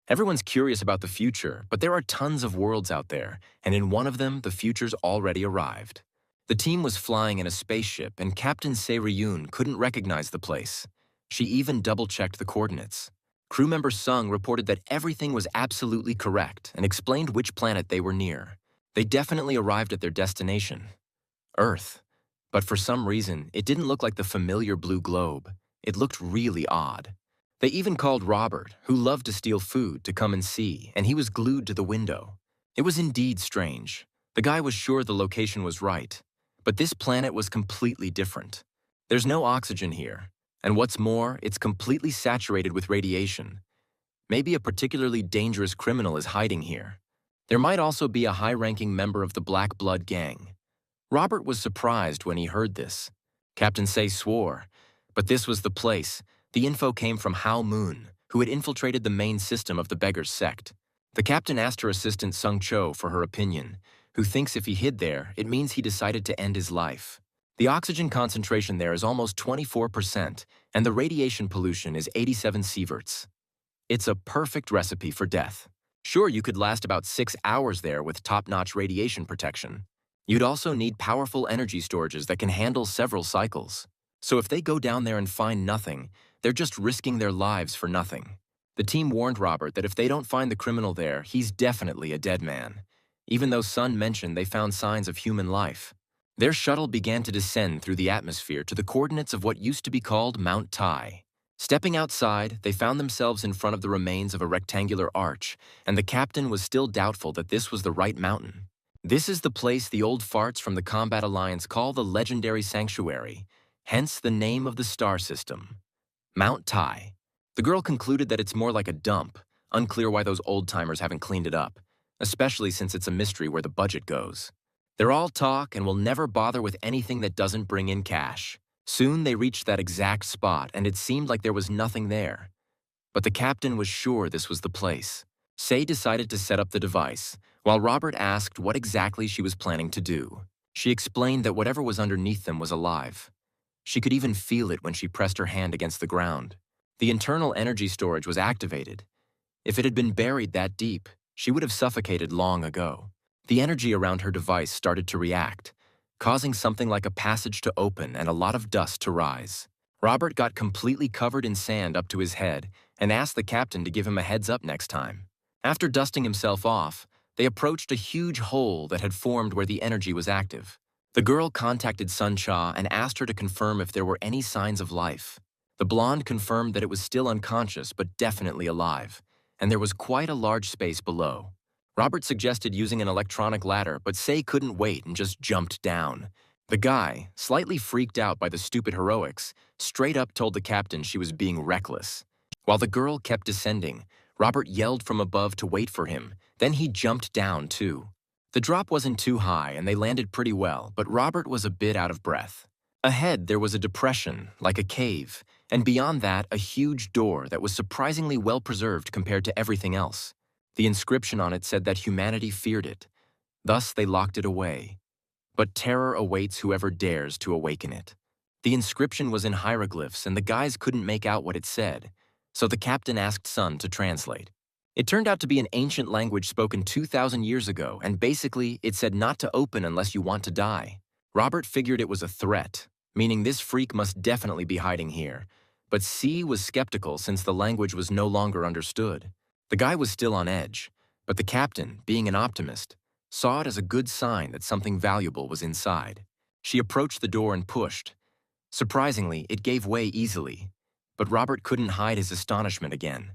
Everyone's curious about the future, but there are tons of worlds out there, and in one of them, the future's already arrived. The team was flying in a spaceship, and Captain Se-ryun couldn't recognize the place. She even double-checked the coordinates. Crew member Sung reported that everything was absolutely correct and explained which planet they were near. They definitely arrived at their destination, Earth. But for some reason, it didn't look like the familiar blue globe. It looked really odd. They even called Robert, who loved to steal food, to come and see, and he was glued to the window. It was indeed strange. The guy was sure the location was right. But this planet was completely different. There's no oxygen here, and what's more, it's completely saturated with radiation. Maybe a particularly dangerous criminal is hiding here. There might also be a high-ranking member of the Black Blood gang. Robert was surprised when he heard this. Captain Se swore, but this was the place. The info came from Hao Moon, who had infiltrated the main system of the Beggars sect. The captain asked her assistant Sung Cho for her opinion, who thinks if he hid there, it means he decided to end his life. The oxygen concentration there is almost 24%, and the radiation pollution is 87 sieverts. It's a perfect recipe for death. Sure, you could last about 6 hours there with top-notch radiation protection. You'd also need powerful energy storages that can handle several cycles. So if they go down there and find nothing, they're just risking their lives for nothing. The team warned Robert that if they don't find the criminal there, he's definitely a dead man, even though Sun mentioned they found signs of human life. Their shuttle began to descend through the atmosphere to the coordinates of what used to be called Mount Tai. Stepping outside, they found themselves in front of the remains of a rectangular arch, and the captain was still doubtful that this was the right mountain. This is the place the old farts from the Combat Alliance call the Legendary Sanctuary, hence the name of the star system, Mount Tai. The girl concluded that it's more like a dump, unclear why those old-timers haven't cleaned it up, especially since it's a mystery where the budget goes. They're all talk and will never bother with anything that doesn't bring in cash. Soon they reached that exact spot, and it seemed like there was nothing there. But the captain was sure this was the place. Sei decided to set up the device, while Robert asked what exactly she was planning to do. She explained that whatever was underneath them was alive. She could even feel it when she pressed her hand against the ground. The internal energy storage was activated. If it had been buried that deep, she would have suffocated long ago. The energy around her device started to react, causing something like a passage to open and a lot of dust to rise. Robert got completely covered in sand up to his head and asked the captain to give him a heads up next time. After dusting himself off, they approached a huge hole that had formed where the energy was active. The girl contacted Sun Cha and asked her to confirm if there were any signs of life. The blonde confirmed that it was still unconscious but definitely alive, and there was quite a large space below. Robert suggested using an electronic ladder, but Sei couldn't wait and just jumped down. The guy, slightly freaked out by the stupid heroics, straight up told the captain she was being reckless. While the girl kept descending, Robert yelled from above to wait for him. Then he jumped down, too. The drop wasn't too high, and they landed pretty well, but Robert was a bit out of breath. Ahead, there was a depression, like a cave, and beyond that, a huge door that was surprisingly well-preserved compared to everything else. The inscription on it said that humanity feared it. Thus, they locked it away. But terror awaits whoever dares to awaken it. The inscription was in hieroglyphs, and the guys couldn't make out what it said, so the captain asked Sun to translate. It turned out to be an ancient language spoken 2,000 years ago, and basically, it said not to open unless you want to die. Robert figured it was a threat, meaning this freak must definitely be hiding here. But C was skeptical since the language was no longer understood. The guy was still on edge, but the captain, being an optimist, saw it as a good sign that something valuable was inside. She approached the door and pushed. Surprisingly, it gave way easily, but Robert couldn't hide his astonishment again.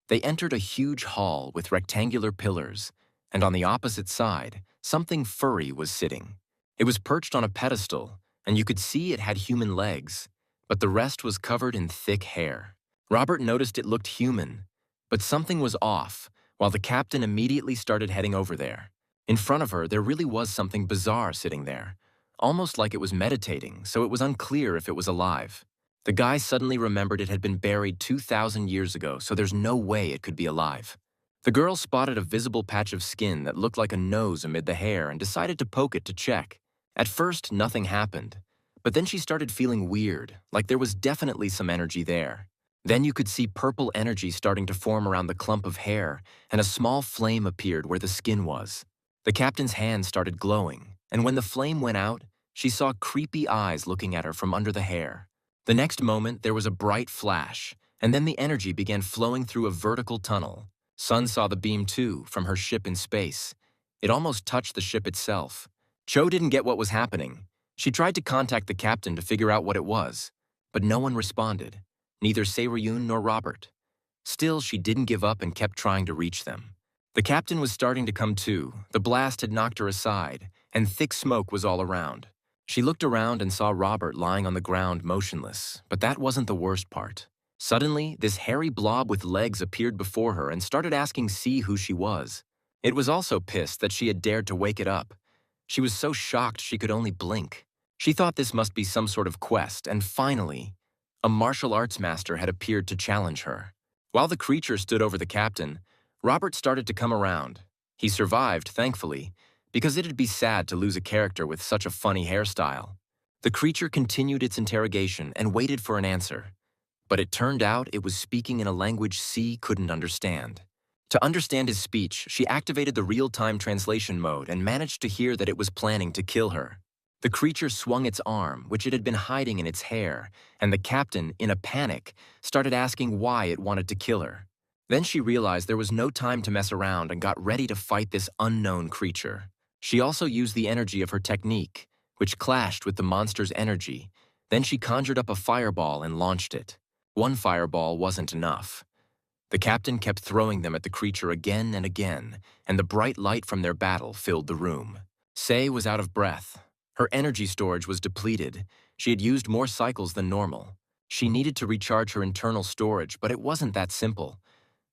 They entered a huge hall with rectangular pillars, and on the opposite side, something furry was sitting. It was perched on a pedestal, and you could see it had human legs, but the rest was covered in thick hair. Robert noticed it looked human, but something was off, while the captain immediately started heading over there. In front of her, there really was something bizarre sitting there, almost like it was meditating, so it was unclear if it was alive. The guy suddenly remembered it had been buried 2,000 years ago, so there's no way it could be alive. The girl spotted a visible patch of skin that looked like a nose amid the hair and decided to poke it to check. At first, nothing happened, but then she started feeling weird, like there was definitely some energy there. Then you could see purple energy starting to form around the clump of hair, and a small flame appeared where the skin was. The captain's hand started glowing, and when the flame went out, she saw creepy eyes looking at her from under the hair. The next moment, there was a bright flash, and then the energy began flowing through a vertical tunnel. Sun saw the beam too, from her ship in space. It almost touched the ship itself. Cho didn't get what was happening. She tried to contact the captain to figure out what it was, but no one responded, neither Se-ryun nor Robert. Still, she didn't give up and kept trying to reach them. The captain was starting to come to. The blast had knocked her aside, and thick smoke was all around. She looked around and saw Robert lying on the ground motionless, but that wasn't the worst part. Suddenly, this hairy blob with legs appeared before her and started asking C who she was. It was also pissed that she had dared to wake it up. She was so shocked she could only blink. She thought this must be some sort of quest, and finally, a martial arts master had appeared to challenge her. While the creature stood over the captain, Robert started to come around. He survived, thankfully, because it'd be sad to lose a character with such a funny hairstyle. The creature continued its interrogation and waited for an answer. But it turned out it was speaking in a language C couldn't understand. To understand his speech, she activated the real-time translation mode and managed to hear that it was planning to kill her. The creature swung its arm, which it had been hiding in its hair, and the captain, in a panic, started asking why it wanted to kill her. Then she realized there was no time to mess around and got ready to fight this unknown creature. She also used the energy of her technique, which clashed with the monster's energy. Then she conjured up a fireball and launched it. One fireball wasn't enough. The captain kept throwing them at the creature again and again, and the bright light from their battle filled the room. Sei was out of breath. Her energy storage was depleted. She had used more cycles than normal. She needed to recharge her internal storage, but it wasn't that simple,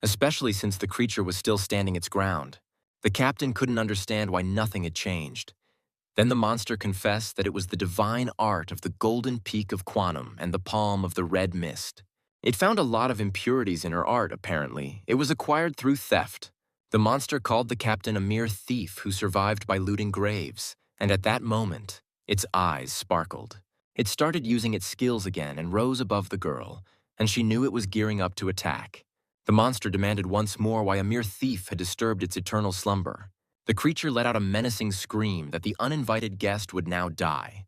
especially since the creature was still standing its ground. The captain couldn't understand why nothing had changed. Then the monster confessed that it was the divine art of the golden peak of Quantum and the palm of the red mist. It found a lot of impurities in her art, apparently. It was acquired through theft. The monster called the captain a mere thief who survived by looting graves, and at that moment, its eyes sparkled. It started using its skills again and rose above the girl, and she knew it was gearing up to attack. The monster demanded once more why a mere thief had disturbed its eternal slumber. The creature let out a menacing scream that the uninvited guest would now die.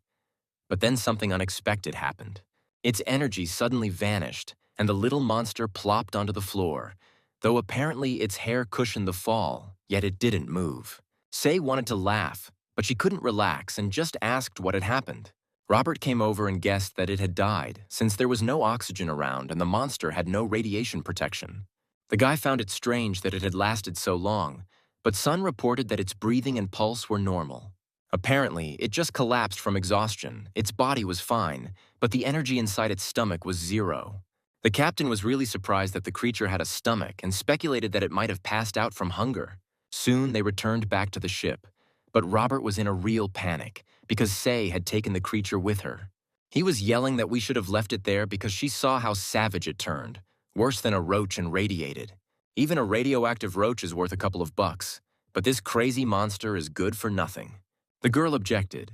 But then something unexpected happened. Its energy suddenly vanished, and the little monster plopped onto the floor, though apparently its hair cushioned the fall, yet it didn't move. Sei wanted to laugh, but she couldn't relax and just asked what had happened. Robert came over and guessed that it had died, since there was no oxygen around and the monster had no radiation protection. The guy found it strange that it had lasted so long, but Sun reported that its breathing and pulse were normal. Apparently, it just collapsed from exhaustion. Its body was fine, but the energy inside its stomach was zero. The captain was really surprised that the creature had a stomach and speculated that it might have passed out from hunger. Soon, they returned back to the ship, but Robert was in a real panic because Sei had taken the creature with her. He was yelling that we should have left it there because she saw how savage it turned, worse than a roach and radiated. Even a radioactive roach is worth a couple of bucks, but this crazy monster is good for nothing. The girl objected,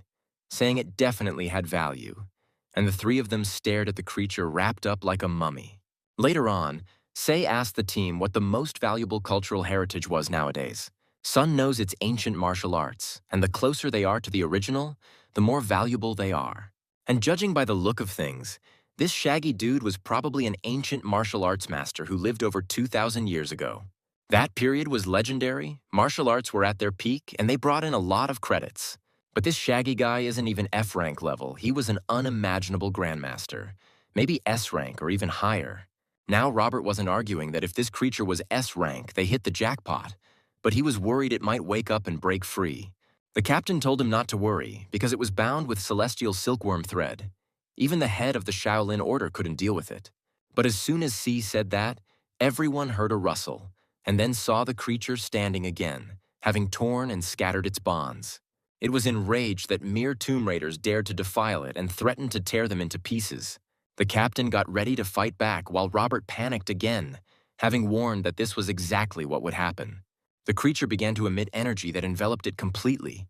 saying it definitely had value, and the three of them stared at the creature wrapped up like a mummy. Later on, Sei asked the team what the most valuable cultural heritage was nowadays. Sun knows it's ancient martial arts, and the closer they are to the original, the more valuable they are. And judging by the look of things, this shaggy dude was probably an ancient martial arts master who lived over 2,000 years ago. That period was legendary, martial arts were at their peak, and they brought in a lot of credits. But this shaggy guy isn't even F rank level. He was an unimaginable grandmaster, maybe S rank or even higher. Now Robert wasn't arguing that if this creature was S rank, they hit the jackpot, but he was worried it might wake up and break free. The captain told him not to worry because it was bound with celestial silkworm thread. Even the head of the Shaolin Order couldn't deal with it. But as soon as C said that, everyone heard a rustle, and then saw the creature standing again, having torn and scattered its bonds. It was enraged that mere tomb raiders dared to defile it and threatened to tear them into pieces. The captain got ready to fight back while Robert panicked again, having warned that this was exactly what would happen. The creature began to emit energy that enveloped it completely.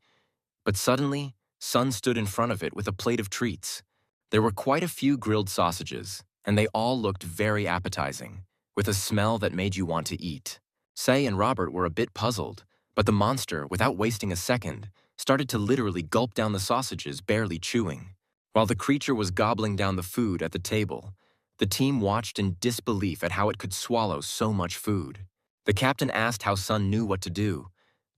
But suddenly, Sun stood in front of it with a plate of treats. There were quite a few grilled sausages, and they all looked very appetizing, with a smell that made you want to eat. Say and Robert were a bit puzzled, but the monster, without wasting a second, started to literally gulp down the sausages, barely chewing. While the creature was gobbling down the food at the table, the team watched in disbelief at how it could swallow so much food. The captain asked how Sun knew what to do,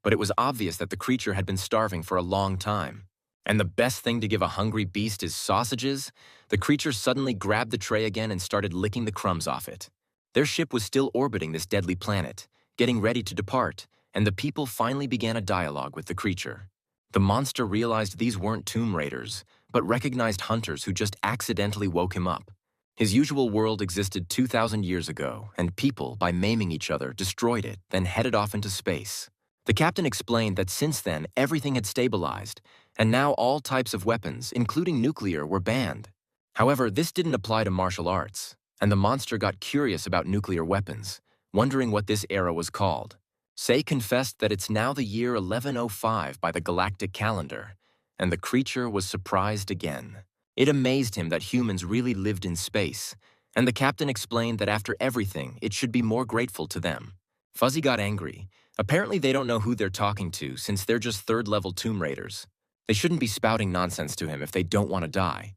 but it was obvious that the creature had been starving for a long time. And the best thing to give a hungry beast is sausages? The creature suddenly grabbed the tray again and started licking the crumbs off it. Their ship was still orbiting this deadly planet, getting ready to depart, and the people finally began a dialogue with the creature. The monster realized these weren't tomb raiders, but recognized hunters who just accidentally woke him up. His usual world existed 2,000 years ago, and people, by maiming each other, destroyed it, then headed off into space. The captain explained that since then, everything had stabilized, and now all types of weapons, including nuclear, were banned. However, this didn't apply to martial arts, and the monster got curious about nuclear weapons, wondering what this era was called. Say confessed that it's now the year 1105 by the galactic calendar, and the creature was surprised again. It amazed him that humans really lived in space, and the captain explained that after everything, it should be more grateful to them. Fuzzy got angry. Apparently they don't know who they're talking to since they're just third-level tomb raiders. They shouldn't be spouting nonsense to him if they don't want to die.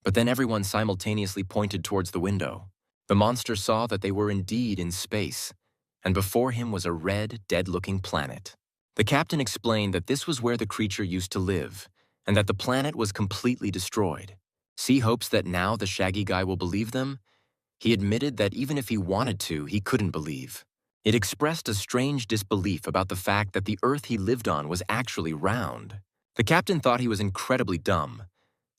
But then everyone simultaneously pointed towards the window. The monster saw that they were indeed in space, and before him was a red, dead-looking planet. The captain explained that this was where the creature used to live, and that the planet was completely destroyed. C hopes that now the shaggy guy will believe them. He admitted that even if he wanted to, he couldn't believe. It expressed a strange disbelief about the fact that the Earth he lived on was actually round. The captain thought he was incredibly dumb,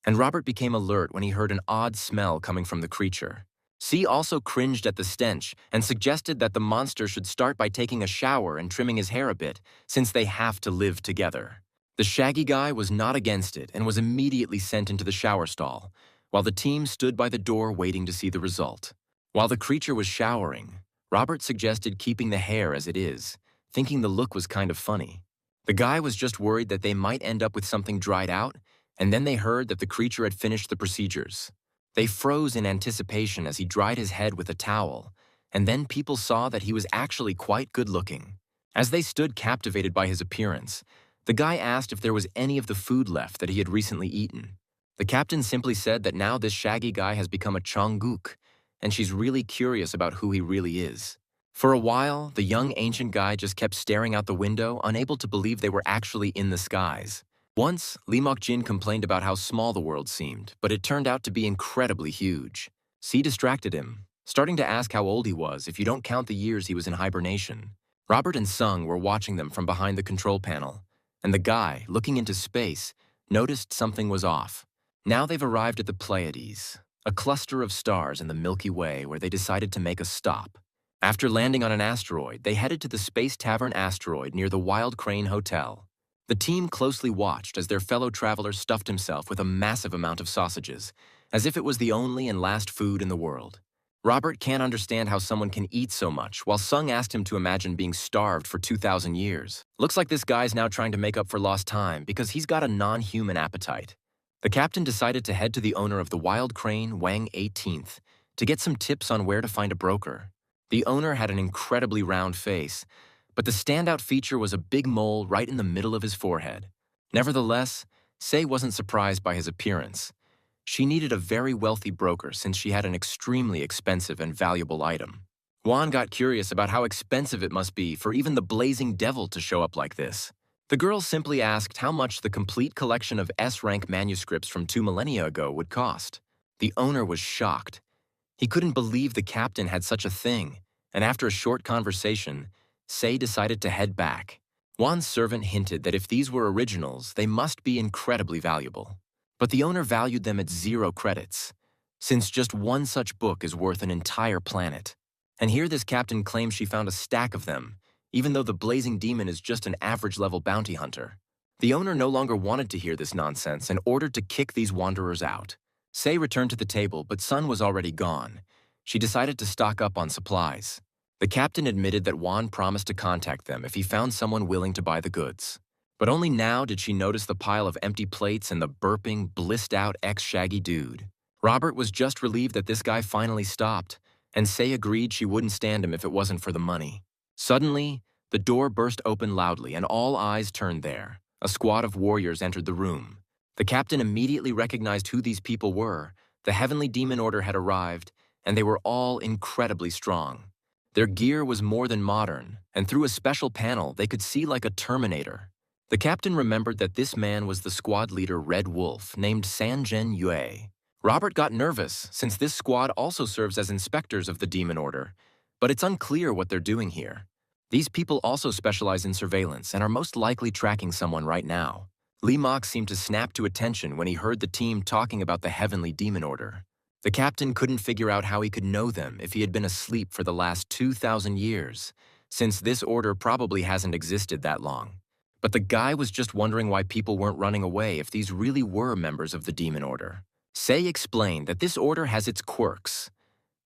and Robert became alert when he heard an odd smell coming from the creature. C also cringed at the stench and suggested that the monster should start by taking a shower and trimming his hair a bit, since they have to live together. The shaggy guy was not against it and was immediately sent into the shower stall, while the team stood by the door waiting to see the result. While the creature was showering, Robert suggested keeping the hair as it is, thinking the look was kind of funny. The guy was just worried that they might end up with something dried out, and then they heard that the creature had finished the procedures. They froze in anticipation as he dried his head with a towel, and then people saw that he was actually quite good-looking. As they stood captivated by his appearance, the guy asked if there was any of the food left that he had recently eaten. The captain simply said that now this shaggy guy has become a Chongguk, and she's really curious about who he really is. For a while, the young ancient guy just kept staring out the window, unable to believe they were actually in the skies. Once, Lee Mok-jin complained about how small the world seemed, but it turned out to be incredibly huge. C distracted him, starting to ask how old he was if you don't count the years he was in hibernation. Robert and Sung were watching them from behind the control panel, and the guy, looking into space, noticed something was off. Now they've arrived at the Pleiades, a cluster of stars in the Milky Way where they decided to make a stop. After landing on an asteroid, they headed to the Space Tavern asteroid near the Wild Crane Hotel. The team closely watched as their fellow traveler stuffed himself with a massive amount of sausages, as if it was the only and last food in the world. Robert can't understand how someone can eat so much, while Sung asked him to imagine being starved for 2,000 years. Looks like this guy's now trying to make up for lost time because he's got a non-human appetite. The captain decided to head to the owner of the Wild Crane, Wang 18th, to get some tips on where to find a broker. The owner had an incredibly round face, but the standout feature was a big mole right in the middle of his forehead. Nevertheless, Sei wasn't surprised by his appearance. She needed a very wealthy broker since she had an extremely expensive and valuable item. Juan got curious about how expensive it must be for even the blazing devil to show up like this. The girl simply asked how much the complete collection of S-rank manuscripts from 2 millennia ago would cost. The owner was shocked. He couldn't believe the captain had such a thing, and after a short conversation, Sei decided to head back. Juan's servant hinted that if these were originals, they must be incredibly valuable. But the owner valued them at 0 credits, since just one such book is worth an entire planet. And here this captain claims she found a stack of them, even though the blazing demon is just an average-level bounty hunter. The owner no longer wanted to hear this nonsense and ordered to kick these wanderers out. Sei returned to the table, but Sun was already gone. She decided to stock up on supplies. The captain admitted that Juan promised to contact them if he found someone willing to buy the goods. But only now did she notice the pile of empty plates and the burping, blissed-out ex-shaggy dude. Robert was just relieved that this guy finally stopped, and Say agreed she wouldn't stand him if it wasn't for the money. Suddenly, the door burst open loudly and all eyes turned there. A squad of warriors entered the room. The captain immediately recognized who these people were. The heavenly demon order had arrived, and they were all incredibly strong. Their gear was more than modern, and through a special panel they could see like a Terminator. The captain remembered that this man was the squad leader Red Wolf, named Sanjen Yue. Robert got nervous, since this squad also serves as inspectors of the demon order, but it's unclear what they're doing here. These people also specialize in surveillance and are most likely tracking someone right now. Lee Mok seemed to snap to attention when he heard the team talking about the heavenly demon order. The captain couldn't figure out how he could know them if he had been asleep for the last 2,000 years, since this order probably hasn't existed that long. But the guy was just wondering why people weren't running away if these really were members of the demon order. Say explained that this order has its quirks.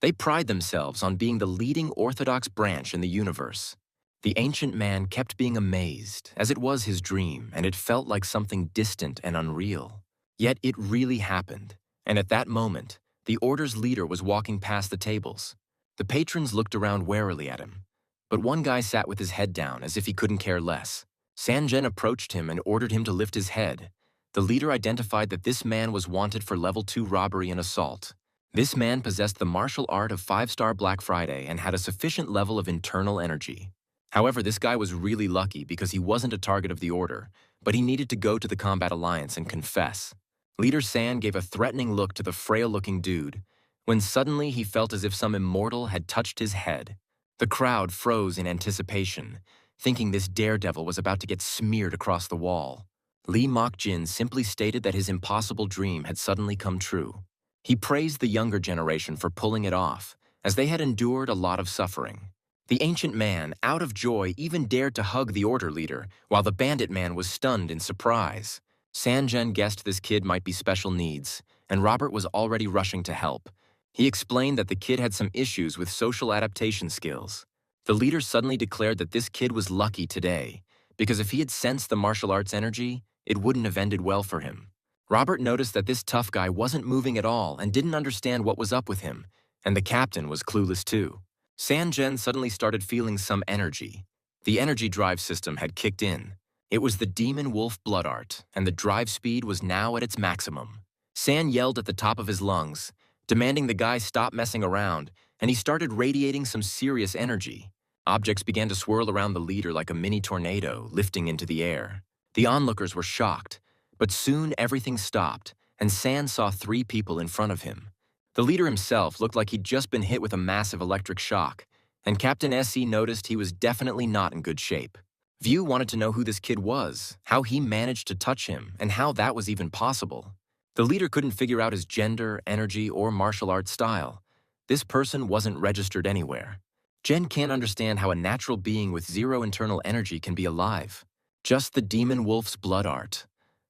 They pride themselves on being the leading orthodox branch in the universe. The ancient man kept being amazed, as it was his dream, and it felt like something distant and unreal. Yet it really happened, and at that moment, the order's leader was walking past the tables. The patrons looked around warily at him, but one guy sat with his head down as if he couldn't care less. Sanjen approached him and ordered him to lift his head. The leader identified that this man was wanted for level 2 robbery and assault. This man possessed the martial art of 5-star Black Friday and had a sufficient level of internal energy. However, this guy was really lucky because he wasn't a target of the order, but he needed to go to the Combat Alliance and confess. Leader San gave a threatening look to the frail-looking dude, when suddenly he felt as if some immortal had touched his head. The crowd froze in anticipation, thinking this daredevil was about to get smeared across the wall. Lee Mok-jin simply stated that his impossible dream had suddenly come true. He praised the younger generation for pulling it off, as they had endured a lot of suffering. The ancient man, out of joy, even dared to hug the order leader, while the bandit man was stunned in surprise. Sanjen guessed this kid might be special needs, and Robert was already rushing to help. He explained that the kid had some issues with social adaptation skills. The leader suddenly declared that this kid was lucky today, because if he had sensed the martial arts energy, it wouldn't have ended well for him. Robert noticed that this tough guy wasn't moving at all and didn't understand what was up with him, and the captain was clueless too. Sanjen suddenly started feeling some energy. The energy drive system had kicked in. It was the demon wolf blood art, and the drive speed was now at its maximum. San yelled at the top of his lungs, demanding the guy stop messing around, and he started radiating some serious energy. Objects began to swirl around the leader like a mini tornado, lifting into the air. The onlookers were shocked, but soon everything stopped, and San saw 3 people in front of him. The leader himself looked like he'd just been hit with a massive electric shock, and Captain SE noticed he was definitely not in good shape. View wanted to know who this kid was, how he managed to touch him, and how that was even possible. The leader couldn't figure out his gender, energy, or martial arts style. This person wasn't registered anywhere. Jen can't understand how a natural being with 0 internal energy can be alive. Just the demon wolf's blood art,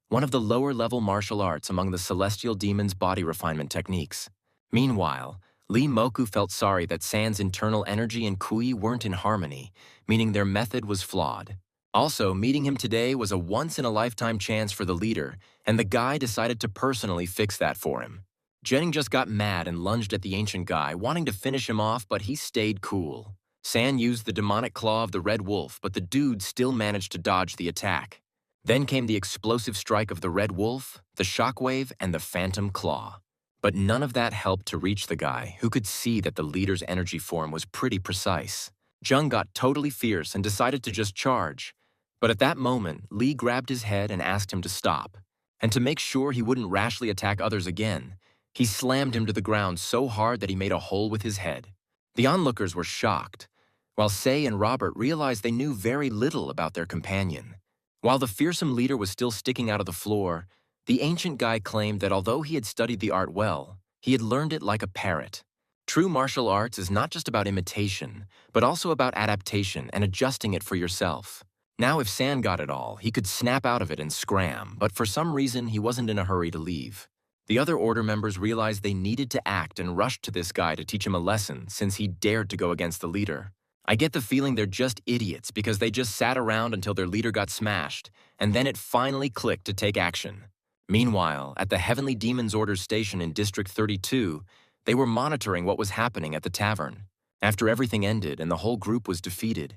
one of the lower-level martial arts among the celestial demon's body refinement techniques. Meanwhile, Lee Moku felt sorry that San's internal energy and Kui weren't in harmony, meaning their method was flawed. Also, meeting him today was a once-in-a-lifetime chance for the leader, and the guy decided to personally fix that for him. Jennings just got mad and lunged at the ancient guy, wanting to finish him off, but he stayed cool. San used the demonic claw of the Red Wolf, but the dude still managed to dodge the attack. Then came the explosive strike of the Red Wolf, the shockwave, and the phantom claw. But none of that helped to reach the guy, who could see that the leader's energy form was pretty precise. Jung got totally fierce and decided to just charge. But at that moment, Lee grabbed his head and asked him to stop. And to make sure he wouldn't rashly attack others again, he slammed him to the ground so hard that he made a hole with his head. The onlookers were shocked, while Say and Robert realized they knew very little about their companion. While the fearsome leader was still sticking out of the floor, the ancient guy claimed that although he had studied the art well, he had learned it like a parrot. True martial arts is not just about imitation, but also about adaptation and adjusting it for yourself. Now if San got it all, he could snap out of it and scram, but for some reason he wasn't in a hurry to leave. The other order members realized they needed to act and rushed to this guy to teach him a lesson since he dared to go against the leader. I get the feeling they're just idiots because they just sat around until their leader got smashed, and then it finally clicked to take action. Meanwhile, at the Heavenly Demon's Orders station in District 32, they were monitoring what was happening at the tavern. After everything ended and the whole group was defeated,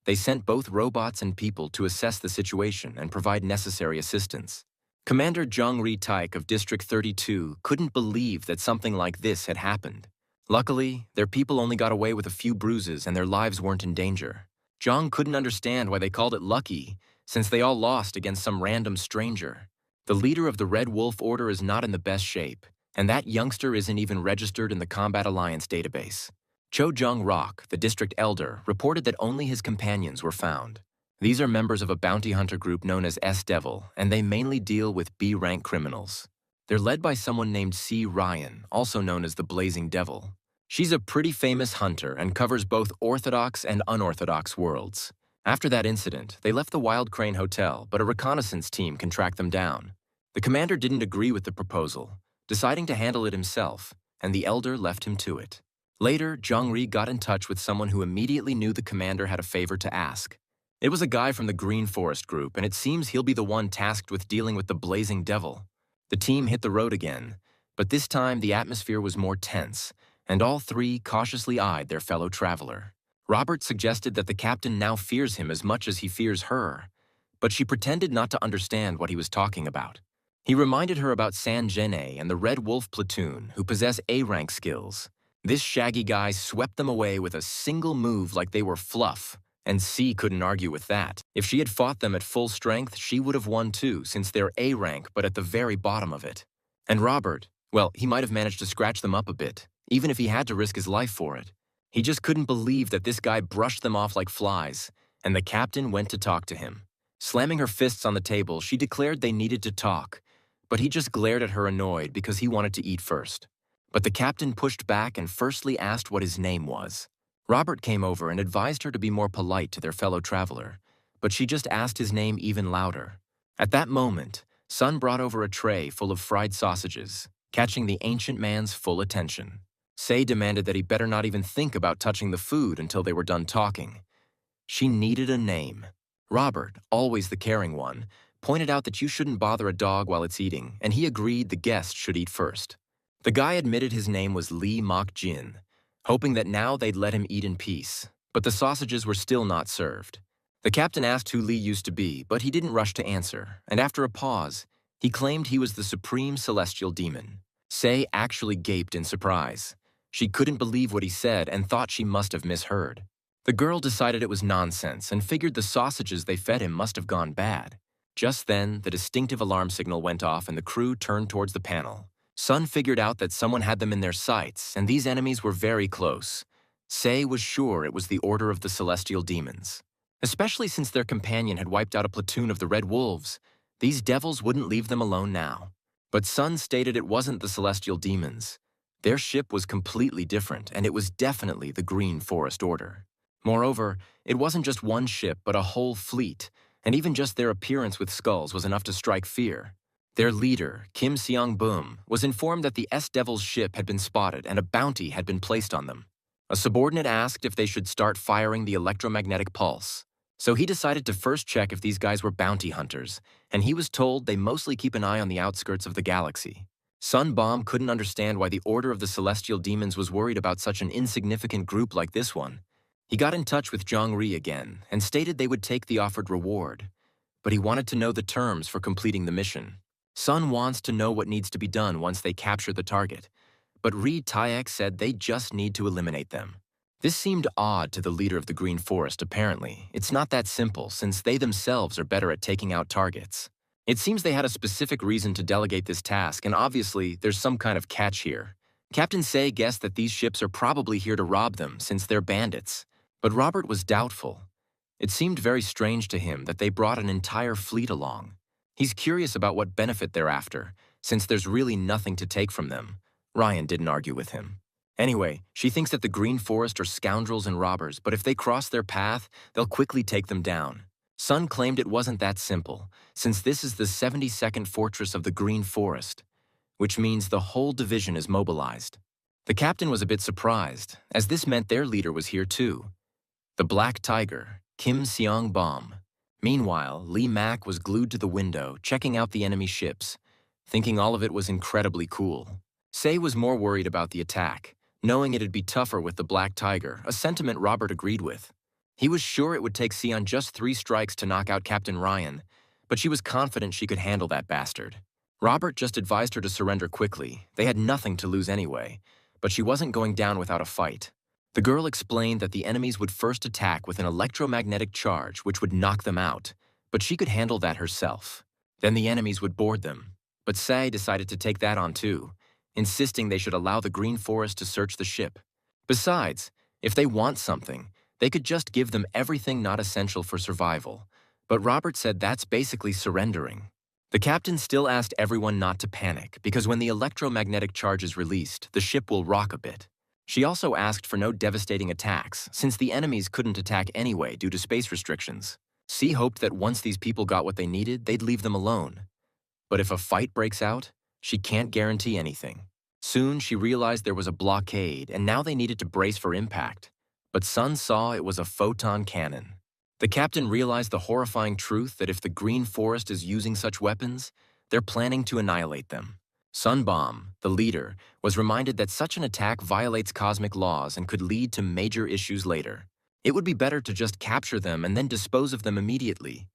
they sent both robots and people to assess the situation and provide necessary assistance. Commander Zhang Ri-taik of District 32 couldn't believe that something like this had happened. Luckily, their people only got away with a few bruises and their lives weren't in danger. Zhang couldn't understand why they called it lucky, since they all lost against some random stranger. The leader of the Red Wolf Order is not in the best shape, and that youngster isn't even registered in the Combat Alliance database. Cho Jung-rock, the district elder, reported that only his companions were found. These are members of a bounty hunter group known as S-Devil, and they mainly deal with B-rank criminals. They're led by someone named C. Ryan, also known as the Blazing Devil. She's a pretty famous hunter and covers both orthodox and unorthodox worlds. After that incident, they left the Wild Crane Hotel, but a reconnaissance team can track them down. The commander didn't agree with the proposal, deciding to handle it himself, and the elder left him to it. Later, Zhang-ri got in touch with someone who immediately knew the commander had a favor to ask. It was a guy from the Green Forest group, and it seems he'll be the one tasked with dealing with the Blazing Devil. The team hit the road again, but this time the atmosphere was more tense, and all three cautiously eyed their fellow traveler. Robert suggested that the captain now fears him as much as he fears her, but she pretended not to understand what he was talking about. He reminded her about San Gene and the Red Wolf platoon, who possess A-rank skills. This shaggy guy swept them away with a single move like they were fluff, and C couldn't argue with that. If she had fought them at full strength, she would have won too, since they're A-rank but at the very bottom of it. And Robert, well, he might have managed to scratch them up a bit, even if he had to risk his life for it. He just couldn't believe that this guy brushed them off like flies, and the captain went to talk to him. Slamming her fists on the table, she declared they needed to talk, but he just glared at her annoyed because he wanted to eat first. But the captain pushed back and firstly asked what his name was. Robert came over and advised her to be more polite to their fellow traveler, but she just asked his name even louder. At that moment, Sun brought over a tray full of fried sausages, catching the ancient man's full attention. Sei demanded that he better not even think about touching the food until they were done talking. She needed a name. Robert, always the caring one, pointed out that you shouldn't bother a dog while it's eating, and he agreed the guest should eat first. The guy admitted his name was Lee Mok-jin, hoping that now they'd let him eat in peace, but the sausages were still not served. The captain asked who Lee used to be, but he didn't rush to answer, and after a pause, he claimed he was the supreme celestial demon. Sei actually gaped in surprise. She couldn't believe what he said and thought she must have misheard. The girl decided it was nonsense and figured the sausages they fed him must have gone bad. Just then, the distinctive alarm signal went off and the crew turned towards the panel. Sun figured out that someone had them in their sights, and these enemies were very close. Sei was sure it was the Order of the Celestial Demons. Especially since their companion had wiped out a platoon of the Red Wolves, these devils wouldn't leave them alone now. But Sun stated it wasn't the Celestial Demons. Their ship was completely different, and it was definitely the Green Forest Order. Moreover, it wasn't just one ship, but a whole fleet, and even just their appearance with skulls was enough to strike fear. Their leader, Kim Seong-bum, was informed that the S-Devil's ship had been spotted and a bounty had been placed on them. A subordinate asked if they should start firing the electromagnetic pulse. So he decided to first check if these guys were bounty hunters, and he was told they mostly keep an eye on the outskirts of the galaxy. Sun Bomb couldn't understand why the Order of the Celestial Demons was worried about such an insignificant group like this one. He got in touch with Zhang-ri again and stated they would take the offered reward, but he wanted to know the terms for completing the mission. Sun wants to know what needs to be done once they capture the target, but Ri-taik said they just need to eliminate them. This seemed odd to the leader of the Green Forest, apparently. It's not that simple, since they themselves are better at taking out targets. It seems they had a specific reason to delegate this task, and obviously, there's some kind of catch here. Captain Sei guessed that these ships are probably here to rob them, since they're bandits. But Robert was doubtful. It seemed very strange to him that they brought an entire fleet along. He's curious about what benefit they're after, since there's really nothing to take from them. Ryan didn't argue with him. Anyway, she thinks that the Green Forest are scoundrels and robbers, but if they cross their path, they'll quickly take them down. Sun claimed it wasn't that simple, since this is the 72nd fortress of the Green Forest, which means the whole division is mobilized. The captain was a bit surprised, as this meant their leader was here too. The Black Tiger, Kim Seong-bum. Meanwhile, Lee Mak was glued to the window, checking out the enemy ships. thinking all of it was incredibly cool. Say was more worried about the attack, knowing it'd be tougher with the Black Tiger, a sentiment Robert agreed with. He was sure it would take Sion just 3 strikes to knock out Captain Ryan, but she was confident she could handle that bastard. Robert just advised her to surrender quickly. They had nothing to lose anyway, but she wasn't going down without a fight. The girl explained that the enemies would first attack with an electromagnetic charge which would knock them out, but she could handle that herself. Then the enemies would board them. But Say decided to take that on too, insisting they should allow the Green Forest to search the ship. Besides, if they want something, they could just give them everything not essential for survival. But Robert said that's basically surrendering. The captain still asked everyone not to panic because when the electromagnetic charge is released, the ship will rock a bit. She also asked for no devastating attacks, since the enemies couldn't attack anyway due to space restrictions. C hoped that once these people got what they needed, they'd leave them alone. But if a fight breaks out, she can't guarantee anything. Soon, she realized there was a blockade, and now they needed to brace for impact. But Sun saw it was a photon cannon. The captain realized the horrifying truth that if the Green Forest is using such weapons, they're planning to annihilate them. Sunbomb, the leader, was reminded that such an attack violates cosmic laws and could lead to major issues later. It would be better to just capture them and then dispose of them immediately.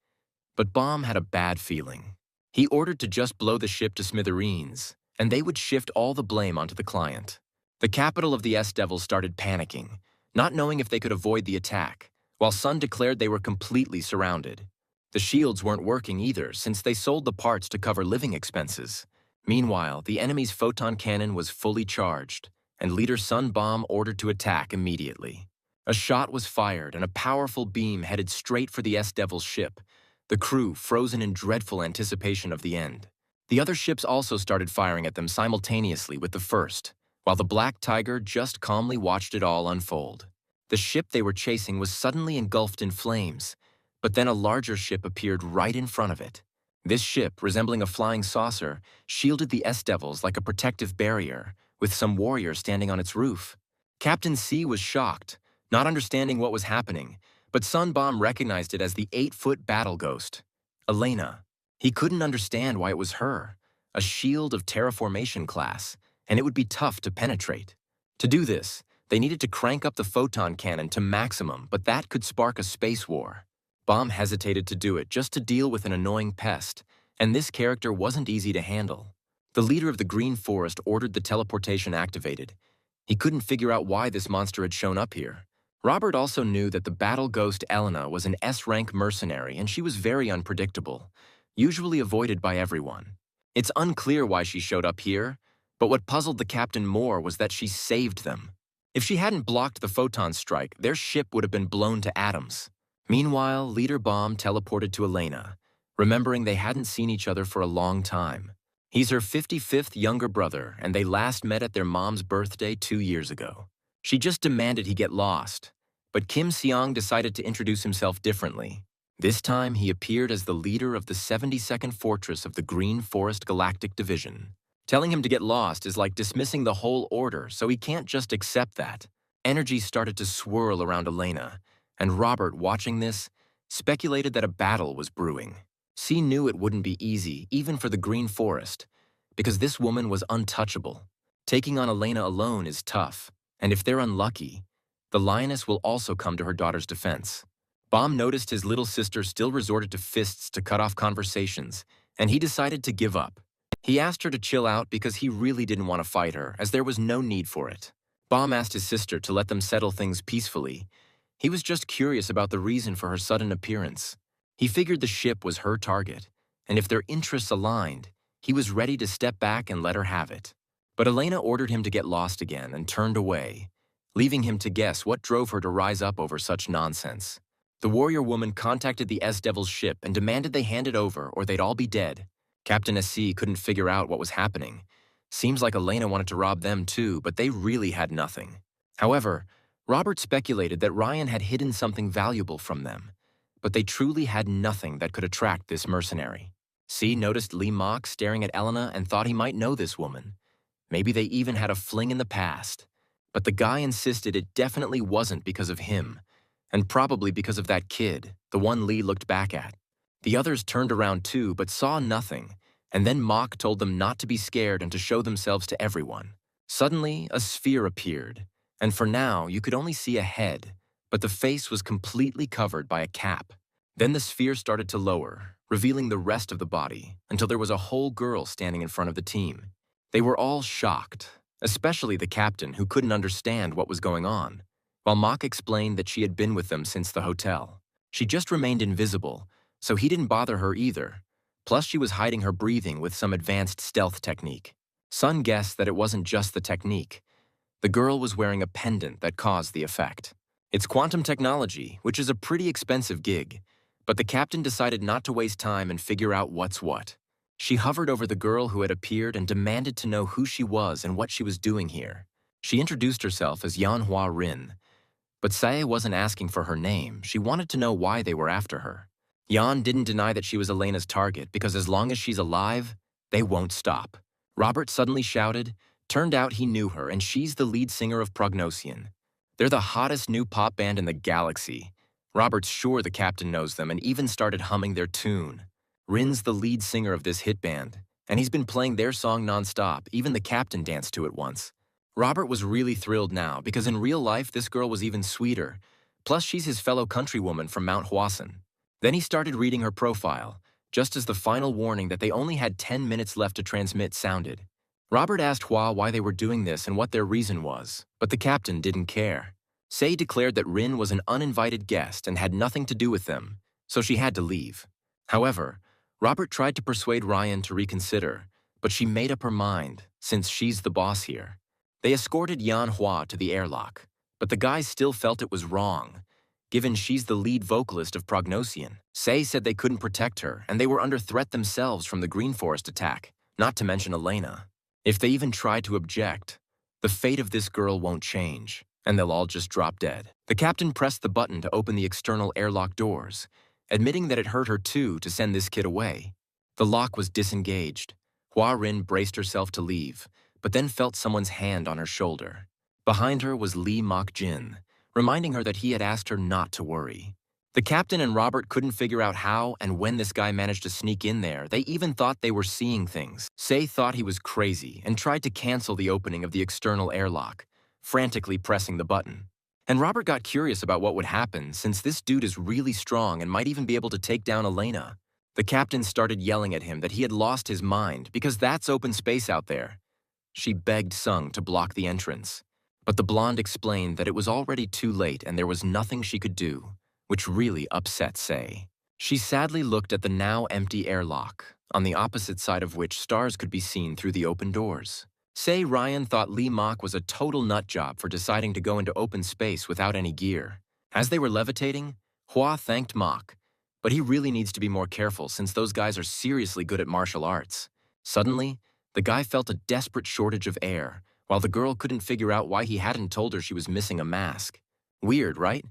But Bomb had a bad feeling. He ordered to just blow the ship to smithereens, and they would shift all the blame onto the client. The capital of the S-Devils started panicking, not knowing if they could avoid the attack, while Sun declared they were completely surrounded. The shields weren't working either, since they sold the parts to cover living expenses. Meanwhile, the enemy's photon cannon was fully charged, and Leader Sun Bomb ordered to attack immediately. A shot was fired, and a powerful beam headed straight for the S-Devil's ship, the crew frozen in dreadful anticipation of the end. The other ships also started firing at them simultaneously with the first, while the Black Tiger just calmly watched it all unfold. The ship they were chasing was suddenly engulfed in flames, but then a larger ship appeared right in front of it. This ship, resembling a flying saucer, shielded the S-Devils like a protective barrier, with some warriors standing on its roof. Captain C was shocked, not understanding what was happening, but Sunbomb recognized it as the 8-foot battle ghost, Elena. He couldn't understand why it was her, a shield of terraformation class, and it would be tough to penetrate. To do this, they needed to crank up the photon cannon to maximum, but that could spark a space war. Bomb hesitated to do it just to deal with an annoying pest, and this character wasn't easy to handle. The leader of the Green Forest ordered the teleportation activated. He couldn't figure out why this monster had shown up here. Robert also knew that the battle ghost Elena was an S-rank mercenary, and she was very unpredictable, usually avoided by everyone. It's unclear why she showed up here, but what puzzled the captain more was that she saved them. If she hadn't blocked the photon strike, their ship would have been blown to atoms. Meanwhile, Leader Bomb teleported to Elena, remembering they hadn't seen each other for a long time. He's her 55th younger brother, and they last met at their mom's birthday 2 years ago. She just demanded he get lost, but Kim Seong decided to introduce himself differently. This time, he appeared as the leader of the 72nd Fortress of the Green Forest Galactic Division. Telling him to get lost is like dismissing the whole order, so he can't just accept that. Energy started to swirl around Elena, and Robert, watching this, speculated that a battle was brewing. C knew it wouldn't be easy, even for the Green Forest, because this woman was untouchable. Taking on Elena alone is tough, and if they're unlucky, the lioness will also come to her daughter's defense. Bomb noticed his little sister still resorted to fists to cut off conversations, and he decided to give up. He asked her to chill out because he really didn't want to fight her, as there was no need for it. Bomb asked his sister to let them settle things peacefully. He was just curious about the reason for her sudden appearance. He figured the ship was her target, and if their interests aligned, he was ready to step back and let her have it. But Elena ordered him to get lost again and turned away, leaving him to guess what drove her to rise up over such nonsense. The warrior woman contacted the S-Devil's ship and demanded they hand it over or they'd all be dead. Captain SC couldn't figure out what was happening. Seems like Elena wanted to rob them too, but they really had nothing. However, Robert speculated that Ryan had hidden something valuable from them, but they truly had nothing that could attract this mercenary. C noticed Lee Mock staring at Elena and thought he might know this woman. Maybe they even had a fling in the past. But the guy insisted it definitely wasn't because of him, and probably because of that kid, the one Lee looked back at. The others turned around too, but saw nothing, And then Mach told them not to be scared and to show themselves to everyone. Suddenly, a sphere appeared, and for now you could only see a head, but the face was completely covered by a cap. Then the sphere started to lower, revealing the rest of the body, until there was a whole girl standing in front of the team. They were all shocked, especially the captain, who couldn't understand what was going on, while Mach explained that she had been with them since the hotel. She just remained invisible, so he didn't bother her either. Plus, she was hiding her breathing with some advanced stealth technique. Sun guessed that it wasn't just the technique. The girl was wearing a pendant that caused the effect. It's quantum technology, which is a pretty expensive gig, but the captain decided not to waste time and figure out what's what. She hovered over the girl who had appeared and demanded to know who she was and what she was doing here. She introduced herself as Yanhua Rin, but Sae wasn't asking for her name. She wanted to know why they were after her. Yan didn't deny that she was Elena's target because as long as she's alive, they won't stop. Robert suddenly shouted. Turned out he knew her, and she's the lead singer of Prognosian. They're the hottest new pop band in the galaxy. Robert's sure the captain knows them and even started humming their tune. Rin's the lead singer of this hit band, and he's been playing their song nonstop. Even the captain danced to it once. Robert was really thrilled now because in real life this girl was even sweeter. Plus she's his fellow countrywoman from Mount Hwasun. Then he started reading her profile, just as the final warning that they only had 10 minutes left to transmit sounded. Robert asked Hua why they were doing this and what their reason was, but the captain didn't care. Sei declared that Rin was an uninvited guest and had nothing to do with them, so she had to leave. However, Robert tried to persuade Ryan to reconsider, but she made up her mind, since she's the boss here. They escorted Yan Hua to the airlock, but the guys still felt it was wrong, given she's the lead vocalist of Prognosian. Sei said they couldn't protect her, and they were under threat themselves from the Green Forest attack, not to mention Elena. If they even try to object, the fate of this girl won't change, and they'll all just drop dead. The captain pressed the button to open the external airlock doors, admitting that it hurt her too to send this kid away. The lock was disengaged. Hua Rin braced herself to leave, but then felt someone's hand on her shoulder. Behind her was Lee Mok Jin, reminding her that he had asked her not to worry. The captain and Robert couldn't figure out how and when this guy managed to sneak in there. They even thought they were seeing things. Sei thought he was crazy and tried to cancel the opening of the external airlock, frantically pressing the button. And Robert got curious about what would happen since this dude is really strong and might even be able to take down Elena. The captain started yelling at him that he had lost his mind because that's open space out there. She begged Sung to block the entrance, but the blonde explained that it was already too late and there was nothing she could do, which really upset Sei. She sadly looked at the now empty airlock, on the opposite side of which stars could be seen through the open doors. Sei Ryan thought Lee Mok was a total nutjob for deciding to go into open space without any gear. As they were levitating, Hua thanked Mok, but he really needs to be more careful since those guys are seriously good at martial arts. Suddenly, the guy felt a desperate shortage of air, while the girl couldn't figure out why he hadn't told her she was missing a mask. Weird, right?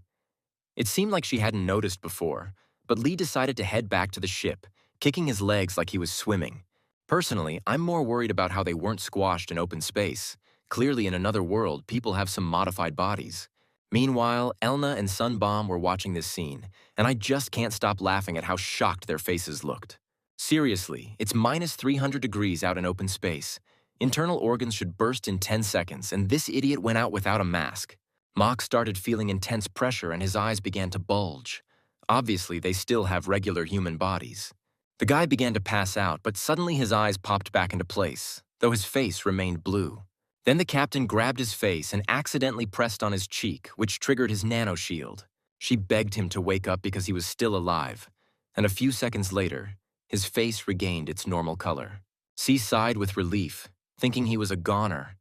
It seemed like she hadn't noticed before, but Lee decided to head back to the ship, kicking his legs like he was swimming. Personally, I'm more worried about how they weren't squashed in open space. Clearly, in another world, people have some modified bodies. Meanwhile, Elna and Sunbomb were watching this scene, and I just can't stop laughing at how shocked their faces looked. Seriously, it's minus 300 degrees out in open space. Internal organs should burst in 10 seconds, and this idiot went out without a mask. Mok started feeling intense pressure and his eyes began to bulge. Obviously, they still have regular human bodies. The guy began to pass out, but suddenly his eyes popped back into place, though his face remained blue. Then the captain grabbed his face and accidentally pressed on his cheek, which triggered his nanoshield. She begged him to wake up because he was still alive, and a few seconds later, his face regained its normal color. C sighed with relief, thinking he was a goner,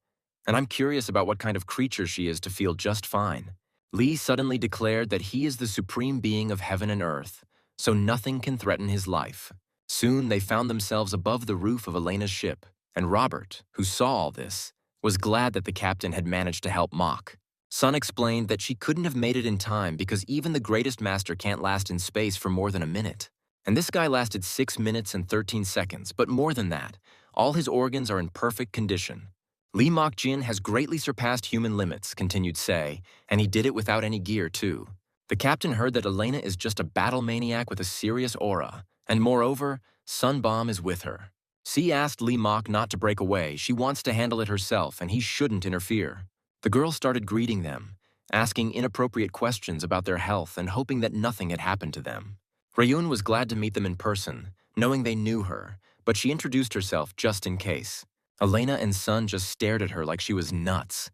and I'm curious about what kind of creature she is to feel just fine. Lee suddenly declared that he is the supreme being of heaven and earth, so nothing can threaten his life. Soon they found themselves above the roof of Elena's ship, and Robert, who saw all this, was glad that the captain had managed to help Mok. Sun explained that she couldn't have made it in time because even the greatest master can't last in space for more than a minute. And this guy lasted 6 minutes and 13 seconds, but more than that, all his organs are in perfect condition. Lee Mok Jin has greatly surpassed human limits, continued Sei, and he did it without any gear too. The captain heard that Elena is just a battle maniac with a serious aura, and moreover, Sunbomb is with her. C asked Lee Mok not to break away. She wants to handle it herself, and he shouldn't interfere. The girl started greeting them, asking inappropriate questions about their health and hoping that nothing had happened to them. Rayun was glad to meet them in person, knowing they knew her, but she introduced herself just in case. Elena and Sun just stared at her like she was nuts,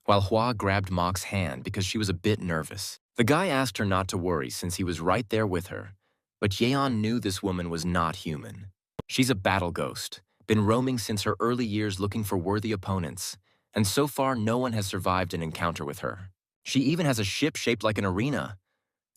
while Hua grabbed Mok's hand because she was a bit nervous. The guy asked her not to worry since he was right there with her, but Yeon knew this woman was not human. She's a battle ghost, been roaming since her early years looking for worthy opponents, and so far no one has survived an encounter with her. She even has a ship shaped like an arena.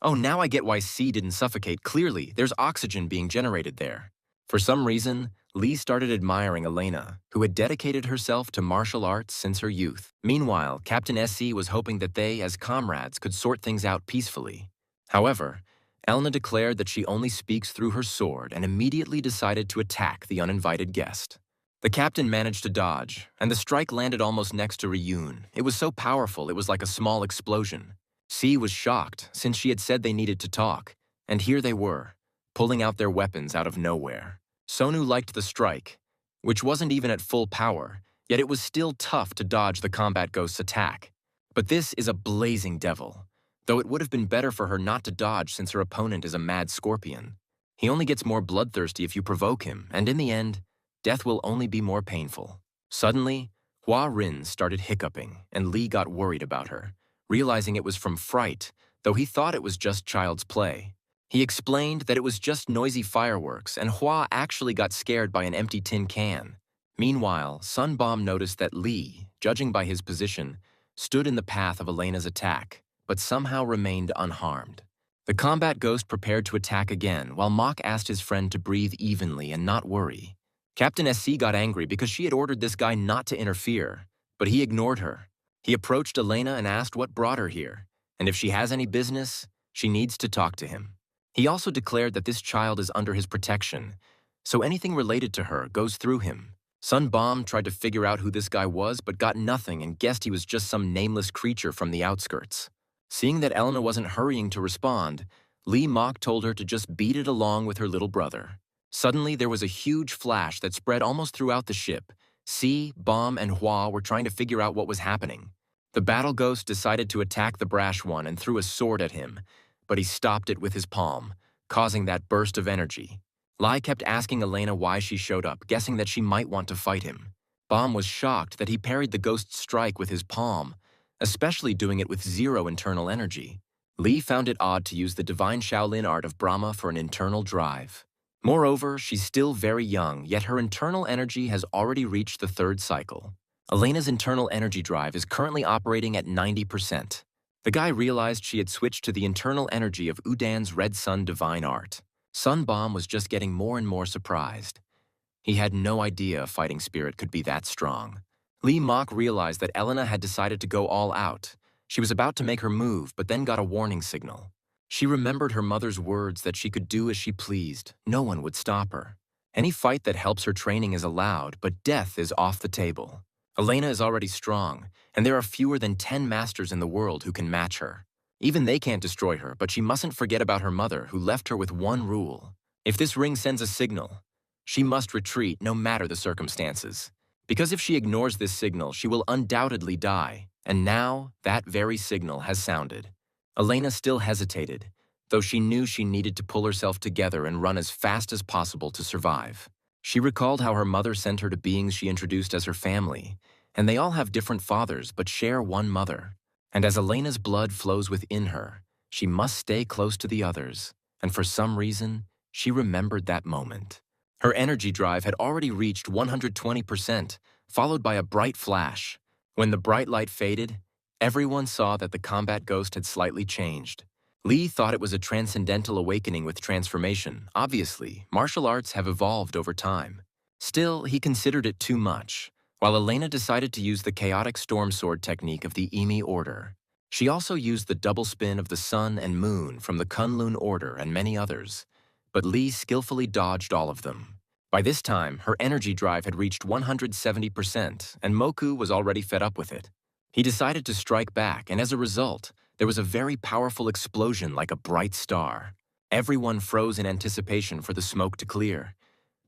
Oh, now I get why C didn't suffocate. Clearly, there's oxygen being generated there. For some reason, Lee started admiring Elena, who had dedicated herself to martial arts since her youth. Meanwhile, Captain SC was hoping that they, as comrades, could sort things out peacefully. However, Elena declared that she only speaks through her sword and immediately decided to attack the uninvited guest. The captain managed to dodge, and the strike landed almost next to Ryun. It was so powerful it was like a small explosion. C was shocked, since she had said they needed to talk, and here they were, pulling out their weapons out of nowhere. Sonu liked the strike, which wasn't even at full power, yet it was still tough to dodge the combat ghost's attack. But this is a blazing devil, though it would have been better for her not to dodge since her opponent is a mad scorpion. He only gets more bloodthirsty if you provoke him, and in the end, death will only be more painful. Suddenly, Hua Rin started hiccuping, and Lee got worried about her, realizing it was from fright, though he thought it was just child's play. He explained that it was just noisy fireworks, and Hua actually got scared by an empty tin can. Meanwhile, Sun Bomb noticed that Lee, judging by his position, stood in the path of Elena's attack, but somehow remained unharmed. The combat ghost prepared to attack again, while Mok asked his friend to breathe evenly and not worry. Captain SC got angry because she had ordered this guy not to interfere, but he ignored her. He approached Elena and asked what brought her here, and if she has any business, she needs to talk to him. He also declared that this child is under his protection, so anything related to her goes through him. Sun Bomb tried to figure out who this guy was but got nothing and guessed he was just some nameless creature from the outskirts. Seeing that Elena wasn't hurrying to respond, Lee Mok told her to just beat it along with her little brother. Suddenly, there was a huge flash that spread almost throughout the ship. C, Bomb, and Hua were trying to figure out what was happening. The battle ghost decided to attack the brash one and threw a sword at him, but he stopped it with his palm, causing that burst of energy. Lai kept asking Elena why she showed up, guessing that she might want to fight him. Bomb was shocked that he parried the ghost's strike with his palm, especially doing it with zero internal energy. Lee found it odd to use the divine Shaolin art of Brahma for an internal drive. Moreover, she's still very young, yet her internal energy has already reached the third cycle. Elena's internal energy drive is currently operating at 90%. The guy realized she had switched to the internal energy of Udan's Red Sun divine art. Sun Bomb was just getting more and more surprised. He had no idea a fighting spirit could be that strong. Lee Mok realized that Elena had decided to go all out. She was about to make her move, but then got a warning signal. She remembered her mother's words that she could do as she pleased. No one would stop her. Any fight that helps her training is allowed, but death is off the table. Elena is already strong, and there are fewer than 10 masters in the world who can match her. Even they can't destroy her, but she mustn't forget about her mother, who left her with one rule. If this ring sends a signal, she must retreat no matter the circumstances. Because if she ignores this signal, she will undoubtedly die, and now that very signal has sounded. Elena still hesitated, though she knew she needed to pull herself together and run as fast as possible to survive. She recalled how her mother sent her to beings she introduced as her family, and they all have different fathers but share one mother. And as Elena's blood flows within her, she must stay close to the others, and for some reason, she remembered that moment. Her energy drive had already reached 120%, followed by a bright flash. When the bright light faded, everyone saw that the combat ghost had slightly changed. Lee thought it was a transcendental awakening with transformation. Obviously, martial arts have evolved over time. Still, he considered it too much, while Elena decided to use the chaotic storm sword technique of the Imi order. She also used the double spin of the sun and moon from the Kunlun order and many others, but Lee skillfully dodged all of them. By this time, her energy drive had reached 170%, and Moku was already fed up with it. He decided to strike back, and as a result, there was a very powerful explosion like a bright star. Everyone froze in anticipation for the smoke to clear.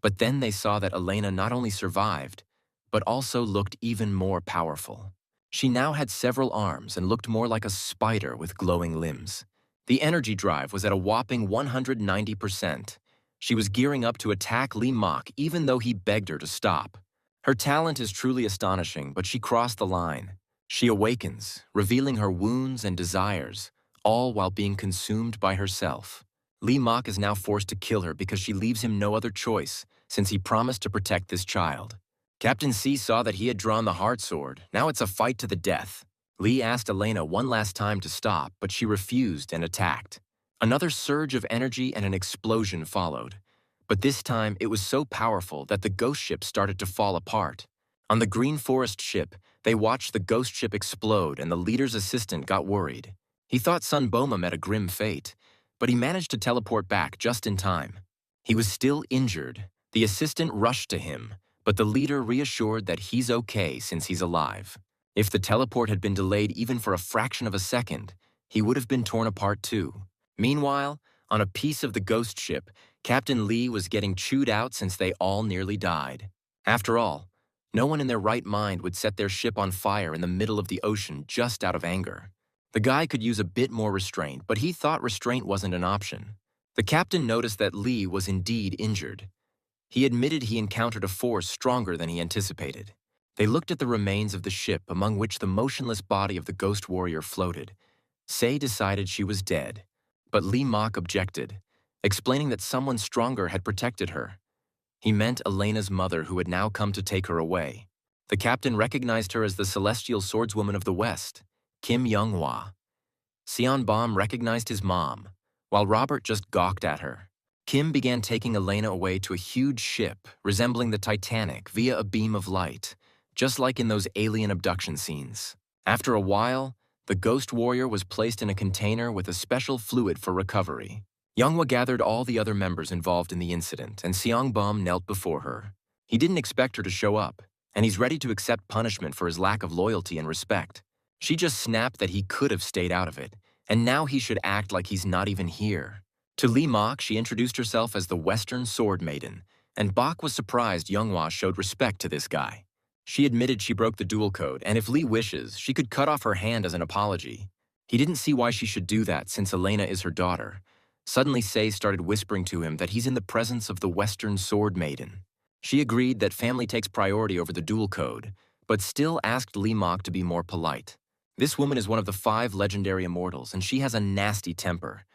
But then they saw that Elena not only survived, but also looked even more powerful. She now had several arms and looked more like a spider with glowing limbs. The energy drive was at a whopping 190%. She was gearing up to attack Lee Mok even though he begged her to stop. Her talent is truly astonishing, but she crossed the line. She awakens, revealing her wounds and desires, all while being consumed by herself. Lee Mok is now forced to kill her because she leaves him no other choice, since he promised to protect this child. Captain C saw that he had drawn the hard sword. Now it's a fight to the death. Lee asked Elena one last time to stop, but she refused and attacked. Another surge of energy and an explosion followed. But this time, it was so powerful that the ghost ship started to fall apart. On the Green Forest ship, they watched the ghost ship explode and the leader's assistant got worried. He thought Sun Boma met a grim fate, but he managed to teleport back just in time. He was still injured. The assistant rushed to him, but the leader reassured that he's okay since he's alive. If the teleport had been delayed even for a fraction of a second, he would have been torn apart too. Meanwhile, on a piece of the ghost ship, Captain Lee was getting chewed out since they all nearly died. After all, no one in their right mind would set their ship on fire in the middle of the ocean just out of anger. The guy could use a bit more restraint, but he thought restraint wasn't an option. The captain noticed that Lee was indeed injured. He admitted he encountered a force stronger than he anticipated. They looked at the remains of the ship, among which the motionless body of the ghost warrior floated. Sei decided she was dead, but Lee Mok objected, explaining that someone stronger had protected her. He meant Elena's mother, who had now come to take her away. The captain recognized her as the celestial swordswoman of the West, Kim Younghwa. Sion Bom recognized his mom, while Robert just gawked at her. Kim began taking Elena away to a huge ship resembling the Titanic via a beam of light, just like in those alien abduction scenes. After a while, the ghost warrior was placed in a container with a special fluid for recovery. Younghwa gathered all the other members involved in the incident, and Seong Bum knelt before her. He didn't expect her to show up, and he's ready to accept punishment for his lack of loyalty and respect. She just snapped that he could have stayed out of it, and now he should act like he's not even here. To Lee Mok, she introduced herself as the Western Sword Maiden, and Bok was surprised Younghwa showed respect to this guy. She admitted she broke the duel code, and if Lee wishes, she could cut off her hand as an apology. He didn't see why she should do that since Elena is her daughter. Suddenly Sei started whispering to him that he's in the presence of the Western Sword Maiden. She agreed that family takes priority over the duel code, but still asked Lee Mok to be more polite. This woman is one of the 5 legendary immortals, and she has a nasty temper.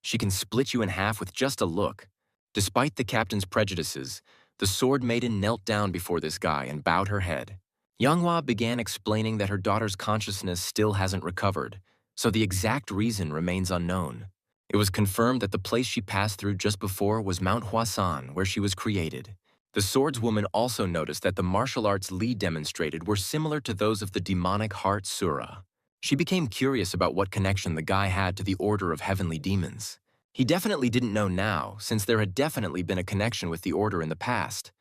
She can split you in half with just a look. Despite the captain's prejudices, the Sword Maiden knelt down before this guy and bowed her head. Younghwa began explaining that her daughter's consciousness still hasn't recovered, so the exact reason remains unknown. It was confirmed that the place she passed through just before was Mount Hwasan, where she was created. The swordswoman also noticed that the martial arts Lee demonstrated were similar to those of the demonic heart Sura. She became curious about what connection the guy had to the Order of Heavenly Demons. He definitely didn't know now, since there had definitely been a connection with the Order in the past.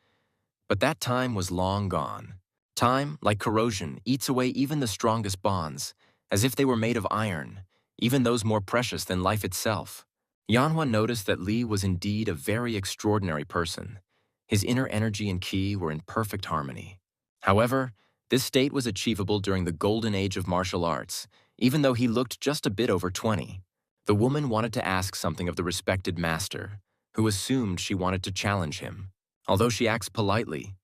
But that time was long gone. Time, like corrosion, eats away even the strongest bonds, as if they were made of iron, even those more precious than life itself. Yanhua noticed that Lee was indeed a very extraordinary person. His inner energy and ki were in perfect harmony. However, this state was achievable during the golden age of martial arts, even though he looked just a bit over 20. The woman wanted to ask something of the respected master, who assumed she wanted to challenge him. Although she acts politely,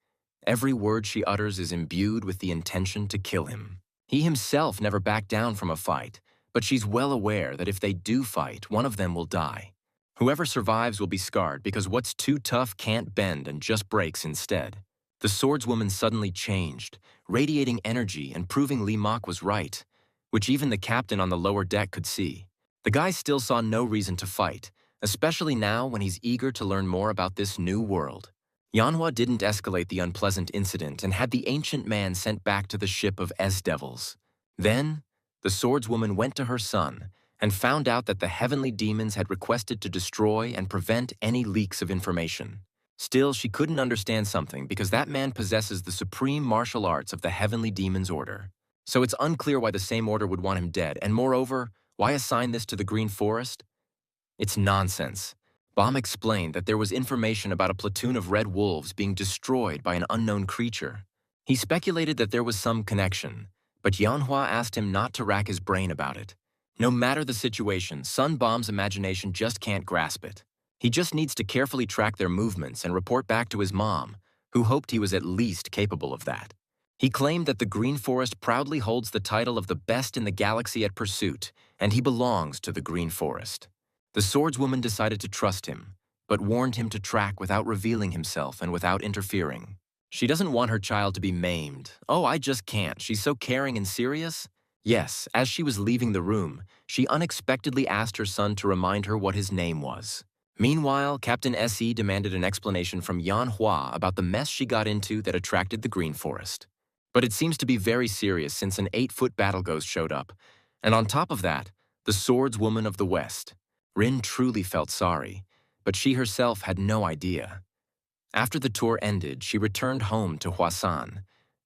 every word she utters is imbued with the intention to kill him. He himself never backed down from a fight, but she's well aware that if they do fight, one of them will die. Whoever survives will be scarred because what's too tough can't bend and just breaks instead. The swordswoman suddenly changed, radiating energy and proving Lee Mok was right, which even the captain on the lower deck could see. The guy still saw no reason to fight, especially now when he's eager to learn more about this new world. Yanhua didn't escalate the unpleasant incident and had the ancient man sent back to the ship of S-Devils. Then, the swordswoman went to her son and found out that the heavenly demons had requested to destroy and prevent any leaks of information. Still, she couldn't understand something because that man possesses the supreme martial arts of the heavenly demons order. So it's unclear why the same order would want him dead, and moreover, why assign this to the Green Forest? It's nonsense. Baum explained that there was information about a platoon of red wolves being destroyed by an unknown creature. He speculated that there was some connection, but Yanhua asked him not to rack his brain about it. No matter the situation, Sun Baum's imagination just can't grasp it. He just needs to carefully track their movements and report back to his mom, who hoped he was at least capable of that. He claimed that the Green Forest proudly holds the title of the best in the galaxy at pursuit, and he belongs to the Green Forest. The swordswoman decided to trust him, but warned him to track without revealing himself and without interfering. She doesn't want her child to be maimed. Oh, I just can't. She's so caring and serious. Yes, as she was leaving the room, she unexpectedly asked her son to remind her what his name was. Meanwhile, Captain S.E. demanded an explanation from Yanhua about the mess she got into that attracted the Green Forest. But it seems to be very serious since an 8-foot battle ghost showed up. And on top of that, the swordswoman of the West. Rin truly felt sorry, but she herself had no idea. After the tour ended, she returned home to Hwasan,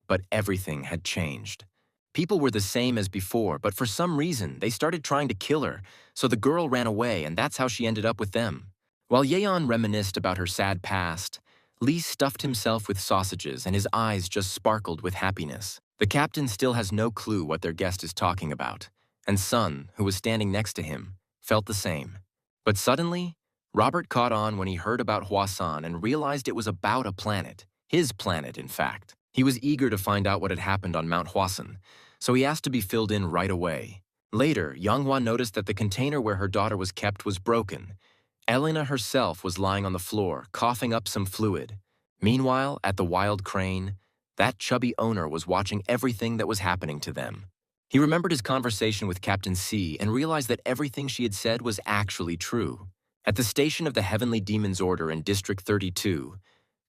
but everything had changed. People were the same as before, but for some reason, they started trying to kill her, so the girl ran away, and that's how she ended up with them. While Yeon reminisced about her sad past, Lee stuffed himself with sausages and his eyes just sparkled with happiness. The captain still has no clue what their guest is talking about, and Sun, who was standing next to him, felt the same. But suddenly, Robert caught on when he heard about Hwasan and realized it was about a planet. His planet, in fact. He was eager to find out what had happened on Mount Hwasan, so he asked to be filled in right away. Later, Yanghwa noticed that the container where her daughter was kept was broken. Elena herself was lying on the floor, coughing up some fluid. Meanwhile, at the Wild Crane, that chubby owner was watching everything that was happening to them. He remembered his conversation with Captain C and realized that everything she had said was actually true. At the station of the Heavenly Demon's Order in District 32,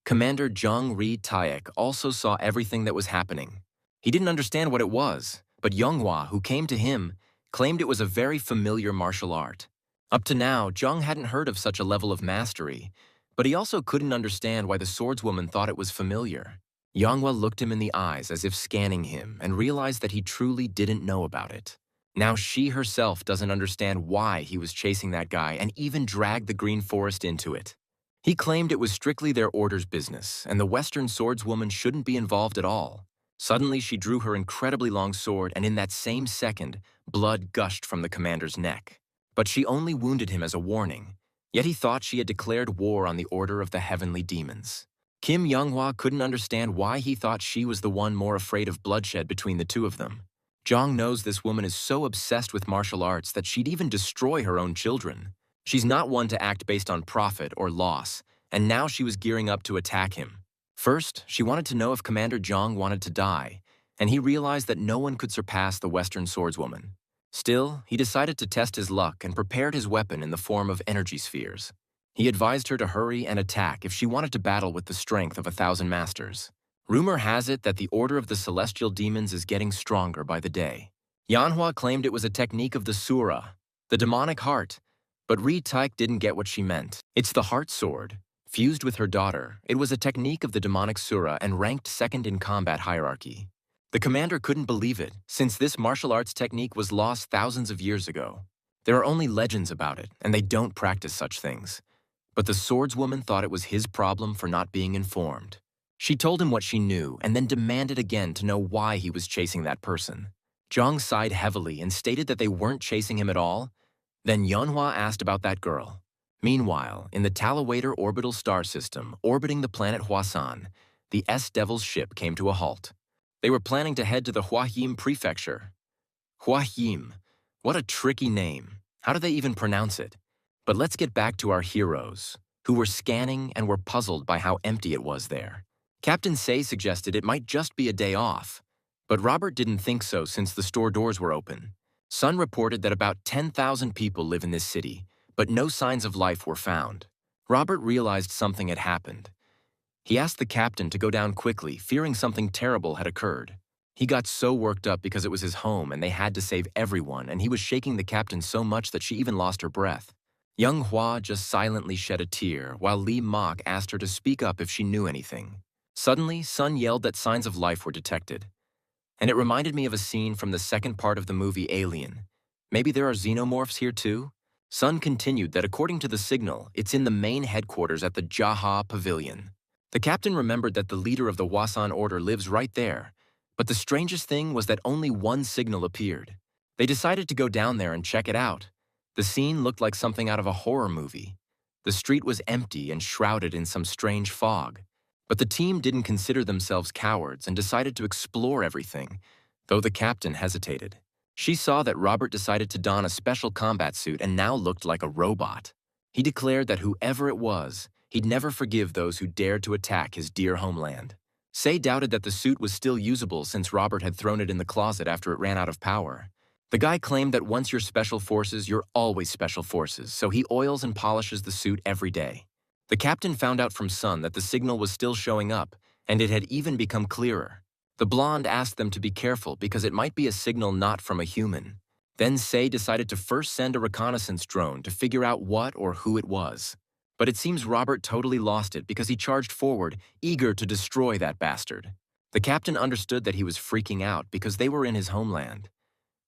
Commander Jung Ri Taek also saw everything that was happening. He didn't understand what it was, but Younghwa, who came to him, claimed it was a very familiar martial art. Up to now, Jung hadn't heard of such a level of mastery, but he also couldn't understand why the swordswoman thought it was familiar. Younghwa looked him in the eyes as if scanning him and realized that he truly didn't know about it. Now she herself doesn't understand why he was chasing that guy and even dragged the Green Forest into it. He claimed it was strictly their order's business and the Western swordswoman shouldn't be involved at all. Suddenly she drew her incredibly long sword and in that same second, blood gushed from the commander's neck. But she only wounded him as a warning, yet he thought she had declared war on the Order of the Heavenly Demons. Kim Younghwa couldn't understand why he thought she was the one more afraid of bloodshed between the two of them. Jong knows this woman is so obsessed with martial arts that she'd even destroy her own children. She's not one to act based on profit or loss, and now she was gearing up to attack him. First, she wanted to know if Commander Jong wanted to die, and he realized that no one could surpass the Western swordswoman. Still, he decided to test his luck and prepared his weapon in the form of energy spheres. He advised her to hurry and attack if she wanted to battle with the strength of 1,000 masters. Rumor has it that the Order of the Celestial Demons is getting stronger by the day. Yanhua claimed it was a technique of the Sura, the demonic heart, but Ri Taek didn't get what she meant. It's the heart sword. Fused with her daughter, it was a technique of the demonic Sura and ranked second in combat hierarchy. The commander couldn't believe it, since this martial arts technique was lost thousands of years ago. There are only legends about it, and they don't practice such things. But the swordswoman thought it was his problem for not being informed. She told him what she knew and then demanded again to know why he was chasing that person. Jong sighed heavily and stated that they weren't chasing him at all. Then Yeonhwa asked about that girl. Meanwhile, in the Talawater orbital star system orbiting the planet Hwasan, the S-Devil's ship came to a halt. They were planning to head to the Hwayim prefecture. Hwayim. What a tricky name. How do they even pronounce it? But let's get back to our heroes, who were scanning and were puzzled by how empty it was there. Captain Say suggested it might just be a day off, but Robert didn't think so since the store doors were open. Sun reported that about 10,000 people live in this city, but no signs of life were found. Robert realized something had happened. He asked the captain to go down quickly, fearing something terrible had occurred. He got so worked up because it was his home and they had to save everyone, and he was shaking the captain so much that she even lost her breath. Young Hwa just silently shed a tear while Lee Mok asked her to speak up if she knew anything. Suddenly, Sun yelled that signs of life were detected. And it reminded me of a scene from the second part of the movie Alien. Maybe there are xenomorphs here too? Sun continued that according to the signal, it's in the main headquarters at the Jaha Pavilion. The captain remembered that the leader of the Wasan order lives right there, but the strangest thing was that only one signal appeared. They decided to go down there and check it out. The scene looked like something out of a horror movie. The street was empty and shrouded in some strange fog. But the team didn't consider themselves cowards and decided to explore everything, though the captain hesitated. She saw that Robert decided to don a special combat suit and now looked like a robot. He declared that whoever it was, he'd never forgive those who dared to attack his dear homeland. Say doubted that the suit was still usable since Robert had thrown it in the closet after it ran out of power. The guy claimed that once you're special forces, you're always special forces, so he oils and polishes the suit every day. The captain found out from Sun that the signal was still showing up, and it had even become clearer. The blonde asked them to be careful because it might be a signal not from a human. Then Say decided to first send a reconnaissance drone to figure out what or who it was. But it seems Robert totally lost it because he charged forward, eager to destroy that bastard. The captain understood that he was freaking out because they were in his homeland.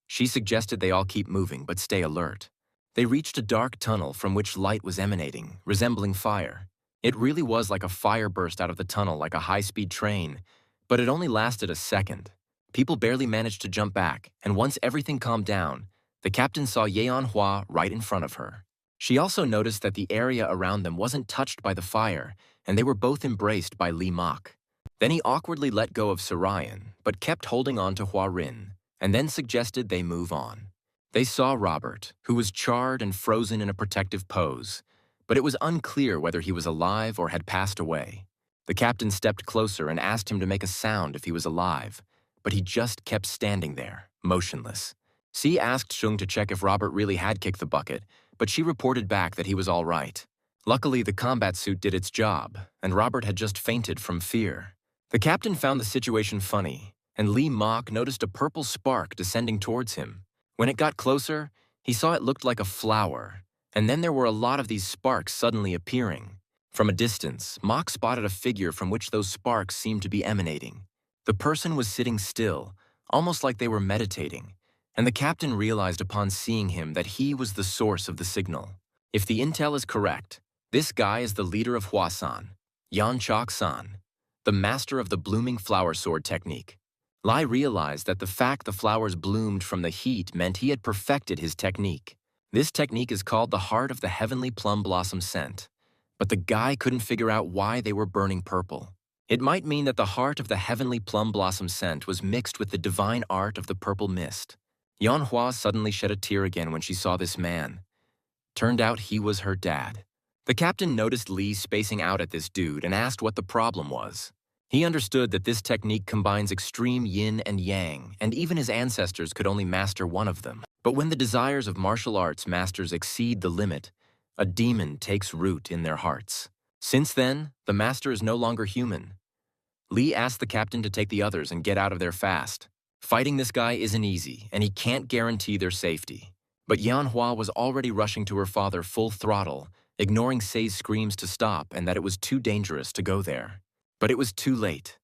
She suggested they all keep moving but stay alert. They reached a dark tunnel from which light was emanating, resembling fire. It really was like a fire burst out of the tunnel like a high-speed train, but it only lasted a second. People barely managed to jump back, and once everything calmed down, the captain saw Manhwa right in front of her. She also noticed that the area around them wasn't touched by the fire, and they were both embraced by Lee Mok. Then he awkwardly let go of Sarayan, but kept holding on to Hua Rin, and then suggested they move on. They saw Robert, who was charred and frozen in a protective pose, but it was unclear whether he was alive or had passed away. The captain stepped closer and asked him to make a sound if he was alive, but he just kept standing there, motionless. C asked Shung to check if Robert really had kicked the bucket, but she reported back that he was all right. Luckily, the combat suit did its job, and Robert had just fainted from fear. The captain found the situation funny, and Lee Mok noticed a purple spark descending towards him. When it got closer, he saw it looked like a flower, and then there were a lot of these sparks suddenly appearing. From a distance, Mok spotted a figure from which those sparks seemed to be emanating. The person was sitting still, almost like they were meditating, and the captain realized upon seeing him that he was the source of the signal. If the intel is correct, this guy is the leader of Hwasan, Yan Chok-san, the master of the blooming flower sword technique. Lai realized that the fact the flowers bloomed from the heat meant he had perfected his technique. This technique is called the Heart of the Heavenly Plum Blossom Scent. But the guy couldn't figure out why they were burning purple. It might mean that the heart of the heavenly plum blossom scent was mixed with the divine art of the purple mist. Yanhua suddenly shed a tear again when she saw this man. Turned out he was her dad. The captain noticed Lee spacing out at this dude and asked what the problem was. He understood that this technique combines extreme yin and yang, and even his ancestors could only master one of them. But when the desires of martial arts masters exceed the limit, a demon takes root in their hearts. Since then, the master is no longer human. Lee asked the captain to take the others and get out of there fast. Fighting this guy isn't easy, and he can't guarantee their safety. But Yanhua was already rushing to her father full throttle, ignoring Sei's screams to stop and that it was too dangerous to go there. But it was too late.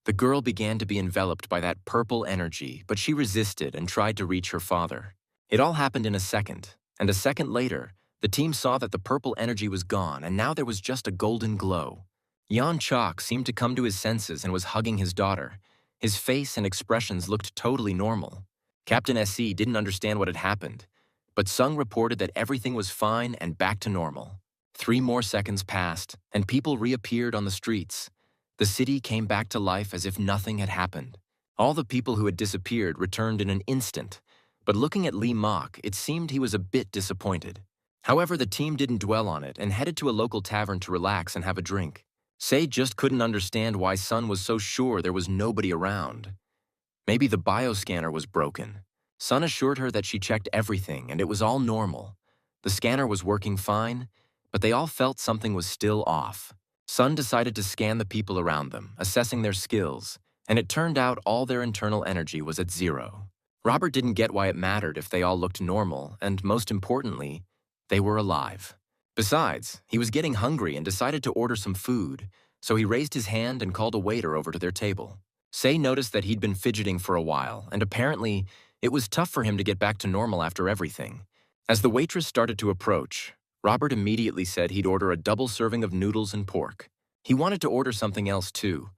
The girl began to be enveloped by that purple energy, but she resisted and tried to reach her father. It all happened in a second, and a second later, the team saw that the purple energy was gone, and now there was just a golden glow. Yan Chok seemed to come to his senses and was hugging his daughter. His face and expressions looked totally normal. Captain SE didn't understand what had happened, but Sung reported that everything was fine and back to normal. 3 more seconds passed, and people reappeared on the streets. The city came back to life as if nothing had happened. All the people who had disappeared returned in an instant, but looking at Lee Mok, it seemed he was a bit disappointed. However, the team didn't dwell on it and headed to a local tavern to relax and have a drink. Sei just couldn't understand why Sun was so sure there was nobody around. Maybe the bioscanner was broken. Sun assured her that she checked everything and it was all normal. The scanner was working fine, but they all felt something was still off. Sun decided to scan the people around them, assessing their skills, and it turned out all their internal energy was at 0. Robert didn't get why it mattered if they all looked normal, and most importantly, they were alive. Besides, he was getting hungry and decided to order some food, so he raised his hand and called a waiter over to their table. Sei noticed that he'd been fidgeting for a while, and apparently, it was tough for him to get back to normal after everything. As the waitress started to approach, Robert immediately said he'd order a double serving of noodles and pork. He wanted to order something else too,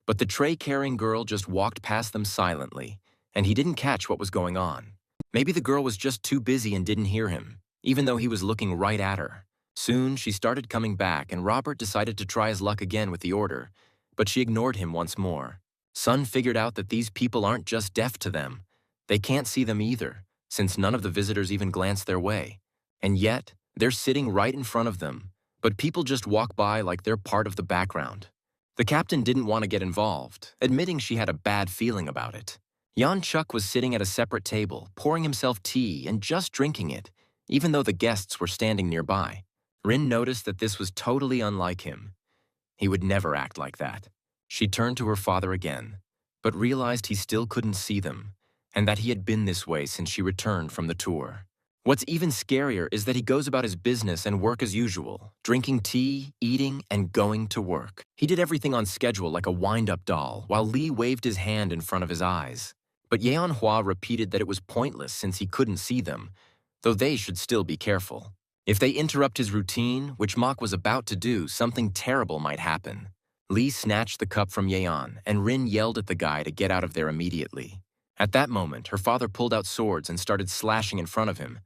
but the tray-carrying girl just walked past them silently, and he didn't catch what was going on. Maybe the girl was just too busy and didn't hear him, even though he was looking right at her. Soon, she started coming back, and Robert decided to try his luck again with the order, but she ignored him once more. Sun figured out that these people aren't just deaf to them. They can't see them either, since none of the visitors even glanced their way. And yet, they're sitting right in front of them, but people just walk by like they're part of the background. The captain didn't want to get involved, admitting she had a bad feeling about it. Yan Chuk was sitting at a separate table, pouring himself tea and just drinking it, even though the guests were standing nearby. Rin noticed that this was totally unlike him. He would never act like that. She turned to her father again, but realized he still couldn't see them, and that he had been this way since she returned from the tour. What's even scarier is that he goes about his business and work as usual, drinking tea, eating, and going to work. He did everything on schedule like a wind-up doll, while Lee waved his hand in front of his eyes. But Yeonhwa repeated that it was pointless since he couldn't see them, though they should still be careful. If they interrupt his routine, which Mok was about to do, something terrible might happen. Lee snatched the cup from Yeon, and Rin yelled at the guy to get out of there immediately. At that moment, her father pulled out swords and started slashing in front of him,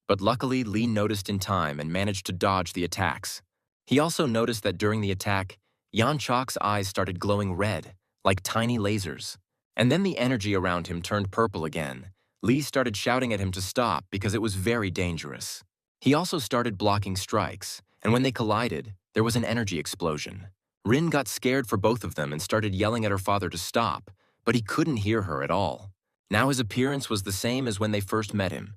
but luckily Lee noticed in time and managed to dodge the attacks. He also noticed that during the attack, Yan Chok's eyes started glowing red, like tiny lasers. And then the energy around him turned purple again. Lee started shouting at him to stop because it was very dangerous. He also started blocking strikes, and when they collided, there was an energy explosion. Rin got scared for both of them and started yelling at her father to stop, but he couldn't hear her at all. Now his appearance was the same as when they first met him.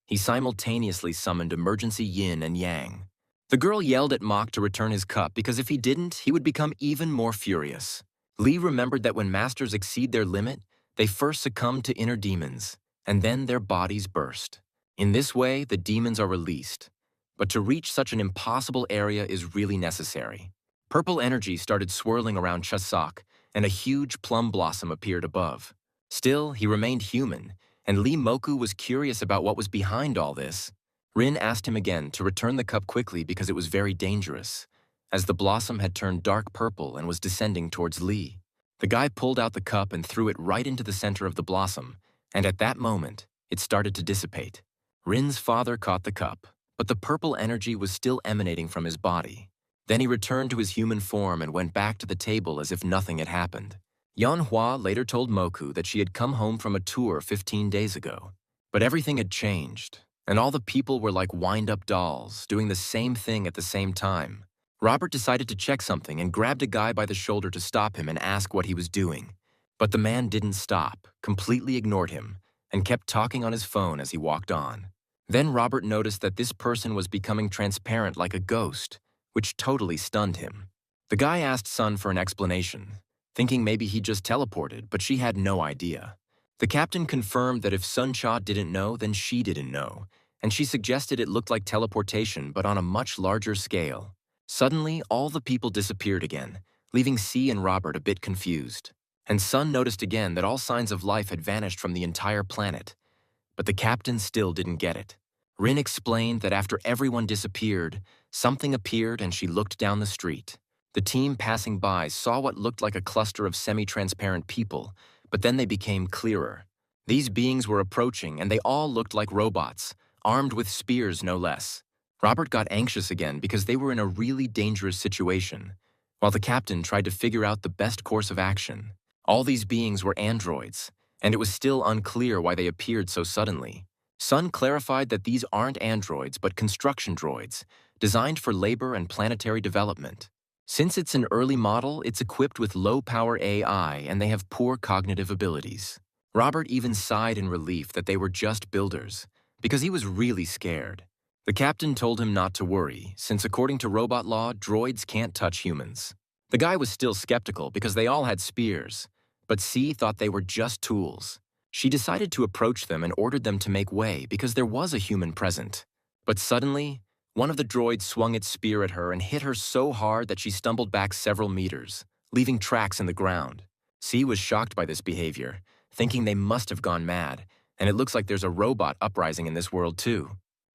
He simultaneously summoned emergency yin and yang. The girl yelled at Mok to return his cup because if he didn't, he would become even more furious. Lee remembered that when masters exceed their limit, they first succumb to inner demons, and then their bodies burst. In this way, the demons are released. But to reach such an impossible area is really necessary. Purple energy started swirling around Chasak, and a huge plum blossom appeared above. Still, he remained human, and Lee Moku was curious about what was behind all this. Rin asked him again to return the cup quickly because it was very dangerous, as the blossom had turned dark purple and was descending towards Lee. The guy pulled out the cup and threw it right into the center of the blossom, and at that moment, it started to dissipate. Rin's father caught the cup, but the purple energy was still emanating from his body. Then he returned to his human form and went back to the table as if nothing had happened. Yeonhwa later told Moku that she had come home from a tour 15 days ago. But everything had changed, and all the people were like wind-up dolls, doing the same thing at the same time. Robert decided to check something and grabbed a guy by the shoulder to stop him and ask what he was doing. But the man didn't stop, completely ignored him, and kept talking on his phone as he walked on. Then Robert noticed that this person was becoming transparent like a ghost, which totally stunned him. The guy asked Sun for an explanation, thinking maybe he just teleported, but she had no idea. The captain confirmed that if Sun Cha didn't know, then she didn't know, and she suggested it looked like teleportation but on a much larger scale. Suddenly, all the people disappeared again, leaving C and Robert a bit confused. And Sun noticed again that all signs of life had vanished from the entire planet. But the captain still didn't get it. Rin explained that after everyone disappeared, something appeared and she looked down the street. The team passing by saw what looked like a cluster of semi-transparent people, but then they became clearer. These beings were approaching and they all looked like robots, armed with spears no less. Robert got anxious again because they were in a really dangerous situation, while the captain tried to figure out the best course of action. All these beings were androids, and it was still unclear why they appeared so suddenly. Sun clarified that these aren't androids but construction droids, designed for labor and planetary development. Since it's an early model, it's equipped with low-power AI and they have poor cognitive abilities. Robert even sighed in relief that they were just builders, because he was really scared. The captain told him not to worry, since according to robot law, droids can't touch humans. The guy was still skeptical because they all had spears, but C thought they were just tools. She decided to approach them and ordered them to make way because there was a human present. But suddenly, one of the droids swung its spear at her and hit her so hard that she stumbled back several meters, leaving tracks in the ground. C was shocked by this behavior, thinking they must have gone mad, and it looks like there's a robot uprising in this world too.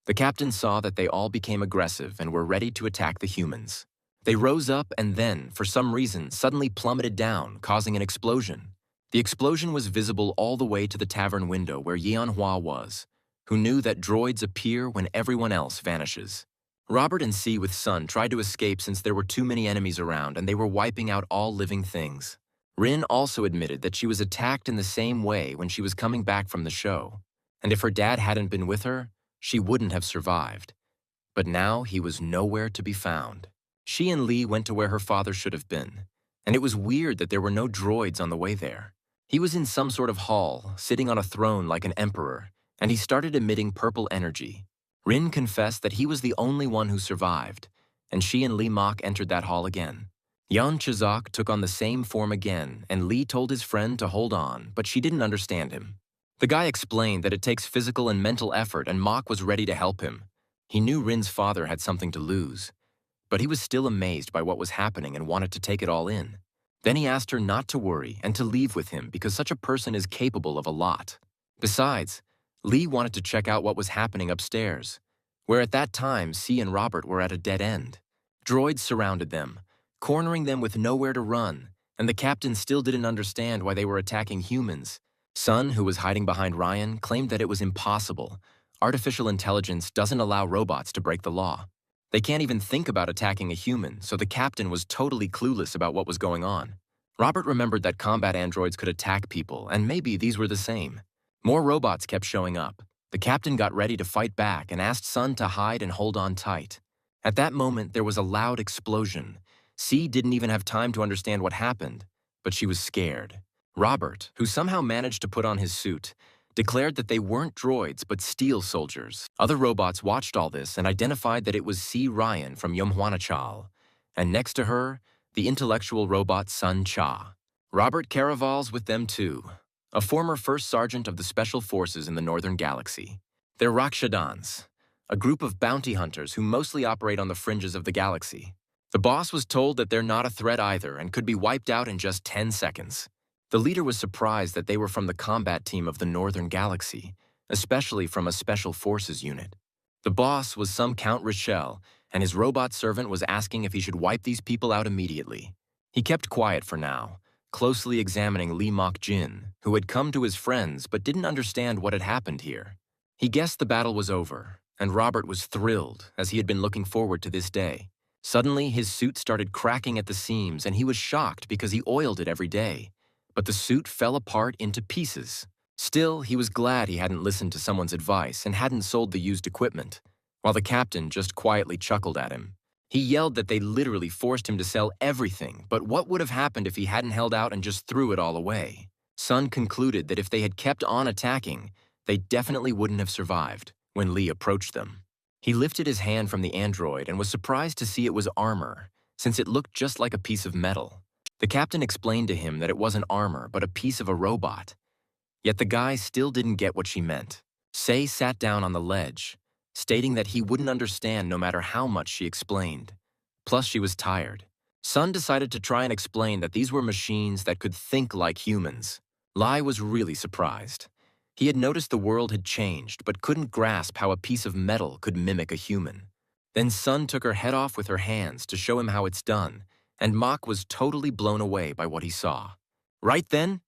The captain saw that they all became aggressive and were ready to attack the humans. They rose up and then, for some reason, suddenly plummeted down, causing an explosion. The explosion was visible all the way to the tavern window where Manhwa was, who knew that droids appear when everyone else vanishes. Robert and C with Sun tried to escape since there were too many enemies around and they were wiping out all living things. Rin also admitted that she was attacked in the same way when she was coming back from the show, and if her dad hadn't been with her, she wouldn't have survived. But now he was nowhere to be found. She and Lee went to where her father should have been, and it was weird that there were no droids on the way there. He was in some sort of hall, sitting on a throne like an emperor, and he started emitting purple energy. Rin confessed that he was the only one who survived, and she and Lee Mok entered that hall again. Yan Chizak took on the same form again, and Lee told his friend to hold on, but she didn't understand him. The guy explained that it takes physical and mental effort, and Mok was ready to help him. He knew Rin's father had something to lose, but he was still amazed by what was happening and wanted to take it all in. Then he asked her not to worry and to leave with him because such a person is capable of a lot. Besides, Lee wanted to check out what was happening upstairs, where at that time C and Robert were at a dead end. Droids surrounded them, cornering them with nowhere to run, and the captain still didn't understand why they were attacking humans. Sun, who was hiding behind Ryan, claimed that it was impossible. Artificial intelligence doesn't allow robots to break the law. They can't even think about attacking a human, so the captain was totally clueless about what was going on. Robert remembered that combat androids could attack people, and maybe these were the same. More robots kept showing up. The captain got ready to fight back and asked Sun to hide and hold on tight. At that moment, there was a loud explosion. C didn't even have time to understand what happened, but she was scared. Robert, who somehow managed to put on his suit, declared that they weren't droids but steel soldiers. Other robots watched all this and identified that it was C. Ryan from Yomhwanachal, and next to her, the intellectual robot Sun Cha. Robert Caraval's with them too, a former first sergeant of the Special Forces in the Northern Galaxy. They're Rakshadans, a group of bounty hunters who mostly operate on the fringes of the galaxy. The boss was told that they're not a threat either and could be wiped out in just 10 seconds. The leader was surprised that they were from the combat team of the Northern Galaxy, especially from a Special Forces unit. The boss was some Count Richel, and his robot servant was asking if he should wipe these people out immediately. He kept quiet for now, closely examining Lee Mok Jin, who had come to his friends but didn't understand what had happened here. He guessed the battle was over, and Robert was thrilled, as he had been looking forward to this day. Suddenly, his suit started cracking at the seams, and he was shocked because he oiled it every day. But the suit fell apart into pieces. Still, he was glad he hadn't listened to someone's advice and hadn't sold the used equipment, while the captain just quietly chuckled at him. He yelled that they literally forced him to sell everything, but what would have happened if he hadn't held out and just threw it all away? Sun concluded that if they had kept on attacking, they definitely wouldn't have survived when Lee approached them. He lifted his hand from the android and was surprised to see it was armor, since it looked just like a piece of metal. The captain explained to him that it wasn't armor, but a piece of a robot. Yet the guy still didn't get what she meant. Sei sat down on the ledge, stating that he wouldn't understand no matter how much she explained. Plus, she was tired. Sun decided to try and explain that these were machines that could think like humans. Lai was really surprised. He had noticed the world had changed, but couldn't grasp how a piece of metal could mimic a human. Then Sun took her head off with her hands to show him how it's done, and Mok was totally blown away by what he saw. Right then,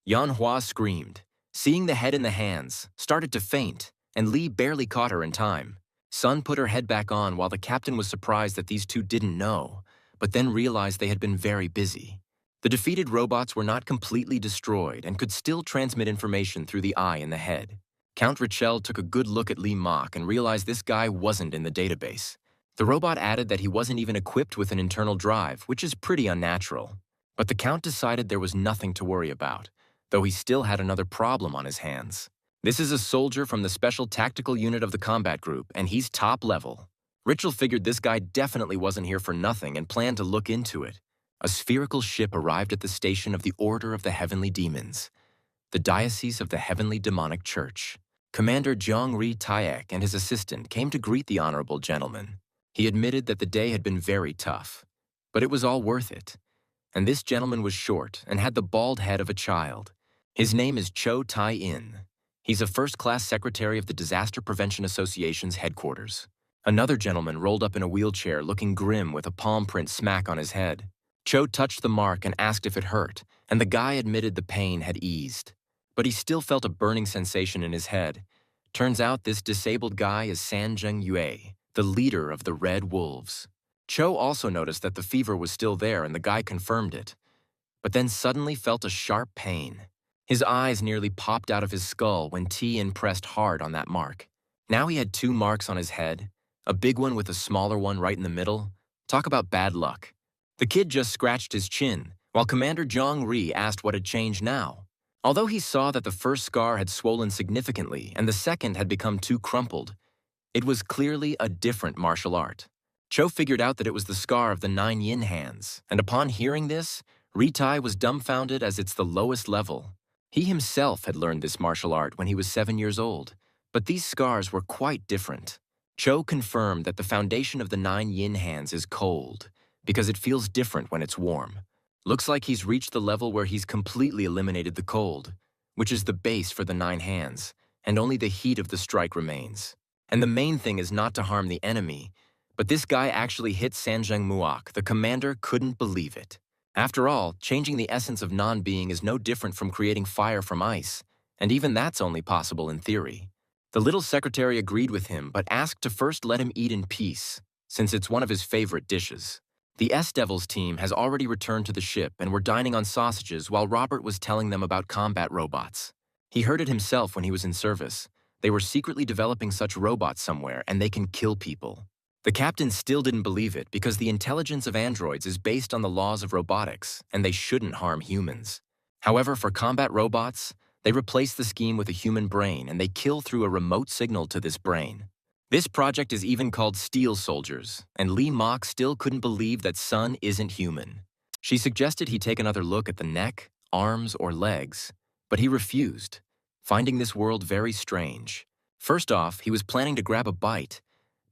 Yanhua screamed. Seeing the head in the hands, started to faint, and Lee barely caught her in time. Sun put her head back on while the captain was surprised that these two didn't know, but then realized they had been very busy. The defeated robots were not completely destroyed and could still transmit information through the eye in the head. Count Richel took a good look at Lee Mok and realized this guy wasn't in the database. The robot added that he wasn't even equipped with an internal drive, which is pretty unnatural. But the Count decided there was nothing to worry about, though he still had another problem on his hands. This is a soldier from the Special Tactical Unit of the Combat Group, and he's top level. Richel figured this guy definitely wasn't here for nothing and planned to look into it. A spherical ship arrived at the station of the Order of the Heavenly Demons, the Diocese of the Heavenly Demonic Church. Commander Jiangri Taek and his assistant came to greet the honorable gentleman. He admitted that the day had been very tough, but it was all worth it. And this gentleman was short and had the bald head of a child. His name is Cho Tai-in. He's a first-class secretary of the Disaster Prevention Association's headquarters. Another gentleman rolled up in a wheelchair looking grim with a palm print smack on his head. Cho touched the mark and asked if it hurt, and the guy admitted the pain had eased. But he still felt a burning sensation in his head. Turns out this disabled guy is Sanjung Yue, the leader of the Red Wolves. Cho also noticed that the fever was still there and the guy confirmed it, but then suddenly felt a sharp pain. His eyes nearly popped out of his skull when Tien pressed hard on that mark. Now he had two marks on his head, a big one with a smaller one right in the middle. Talk about bad luck. The kid just scratched his chin, while Commander Zhang Ri asked what had changed now. Although he saw that the first scar had swollen significantly and the second had become too crumpled, it was clearly a different martial art. Cho figured out that it was the scar of the 9 yin hands, and upon hearing this, Ritai was dumbfounded as it's the lowest level. He himself had learned this martial art when he was 7 years old, but these scars were quite different. Cho confirmed that the foundation of the 9 yin hands is cold, because it feels different when it's warm. Looks like he's reached the level where he's completely eliminated the cold, which is the base for the 9 hands, and only the heat of the strike remains. And the main thing is not to harm the enemy, but this guy actually hit Sanjung Muak. The commander couldn't believe it. After all, changing the essence of non-being is no different from creating fire from ice, and even that's only possible in theory. The little secretary agreed with him, but asked to first let him eat in peace, since it's one of his favorite dishes. The S-Devils team has already returned to the ship and were dining on sausages while Robert was telling them about combat robots. He heard it himself when he was in service. They were secretly developing such robots somewhere, and they can kill people. The captain still didn't believe it because the intelligence of androids is based on the laws of robotics, and they shouldn't harm humans. However, for combat robots, they replace the scheme with a human brain, and they kill through a remote signal to this brain. This project is even called Steel Soldiers, and Lee Mock still couldn't believe that Sun isn't human. She suggested he take another look at the neck, arms, or legs, but he refused, finding this world very strange. First off, he was planning to grab a bite,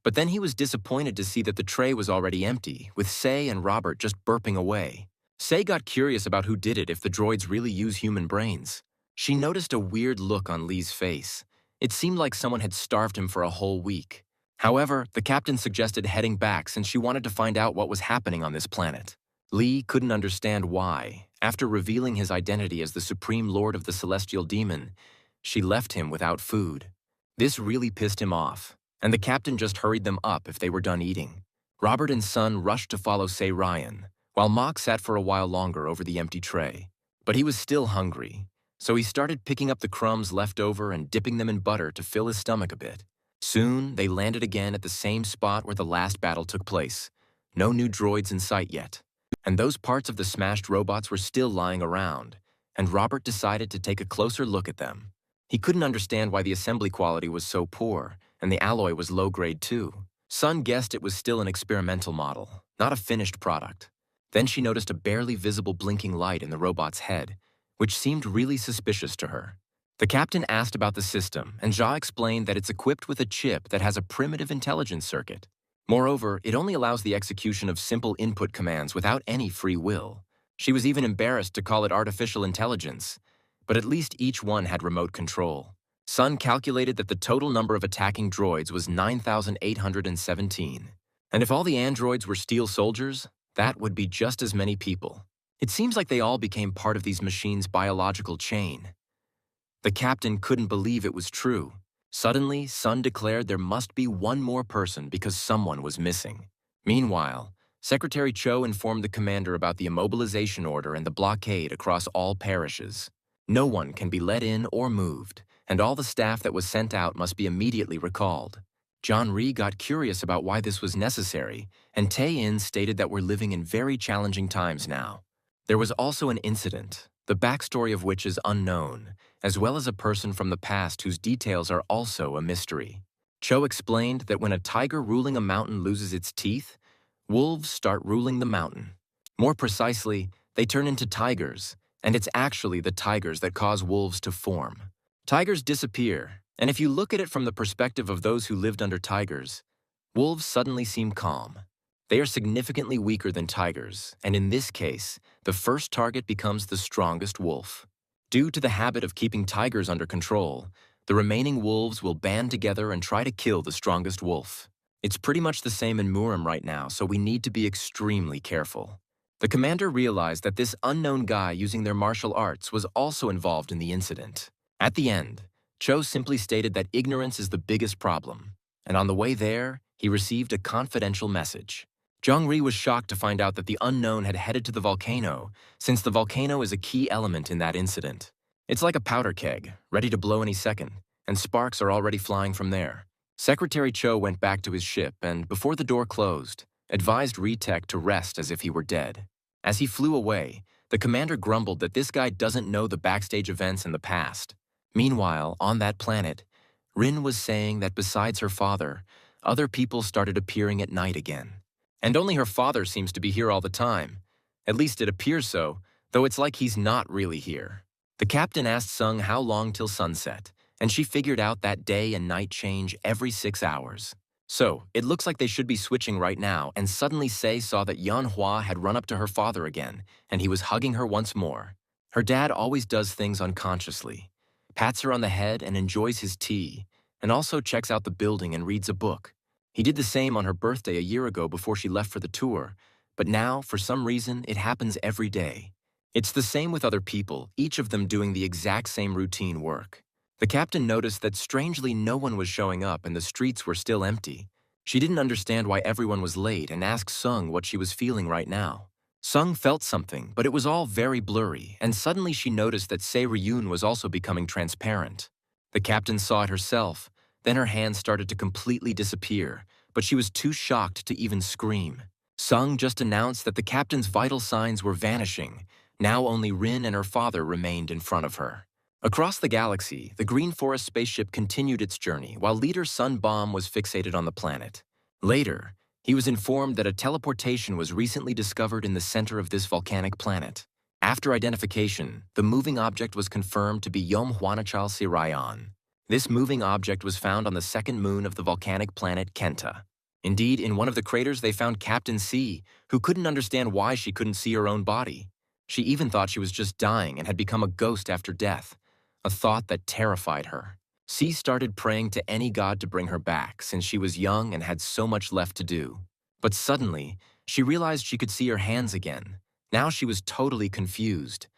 but then he was disappointed to see that the tray was already empty, with Sei and Robert just burping away. Sei got curious about who did it if the droids really use human brains. She noticed a weird look on Lee's face. It seemed like someone had starved him for a whole week. However, the captain suggested heading back since she wanted to find out what was happening on this planet. Lee couldn't understand why. After revealing his identity as the Supreme Lord of the Celestial Demon, she left him without food. This really pissed him off, and the captain just hurried them up if they were done eating. Robert and Sun rushed to follow Sei Ryan, while Mock sat for a while longer over the empty tray. But he was still hungry, so he started picking up the crumbs left over and dipping them in butter to fill his stomach a bit. Soon, they landed again at the same spot where the last battle took place. No new droids in sight yet. And those parts of the smashed robots were still lying around, and Robert decided to take a closer look at them. He couldn't understand why the assembly quality was so poor, and the alloy was low-grade too. Sun guessed it was still an experimental model, not a finished product. Then she noticed a barely visible blinking light in the robot's head, which seemed really suspicious to her. The captain asked about the system, and Jia explained that it's equipped with a chip that has a primitive intelligence circuit. Moreover, it only allows the execution of simple input commands without any free will. She was even embarrassed to call it artificial intelligence, but at least each one had remote control. Sun calculated that the total number of attacking droids was 9,817. And if all the androids were steel soldiers, that would be just as many people. It seems like they all became part of these machines' biological chain. The captain couldn't believe it was true. Suddenly, Sun declared there must be one more person because someone was missing. Meanwhile, Secretary Cho informed the commander about the immobilization order and the blockade across all parishes. No one can be let in or moved, and all the staff that was sent out must be immediately recalled. John Rhee got curious about why this was necessary, and Tae-in stated that we're living in very challenging times now. There was also an incident, the backstory of which is unknown, as well as a person from the past whose details are also a mystery. Cho explained that when a tiger ruling a mountain loses its teeth, wolves start ruling the mountain. More precisely, they turn into tigers, and it's actually the tigers that cause wolves to form. Tigers disappear, and if you look at it from the perspective of those who lived under tigers, wolves suddenly seem calm. They are significantly weaker than tigers, and in this case, the first target becomes the strongest wolf. Due to the habit of keeping tigers under control, The remaining wolves will band together and try to kill the strongest wolf. It's pretty much the same in Murim right now, so we need to be extremely careful. The commander realized that this unknown guy using their martial arts was also involved in the incident. At the end, Cho simply stated that ignorance is the biggest problem, and on the way there, he received a confidential message. Jongri was shocked to find out that the unknown had headed to the volcano, since the volcano is a key element in that incident. It's like a powder keg, ready to blow any second, and sparks are already flying from there. Secretary Cho went back to his ship and, before the door closed, advised Retek to rest as if he were dead. As he flew away, the commander grumbled that this guy doesn't know the backstage events in the past. Meanwhile, on that planet, Rin was saying that besides her father, other people started appearing at night again. And only her father seems to be here all the time. At least it appears so, though it's like he's not really here. The captain asked Sung how long till sunset, and she figured out that day and night change every 6 hours. So, it looks like they should be switching right now, and suddenly Se saw that Manhwa had run up to her father again, and he was hugging her once more. Her dad always does things unconsciously, pats her on the head and enjoys his tea, and also checks out the building and reads a book. He did the same on her birthday a year ago before she left for the tour, but now, for some reason, it happens every day. It's the same with other people, each of them doing the exact same routine work. The captain noticed that strangely no one was showing up and the streets were still empty. She didn't understand why everyone was late and asked Sung what she was feeling right now. Sung felt something, but it was all very blurry, and suddenly she noticed that Se Ryun was also becoming transparent. The captain saw it herself, then her hands started to completely disappear, but she was too shocked to even scream. Sung just announced that the captain's vital signs were vanishing. Now only Rin and her father remained in front of her. Across the galaxy, the Green Forest spaceship continued its journey while leader Sun Bomb was fixated on the planet. Later, he was informed that a teleportation was recently discovered in the center of this volcanic planet. After identification, the moving object was confirmed to be Yom Hwanachal Sirayan. This moving object was found on the second moon of the volcanic planet Kenta. Indeed, in one of the craters they found Captain C, who couldn't understand why she couldn't see her own body. She even thought she was just dying and had become a ghost after death, a thought that terrified her. C started praying to any god to bring her back since she was young and had so much left to do. But suddenly, she realized she could see her hands again. Now she was totally confused,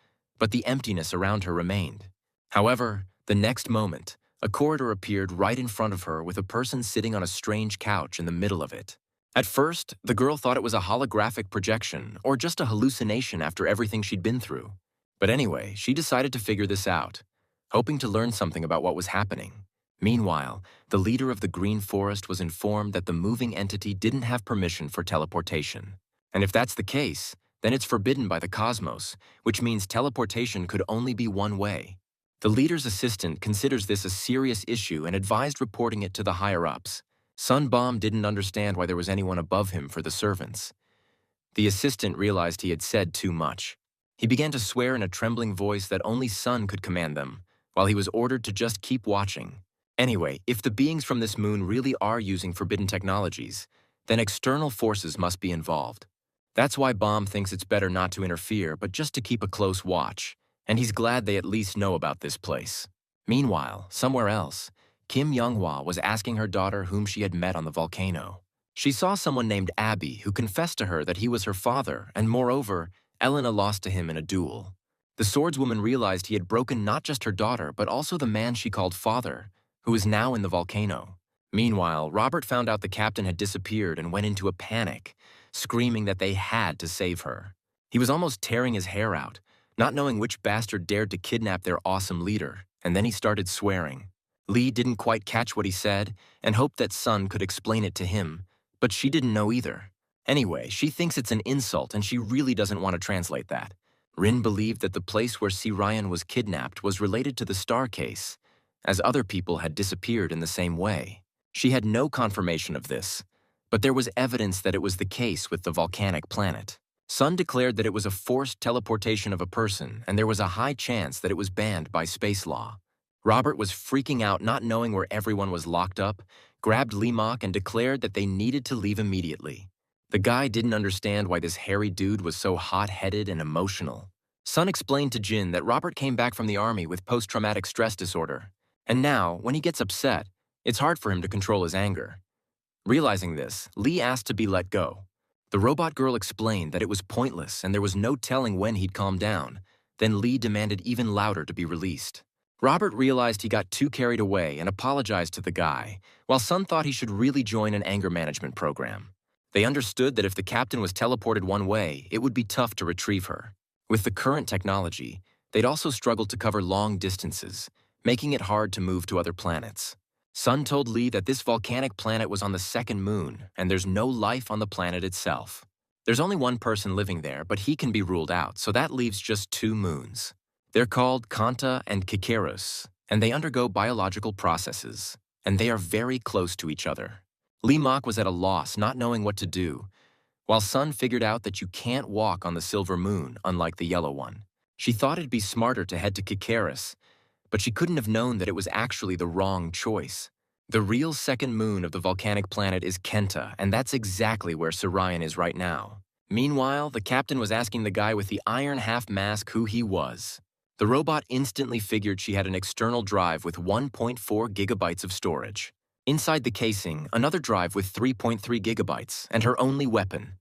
but the emptiness around her remained. However, the next moment, a corridor appeared right in front of her with a person sitting on a strange couch in the middle of it. At first, the girl thought it was a holographic projection or just a hallucination after everything she'd been through. But anyway, she decided to figure this out, hoping to learn something about what was happening. Meanwhile, the leader of the Green Forest was informed that the moving entity didn't have permission for teleportation. And if that's the case, then it's forbidden by the cosmos, which means teleportation could only be one way. The leader's assistant considers this a serious issue and advised reporting it to the higher-ups. Sun Bomb didn't understand why there was anyone above him for the servants. The assistant realized he had said too much. He began to swear in a trembling voice that only Sun could command them, while he was ordered to just keep watching. Anyway, if the beings from this moon really are using forbidden technologies, then external forces must be involved. That's why Bomb thinks it's better not to interfere, but just to keep a close watch, and he's glad they at least know about this place. Meanwhile, somewhere else, Kim Younghwa was asking her daughter whom she had met on the volcano. She saw someone named Abby who confessed to her that he was her father, and moreover, Elena lost to him in a duel. The swordswoman realized he had broken not just her daughter, but also the man she called father, who is now in the volcano. Meanwhile, Robert found out the captain had disappeared and went into a panic, screaming that they had to save her. He was almost tearing his hair out, not knowing which bastard dared to kidnap their awesome leader, and then he started swearing. Lee didn't quite catch what he said and hoped that Sun could explain it to him, but she didn't know either. Anyway, she thinks it's an insult and she really doesn't want to translate that. Rin believed that the place where Sirayan was kidnapped was related to the star case, as other people had disappeared in the same way. She had no confirmation of this, but there was evidence that it was the case with the volcanic planet. Sun declared that it was a forced teleportation of a person, and there was a high chance that it was banned by space law. Robert was freaking out, not knowing where everyone was locked up, grabbed Limok and declared that they needed to leave immediately. The guy didn't understand why this hairy dude was so hot-headed and emotional. Sun explained to Jin that Robert came back from the army with post-traumatic stress disorder, And now, when he gets upset, it's hard for him to control his anger. Realizing this, Lee asked to be let go. The robot girl explained that it was pointless and there was no telling when he'd calm down. Then Lee demanded even louder to be released. Robert realized he got too carried away and apologized to the guy, while Sun thought he should really join an anger management program. They understood that if the captain was teleported one way, it would be tough to retrieve her. With the current technology, they'd also struggled to cover long distances, making it hard to move to other planets. Sun told Lee that this volcanic planet was on the second moon, and there's no life on the planet itself. There's only one person living there, but he can be ruled out, so that leaves just 2 moons. They're called Kanta and Kikerus, and they undergo biological processes, and they are very close to each other. Lee Mok was at a loss, not knowing what to do, while Sun figured out that you can't walk on the silver moon, unlike the yellow one. She thought it'd be smarter to head to Kikerus, but she couldn't have known that it was actually the wrong choice. The real second moon of the volcanic planet is Kenta, and that's exactly where Sirion is right now. Meanwhile, the captain was asking the guy with the iron half-mask who he was. The robot instantly figured she had an external drive with 1.4 gigabytes of storage. Inside the casing, another drive with 3.3 gigabytes, and her only weapon,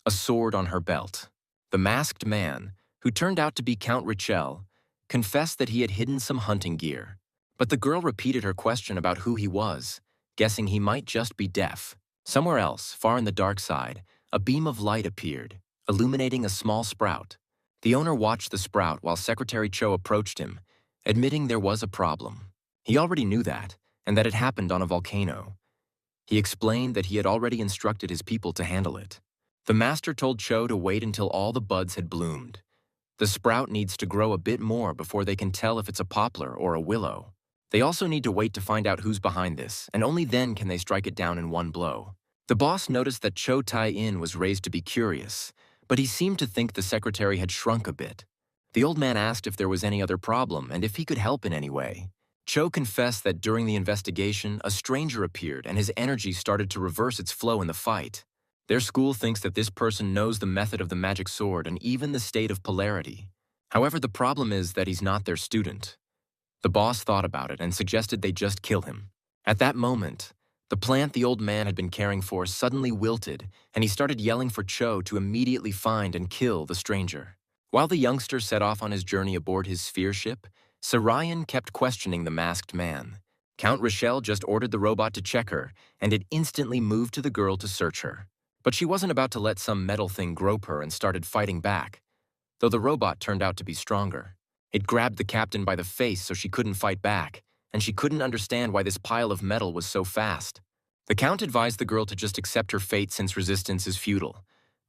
a sword on her belt. The masked man, who turned out to be Count Richel, confessed that he had hidden some hunting gear. But the girl repeated her question about who he was, guessing he might just be deaf. Somewhere else, far in the dark side, a beam of light appeared, illuminating a small sprout. The owner watched the sprout while Secretary Cho approached him, admitting there was a problem. He already knew that, and that it happened on a volcano. He explained that he had already instructed his people to handle it. The master told Cho to wait until all the buds had bloomed. The sprout needs to grow a bit more before they can tell if it's a poplar or a willow. They also need to wait to find out who's behind this, and only then can they strike it down in one blow. The boss noticed that Cho Tai-in was raised to be curious, but he seemed to think the secretary had shrunk a bit. The old man asked if there was any other problem and if he could help in any way. Cho confessed that during the investigation, a stranger appeared and his energy started to reverse its flow in the fight. Their school thinks that this person knows the method of the magic sword and even the state of polarity. However, the problem is that he's not their student. The boss thought about it and suggested they just kill him. At that moment, the plant the old man had been caring for suddenly wilted, and he started yelling for Cho to immediately find and kill the stranger. While the youngster set off on his journey aboard his sphere ship, Sirion kept questioning the masked man. Count Richel just ordered the robot to check her, and it instantly moved to the girl to search her. But she wasn't about to let some metal thing grope her and started fighting back, though the robot turned out to be stronger. It grabbed the captain by the face so she couldn't fight back, and she couldn't understand why this pile of metal was so fast. The Count advised the girl to just accept her fate since resistance is futile.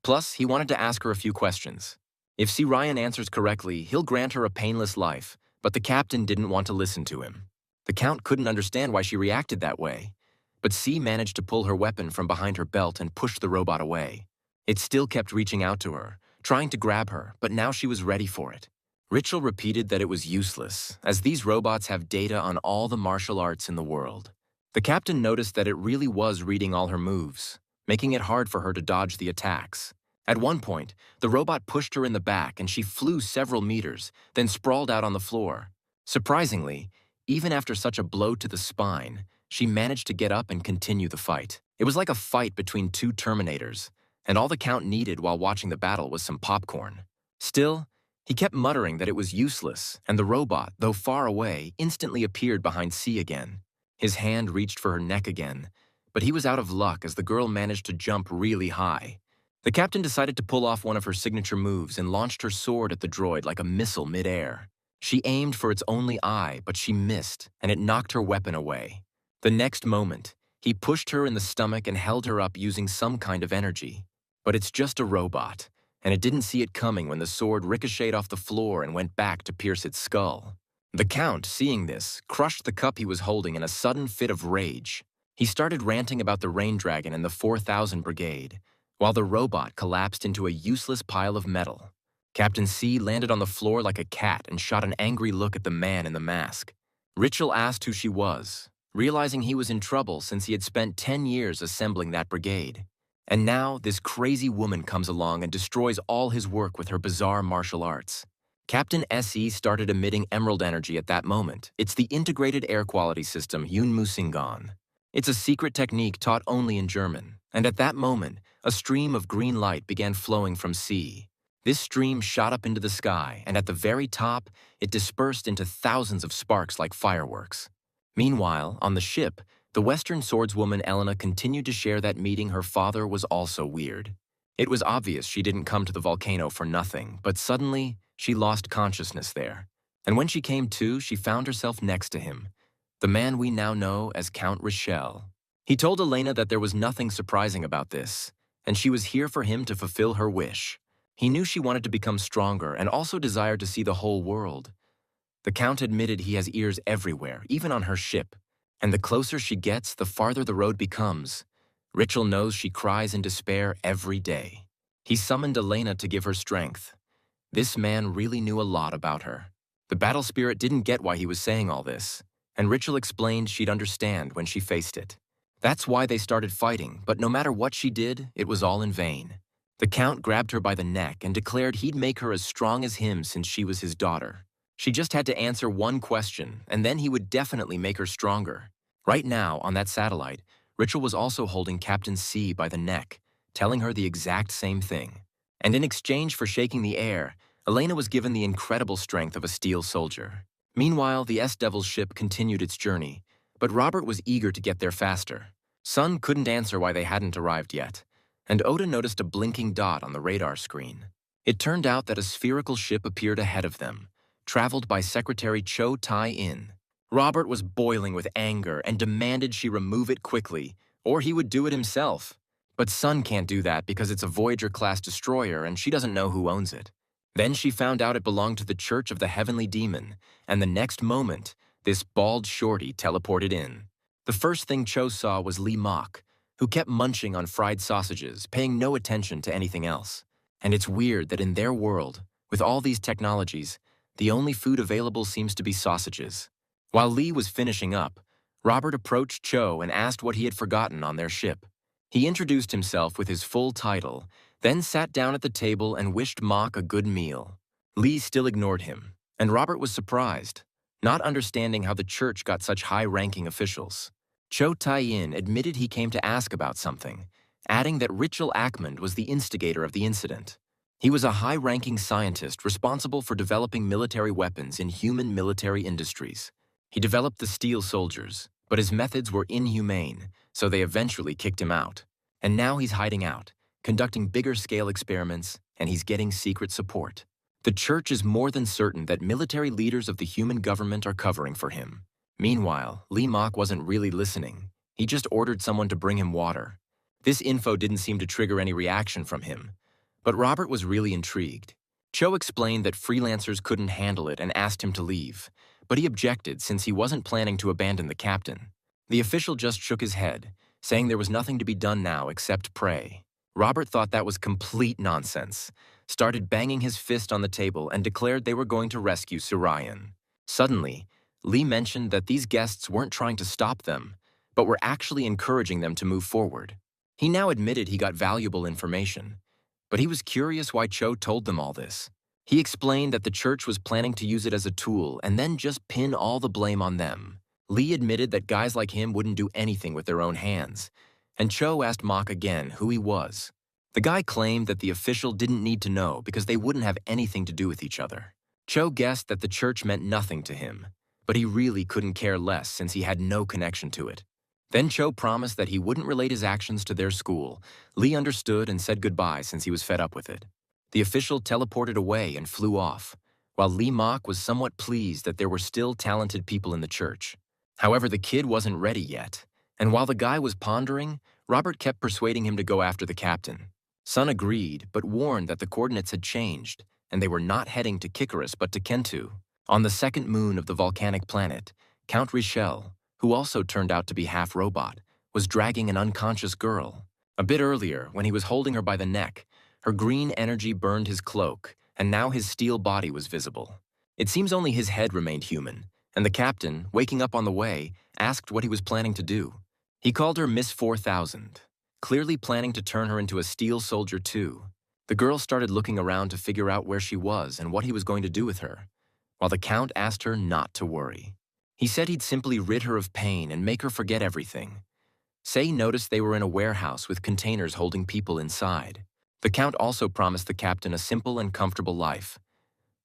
Plus, he wanted to ask her a few questions. If Sirion answers correctly, he'll grant her a painless life, but the captain didn't want to listen to him. The Count couldn't understand why she reacted that way, but C managed to pull her weapon from behind her belt and pushed the robot away. It still kept reaching out to her, trying to grab her, but now she was ready for it. Richel repeated that it was useless, as these robots have data on all the martial arts in the world. The captain noticed that it really was reading all her moves, making it hard for her to dodge the attacks. At one point, the robot pushed her in the back and she flew several meters, then sprawled out on the floor. Surprisingly, even after such a blow to the spine, she managed to get up and continue the fight. It was like a fight between 2 Terminators, and all the Count needed while watching the battle was some popcorn. Still, he kept muttering that it was useless, and the robot, though far away, instantly appeared behind C again. His hand reached for her neck again, but he was out of luck as the girl managed to jump really high. The captain decided to pull off one of her signature moves and launched her sword at the droid like a missile mid-air. She aimed for its only eye, but she missed, and it knocked her weapon away. The next moment, he pushed her in the stomach and held her up using some kind of energy. But it's just a robot, and it didn't see it coming when the sword ricocheted off the floor and went back to pierce its skull. The Count, seeing this, crushed the cup he was holding in a sudden fit of rage. He started ranting about the Rain Dragon and the 4000 Brigade, while the robot collapsed into a useless pile of metal. Captain C landed on the floor like a cat and shot an angry look at the man in the mask. Richel asked who she was, realizing he was in trouble since he had spent 10 years assembling that brigade. And now, this crazy woman comes along and destroys all his work with her bizarre martial arts. Captain SE started emitting emerald energy at that moment. It's the integrated air quality system Yunmusingan. It's a secret technique taught only in German, and at that moment, a stream of green light began flowing from sea. This stream shot up into the sky, and at the very top, it dispersed into thousands of sparks like fireworks. Meanwhile, on the ship, the Western swordswoman Elena continued to share that meeting her father was also weird. It was obvious she didn't come to the volcano for nothing, but suddenly, she lost consciousness there. And when she came to, she found herself next to him, the man we now know as Count Richel. He told Elena that there was nothing surprising about this, and she was here for him to fulfill her wish. He knew she wanted to become stronger and also desired to see the whole world. The Count admitted he has ears everywhere, even on her ship, and the closer she gets, the farther the road becomes. Richel knows she cries in despair every day. He summoned Elena to give her strength. This man really knew a lot about her. The battle spirit didn't get why he was saying all this, and Richel explained she'd understand when she faced it. That's why they started fighting, but no matter what she did, it was all in vain. The Count grabbed her by the neck and declared he'd make her as strong as him since she was his daughter. She just had to answer one question, and then he would definitely make her stronger. Right now, on that satellite, Richel was also holding Captain C by the neck, telling her the exact same thing. And in exchange for shaking the air, Elena was given the incredible strength of a steel soldier. Meanwhile, the S-Devil's ship continued its journey, but Robert was eager to get there faster. Sun couldn't answer why they hadn't arrived yet, and Oda noticed a blinking dot on the radar screen. It turned out that a spherical ship appeared ahead of them, traveled by Secretary Cho Tai-in. Robert was boiling with anger and demanded she remove it quickly, or he would do it himself. But Sun can't do that because it's a Voyager-class destroyer and she doesn't know who owns it. Then she found out it belonged to the Church of the Heavenly Demon, and the next moment, this bald shorty teleported in. The first thing Cho saw was Lee Mok, who kept munching on fried sausages, paying no attention to anything else. And it's weird that in their world, with all these technologies, the only food available seems to be sausages. While Lee was finishing up, Robert approached Cho and asked what he had forgotten on their ship. He introduced himself with his full title, then sat down at the table and wished Mok a good meal. Lee still ignored him, and Robert was surprised, not understanding how the church got such high-ranking officials. Cho Tai-in admitted he came to ask about something, adding that Richel Ackman was the instigator of the incident. He was a high-ranking scientist responsible for developing military weapons in human military industries. He developed the steel soldiers, but his methods were inhumane, so they eventually kicked him out. And now he's hiding out, conducting bigger-scale experiments, and he's getting secret support. The church is more than certain that military leaders of the human government are covering for him. Meanwhile, Lee Mok wasn't really listening. He just ordered someone to bring him water. This info didn't seem to trigger any reaction from him, but Robert was really intrigued. Cho explained that freelancers couldn't handle it and asked him to leave, but he objected since he wasn't planning to abandon the captain. The official just shook his head, saying there was nothing to be done now except pray. Robert thought that was complete nonsense, started banging his fist on the table and declared they were going to rescue Surian. Suddenly, Lee mentioned that these guests weren't trying to stop them, but were actually encouraging them to move forward. He now admitted he got valuable information, but he was curious why Cho told them all this. He explained that the church was planning to use it as a tool and then just pin all the blame on them. Lee admitted that guys like him wouldn't do anything with their own hands, and Cho asked Mok again who he was. The guy claimed that the official didn't need to know because they wouldn't have anything to do with each other. Cho guessed that the church meant nothing to him, but he really couldn't care less since he had no connection to it. Then Cho promised that he wouldn't relate his actions to their school. Lee understood and said goodbye since he was fed up with it. The official teleported away and flew off, while Lee Mok was somewhat pleased that there were still talented people in the church. However, the kid wasn't ready yet, and while the guy was pondering, Robert kept persuading him to go after the captain. Sun agreed, but warned that the coordinates had changed, and they were not heading to Kikaris but to Kentu. On the second moon of the volcanic planet, Count Richel, who also turned out to be half-robot, was dragging an unconscious girl. A bit earlier, when he was holding her by the neck, her green energy burned his cloak, and now his steel body was visible. It seems only his head remained human, and the captain, waking up on the way, asked what he was planning to do. He called her Miss 4000, clearly planning to turn her into a steel soldier too. The girl started looking around to figure out where she was and what he was going to do with her, while the Count asked her not to worry. He said he'd simply rid her of pain and make her forget everything. Sei noticed they were in a warehouse with containers holding people inside. The Count also promised the captain a simple and comfortable life.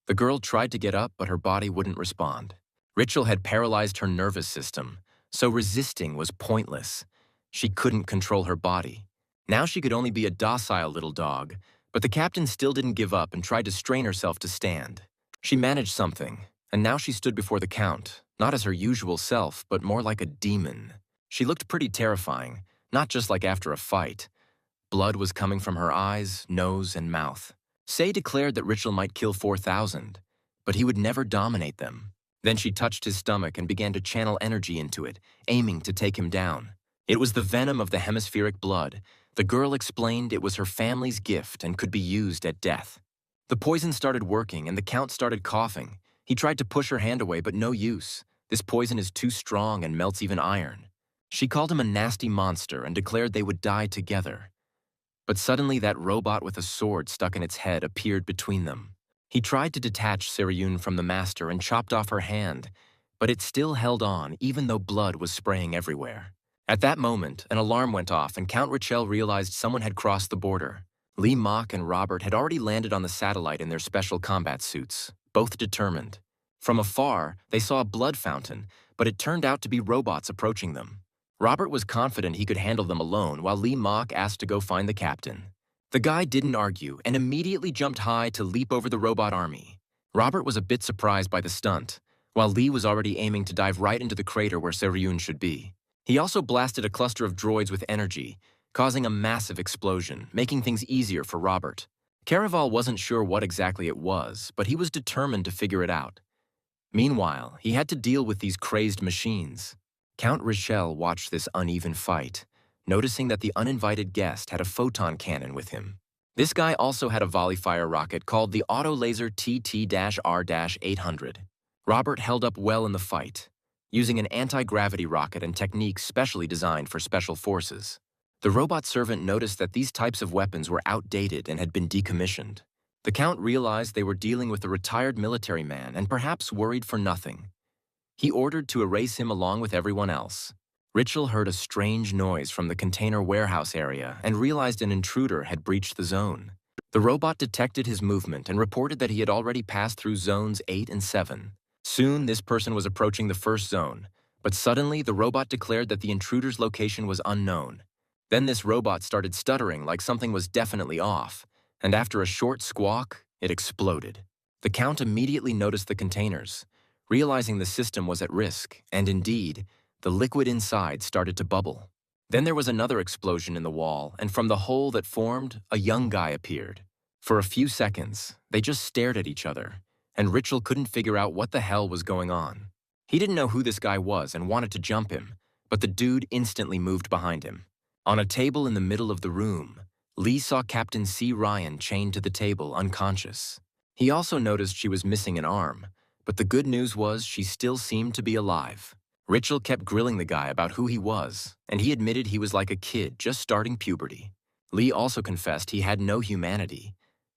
The girl tried to get up, but her body wouldn't respond. Ritual had paralyzed her nervous system, so resisting was pointless. She couldn't control her body. Now she could only be a docile little dog, but the captain still didn't give up and tried to strain herself to stand. She managed something, and now she stood before the Count, not as her usual self, but more like a demon. She looked pretty terrifying, not just like after a fight. Blood was coming from her eyes, nose, and mouth. Sei declared that Ritual might kill 4,000, but he would never dominate them. Then she touched his stomach and began to channel energy into it, aiming to take him down. It was the venom of the hemispheric blood. The girl explained it was her family's gift and could be used at death. The poison started working and the Count started coughing. He tried to push her hand away, but no use. This poison is too strong and melts even iron. She called him a nasty monster and declared they would die together. But suddenly that robot with a sword stuck in its head appeared between them. He tried to detach Seryun from the master and chopped off her hand, but it still held on even though blood was spraying everywhere. At that moment, an alarm went off and Count Richel realized someone had crossed the border. Lee Mock and Robert had already landed on the satellite in their special combat suits, both determined. From afar, they saw a blood fountain, but it turned out to be robots approaching them. Robert was confident he could handle them alone, while Lee Mock asked to go find the captain. The guy didn't argue and immediately jumped high to leap over the robot army. Robert was a bit surprised by the stunt, while Lee was already aiming to dive right into the crater where Seryun should be. He also blasted a cluster of droids with energy, causing a massive explosion, making things easier for Robert. Caraval wasn't sure what exactly it was, but he was determined to figure it out. Meanwhile, he had to deal with these crazed machines. Count Richel watched this uneven fight, noticing that the uninvited guest had a photon cannon with him. This guy also had a volley fire rocket called the Auto Laser TT-R-800. Robert held up well in the fight, using an anti-gravity rocket and techniques specially designed for special forces. The robot servant noticed that these types of weapons were outdated and had been decommissioned. The Count realized they were dealing with a retired military man and perhaps worried for nothing. He ordered to erase him along with everyone else. Ritual heard a strange noise from the container warehouse area and realized an intruder had breached the zone. The robot detected his movement and reported that he had already passed through zones 8 and 7. Soon, this person was approaching the first zone, but suddenly the robot declared that the intruder's location was unknown. Then this robot started stuttering like something was definitely off, and after a short squawk, it exploded. The Count immediately noticed the containers, realizing the system was at risk, and indeed, the liquid inside started to bubble. Then there was another explosion in the wall, and from the hole that formed, a young guy appeared. For a few seconds, they just stared at each other, and Ritual couldn't figure out what the hell was going on. He didn't know who this guy was and wanted to jump him, but the dude instantly moved behind him. On a table in the middle of the room, Lee saw Captain C. Ryan chained to the table, unconscious. He also noticed she was missing an arm, but the good news was she still seemed to be alive. Ritual kept grilling the guy about who he was, and he admitted he was like a kid just starting puberty. Lee also confessed he had no humanity,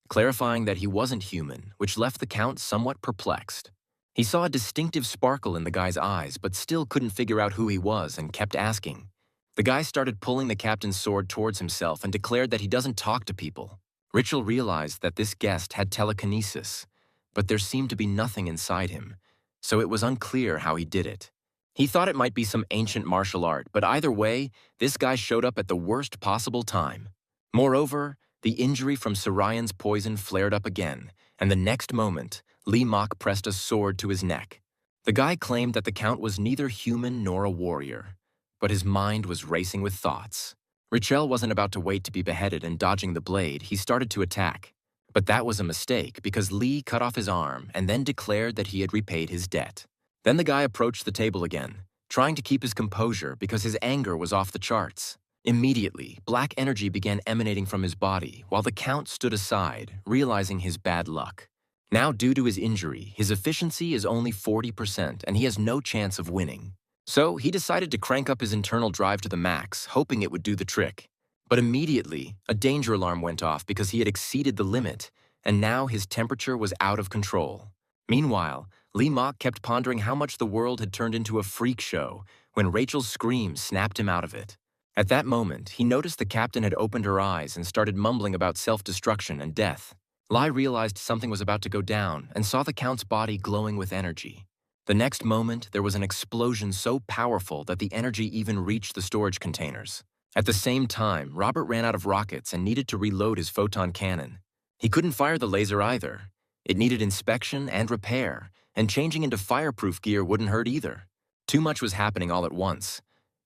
clarifying that he wasn't human, which left the Count somewhat perplexed. He saw a distinctive sparkle in the guy's eyes, but still couldn't figure out who he was and kept asking. The guy started pulling the captain's sword towards himself and declared that he doesn't talk to people. Ritual realized that this guest had telekinesis, but there seemed to be nothing inside him, so it was unclear how he did it. He thought it might be some ancient martial art, but either way, this guy showed up at the worst possible time. Moreover, the injury from Sarayan's poison flared up again, and the next moment, Lee Mock pressed a sword to his neck. The guy claimed that the Count was neither human nor a warrior, but his mind was racing with thoughts. Richel wasn't about to wait to be beheaded, and dodging the blade, he started to attack. But that was a mistake because Lee cut off his arm and then declared that he had repaid his debt. Then the guy approached the table again, trying to keep his composure because his anger was off the charts. Immediately, black energy began emanating from his body while the Count stood aside, realizing his bad luck. Now, due to his injury, his efficiency is only 40% and he has no chance of winning. So he decided to crank up his internal drive to the max, hoping it would do the trick. But immediately, a danger alarm went off because he had exceeded the limit, and now his temperature was out of control. Meanwhile, Lee Mok kept pondering how much the world had turned into a freak show when Rachel's scream snapped him out of it. At that moment, he noticed the captain had opened her eyes and started mumbling about self-destruction and death. Lai realized something was about to go down and saw the Count's body glowing with energy. The next moment, there was an explosion so powerful that the energy even reached the storage containers. At the same time, Robert ran out of rockets and needed to reload his photon cannon. He couldn't fire the laser either. It needed inspection and repair, and changing into fireproof gear wouldn't hurt either. Too much was happening all at once.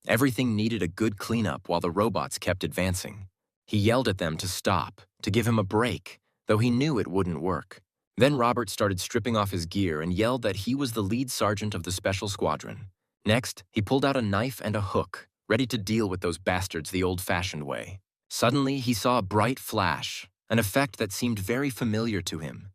Everything needed a good cleanup while the robots kept advancing. He yelled at them to stop, to give him a break, though he knew it wouldn't work. Then Robert started stripping off his gear and yelled that he was the lead sergeant of the special squadron. Next, he pulled out a knife and a hook, ready to deal with those bastards the old-fashioned way. Suddenly, he saw a bright flash, an effect that seemed very familiar to him.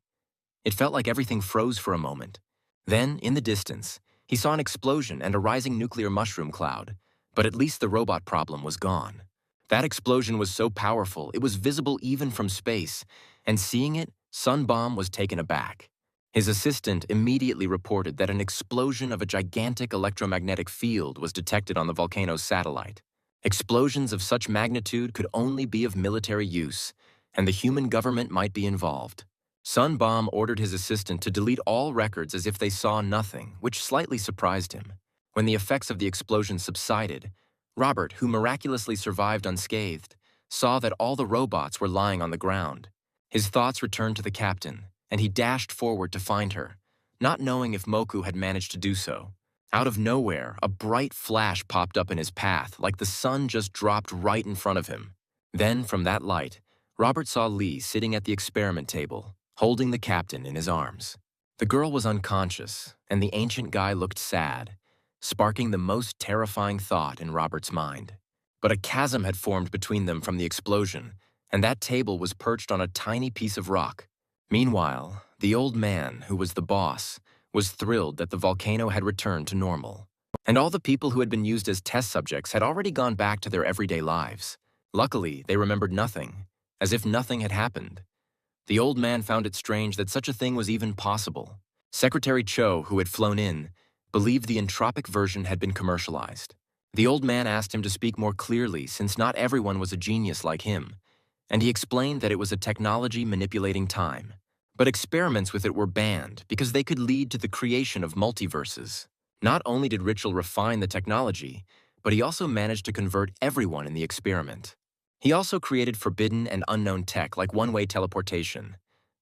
It felt like everything froze for a moment. Then, in the distance, he saw an explosion and a rising nuclear mushroom cloud, but at least the robot problem was gone. That explosion was so powerful, it was visible even from space, and seeing it, Sunbomb was taken aback. His assistant immediately reported that an explosion of a gigantic electromagnetic field was detected on the volcano's satellite. Explosions of such magnitude could only be of military use, and the human government might be involved. Sunbomb ordered his assistant to delete all records as if they saw nothing, which slightly surprised him. When the effects of the explosion subsided, Robert, who miraculously survived unscathed, saw that all the robots were lying on the ground. His thoughts returned to the captain, and he dashed forward to find her, not knowing if Moku had managed to do so. Out of nowhere, a bright flash popped up in his path, like the sun just dropped right in front of him. Then, from that light, Robert saw Lee sitting at the experiment table, holding the captain in his arms. The girl was unconscious, and the ancient guy looked sad, sparking the most terrifying thought in Robert's mind. But a chasm had formed between them from the explosion, and that table was perched on a tiny piece of rock. Meanwhile, the old man, who was the boss, was thrilled that the volcano had returned to normal. And all the people who had been used as test subjects had already gone back to their everyday lives. Luckily, they remembered nothing, as if nothing had happened. The old man found it strange that such a thing was even possible. Secretary Cho, who had flown in, believed the entropic version had been commercialized. The old man asked him to speak more clearly since not everyone was a genius like him, and he explained that it was a technology manipulating time. But experiments with it were banned because they could lead to the creation of multiverses. Not only did Ritchell refine the technology, but he also managed to convert everyone in the experiment. He also created forbidden and unknown tech like one-way teleportation.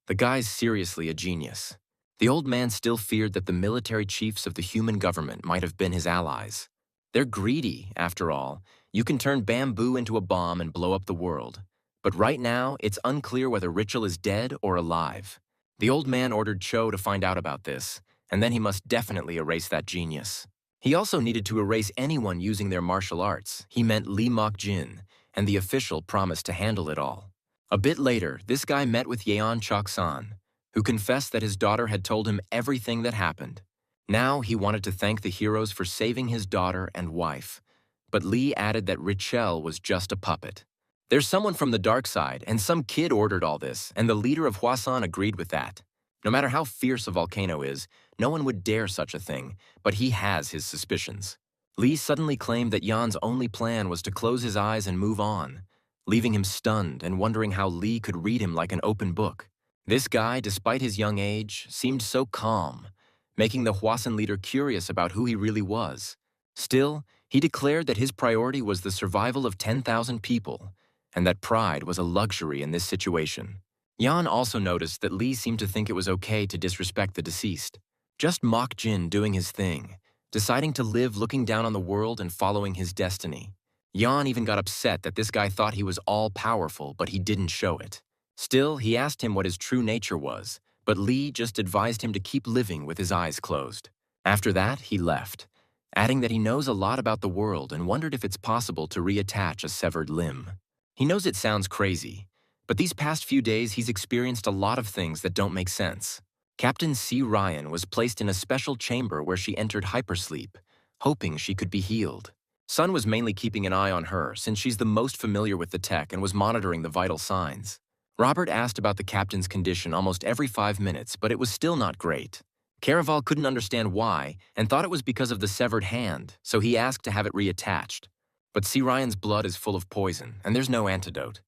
The guy's seriously a genius. The old man still feared that the military chiefs of the human government might have been his allies. They're greedy, after all. You can turn bamboo into a bomb and blow up the world. But right now, it's unclear whether Ritchell is dead or alive. The old man ordered Cho to find out about this, and then he must definitely erase that genius. He also needed to erase anyone using their martial arts. He meant Lee Mok-jin, and the official promised to handle it all. A bit later, this guy met with Yeon Chok-san, who confessed that his daughter had told him everything that happened. Now he wanted to thank the heroes for saving his daughter and wife, but Lee added that Ritchell was just a puppet. There's someone from the dark side, and some kid ordered all this, and the leader of Hwasan agreed with that. No matter how fierce a volcano is, no one would dare such a thing, but he has his suspicions. Lee suddenly claimed that Yan's only plan was to close his eyes and move on, leaving him stunned and wondering how Lee could read him like an open book. This guy, despite his young age, seemed so calm, making the Hwasan leader curious about who he really was. Still, he declared that his priority was the survival of 10,000 people, and that pride was a luxury in this situation. Yan also noticed that Lee seemed to think it was okay to disrespect the deceased. Just Mok-jin doing his thing, deciding to live looking down on the world and following his destiny. Yan even got upset that this guy thought he was all-powerful, but he didn't show it. Still, he asked him what his true nature was, but Lee just advised him to keep living with his eyes closed. After that, he left, adding that he knows a lot about the world and wondered if it's possible to reattach a severed limb. He knows it sounds crazy, but these past few days he's experienced a lot of things that don't make sense. Captain C. Ryan was placed in a special chamber where she entered hypersleep, hoping she could be healed. Sun was mainly keeping an eye on her since she's the most familiar with the tech and was monitoring the vital signs. Robert asked about the captain's condition almost every 5 minutes, but it was still not great. Caraval couldn't understand why and thought it was because of the severed hand, so he asked to have it reattached. But C. Ryan's blood is full of poison, and there's no antidote.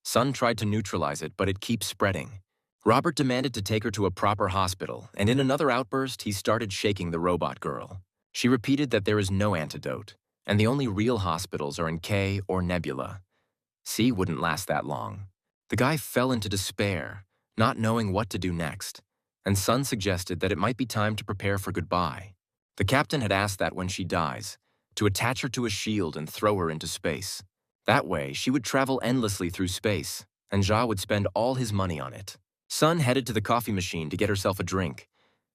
Sun tried to neutralize it, but it keeps spreading. Robert demanded to take her to a proper hospital, and in another outburst, he started shaking the robot girl. She repeated that there is no antidote, and the only real hospitals are in K or Nebula. C wouldn't last that long. The guy fell into despair, not knowing what to do next, and Sun suggested that it might be time to prepare for goodbye. The captain had asked that when she dies, to attach her to a shield and throw her into space. That way, she would travel endlessly through space, and Jia would spend all his money on it. Sun headed to the coffee machine to get herself a drink.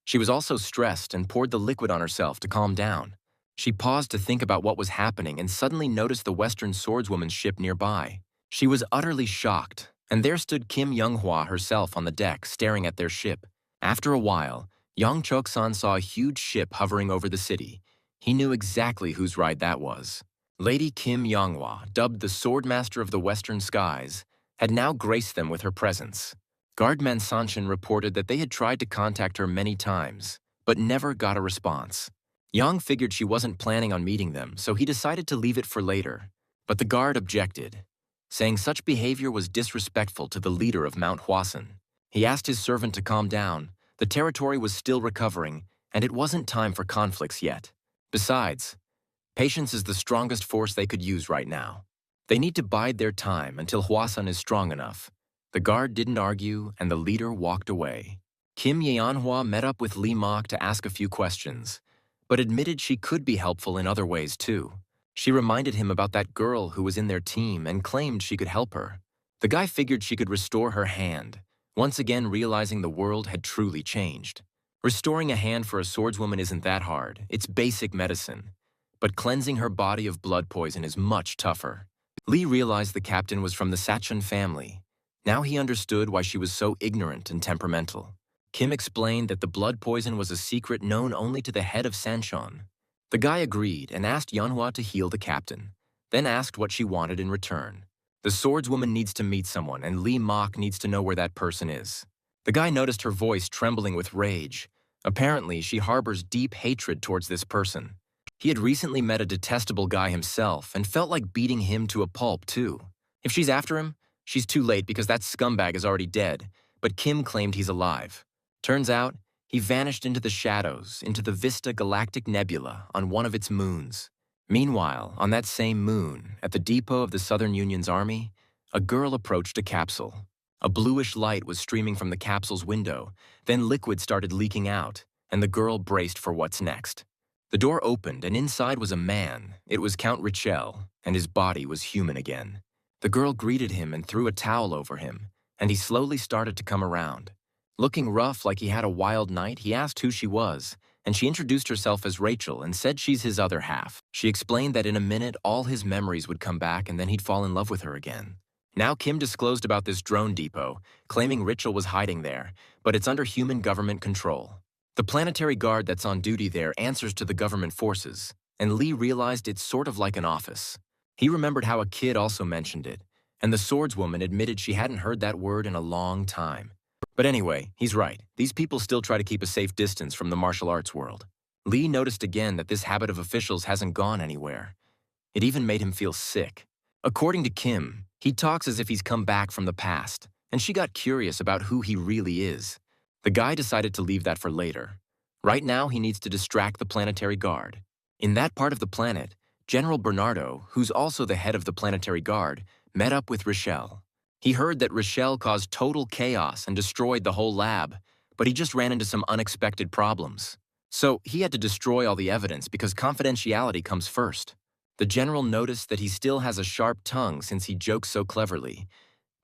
She was also stressed and poured the liquid on herself to calm down. She paused to think about what was happening and suddenly noticed the Western swordswoman's ship nearby. She was utterly shocked, and there stood Kim Younghwa herself on the deck staring at their ship. After a while, Yang Chok-san saw a huge ship hovering over the city. He knew exactly whose ride that was. Lady Kim Younghwa, dubbed the Swordmaster of the Western Skies, had now graced them with her presence. Guardman Sanshin reported that they had tried to contact her many times, but never got a response. Yang figured she wasn't planning on meeting them, so he decided to leave it for later. But the guard objected, saying such behavior was disrespectful to the leader of Mount Hwasun. He asked his servant to calm down. The territory was still recovering, and it wasn't time for conflicts yet. Besides, patience is the strongest force they could use right now. They need to bide their time until Hwasun is strong enough. The guard didn't argue, and the leader walked away. Kim Yeonhwa met up with Lee Mok to ask a few questions, but admitted she could be helpful in other ways too. She reminded him about that girl who was in their team and claimed she could help her. The guy figured she could restore her hand, once again realizing the world had truly changed. Restoring a hand for a swordswoman isn't that hard, it's basic medicine. But cleansing her body of blood poison is much tougher. Lee realized the captain was from the Sachun family. Now he understood why she was so ignorant and temperamental. Kim explained that the blood poison was a secret known only to the head of Sanchon. The guy agreed and asked Yeonhwa to heal the captain, then asked what she wanted in return. The swordswoman needs to meet someone, and Lee Mok needs to know where that person is. The guy noticed her voice trembling with rage. Apparently, she harbors deep hatred towards this person. He had recently met a detestable guy himself and felt like beating him to a pulp, too. If she's after him, she's too late because that scumbag is already dead, but Kim claimed he's alive. Turns out, he vanished into the shadows, into the Vista Galactic Nebula on one of its moons. Meanwhile, on that same moon, at the depot of the Southern Union's army, a girl approached a capsule. A bluish light was streaming from the capsule's window, then liquid started leaking out, and the girl braced for what's next. The door opened, and inside was a man. It was Count Richel, and his body was human again. The girl greeted him and threw a towel over him, and he slowly started to come around. Looking rough like he had a wild night, he asked who she was, and she introduced herself as Rachel and said she's his other half. She explained that in a minute all his memories would come back and then he'd fall in love with her again. Now Kim disclosed about this drone depot, claiming Rachel was hiding there, but it's under human government control. The planetary guard that's on duty there answers to the government forces, and Lee realized it's sort of like an office. He remembered how a kid also mentioned it, and the swordswoman admitted she hadn't heard that word in a long time. But anyway, he's right. These people still try to keep a safe distance from the martial arts world. Lee noticed again that this habit of officials hasn't gone anywhere. It even made him feel sick. According to Kim, he talks as if he's come back from the past, and she got curious about who he really is. The guy decided to leave that for later. Right now, he needs to distract the planetary guard. In that part of the planet, General Bernardo, who's also the head of the planetary guard, met up with Richel. He heard that Richel caused total chaos and destroyed the whole lab, but he just ran into some unexpected problems. So he had to destroy all the evidence because confidentiality comes first. The general noticed that he still has a sharp tongue since he jokes so cleverly,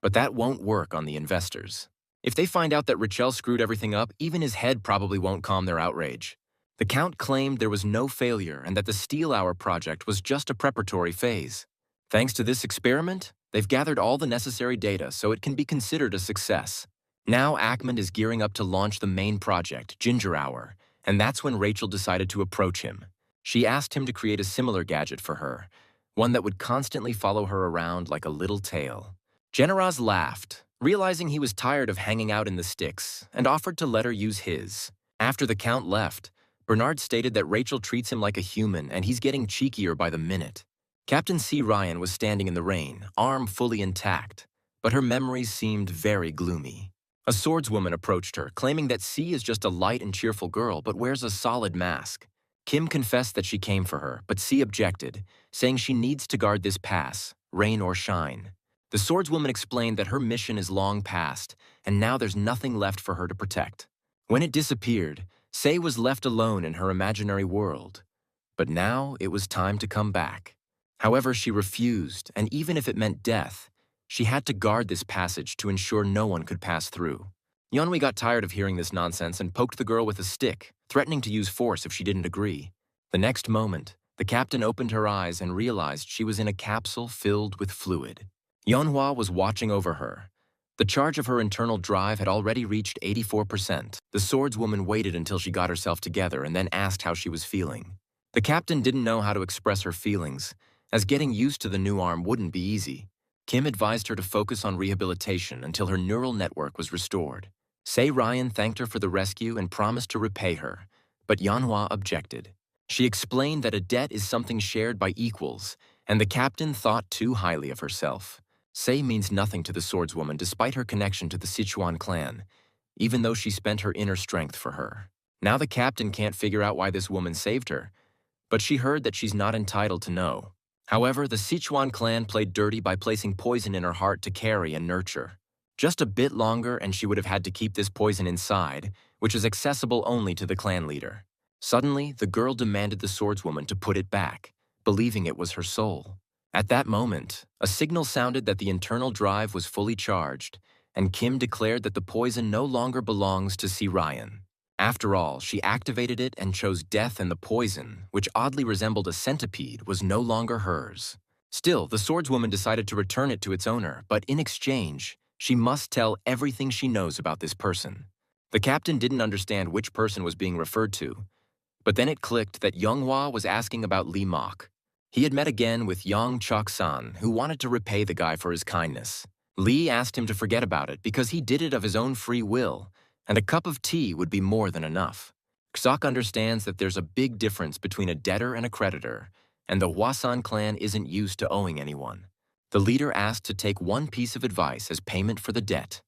but that won't work on the investors. If they find out that Richel screwed everything up, even his head probably won't calm their outrage. The Count claimed there was no failure and that the Steel Hour project was just a preparatory phase. Thanks to this experiment, they've gathered all the necessary data so it can be considered a success. Now Ackman is gearing up to launch the main project, Ginger Hour, and that's when Rachel decided to approach him. She asked him to create a similar gadget for her, one that would constantly follow her around like a little tail. Generaz laughed, realizing he was tired of hanging out in the sticks, and offered to let her use his. After the Count left, Bernard stated that Rachel treats him like a human and he's getting cheekier by the minute. Captain C. Ryan was standing in the rain, arm fully intact, but her memories seemed very gloomy. A swordswoman approached her, claiming that C is just a light and cheerful girl but wears a solid mask. Kim confessed that she came for her, but C objected, saying she needs to guard this pass, rain or shine. The swordswoman explained that her mission is long past, and now there's nothing left for her to protect. When it disappeared, Sei was left alone in her imaginary world. But now it was time to come back. However, she refused, and even if it meant death, she had to guard this passage to ensure no one could pass through. Yeonwi got tired of hearing this nonsense and poked the girl with a stick, threatening to use force if she didn't agree. The next moment, the captain opened her eyes and realized she was in a capsule filled with fluid. Yeonhwa was watching over her. The charge of her internal drive had already reached 84%. The swordswoman waited until she got herself together and then asked how she was feeling. The captain didn't know how to express her feelings, as getting used to the new arm wouldn't be easy. Kim advised her to focus on rehabilitation until her neural network was restored. Sei Ryan thanked her for the rescue and promised to repay her, but Yeonhwa objected. She explained that a debt is something shared by equals, and the captain thought too highly of herself. Sei means nothing to the swordswoman despite her connection to the Sichuan clan, even though she spent her inner strength for her. Now the captain can't figure out why this woman saved her, but she heard that she's not entitled to know. However, the Sichuan clan played dirty by placing poison in her heart to carry and nurture. Just a bit longer and she would have had to keep this poison inside, which is accessible only to the clan leader. Suddenly, the girl demanded the swordswoman to put it back, believing it was her soul. At that moment, a signal sounded that the internal drive was fully charged, and Kim declared that the poison no longer belongs to C. Ryan. After all, she activated it and chose death, and the poison, which oddly resembled a centipede, was no longer hers. Still, the swordswoman decided to return it to its owner, but in exchange, she must tell everything she knows about this person. The captain didn't understand which person was being referred to, but then it clicked that Yeonghwa was asking about Lee Mok. He had met again with Yang Chok-san, who wanted to repay the guy for his kindness. Lee asked him to forget about it because he did it of his own free will, and a cup of tea would be more than enough. Ksok understands that there's a big difference between a debtor and a creditor, and the Hwasan clan isn't used to owing anyone. The leader asked to take one piece of advice as payment for the debt.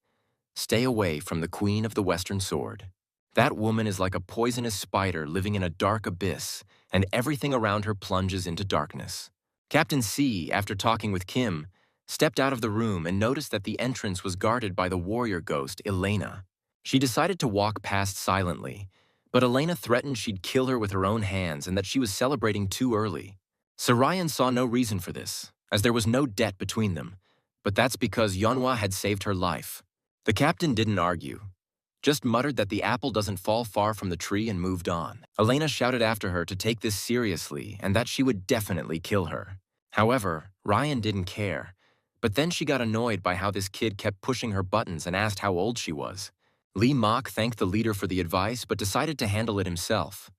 Stay away from the Queen of the Western Sword. That woman is like a poisonous spider living in a dark abyss, and everything around her plunges into darkness. Captain C, after talking with Kim, stepped out of the room and noticed that the entrance was guarded by the warrior ghost, Elena. She decided to walk past silently, but Elena threatened she'd kill her with her own hands and that she was celebrating too early. Sarayan saw no reason for this, as there was no debt between them, but that's because Yeonhwa had saved her life. The captain didn't argue, just muttered that the apple doesn't fall far from the tree and moved on. Elena shouted after her to take this seriously and that she would definitely kill her. However, Ryan didn't care, but then she got annoyed by how this kid kept pushing her buttons and asked how old she was. Lee Mok thanked the leader for the advice but decided to handle it himself.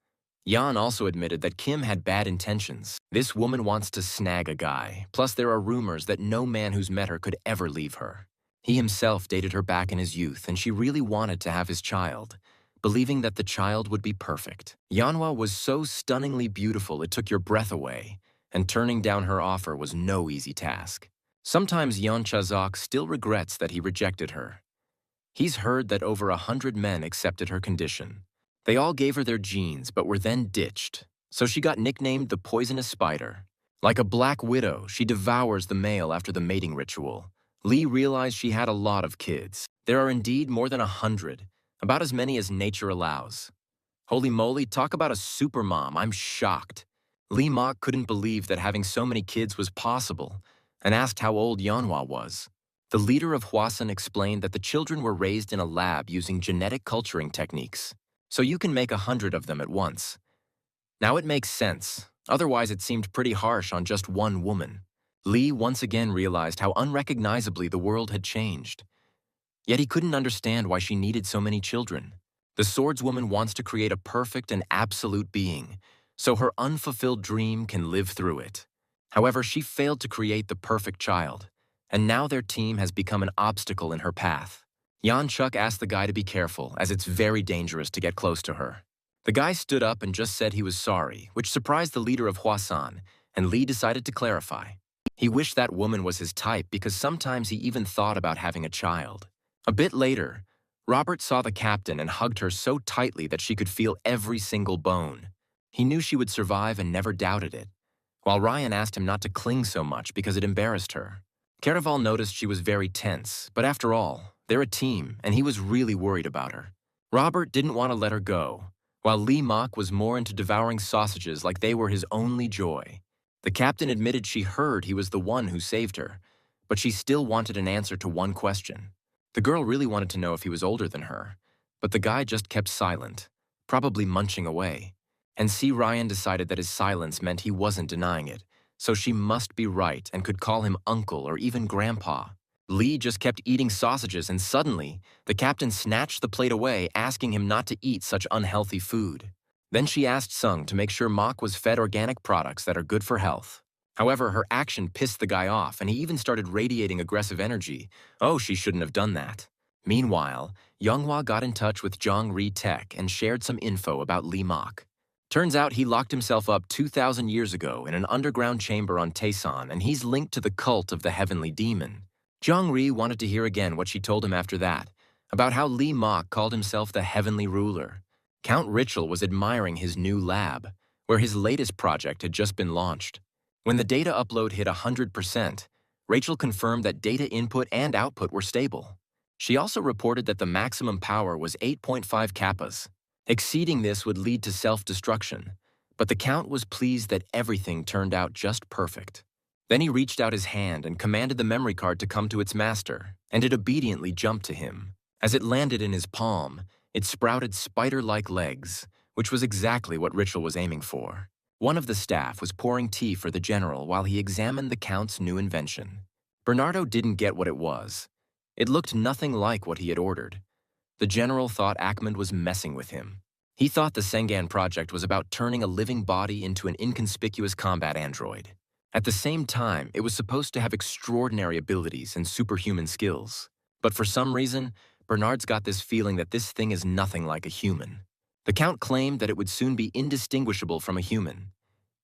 Yan also admitted that Kim had bad intentions. This woman wants to snag a guy, plus there are rumors that no man who's met her could ever leave her. He himself dated her back in his youth and she really wanted to have his child, believing that the child would be perfect. Yeonhwa was so stunningly beautiful it took your breath away, and turning down her offer was no easy task. Sometimes Yeon Chazok still regrets that he rejected her. He's heard that over 100 men accepted her condition. They all gave her their genes but were then ditched, so she got nicknamed the poisonous spider. Like a black widow, she devours the male after the mating ritual. Lee realized she had a lot of kids. There are indeed more than 100, about as many as nature allows. Holy moly, talk about a supermom, I'm shocked. Lee Mok couldn't believe that having so many kids was possible, and asked how old Yeonhwa was. The leader of Hwasan explained that the children were raised in a lab using genetic culturing techniques, so you can make 100 of them at once. Now it makes sense, otherwise it seemed pretty harsh on just one woman. Lee once again realized how unrecognizably the world had changed. Yet he couldn't understand why she needed so many children. The swordswoman wants to create a perfect and absolute being, so her unfulfilled dream can live through it. However, she failed to create the perfect child, and now their team has become an obstacle in her path. Yan Chuk asked the guy to be careful, as it's very dangerous to get close to her. The guy stood up and just said he was sorry, which surprised the leader of Hwasan, and Lee decided to clarify. He wished that woman was his type because sometimes he even thought about having a child. A bit later, Robert saw the captain and hugged her so tightly that she could feel every single bone. He knew she would survive and never doubted it, while Ryan asked him not to cling so much because it embarrassed her. Caraval noticed she was very tense, but after all, they're a team, and he was really worried about her. Robert didn't want to let her go, while Lee Mok was more into devouring sausages like they were his only joy. The captain admitted she heard he was the one who saved her, but she still wanted an answer to one question. The girl really wanted to know if he was older than her, but the guy just kept silent, probably munching away. And C. Ryan decided that his silence meant he wasn't denying it, so she must be right and could call him uncle or even grandpa. Lee just kept eating sausages, and suddenly, the captain snatched the plate away, asking him not to eat such unhealthy food. Then she asked Sung to make sure Mok was fed organic products that are good for health. However, her action pissed the guy off, and he even started radiating aggressive energy. Oh, she shouldn't have done that. Meanwhile, Younghwa got in touch with Zhongri Tech and shared some info about Lee Mok. Turns out he locked himself up 2,000 years ago in an underground chamber on Taesan, and he's linked to the cult of the Heavenly Demon. Zhongri wanted to hear again what she told him after that, about how Lee Mok called himself the Heavenly Ruler. Count Richel was admiring his new lab, where his latest project had just been launched. When the data upload hit 100%, Rachel confirmed that data input and output were stable. She also reported that the maximum power was 8.5 kappas. Exceeding this would lead to self-destruction, but the Count was pleased that everything turned out just perfect. Then he reached out his hand and commanded the memory card to come to its master, and it obediently jumped to him. As it landed in his palm, it sprouted spider-like legs, which was exactly what Richel was aiming for. One of the staff was pouring tea for the general while he examined the Count's new invention. Bernardo didn't get what it was. It looked nothing like what he had ordered. The general thought Ackman was messing with him. He thought the Sengan project was about turning a living body into an inconspicuous combat android. At the same time, it was supposed to have extraordinary abilities and superhuman skills. But for some reason, Bernard's got this feeling that this thing is nothing like a human. The Count claimed that it would soon be indistinguishable from a human.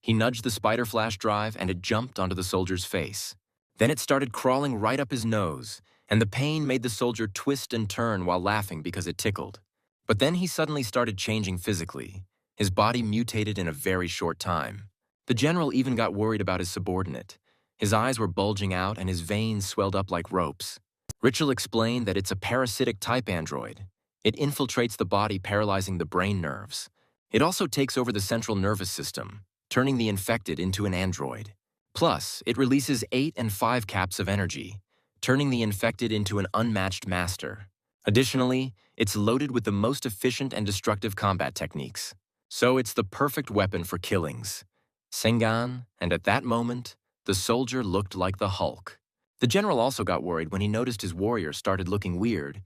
He nudged the spider flash drive and it jumped onto the soldier's face. Then it started crawling right up his nose, and the pain made the soldier twist and turn while laughing because it tickled. But then he suddenly started changing physically. His body mutated in a very short time. The general even got worried about his subordinate. His eyes were bulging out and his veins swelled up like ropes. Richel explained that it's a parasitic type android. It infiltrates the body, paralyzing the brain nerves. It also takes over the central nervous system, turning the infected into an android. Plus, it releases 8 and 5 caps of energy, turning the infected into an unmatched master. Additionally, it's loaded with the most efficient and destructive combat techniques. So it's the perfect weapon for killings. Sengan, and at that moment, the soldier looked like the Hulk. The general also got worried when he noticed his warrior started looking weird.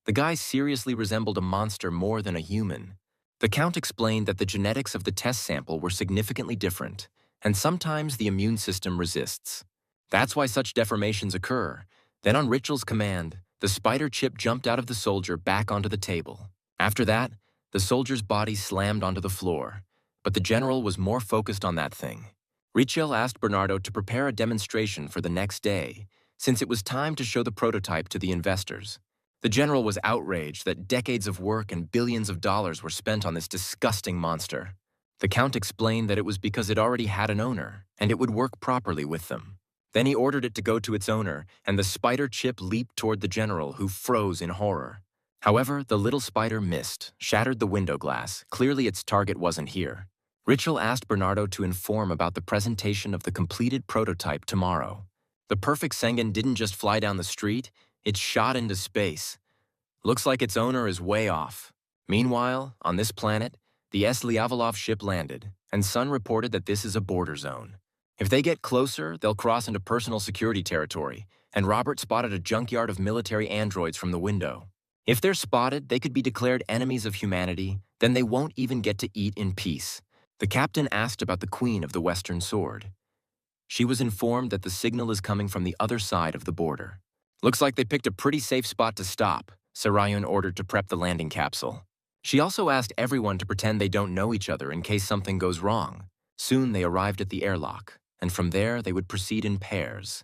The guy seriously resembled a monster more than a human. The Count explained that the genetics of the test sample were significantly different, and sometimes the immune system resists. That's why such deformations occur. Then on Richel's command, the spider chip jumped out of the soldier back onto the table. After that, the soldier's body slammed onto the floor, but the general was more focused on that thing. Richel asked Bernardo to prepare a demonstration for the next day, since it was time to show the prototype to the investors. The general was outraged that decades of work and billions of dollars were spent on this disgusting monster. The Count explained that it was because it already had an owner, and it would work properly with them. Then he ordered it to go to its owner, and the spider chip leaped toward the general, who froze in horror. However, the little spider missed, shattered the window glass. Clearly its target wasn't here. Richel asked Bernardo to inform about the presentation of the completed prototype tomorrow. The perfect Sengan didn't just fly down the street, it shot into space. Looks like its owner is way off. Meanwhile, on this planet, the Sliavolov ship landed, and Sun reported that this is a border zone. If they get closer, they'll cross into personal security territory, and Robert spotted a junkyard of military androids from the window. If they're spotted, they could be declared enemies of humanity, then they won't even get to eat in peace. The captain asked about the Queen of the Western Sword. She was informed that the signal is coming from the other side of the border. Looks like they picked a pretty safe spot to stop, Sarayun ordered to prep the landing capsule. She also asked everyone to pretend they don't know each other in case something goes wrong. Soon they arrived at the airlock, and from there they would proceed in pairs.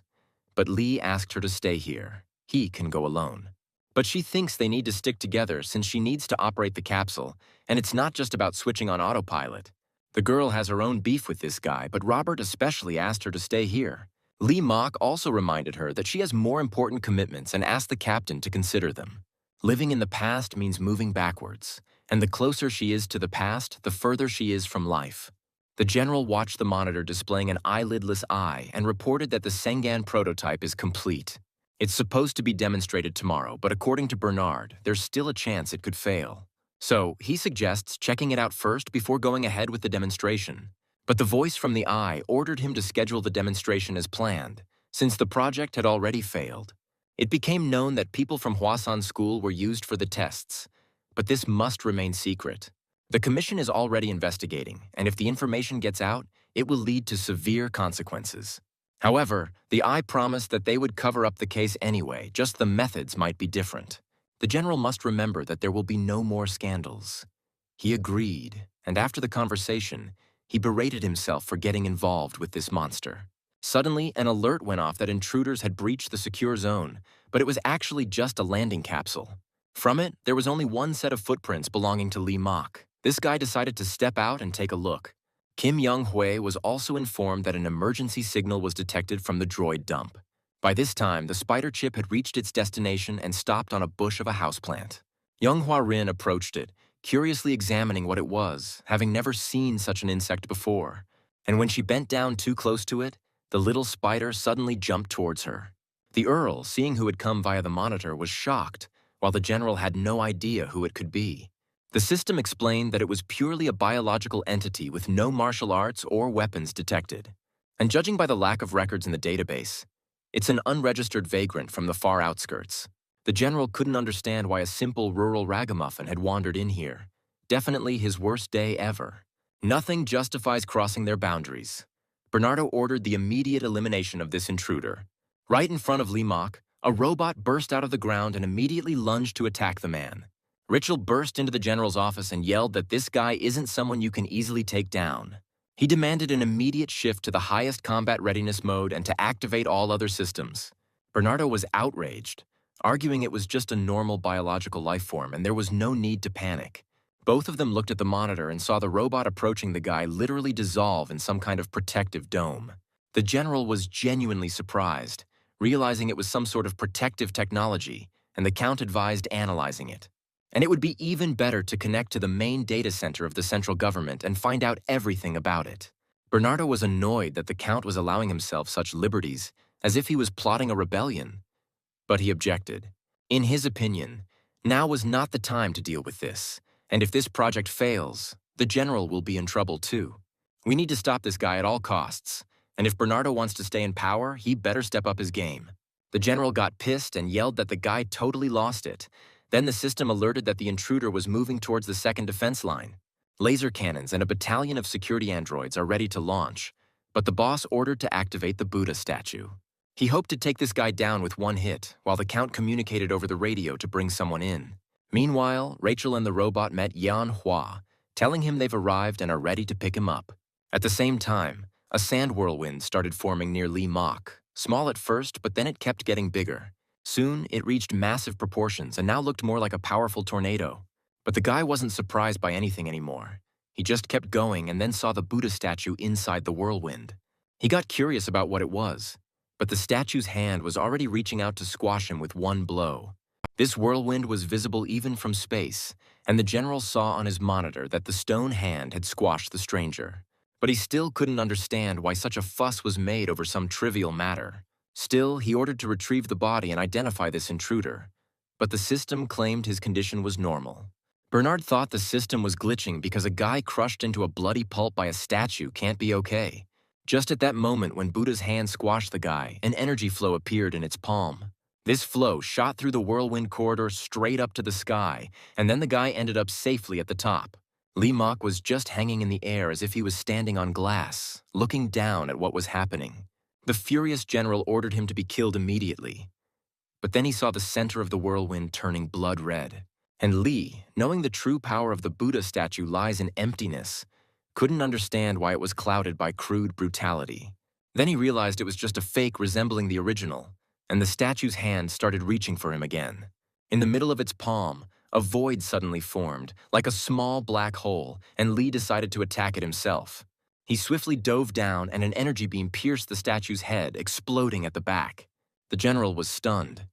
But Lee asked her to stay here. He can go alone. But she thinks they need to stick together since she needs to operate the capsule, and it's not just about switching on autopilot. The girl has her own beef with this guy, but Robert especially asked her to stay here. Lee Mock also reminded her that she has more important commitments and asked the captain to consider them. Living in the past means moving backwards, and the closer she is to the past, the further she is from life. The general watched the monitor displaying an eyelidless eye and reported that the Sengan prototype is complete. It's supposed to be demonstrated tomorrow, but according to Bernard, there's still a chance it could fail. So, he suggests checking it out first before going ahead with the demonstration. But the voice from the eye ordered him to schedule the demonstration as planned, since the project had already failed. It became known that people from Hwasan School were used for the tests, but this must remain secret. The commission is already investigating, and if the information gets out, it will lead to severe consequences. However, the eye promised that they would cover up the case anyway, just the methods might be different. The general must remember that there will be no more scandals. He agreed, and after the conversation, he berated himself for getting involved with this monster. Suddenly, an alert went off that intruders had breached the secure zone, but it was actually just a landing capsule. From it, there was only one set of footprints belonging to Lee Mock. This guy decided to step out and take a look. Kim Young-hwae was also informed that an emergency signal was detected from the droid dump. By this time, the spider chip had reached its destination and stopped on a bush of a houseplant. Young-hwa Rin approached it, curiously examining what it was, having never seen such an insect before. And when she bent down too close to it, the little spider suddenly jumped towards her. The Earl, seeing who had come via the monitor, was shocked, while the general had no idea who it could be. The system explained that it was purely a biological entity with no martial arts or weapons detected. And judging by the lack of records in the database, it's an unregistered vagrant from the far outskirts. The general couldn't understand why a simple rural ragamuffin had wandered in here. Definitely his worst day ever. Nothing justifies crossing their boundaries. Bernardo ordered the immediate elimination of this intruder. Right in front of Lee Mock, a robot burst out of the ground and immediately lunged to attack the man. Richel burst into the general's office and yelled that this guy isn't someone you can easily take down. He demanded an immediate shift to the highest combat readiness mode and to activate all other systems. Bernardo was outraged, arguing it was just a normal biological life form and there was no need to panic. Both of them looked at the monitor and saw the robot approaching the guy literally dissolve in some kind of protective dome. The general was genuinely surprised, realizing it was some sort of protective technology, and the Count advised analyzing it. And it would be even better to connect to the main data center of the central government and find out everything about it. Bernardo was annoyed that the Count was allowing himself such liberties, as if he was plotting a rebellion. But he objected. In his opinion, now was not the time to deal with this, and if this project fails, the general will be in trouble too. We need to stop this guy at all costs, and if Bernardo wants to stay in power, he better step up his game. The general got pissed and yelled that the guy totally lost it. Then the system alerted that the intruder was moving towards the second defense line. Laser cannons and a battalion of security androids are ready to launch, but the boss ordered to activate the Buddha statue. He hoped to take this guy down with one hit, while the Count communicated over the radio to bring someone in. Meanwhile, Rachel and the robot met Yan Hua, telling him they've arrived and are ready to pick him up. At the same time, a sand whirlwind started forming near Lee Mock, small at first, but then it kept getting bigger. Soon, it reached massive proportions and now looked more like a powerful tornado. But the guy wasn't surprised by anything anymore. He just kept going and then saw the Buddha statue inside the whirlwind. He got curious about what it was, but the statue's hand was already reaching out to squash him with one blow. This whirlwind was visible even from space, and the general saw on his monitor that the stone hand had squashed the stranger. But he still couldn't understand why such a fuss was made over some trivial matter. Still, he ordered to retrieve the body and identify this intruder. But the system claimed his condition was normal. Bernard thought the system was glitching because a guy crushed into a bloody pulp by a statue can't be okay. Just at that moment when Buddha's hand squashed the guy, an energy flow appeared in its palm. This flow shot through the whirlwind corridor straight up to the sky, and then the guy ended up safely at the top. Li Mok was just hanging in the air as if he was standing on glass, looking down at what was happening. The furious general ordered him to be killed immediately. But then he saw the center of the whirlwind turning blood red. And Li, knowing the true power of the Buddha statue lies in emptiness, couldn't understand why it was clouded by crude brutality. Then he realized it was just a fake resembling the original, and the statue's hand started reaching for him again. In the middle of its palm, a void suddenly formed, like a small black hole, and Li decided to attack it himself. He swiftly dove down, and an energy beam pierced the statue's head, exploding at the back. The general was stunned.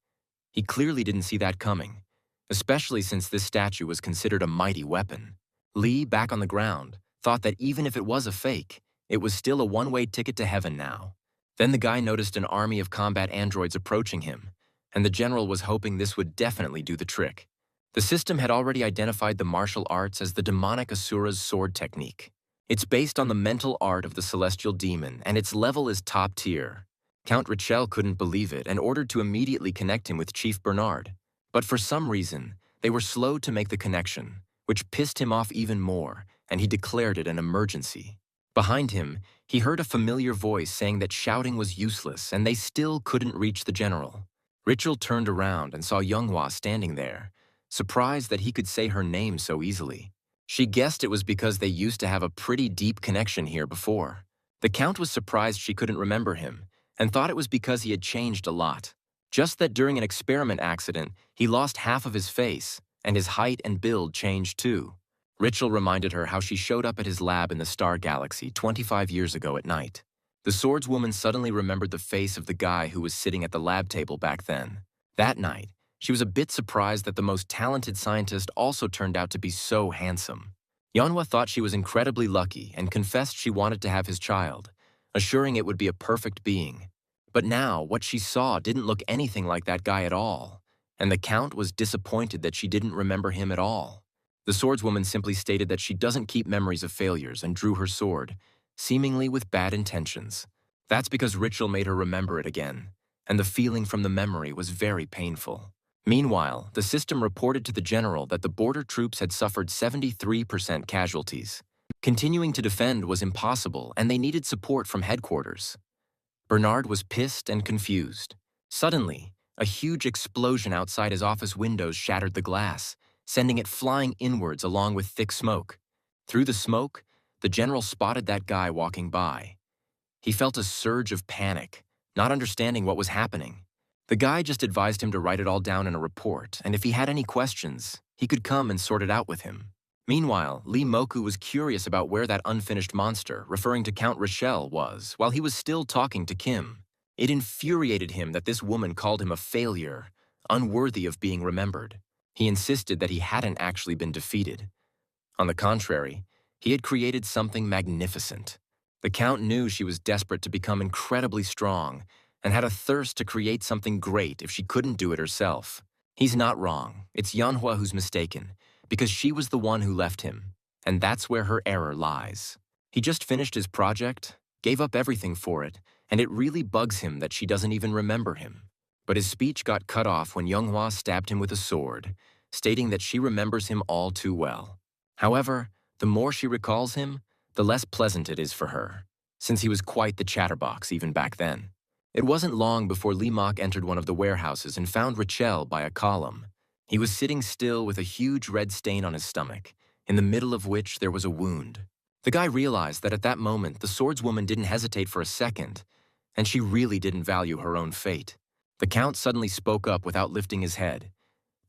He clearly didn't see that coming, especially since this statue was considered a mighty weapon. Li, back on the ground, thought that even if it was a fake, it was still a one-way ticket to heaven now. Then the guy noticed an army of combat androids approaching him, and the general was hoping this would definitely do the trick. The system had already identified the martial arts as the demonic Asura's sword technique. It's based on the mental art of the celestial demon, and its level is top tier. Count Richel couldn't believe it and ordered to immediately connect him with Chief Bernard. But for some reason, they were slow to make the connection, which pissed him off even more, and he declared it an emergency. Behind him, he heard a familiar voice saying that shouting was useless and they still couldn't reach the general. Richel turned around and saw Manhwa standing there, surprised that he could say her name so easily. She guessed it was because they used to have a pretty deep connection here before. The Count was surprised she couldn't remember him, and thought it was because he had changed a lot. Just that during an experiment accident, he lost half of his face, and his height and build changed too. Richel reminded her how she showed up at his lab in the Star Galaxy 25 years ago at night. The swordswoman suddenly remembered the face of the guy who was sitting at the lab table back then. That night, she was a bit surprised that the most talented scientist also turned out to be so handsome. Manhwa thought she was incredibly lucky and confessed she wanted to have his child, assuring it would be a perfect being. But now, what she saw didn't look anything like that guy at all, and the Count was disappointed that she didn't remember him at all. The swordswoman simply stated that she doesn't keep memories of failures and drew her sword, seemingly with bad intentions. That's because Richel made her remember it again, and the feeling from the memory was very painful. Meanwhile, the system reported to the general that the border troops had suffered 73% casualties. Continuing to defend was impossible, and they needed support from headquarters. Bernard was pissed and confused. Suddenly, a huge explosion outside his office windows shattered the glass, sending it flying inwards along with thick smoke. Through the smoke, the general spotted that guy walking by. He felt a surge of panic, not understanding what was happening. The guy just advised him to write it all down in a report, and if he had any questions, he could come and sort it out with him. Meanwhile, Li Moku was curious about where that unfinished monster, referring to Count Richel, was, while he was still talking to Kim. It infuriated him that this woman called him a failure, unworthy of being remembered. He insisted that he hadn't actually been defeated. On the contrary, he had created something magnificent. The Count knew she was desperate to become incredibly strong, and had a thirst to create something great if she couldn't do it herself. He's not wrong. It's Manhwa who's mistaken, because she was the one who left him, and that's where her error lies. He just finished his project, gave up everything for it, and it really bugs him that she doesn't even remember him. But his speech got cut off when Manhwa stabbed him with a sword, stating that she remembers him all too well. However, the more she recalls him, the less pleasant it is for her, since he was quite the chatterbox even back then. It wasn't long before Li Mok entered one of the warehouses and found Richel by a column. He was sitting still with a huge red stain on his stomach, in the middle of which there was a wound. The guy realized that at that moment the swordswoman didn't hesitate for a second, and she really didn't value her own fate. The Count suddenly spoke up without lifting his head,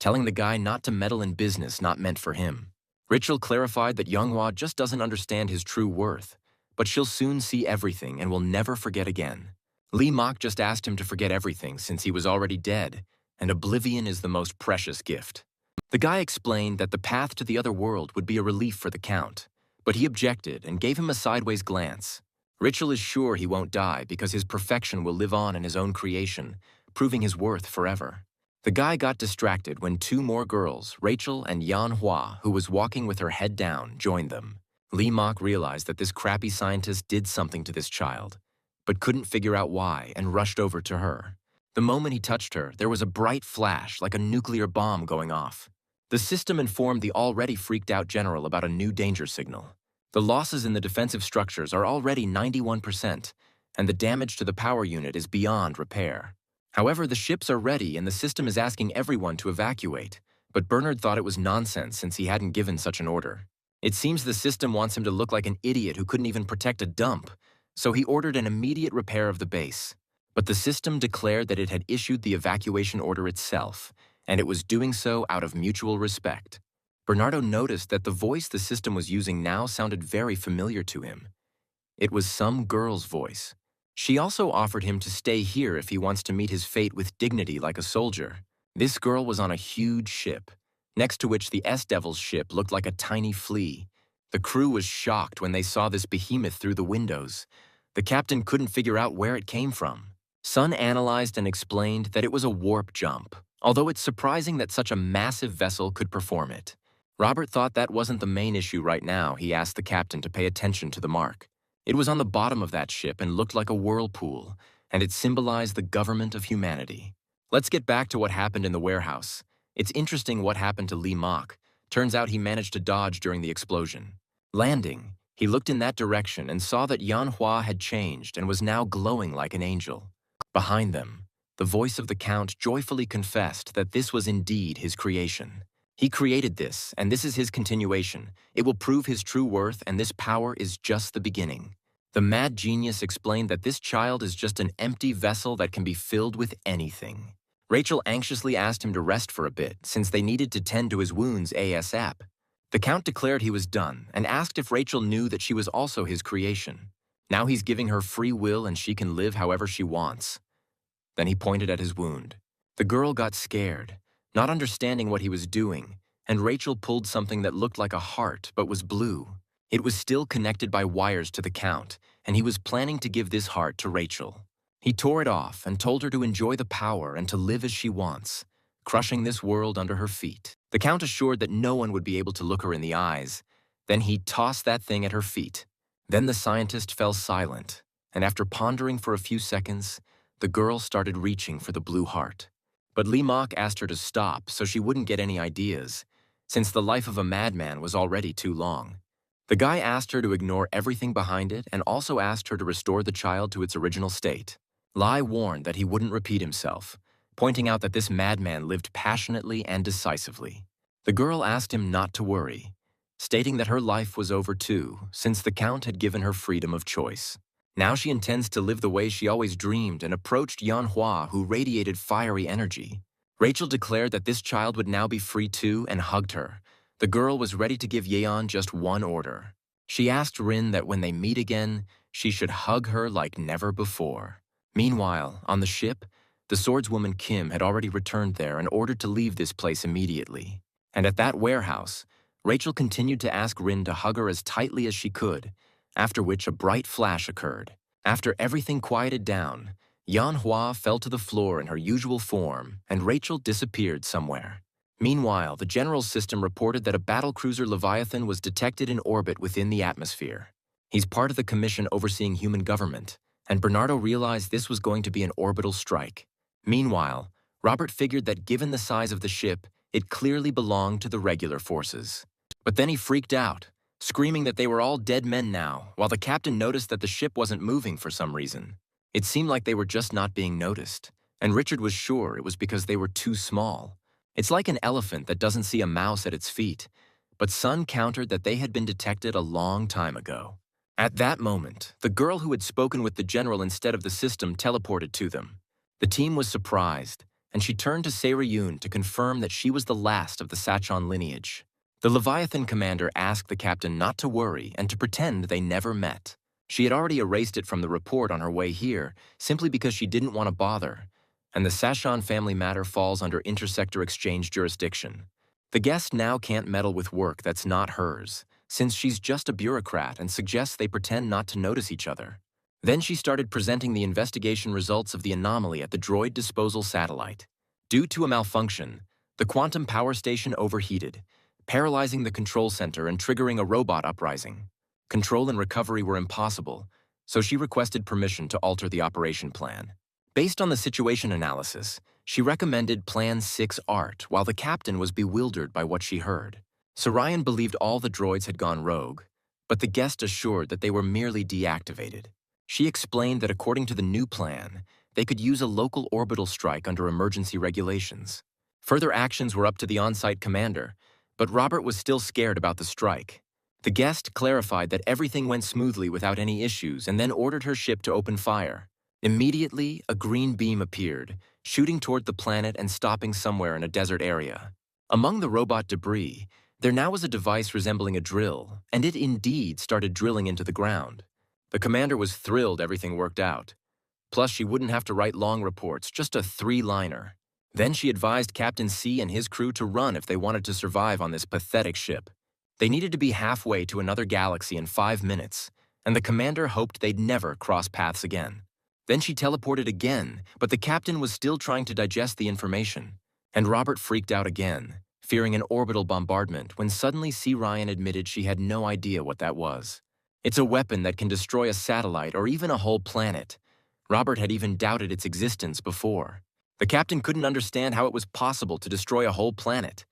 telling the guy not to meddle in business not meant for him. Richel clarified that Manhwa just doesn't understand his true worth, but she'll soon see everything and will never forget again. Li Mok just asked him to forget everything since he was already dead, and oblivion is the most precious gift. The guy explained that the path to the other world would be a relief for the Count, but he objected and gave him a sideways glance. Richel is sure he won't die because his perfection will live on in his own creation, proving his worth forever. The guy got distracted when two more girls, Rachel and Manhwa, who was walking with her head down, joined them. Li Mok realized that this crappy scientist did something to this child, but couldn't figure out why and rushed over to her. The moment he touched her, there was a bright flash like a nuclear bomb going off. The system informed the already freaked-out general about a new danger signal. The losses in the defensive structures are already 91%, and the damage to the power unit is beyond repair. However, the ships are ready and the system is asking everyone to evacuate, but Bernard thought it was nonsense since he hadn't given such an order. It seems the system wants him to look like an idiot who couldn't even protect a dump, so he ordered an immediate repair of the base. But the system declared that it had issued the evacuation order itself, and it was doing so out of mutual respect. Bernardo noticed that the voice the system was using now sounded very familiar to him. It was some girl's voice. She also offered him to stay here if he wants to meet his fate with dignity like a soldier. This girl was on a huge ship, next to which the S-Devil's ship looked like a tiny flea. The crew was shocked when they saw this behemoth through the windows. The captain couldn't figure out where it came from. Sun analyzed and explained that it was a warp jump, although it's surprising that such a massive vessel could perform it. Robert thought that wasn't the main issue right now. He asked the captain to pay attention to the mark. It was on the bottom of that ship and looked like a whirlpool, and it symbolized the government of humanity. Let's get back to what happened in the warehouse. It's interesting what happened to Lee Mok. Turns out he managed to dodge during the explosion. Landing, he looked in that direction and saw that Manhwa had changed and was now glowing like an angel. Behind them, the voice of the Count joyfully confessed that this was indeed his creation. He created this, and this is his continuation. It will prove his true worth, and this power is just the beginning. The mad genius explained that this child is just an empty vessel that can be filled with anything. Rachel anxiously asked him to rest for a bit, since they needed to tend to his wounds ASAP. The Count declared he was done, and asked if Rachel knew that she was also his creation. Now he's giving her free will and she can live however she wants. Then he pointed at his wound. The girl got scared, not understanding what he was doing, and Rachel pulled something that looked like a heart but was blue. It was still connected by wires to the Count, and he was planning to give this heart to Rachel. He tore it off and told her to enjoy the power and to live as she wants, crushing this world under her feet. The Count assured that no one would be able to look her in the eyes. Then he tossed that thing at her feet. Then the scientist fell silent, and after pondering for a few seconds, the girl started reaching for the blue heart. But Lee Mok asked her to stop so she wouldn't get any ideas, since the life of a madman was already too long. The guy asked her to ignore everything behind it and also asked her to restore the child to its original state. Lai warned that he wouldn't repeat himself, pointing out that this madman lived passionately and decisively. The girl asked him not to worry, stating that her life was over too, since the Count had given her freedom of choice. Now she intends to live the way she always dreamed and approached Manhwa, who radiated fiery energy. Rachel declared that this child would now be free too and hugged her. The girl was ready to give Yeon just one order. She asked Rin that when they meet again, she should hug her like never before. Meanwhile, on the ship, the swordswoman Kim had already returned there and ordered to leave this place immediately. And at that warehouse, Rachel continued to ask Rin to hug her as tightly as she could, after which a bright flash occurred. After everything quieted down, Manhwa fell to the floor in her usual form, and Rachel disappeared somewhere. Meanwhile, the general's system reported that a battlecruiser Leviathan was detected in orbit within the atmosphere. He's part of the commission overseeing human government, and Bernardo realized this was going to be an orbital strike. Meanwhile, Robert figured that given the size of the ship, it clearly belonged to the regular forces. But then he freaked out, screaming that they were all dead men now, while the captain noticed that the ship wasn't moving for some reason. It seemed like they were just not being noticed, and Richard was sure it was because they were too small. It's like an elephant that doesn't see a mouse at its feet, but Sun countered that they had been detected a long time ago. At that moment, the girl who had spoken with the general instead of the system teleported to them. The team was surprised, and she turned to Se-ryun to confirm that she was the last of the Sachon lineage. The Leviathan commander asked the captain not to worry and to pretend they never met. She had already erased it from the report on her way here, simply because she didn't want to bother, and the Sachon family matter falls under intersector exchange jurisdiction. The guest now can't meddle with work that's not hers, since she's just a bureaucrat and suggests they pretend not to notice each other. Then she started presenting the investigation results of the anomaly at the droid disposal satellite. Due to a malfunction, the quantum power station overheated, paralyzing the control center and triggering a robot uprising. Control and recovery were impossible, so she requested permission to alter the operation plan. Based on the situation analysis, She recommended Plan 6 Art, while the captain was bewildered by what she heard. Sarayan believed all the droids had gone rogue, but the guest assured that they were merely deactivated. She explained that according to the new plan, they could use a local orbital strike under emergency regulations. Further actions were up to the on-site commander, but Robert was still scared about the strike. The guest clarified that everything went smoothly without any issues and then ordered her ship to open fire. Immediately, a green beam appeared, shooting toward the planet and stopping somewhere in a desert area. Among the robot debris, there now was a device resembling a drill, and it indeed started drilling into the ground. The commander was thrilled everything worked out. Plus, she wouldn't have to write long reports, just a 3-liner. Then she advised Captain C and his crew to run if they wanted to survive on this pathetic ship. They needed to be halfway to another galaxy in 5 minutes, and the commander hoped they'd never cross paths again. Then she teleported again, but the captain was still trying to digest the information. And Robert freaked out again, fearing an orbital bombardment, when suddenly C. Ryan admitted she had no idea what that was. It's a weapon that can destroy a satellite or even a whole planet. Robert had even doubted its existence before. The captain couldn't understand how it was possible to destroy a whole planet.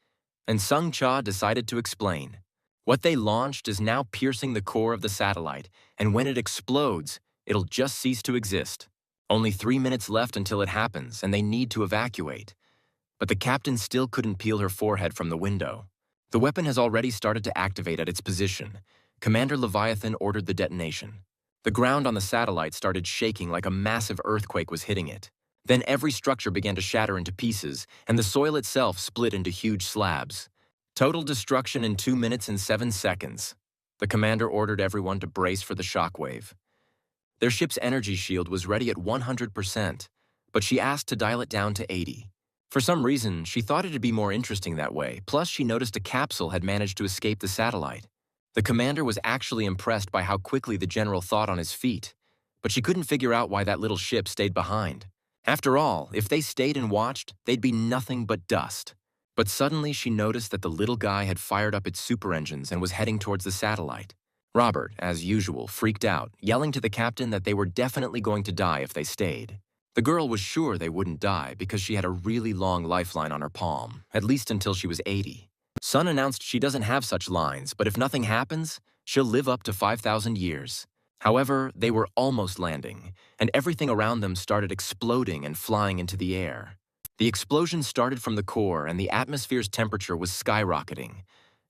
And Sung Cha decided to explain. What they launched is now piercing the core of the satellite, and when it explodes, it'll just cease to exist. Only 3 minutes left until it happens, and they need to evacuate. But the captain still couldn't peel her forehead from the window. The weapon has already started to activate at its position. Commander Leviathan ordered the detonation. The ground on the satellite started shaking like a massive earthquake was hitting it. Then every structure began to shatter into pieces, and the soil itself split into huge slabs. Total destruction in 2 minutes and 7 seconds. The commander ordered everyone to brace for the shockwave. Their ship's energy shield was ready at 100%, but she asked to dial it down to 80. For some reason, she thought it'd be more interesting that way, plus she noticed a capsule had managed to escape the satellite. The commander was actually impressed by how quickly the general thought on his feet, but she couldn't figure out why that little ship stayed behind. After all, if they stayed and watched, they'd be nothing but dust. But suddenly she noticed that the little guy had fired up its super engines and was heading towards the satellite. Robert, as usual, freaked out, yelling to the captain that they were definitely going to die if they stayed. The girl was sure they wouldn't die because she had a really long lifeline on her palm, at least until she was 80. Sun announced she doesn't have such lines, but if nothing happens, she'll live up to 5,000 years. However, they were almost landing, and everything around them started exploding and flying into the air. The explosion started from the core, and the atmosphere's temperature was skyrocketing.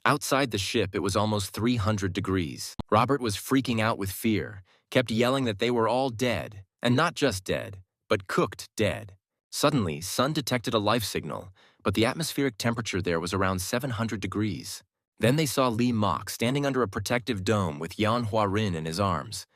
Outside the ship, it was almost 300 degrees. Robert was freaking out with fear, kept yelling that they were all dead, and not just dead, but cooked dead. Suddenly, Sun detected a life signal, but the atmospheric temperature there was around 700 degrees. Then they saw Lee Mok standing under a protective dome with Yan Hua-rin in his arms.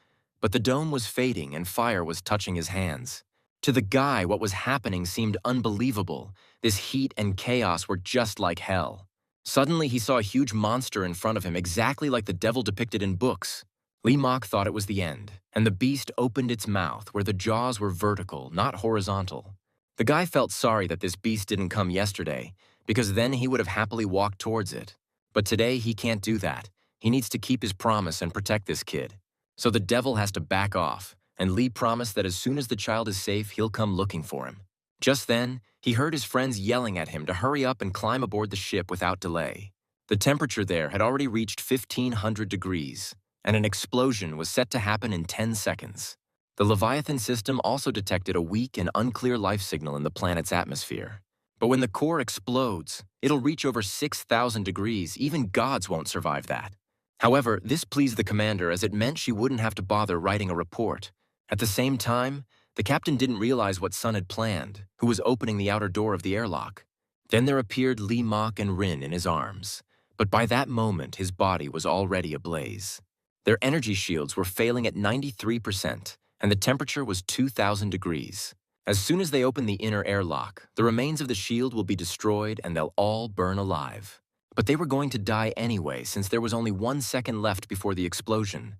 But the dome was fading and fire was touching his hands. To the guy, what was happening seemed unbelievable. This heat and chaos were just like hell. Suddenly, he saw a huge monster in front of him, exactly like the devil depicted in books. Lee Mok thought it was the end, and the beast opened its mouth where the jaws were vertical, not horizontal. The guy felt sorry that this beast didn't come yesterday, because then he would have happily walked towards it. But today, he can't do that. He needs to keep his promise and protect this kid. So the devil has to back off, and Lee promised that as soon as the child is safe, he'll come looking for him. Just then, he heard his friends yelling at him to hurry up and climb aboard the ship without delay. The temperature there had already reached 1,500 degrees, and an explosion was set to happen in 10 seconds. The Leviathan system also detected a weak and unclear life signal in the planet's atmosphere. But when the core explodes, it'll reach over 6,000 degrees. Even gods won't survive that. However, this pleased the commander as it meant she wouldn't have to bother writing a report. At the same time, the captain didn't realize what Sun had planned, who was opening the outer door of the airlock. Then there appeared Lee Mok and Rin in his arms. But by that moment, his body was already ablaze. Their energy shields were failing at 93%, and the temperature was 2,000 degrees. As soon as they open the inner airlock, the remains of the shield will be destroyed and they'll all burn alive. But they were going to die anyway since there was only 1 second left before the explosion.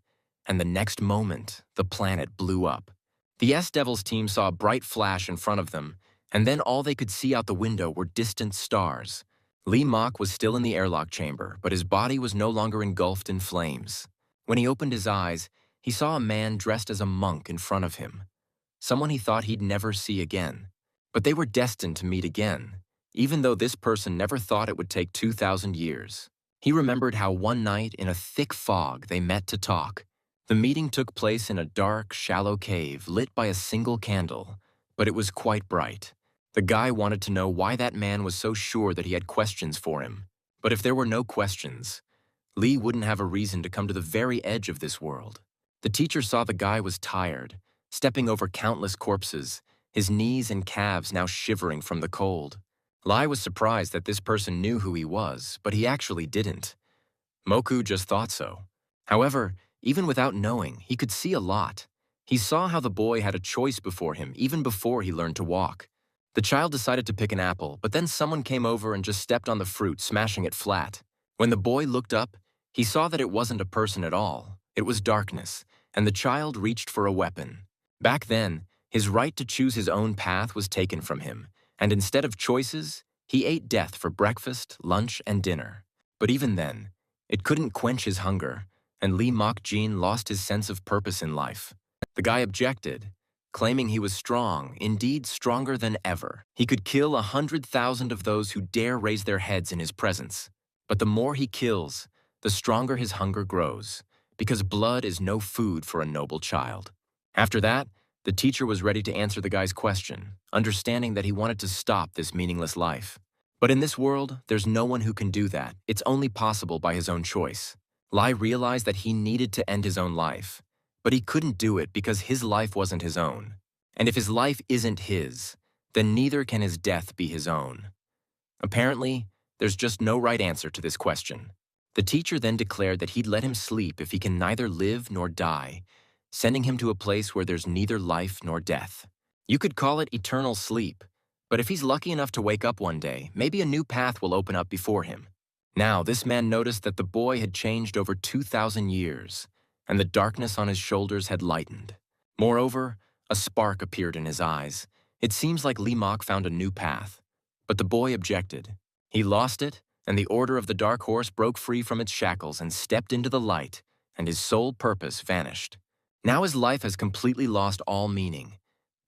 And the next moment, the planet blew up. The S-Devils team saw a bright flash in front of them, and then all they could see out the window were distant stars. Lee Mok was still in the airlock chamber, but his body was no longer engulfed in flames. When he opened his eyes, he saw a man dressed as a monk in front of him. Someone he thought he'd never see again. But they were destined to meet again, even though this person never thought it would take 2,000 years. He remembered how one night in a thick fog they met to talk. The meeting took place in a dark, shallow cave lit by a single candle, but it was quite bright. The guy wanted to know why that man was so sure that he had questions for him. But if there were no questions, Lee wouldn't have a reason to come to the very edge of this world. The teacher saw the guy was tired, stepping over countless corpses, his knees and calves now shivering from the cold. Lai was surprised that this person knew who he was, but he actually didn't. Moku just thought so. However, even without knowing, he could see a lot. He saw how the boy had a choice before him even before he learned to walk. The child decided to pick an apple, but then someone came over and just stepped on the fruit, smashing it flat. When the boy looked up, he saw that it wasn't a person at all. It was darkness, and the child reached for a weapon. Back then, his right to choose his own path was taken from him, and instead of choices, he ate death for breakfast, lunch, and dinner. But even then, it couldn't quench his hunger, and Lee Mok-jin lost his sense of purpose in life. The guy objected, claiming he was strong, indeed stronger than ever. He could kill 100,000 of those who dare raise their heads in his presence. But the more he kills, the stronger his hunger grows, because blood is no food for a noble child. After that, the teacher was ready to answer the guy's question, understanding that he wanted to stop this meaningless life. But in this world, there's no one who can do that. It's only possible by his own choice. Lai realized that he needed to end his own life, but he couldn't do it because his life wasn't his own. And if his life isn't his, then neither can his death be his own. Apparently, there's just no right answer to this question. The teacher then declared that he'd let him sleep if he can neither live nor die, sending him to a place where there's neither life nor death. You could call it eternal sleep, but if he's lucky enough to wake up one day, maybe a new path will open up before him. Now, this man noticed that the boy had changed over 2,000 years, and the darkness on his shoulders had lightened. Moreover, a spark appeared in his eyes. It seems like Lee Mok found a new path, but the boy objected. He lost it, and the order of the dark horse broke free from its shackles and stepped into the light, and his sole purpose vanished. Now his life has completely lost all meaning.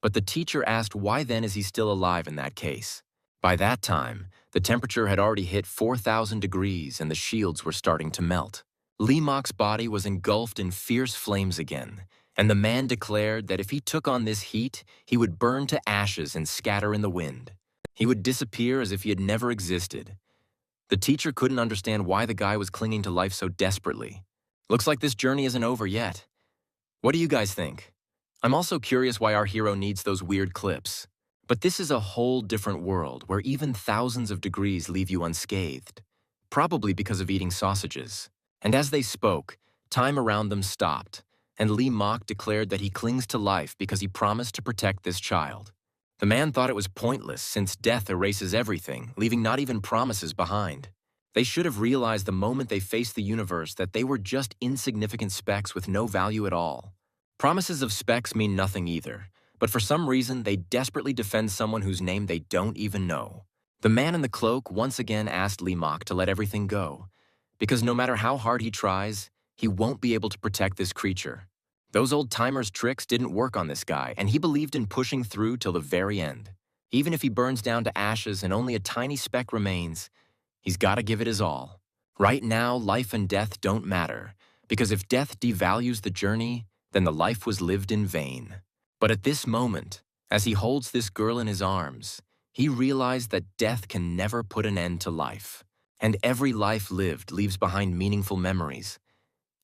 But the teacher asked why then is he still alive in that case? By that time, the temperature had already hit 4,000 degrees and the shields were starting to melt. Lee Mok's body was engulfed in fierce flames again, and the man declared that if he took on this heat, he would burn to ashes and scatter in the wind. He would disappear as if he had never existed. The teacher couldn't understand why the guy was clinging to life so desperately. Looks like this journey isn't over yet. What do you guys think? I'm also curious why our hero needs those weird clips. But this is a whole different world where even thousands of degrees leave you unscathed, probably because of eating sausages. And as they spoke, time around them stopped, and Lee Mok declared that he clings to life because he promised to protect this child. The man thought it was pointless since death erases everything, leaving not even promises behind. They should have realized the moment they faced the universe that they were just insignificant specks with no value at all. Promises of specks mean nothing either, but for some reason they desperately defend someone whose name they don't even know. The man in the cloak once again asked Lee Mok to let everything go, because no matter how hard he tries, he won't be able to protect this creature. Those old timers' tricks didn't work on this guy, and he believed in pushing through till the very end. Even if he burns down to ashes and only a tiny speck remains, he's got to give it his all. Right now, life and death don't matter, because if death devalues the journey, then the life was lived in vain. But at this moment, as he holds this girl in his arms, he realized that death can never put an end to life. And every life lived leaves behind meaningful memories,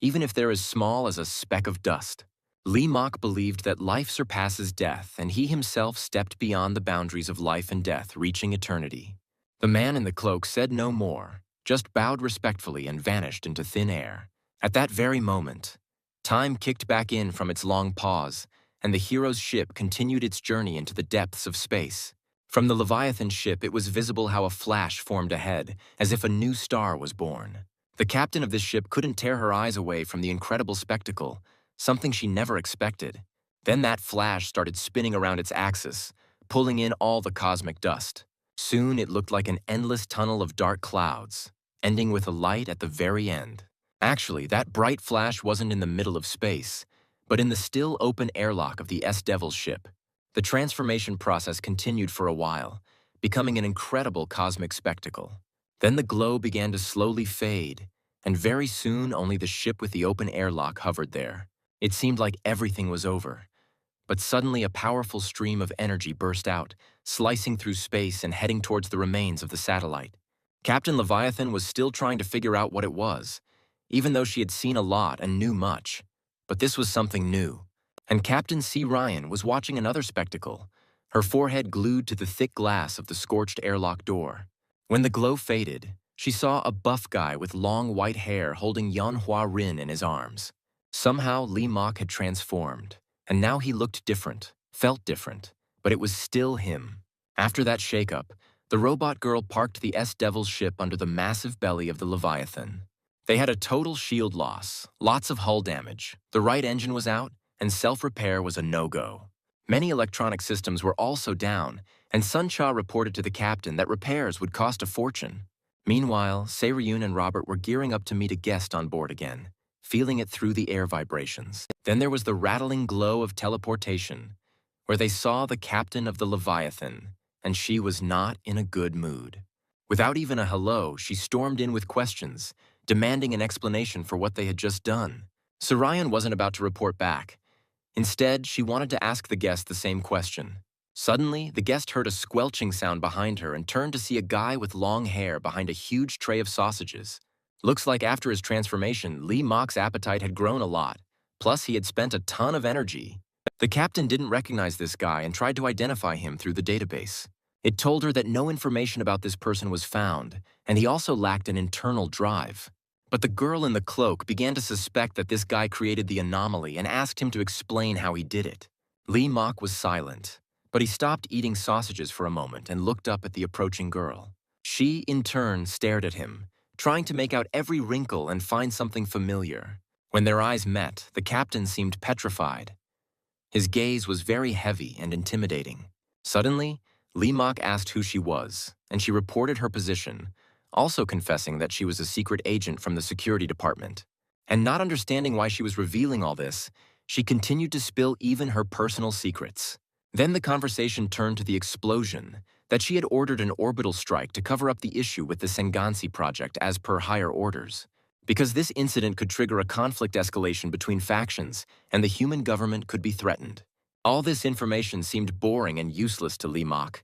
even if they're as small as a speck of dust. Lee Mok believed that life surpasses death, and he himself stepped beyond the boundaries of life and death, reaching eternity. The man in the cloak said no more, just bowed respectfully and vanished into thin air. At that very moment, time kicked back in from its long pause, and the hero's ship continued its journey into the depths of space. From the Leviathan ship, it was visible how a flash formed ahead, as if a new star was born. The captain of this ship couldn't tear her eyes away from the incredible spectacle, something she never expected. Then that flash started spinning around its axis, pulling in all the cosmic dust. Soon it looked like an endless tunnel of dark clouds, ending with a light at the very end. Actually, that bright flash wasn't in the middle of space, but in the still open airlock of the S-Devil's ship. The transformation process continued for a while, becoming an incredible cosmic spectacle. Then the glow began to slowly fade, and very soon only the ship with the open airlock hovered there. It seemed like everything was over. But suddenly a powerful stream of energy burst out, slicing through space and heading towards the remains of the satellite. Captain Leviathan was still trying to figure out what it was, even though she had seen a lot and knew much. But this was something new. And Captain C. Ryan was watching another spectacle, her forehead glued to the thick glass of the scorched airlock door. When the glow faded, she saw a buff guy with long white hair holding Manhwa Rin in his arms. Somehow Lee Mok had transformed, and now he looked different, felt different, but it was still him. After that shakeup, the robot girl parked the S-Devil's ship under the massive belly of the Leviathan. They had a total shield loss, lots of hull damage, the right engine was out, and self-repair was a no-go. Many electronic systems were also down, and Sun Cha reported to the captain that repairs would cost a fortune. Meanwhile, Se-ryun and Robert were gearing up to meet a guest on board again, feeling it through the air vibrations. Then there was the rattling glow of teleportation, where they saw the captain of the Leviathan, and she was not in a good mood. Without even a hello, she stormed in with questions, demanding an explanation for what they had just done. Sarayan wasn't about to report back. Instead, she wanted to ask the guest the same question. Suddenly, the guest heard a squelching sound behind her and turned to see a guy with long hair behind a huge tray of sausages. Looks like after his transformation, Lee Mok's appetite had grown a lot. Plus, he had spent a ton of energy. The captain didn't recognize this guy and tried to identify him through the database. It told her that no information about this person was found, and he also lacked an internal drive. But the girl in the cloak began to suspect that this guy created the anomaly and asked him to explain how he did it. Lee Mok was silent, but he stopped eating sausages for a moment and looked up at the approaching girl. She, in turn, stared at him, trying to make out every wrinkle and find something familiar. When their eyes met, the captain seemed petrified. His gaze was very heavy and intimidating. Suddenly, Lee Mok asked who she was, and she reported her position, also confessing that she was a secret agent from the security department. And not understanding why she was revealing all this, she continued to spill even her personal secrets. Then the conversation turned to the explosion, that she had ordered an orbital strike to cover up the issue with the Sengansi project as per higher orders. Because this incident could trigger a conflict escalation between factions, and the human government could be threatened. All this information seemed boring and useless to Lee Mok.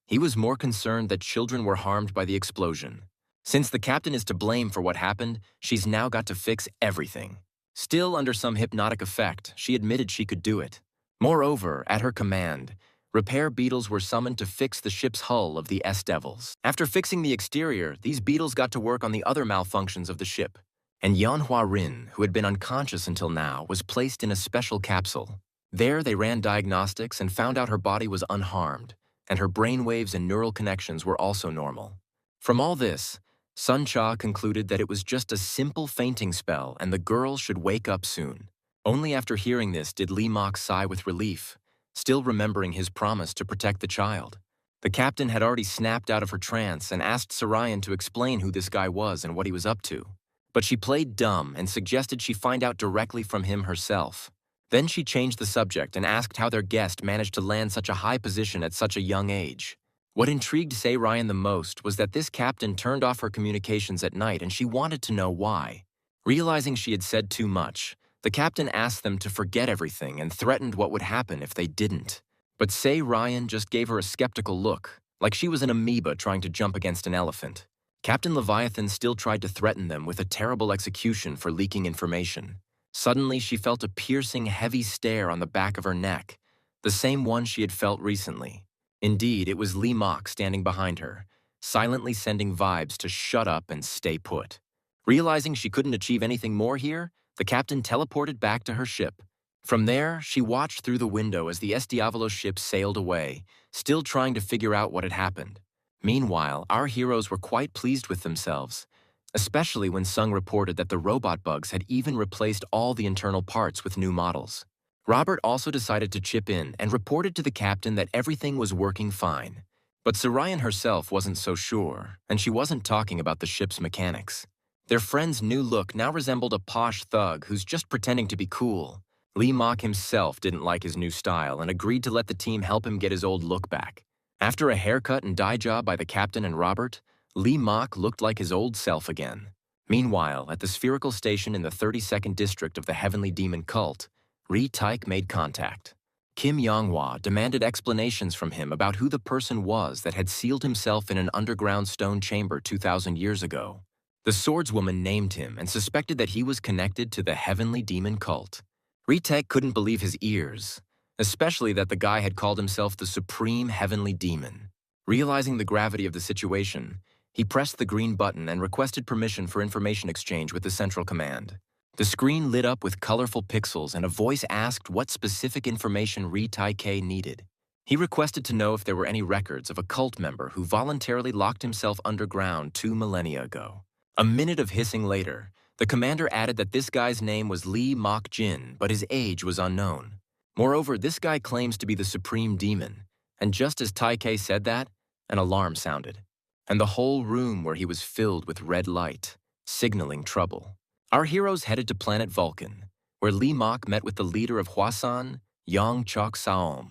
He was more concerned that children were harmed by the explosion. Since the captain is to blame for what happened, she's now got to fix everything. Still under some hypnotic effect, she admitted she could do it. Moreover, at her command, repair beetles were summoned to fix the ship's hull of the S-Devils. After fixing the exterior, these beetles got to work on the other malfunctions of the ship. And Yanhua Rin, who had been unconscious until now, was placed in a special capsule. There they ran diagnostics and found out her body was unharmed, and her brain waves and neural connections were also normal. From all this, Sun Cha concluded that it was just a simple fainting spell and the girl should wake up soon. Only after hearing this did Lee Mok sigh with relief, still remembering his promise to protect the child. The captain had already snapped out of her trance and asked Sarayan to explain who this guy was and what he was up to. But she played dumb and suggested she find out directly from him herself. Then she changed the subject and asked how their guest managed to land such a high position at such a young age. What intrigued Se-Ryan the most was that this captain turned off her communications at night and she wanted to know why. Realizing she had said too much, the captain asked them to forget everything and threatened what would happen if they didn't. But Se-Ryan just gave her a skeptical look, like she was an amoeba trying to jump against an elephant. Captain Leviathan still tried to threaten them with a terrible execution for leaking information. Suddenly, she felt a piercing, heavy stare on the back of her neck, the same one she had felt recently. Indeed, it was Lee Mok standing behind her, silently sending vibes to shut up and stay put. Realizing she couldn't achieve anything more here, the captain teleported back to her ship. From there, she watched through the window as the S. Diavolo ship sailed away, still trying to figure out what had happened. Meanwhile, our heroes were quite pleased with themselves, especially when Sung reported that the robot bugs had even replaced all the internal parts with new models. Robert also decided to chip in and reported to the captain that everything was working fine. But Sarayan herself wasn't so sure, and she wasn't talking about the ship's mechanics. Their friend's new look now resembled a posh thug who's just pretending to be cool. Lee Mak himself didn't like his new style and agreed to let the team help him get his old look back. After a haircut and dye job by the captain and Robert, Lee Mak looked like his old self again. Meanwhile, at the spherical station in the 32nd district of the Heavenly Demon cult, Ri Taik made contact. Kim Yonghwa demanded explanations from him about who the person was that had sealed himself in an underground stone chamber 2,000 years ago. The swordswoman named him and suspected that he was connected to the Heavenly Demon cult. Ri Taik couldn't believe his ears, especially that the guy had called himself the Supreme Heavenly Demon. Realizing the gravity of the situation, he pressed the green button and requested permission for information exchange with the Central Command. The screen lit up with colorful pixels and a voice asked what specific information Ri Taik needed. He requested to know if there were any records of a cult member who voluntarily locked himself underground 2 millennia ago. A minute of hissing later, the commander added that this guy's name was Lee Mak Jin, but his age was unknown. Moreover, this guy claims to be the Supreme Demon, and just as Taike said that, an alarm sounded, and the whole room where he was filled with red light, signaling trouble. Our heroes headed to planet Vulcan, where Lee Mak met with the leader of Hwasan, Yang Chok Saom.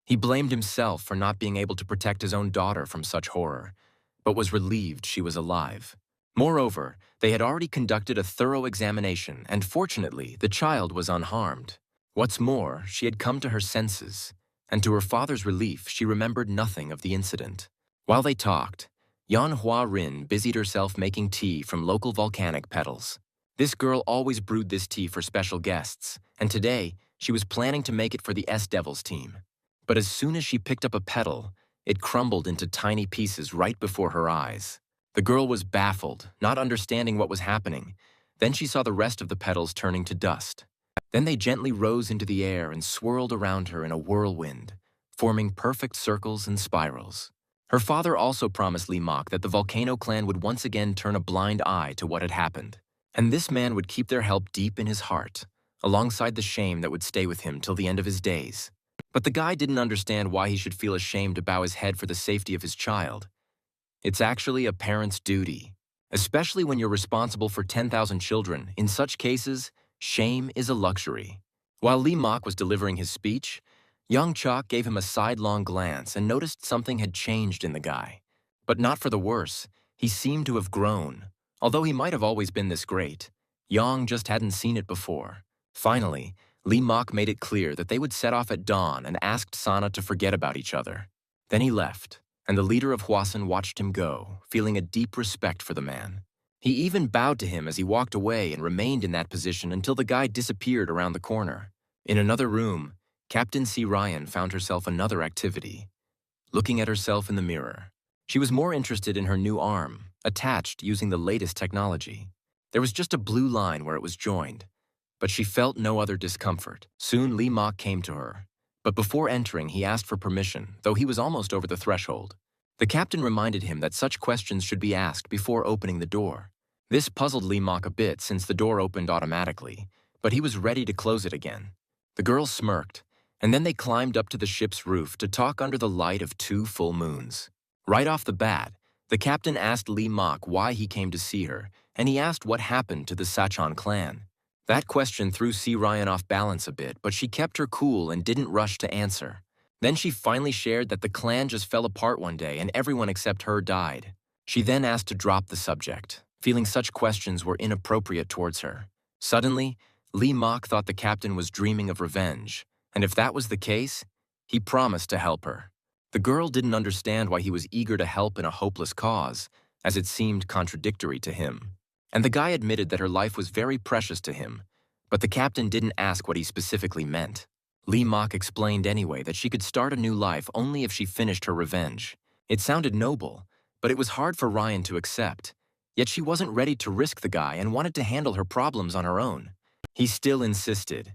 He blamed himself for not being able to protect his own daughter from such horror, but was relieved she was alive. Moreover, they had already conducted a thorough examination, and fortunately, the child was unharmed. What's more, she had come to her senses, and to her father's relief, she remembered nothing of the incident. While they talked, Yan Hua Rin busied herself making tea from local volcanic petals. This girl always brewed this tea for special guests, and today, she was planning to make it for the S-Devils team. But as soon as she picked up a petal, it crumbled into tiny pieces right before her eyes. The girl was baffled, not understanding what was happening. Then she saw the rest of the petals turning to dust. Then they gently rose into the air and swirled around her in a whirlwind, forming perfect circles and spirals. Her father also promised Lee Mak that the Volcano clan would once again turn a blind eye to what had happened, and this man would keep their help deep in his heart, alongside the shame that would stay with him till the end of his days. But the guy didn't understand why he should feel ashamed to bow his head for the safety of his child. It's actually a parent's duty, especially when you're responsible for 10,000 children. In such cases, shame is a luxury. While Lee Mak was delivering his speech, Young Chok gave him a sidelong glance and noticed something had changed in the guy. But not for the worse. He seemed to have grown. Although he might have always been this great, Yang just hadn't seen it before. Finally, Lee Mak made it clear that they would set off at dawn and asked Sana to forget about each other. Then he left, and the leader of Hwasan watched him go, feeling a deep respect for the man. He even bowed to him as he walked away and remained in that position until the guy disappeared around the corner. In another room, Captain C. Ryan found herself another activity, looking at herself in the mirror. She was more interested in her new arm, attached using the latest technology. There was just a blue line where it was joined, but she felt no other discomfort. Soon Lee Mak came to her, but before entering he asked for permission, though he was almost over the threshold. The captain reminded him that such questions should be asked before opening the door. This puzzled Lee Mak a bit since the door opened automatically, but he was ready to close it again. The girl smirked, and then they climbed up to the ship's roof to talk under the light of 2 full moons. Right off the bat, the captain asked Lee Mak why he came to see her, and he asked what happened to the Sachan clan. That question threw C. Ryan off balance a bit, but she kept her cool and didn't rush to answer. Then she finally shared that the clan just fell apart one day and everyone except her died. She then asked to drop the subject, feeling such questions were inappropriate towards her. Suddenly, Lee Mak thought the captain was dreaming of revenge, and if that was the case, he promised to help her. The girl didn't understand why he was eager to help in a hopeless cause, as it seemed contradictory to him. And the guy admitted that her life was very precious to him, but the captain didn't ask what he specifically meant. Lee Mak explained anyway that she could start a new life only if she finished her revenge. It sounded noble, but it was hard for Ryan to accept. Yet she wasn't ready to risk the guy and wanted to handle her problems on her own. He still insisted,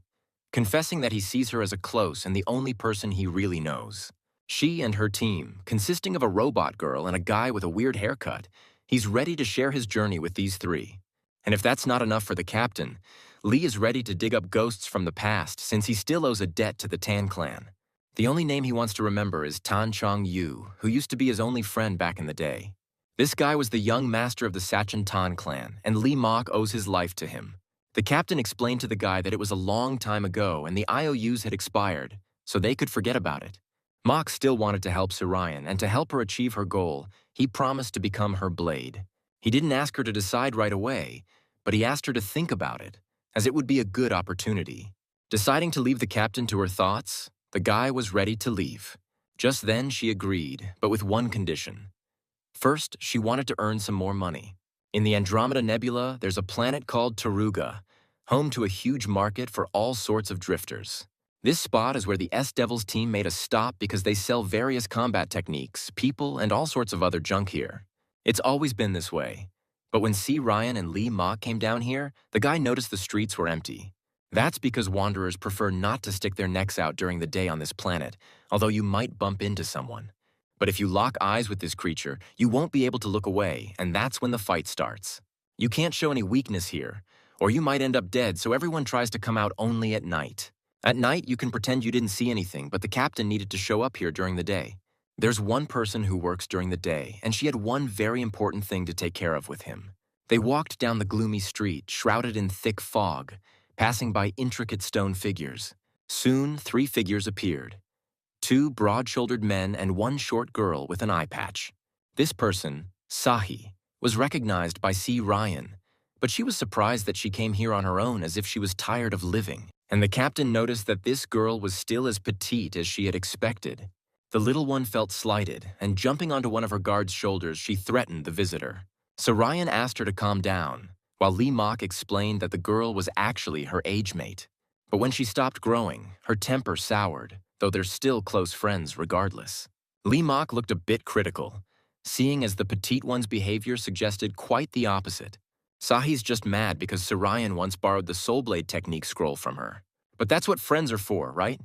confessing that he sees her as a close and the only person he really knows. She and her team, consisting of a robot girl and a guy with a weird haircut, he's ready to share his journey with these 3. And if that's not enough for the captain, Lee is ready to dig up ghosts from the past since he still owes a debt to the Tan clan. The only name he wants to remember is Tan Chong Yu, who used to be his only friend back in the day. This guy was the young master of the Sachin Tan clan, and Lee Mak owes his life to him. The captain explained to the guy that it was a long time ago and the IOUs had expired, so they could forget about it. Mock still wanted to help Surian, and to help her achieve her goal, he promised to become her blade. He didn't ask her to decide right away, but he asked her to think about it, as it would be a good opportunity. Deciding to leave the captain to her thoughts, the guy was ready to leave. Just then she agreed, but with one condition. First, she wanted to earn some more money. In the Andromeda Nebula, there's a planet called Taruga, home to a huge market for all sorts of drifters. This spot is where the S-Devils team made a stop because they sell various combat techniques, people, and all sorts of other junk here. It's always been this way. But when C. Ryan and Lee Mock came down here, the guy noticed the streets were empty. That's because wanderers prefer not to stick their necks out during the day on this planet, although you might bump into someone. But if you lock eyes with this creature, you won't be able to look away, and that's when the fight starts. You can't show any weakness here, or you might end up dead, so everyone tries to come out only at night. At night, you can pretend you didn't see anything, but the captain needed to show up here during the day. There's one person who works during the day, and she had one very important thing to take care of with him. They walked down the gloomy street, shrouded in thick fog, passing by intricate stone figures. Soon, 3 figures appeared. 2 broad-shouldered men and 1 short girl with an eye patch. This person, Sahi, was recognized by C. Ryan, but she was surprised that she came here on her own as if she was tired of living, and the captain noticed that this girl was still as petite as she had expected. The little one felt slighted, and jumping onto one of her guard's shoulders, she threatened the visitor. So Ryan asked her to calm down, while Lee Mock explained that the girl was actually her age mate. But when she stopped growing, her temper soured, though they're still close friends regardless. Lee Mock looked a bit critical, seeing as the petite one's behavior suggested quite the opposite. Sahi's just mad because Surian once borrowed the Soulblade technique scroll from her. But that's what friends are for, right?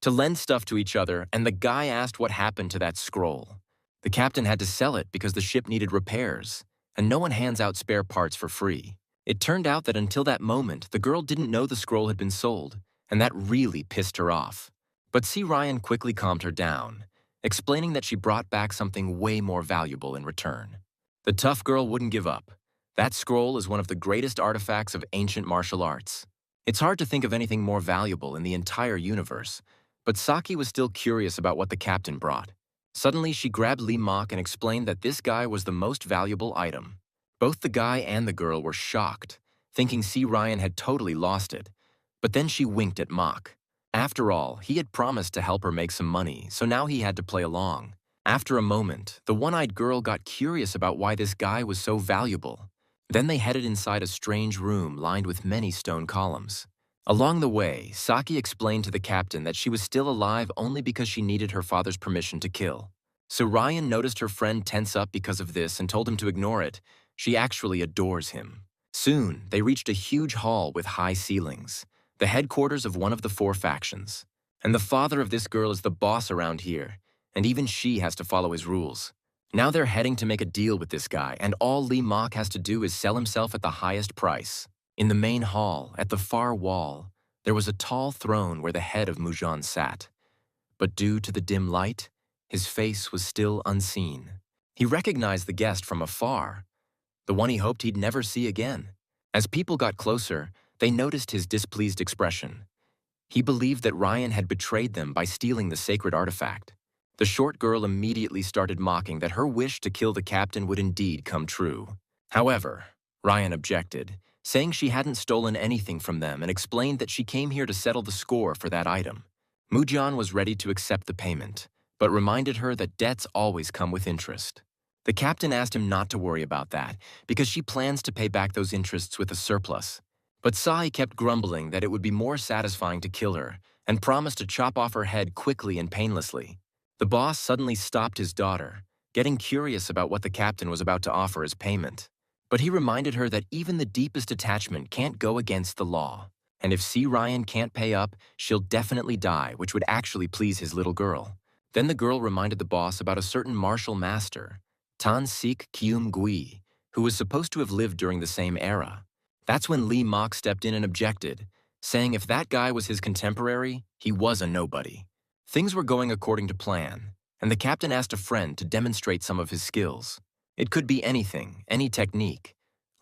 To lend stuff to each other, and the guy asked what happened to that scroll. The captain had to sell it because the ship needed repairs, and no one hands out spare parts for free. It turned out that until that moment, the girl didn't know the scroll had been sold, and that really pissed her off. But C. Ryan quickly calmed her down, explaining that she brought back something way more valuable in return. The tough girl wouldn't give up. That scroll is one of the greatest artifacts of ancient martial arts. It's hard to think of anything more valuable in the entire universe, but Saki was still curious about what the captain brought. Suddenly, she grabbed Lee Mock and explained that this guy was the most valuable item. Both the guy and the girl were shocked, thinking C. Ryan had totally lost it. But then she winked at Mock. After all, he had promised to help her make some money, so now he had to play along. After a moment, the one-eyed girl got curious about why this guy was so valuable. Then they headed inside a strange room lined with many stone columns. Along the way, Saki explained to the captain that she was still alive only because she needed her father's permission to kill. So Ryan noticed her friend tense up because of this and told him to ignore it. She actually adores him. Soon, they reached a huge hall with high ceilings, the headquarters of one of the 4 factions. And the father of this girl is the boss around here, and even she has to follow his rules. Now they're heading to make a deal with this guy, and all Lee Mock has to do is sell himself at the highest price. In the main hall, at the far wall, there was a tall throne where the head of Mujan sat. But due to the dim light, his face was still unseen. He recognized the guest from afar, the one he hoped he'd never see again. As people got closer, they noticed his displeased expression. He believed that Ryan had betrayed them by stealing the sacred artifact. The short girl immediately started mocking that her wish to kill the captain would indeed come true. However, Ryan objected, saying she hadn't stolen anything from them and explained that she came here to settle the score for that item. Mujan was ready to accept the payment, but reminded her that debts always come with interest. The captain asked him not to worry about that, because she plans to pay back those interests with a surplus. But Sai kept grumbling that it would be more satisfying to kill her, and promised to chop off her head quickly and painlessly. The boss suddenly stopped his daughter, getting curious about what the captain was about to offer as payment. But he reminded her that even the deepest attachment can't go against the law, and if C. Ryan can't pay up, she'll definitely die, which would actually please his little girl. Then the girl reminded the boss about a certain martial master, Tan Sik Kyum Gui, who was supposed to have lived during the same era. That's when Lee Mock stepped in and objected, saying if that guy was his contemporary, he was a nobody. Things were going according to plan, and the captain asked a friend to demonstrate some of his skills. It could be anything, any technique.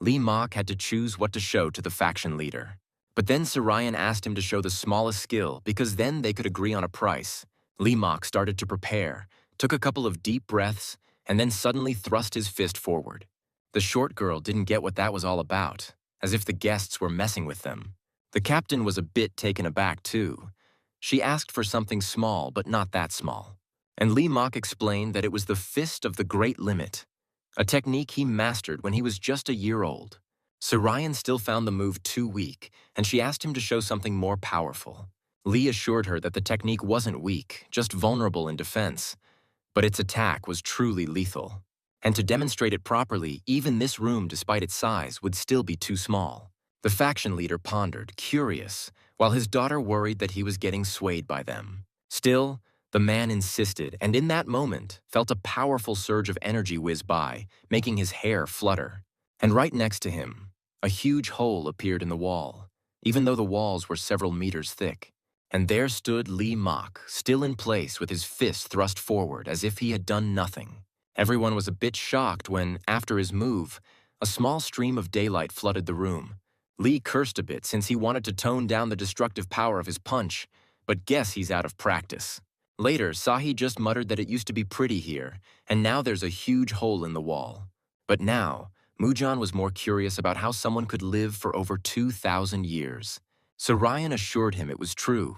Lee Mok had to choose what to show to the faction leader. But then Sarayan asked him to show the smallest skill because then they could agree on a price. Lee Mok started to prepare, took a couple of deep breaths, and then suddenly thrust his fist forward. The short girl didn't get what that was all about, as if the guests were messing with them. The captain was a bit taken aback too. She asked for something small, but not that small. And Lee Mok explained that it was the fist of the great limit, a technique he mastered when he was just a year old. Sarayan still found the move too weak, and she asked him to show something more powerful. Lee assured her that the technique wasn't weak, just vulnerable in defense, but its attack was truly lethal. And to demonstrate it properly, even this room, despite its size, would still be too small. The faction leader pondered, curious, while his daughter worried that he was getting swayed by them. Still, the man insisted, and in that moment, felt a powerful surge of energy whiz by, making his hair flutter. And right next to him, a huge hole appeared in the wall, even though the walls were several meters thick. And there stood Lee Mok, still in place with his fist thrust forward as if he had done nothing. Everyone was a bit shocked when, after his move, a small stream of daylight flooded the room. Lee cursed a bit since he wanted to tone down the destructive power of his punch, but guess he's out of practice. Later, Sahi just muttered that it used to be pretty here, and now there's a huge hole in the wall. But now, Mujan was more curious about how someone could live for over 2,000 years. Sarayan assured him it was true.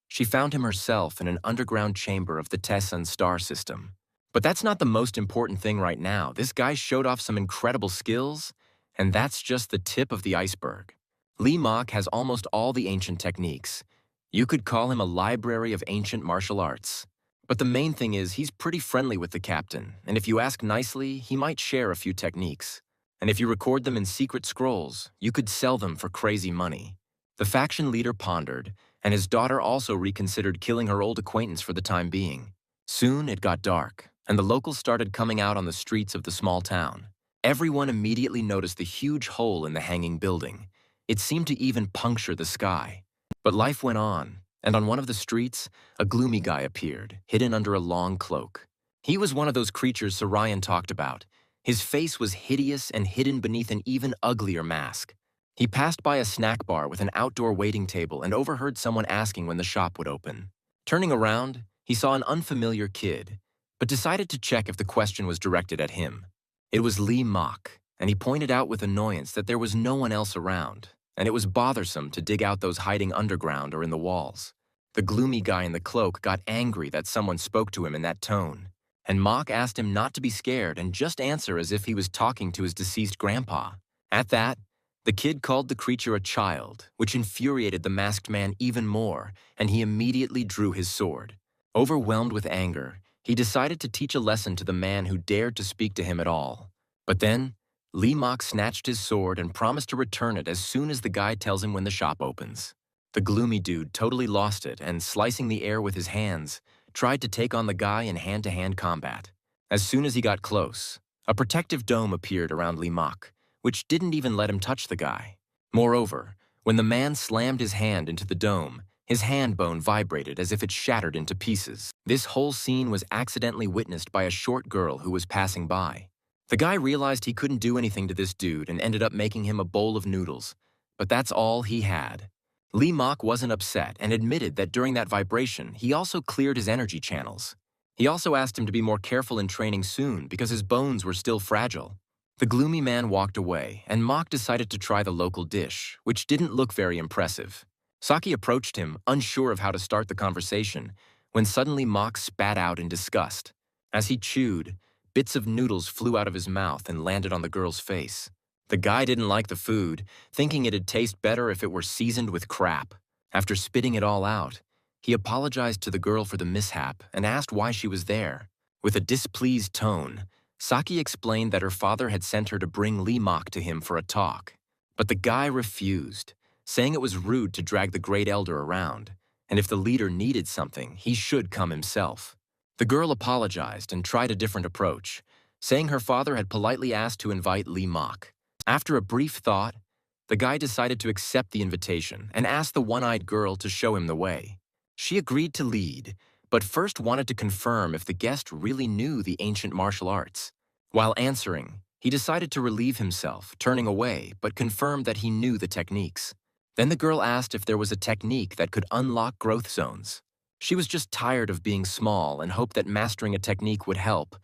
She found him herself in an underground chamber of the Tessan star system. But that's not the most important thing right now. This guy showed off some incredible skills, and that's just the tip of the iceberg. Lee Mok has almost all the ancient techniques. You could call him a library of ancient martial arts. But the main thing is he's pretty friendly with the captain, and if you ask nicely, he might share a few techniques. And if you record them in secret scrolls, you could sell them for crazy money. The faction leader pondered, and his daughter also reconsidered killing her old acquaintance for the time being. Soon it got dark, and the locals started coming out on the streets of the small town. Everyone immediately noticed the huge hole in the hanging building. It seemed to even puncture the sky. But life went on, and on one of the streets, a gloomy guy appeared, hidden under a long cloak. He was one of those creatures Sarayan talked about. His face was hideous and hidden beneath an even uglier mask. He passed by a snack bar with an outdoor waiting table and overheard someone asking when the shop would open. Turning around, he saw an unfamiliar kid, but decided to check if the question was directed at him. It was Lee Mok, and he pointed out with annoyance that there was no one else around, and it was bothersome to dig out those hiding underground or in the walls. The gloomy guy in the cloak got angry that someone spoke to him in that tone, and Mok asked him not to be scared and just answer as if he was talking to his deceased grandpa. At that, the kid called the creature a child, which infuriated the masked man even more, and he immediately drew his sword. Overwhelmed with anger, he decided to teach a lesson to the man who dared to speak to him at all. But then, Lee Mok snatched his sword and promised to return it as soon as the guy tells him when the shop opens. The gloomy dude totally lost it and, slicing the air with his hands, tried to take on the guy in hand-to-hand combat. As soon as he got close, a protective dome appeared around Lee Mok, which didn't even let him touch the guy. Moreover, when the man slammed his hand into the dome, his hand bone vibrated as if it shattered into pieces. This whole scene was accidentally witnessed by a short girl who was passing by. The guy realized he couldn't do anything to this dude and ended up making him a bowl of noodles. But that's all he had. Lee Mok wasn't upset and admitted that during that vibration, he also cleared his energy channels. He also asked him to be more careful in training soon because his bones were still fragile. The gloomy man walked away, and Mok decided to try the local dish, which didn't look very impressive. Saki approached him, unsure of how to start the conversation, when suddenly Mok spat out in disgust. As he chewed, bits of noodles flew out of his mouth and landed on the girl's face. The guy didn't like the food, thinking it'd taste better if it were seasoned with crap. After spitting it all out, he apologized to the girl for the mishap and asked why she was there. With a displeased tone, Saki explained that her father had sent her to bring Lee Mok to him for a talk. But the guy refused, saying it was rude to drag the great elder around, and if the leader needed something, he should come himself. The girl apologized and tried a different approach, saying her father had politely asked to invite Lee Mok. After a brief thought, the guy decided to accept the invitation and asked the one-eyed girl to show him the way. She agreed to lead, but first wanted to confirm if the guest really knew the ancient martial arts. While answering, He decided to relieve himself, turning away, but confirmed that he knew the techniques. Then the girl asked if there was a technique that could unlock growth zones. She was just tired of being small and hoped that mastering a technique would help,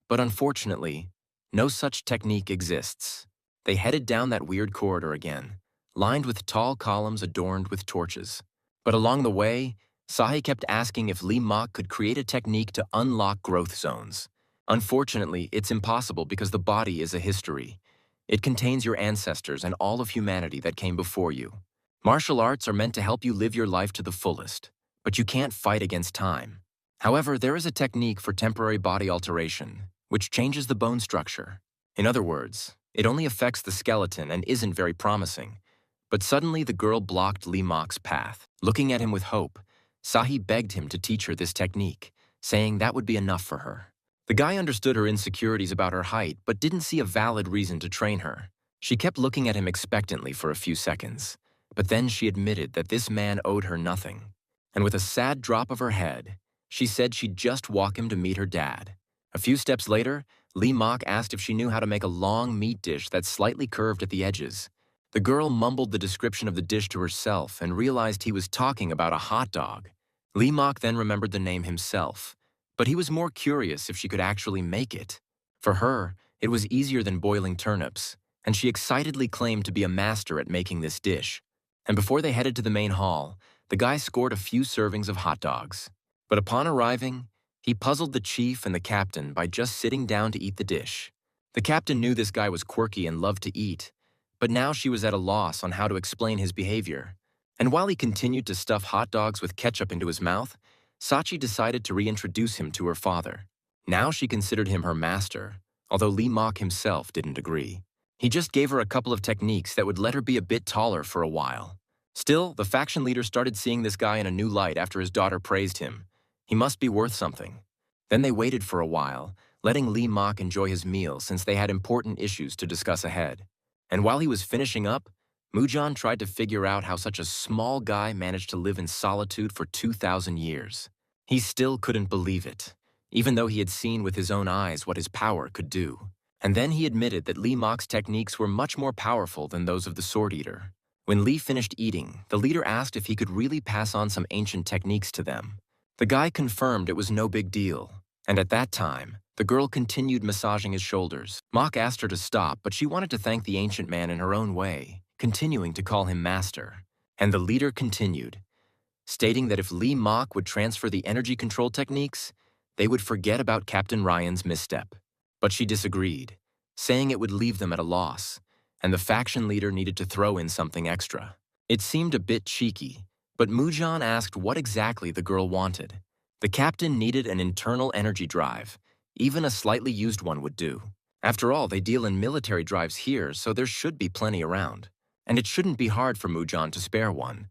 but unfortunately, no such technique exists. They headed down that weird corridor again, lined with tall columns adorned with torches. But along the way, Sahi kept asking if Lee Mok could create a technique to unlock growth zones. Unfortunately, it's impossible because the body is a history. It contains your ancestors and all of humanity that came before you. Martial arts are meant to help you live your life to the fullest, but you can't fight against time. However, there is a technique for temporary body alteration, which changes the bone structure. In other words, it only affects the skeleton and isn't very promising. But suddenly the girl blocked Lee Mok's path. Looking at him with hope, Sahi begged him to teach her this technique, saying that would be enough for her. The guy understood her insecurities about her height, but didn't see a valid reason to train her. She kept looking at him expectantly for a few seconds, but then she admitted that this man owed her nothing. And with a sad drop of her head, she said she'd just walk him to meet her dad. A few steps later, Lee Mok asked if she knew how to make a long meat dish that's slightly curved at the edges. The girl mumbled the description of the dish to herself and realized he was talking about a hot dog. Lee Mok then remembered the name himself, but he was more curious if she could actually make it. For her, it was easier than boiling turnips, and she excitedly claimed to be a master at making this dish. And before they headed to the main hall, the guy scored a few servings of hot dogs. But upon arriving, he puzzled the chief and the captain by just sitting down to eat the dish. The captain knew this guy was quirky and loved to eat, but now she was at a loss on how to explain his behavior. And while he continued to stuff hot dogs with ketchup into his mouth, Sachi decided to reintroduce him to her father. Now she considered him her master, although Lee Mok himself didn't agree. He just gave her a couple of techniques that would let her be a bit taller for a while. Still, the faction leader started seeing this guy in a new light after his daughter praised him. He must be worth something. Then they waited for a while, letting Lee Mok enjoy his meal since they had important issues to discuss ahead. And while he was finishing up, Mujan tried to figure out how such a small guy managed to live in solitude for 2,000 years. He still couldn't believe it, even though he had seen with his own eyes what his power could do. And then he admitted that Lee Mok's techniques were much more powerful than those of the Sword Eater. When Lee finished eating, the leader asked if he could really pass on some ancient techniques to them. The guy confirmed it was no big deal, and at that time, the girl continued massaging his shoulders. Mok asked her to stop, but she wanted to thank the ancient man in her own way, continuing to call him master. And the leader continued, stating that if Lee Mok would transfer the energy control techniques, they would forget about Captain Ryan's misstep. But she disagreed, saying it would leave them at a loss, and the faction leader needed to throw in something extra. It seemed a bit cheeky, but Mujan asked what exactly the girl wanted. The captain needed an internal energy drive. Even a slightly used one would do. After all, they deal in military drives here, so there should be plenty around. And it shouldn't be hard for Mujan to spare one.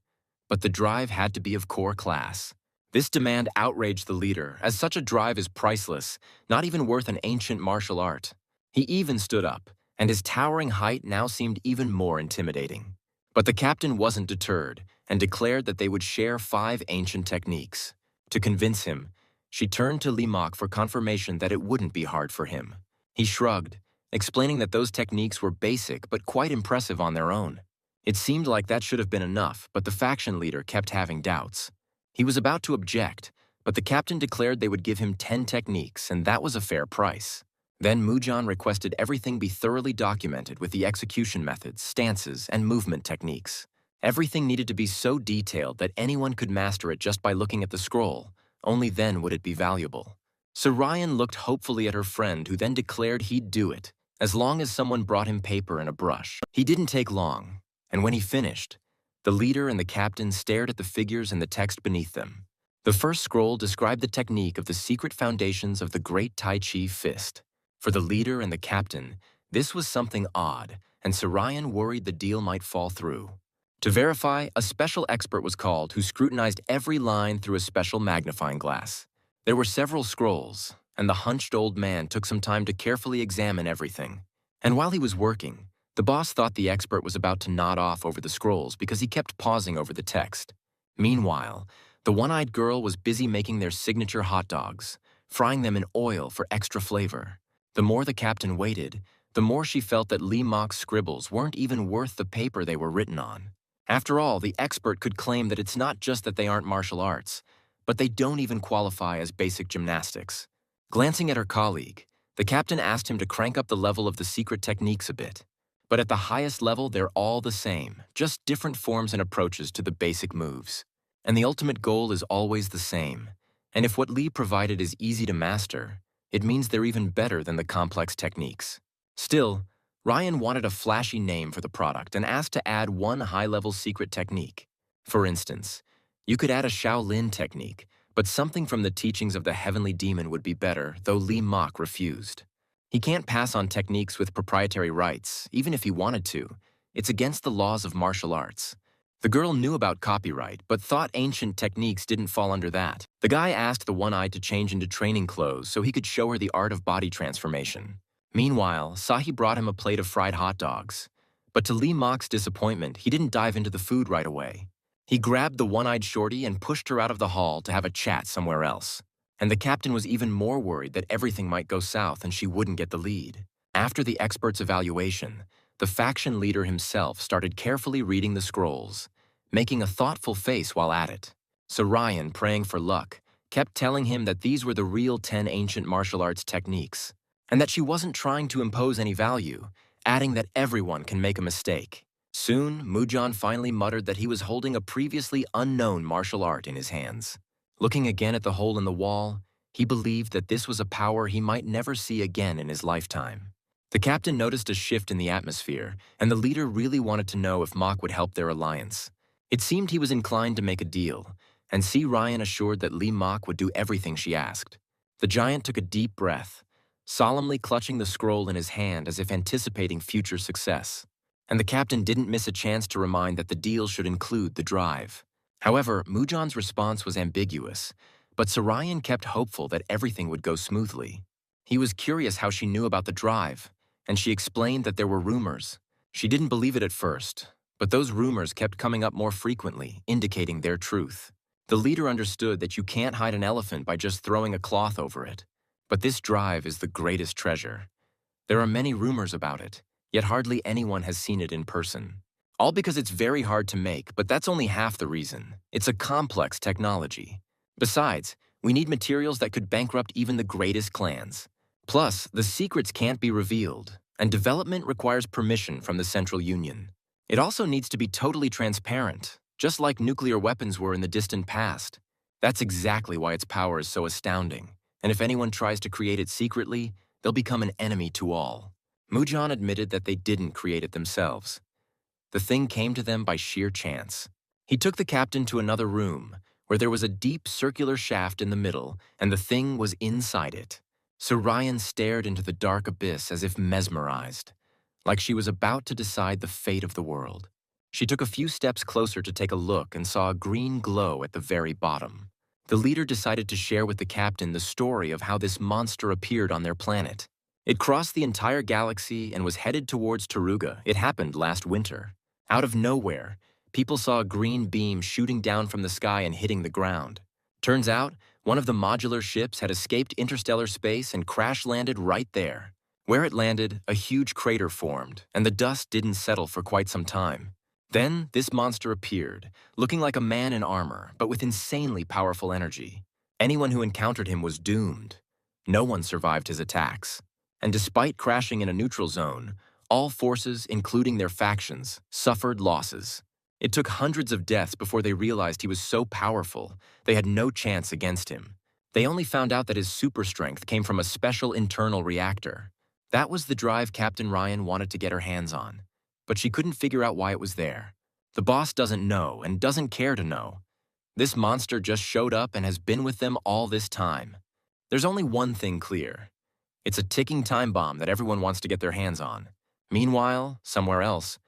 But the drive had to be of core class. This demand outraged the leader, as such a drive is priceless, not even worth an ancient martial art. He even stood up, and his towering height now seemed even more intimidating. But the captain wasn't deterred, and declared that they would share 5 ancient techniques. To convince him, she turned to Lee Mok for confirmation that it wouldn't be hard for him. He shrugged, explaining that those techniques were basic but quite impressive on their own. It seemed like that should have been enough, but the faction leader kept having doubts. He was about to object, but the captain declared they would give him 10 techniques, and that was a fair price. Then Mujan requested everything be thoroughly documented with the execution methods, stances, and movement techniques. Everything needed to be so detailed that anyone could master it just by looking at the scroll. Only then would it be valuable. So Ryan looked hopefully at her friend, who then declared he'd do it, as long as someone brought him paper and a brush. He didn't take long, and when he finished, the leader and the captain stared at the figures and the text beneath them. The first scroll described the technique of the secret foundations of the Great Tai Chi Fist. For the leader and the captain, this was something odd, and Sarayan worried the deal might fall through. To verify, a special expert was called who scrutinized every line through a special magnifying glass. There were several scrolls, and the hunched old man took some time to carefully examine everything. And while he was working, the boss thought the expert was about to nod off over the scrolls because he kept pausing over the text. Meanwhile, the one-eyed girl was busy making their signature hot dogs, frying them in oil for extra flavor. The more the captain waited, the more she felt that Lee Mok's scribbles weren't even worth the paper they were written on. After all, the expert could claim that it's not just that they aren't martial arts, but they don't even qualify as basic gymnastics. Glancing at her colleague, the captain asked him to crank up the level of the secret techniques a bit. But at the highest level, they're all the same, just different forms and approaches to the basic moves. And the ultimate goal is always the same. And if what Lee provided is easy to master, it means they're even better than the complex techniques. Still, Ryan wanted a flashy name for the product and asked to add one high-level secret technique. For instance, you could add a Shaolin technique, but something from the teachings of the heavenly demon would be better, though Lee Mok refused. He can't pass on techniques with proprietary rights, even if he wanted to. It's against the laws of martial arts. The girl knew about copyright, but thought ancient techniques didn't fall under that. The guy asked the one-eyed to change into training clothes so he could show her the art of body transformation. Meanwhile, Sahi brought him a plate of fried hot dogs. But to Lee Mok's disappointment, he didn't dive into the food right away. He grabbed the one-eyed shorty and pushed her out of the hall to have a chat somewhere else. And the captain was even more worried that everything might go south and she wouldn't get the lead. After the expert's evaluation, the faction leader himself started carefully reading the scrolls, making a thoughtful face while at it. So Ryan, praying for luck, kept telling him that these were the real 10 ancient martial arts techniques, and that she wasn't trying to impose any value, adding that everyone can make a mistake. Soon, Mujan finally muttered that he was holding a previously unknown martial art in his hands. Looking again at the hole in the wall, he believed that this was a power he might never see again in his lifetime. The captain noticed a shift in the atmosphere, and the leader really wanted to know if Mok would help their alliance. It seemed he was inclined to make a deal, and C. Ryan assured that Lee Mok would do everything she asked. The giant took a deep breath, solemnly clutching the scroll in his hand as if anticipating future success. And the captain didn't miss a chance to remind that the deal should include the drive. However, Mujan's response was ambiguous, but Sarayan kept hopeful that everything would go smoothly. He was curious how she knew about the drive, and she explained that there were rumors. She didn't believe it at first, but those rumors kept coming up more frequently, indicating their truth. The leader understood that you can't hide an elephant by just throwing a cloth over it, but this drive is the greatest treasure. There are many rumors about it, yet hardly anyone has seen it in person. All because it's very hard to make, but that's only half the reason. It's a complex technology. Besides, we need materials that could bankrupt even the greatest clans. Plus, the secrets can't be revealed, and development requires permission from the Central Union. It also needs to be totally transparent, just like nuclear weapons were in the distant past. That's exactly why its power is so astounding, and if anyone tries to create it secretly, they'll become an enemy to all. Mujan admitted that they didn't create it themselves. The thing came to them by sheer chance. He took the captain to another room, where there was a deep circular shaft in the middle, and the thing was inside it. So Ryan stared into the dark abyss as if mesmerized, like she was about to decide the fate of the world. She took a few steps closer to take a look and saw a green glow at the very bottom. The leader decided to share with the captain the story of how this monster appeared on their planet. It crossed the entire galaxy and was headed towards Taruga. It happened last winter. Out of nowhere, people saw a green beam shooting down from the sky and hitting the ground. Turns out, one of the modular ships had escaped interstellar space and crash-landed right there. Where it landed, a huge crater formed, and the dust didn't settle for quite some time. Then, this monster appeared, looking like a man in armor, but with insanely powerful energy. Anyone who encountered him was doomed. No one survived his attacks. And despite crashing in a neutral zone, all forces, including their factions, suffered losses. It took hundreds of deaths before they realized he was so powerful, they had no chance against him. They only found out that his super strength came from a special internal reactor. That was the drive Captain Ryan wanted to get her hands on, but she couldn't figure out why it was there. The boss doesn't know and doesn't care to know. This monster just showed up and has been with them all this time. There's only one thing clear. It's a ticking time bomb that everyone wants to get their hands on. Meanwhile, somewhere else,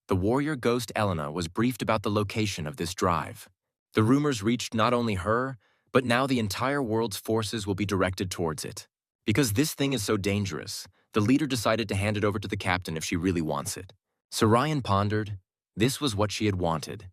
the warrior ghost Elena was briefed about the location of this drive. The rumors reached not only her, but now the entire world's forces will be directed towards it. Because this thing is so dangerous, the leader decided to hand it over to the captain if she really wants it. So Ryan pondered. This was what she had wanted.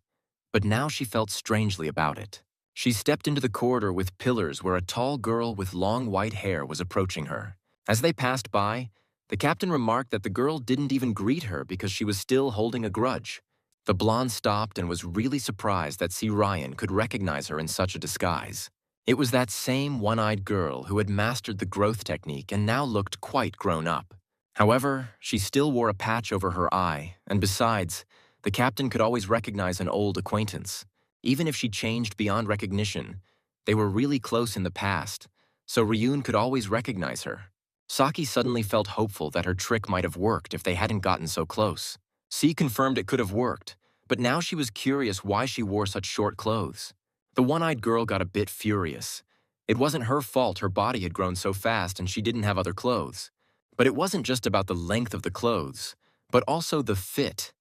But now she felt strangely about it. She stepped into the corridor with pillars where a tall girl with long white hair was approaching her. As they passed by, The captain remarked that the girl didn't even greet her because she was still holding a grudge. The blonde stopped and was really surprised that C. Ryan could recognize her in such a disguise. It was that same one-eyed girl who had mastered the growth technique and now looked quite grown up. However, she still wore a patch over her eye, and besides, the captain could always recognize an old acquaintance. Even if she changed beyond recognition, they were really close in the past, so Ryun could always recognize her. Saki suddenly felt hopeful that her trick might have worked if they hadn't gotten so close. C confirmed it could have worked, but now she was curious why she wore such short clothes. The one-eyed girl got a bit furious. It wasn't her fault her body had grown so fast and she didn't have other clothes. But it wasn't just about the length of the clothes, but also the fit,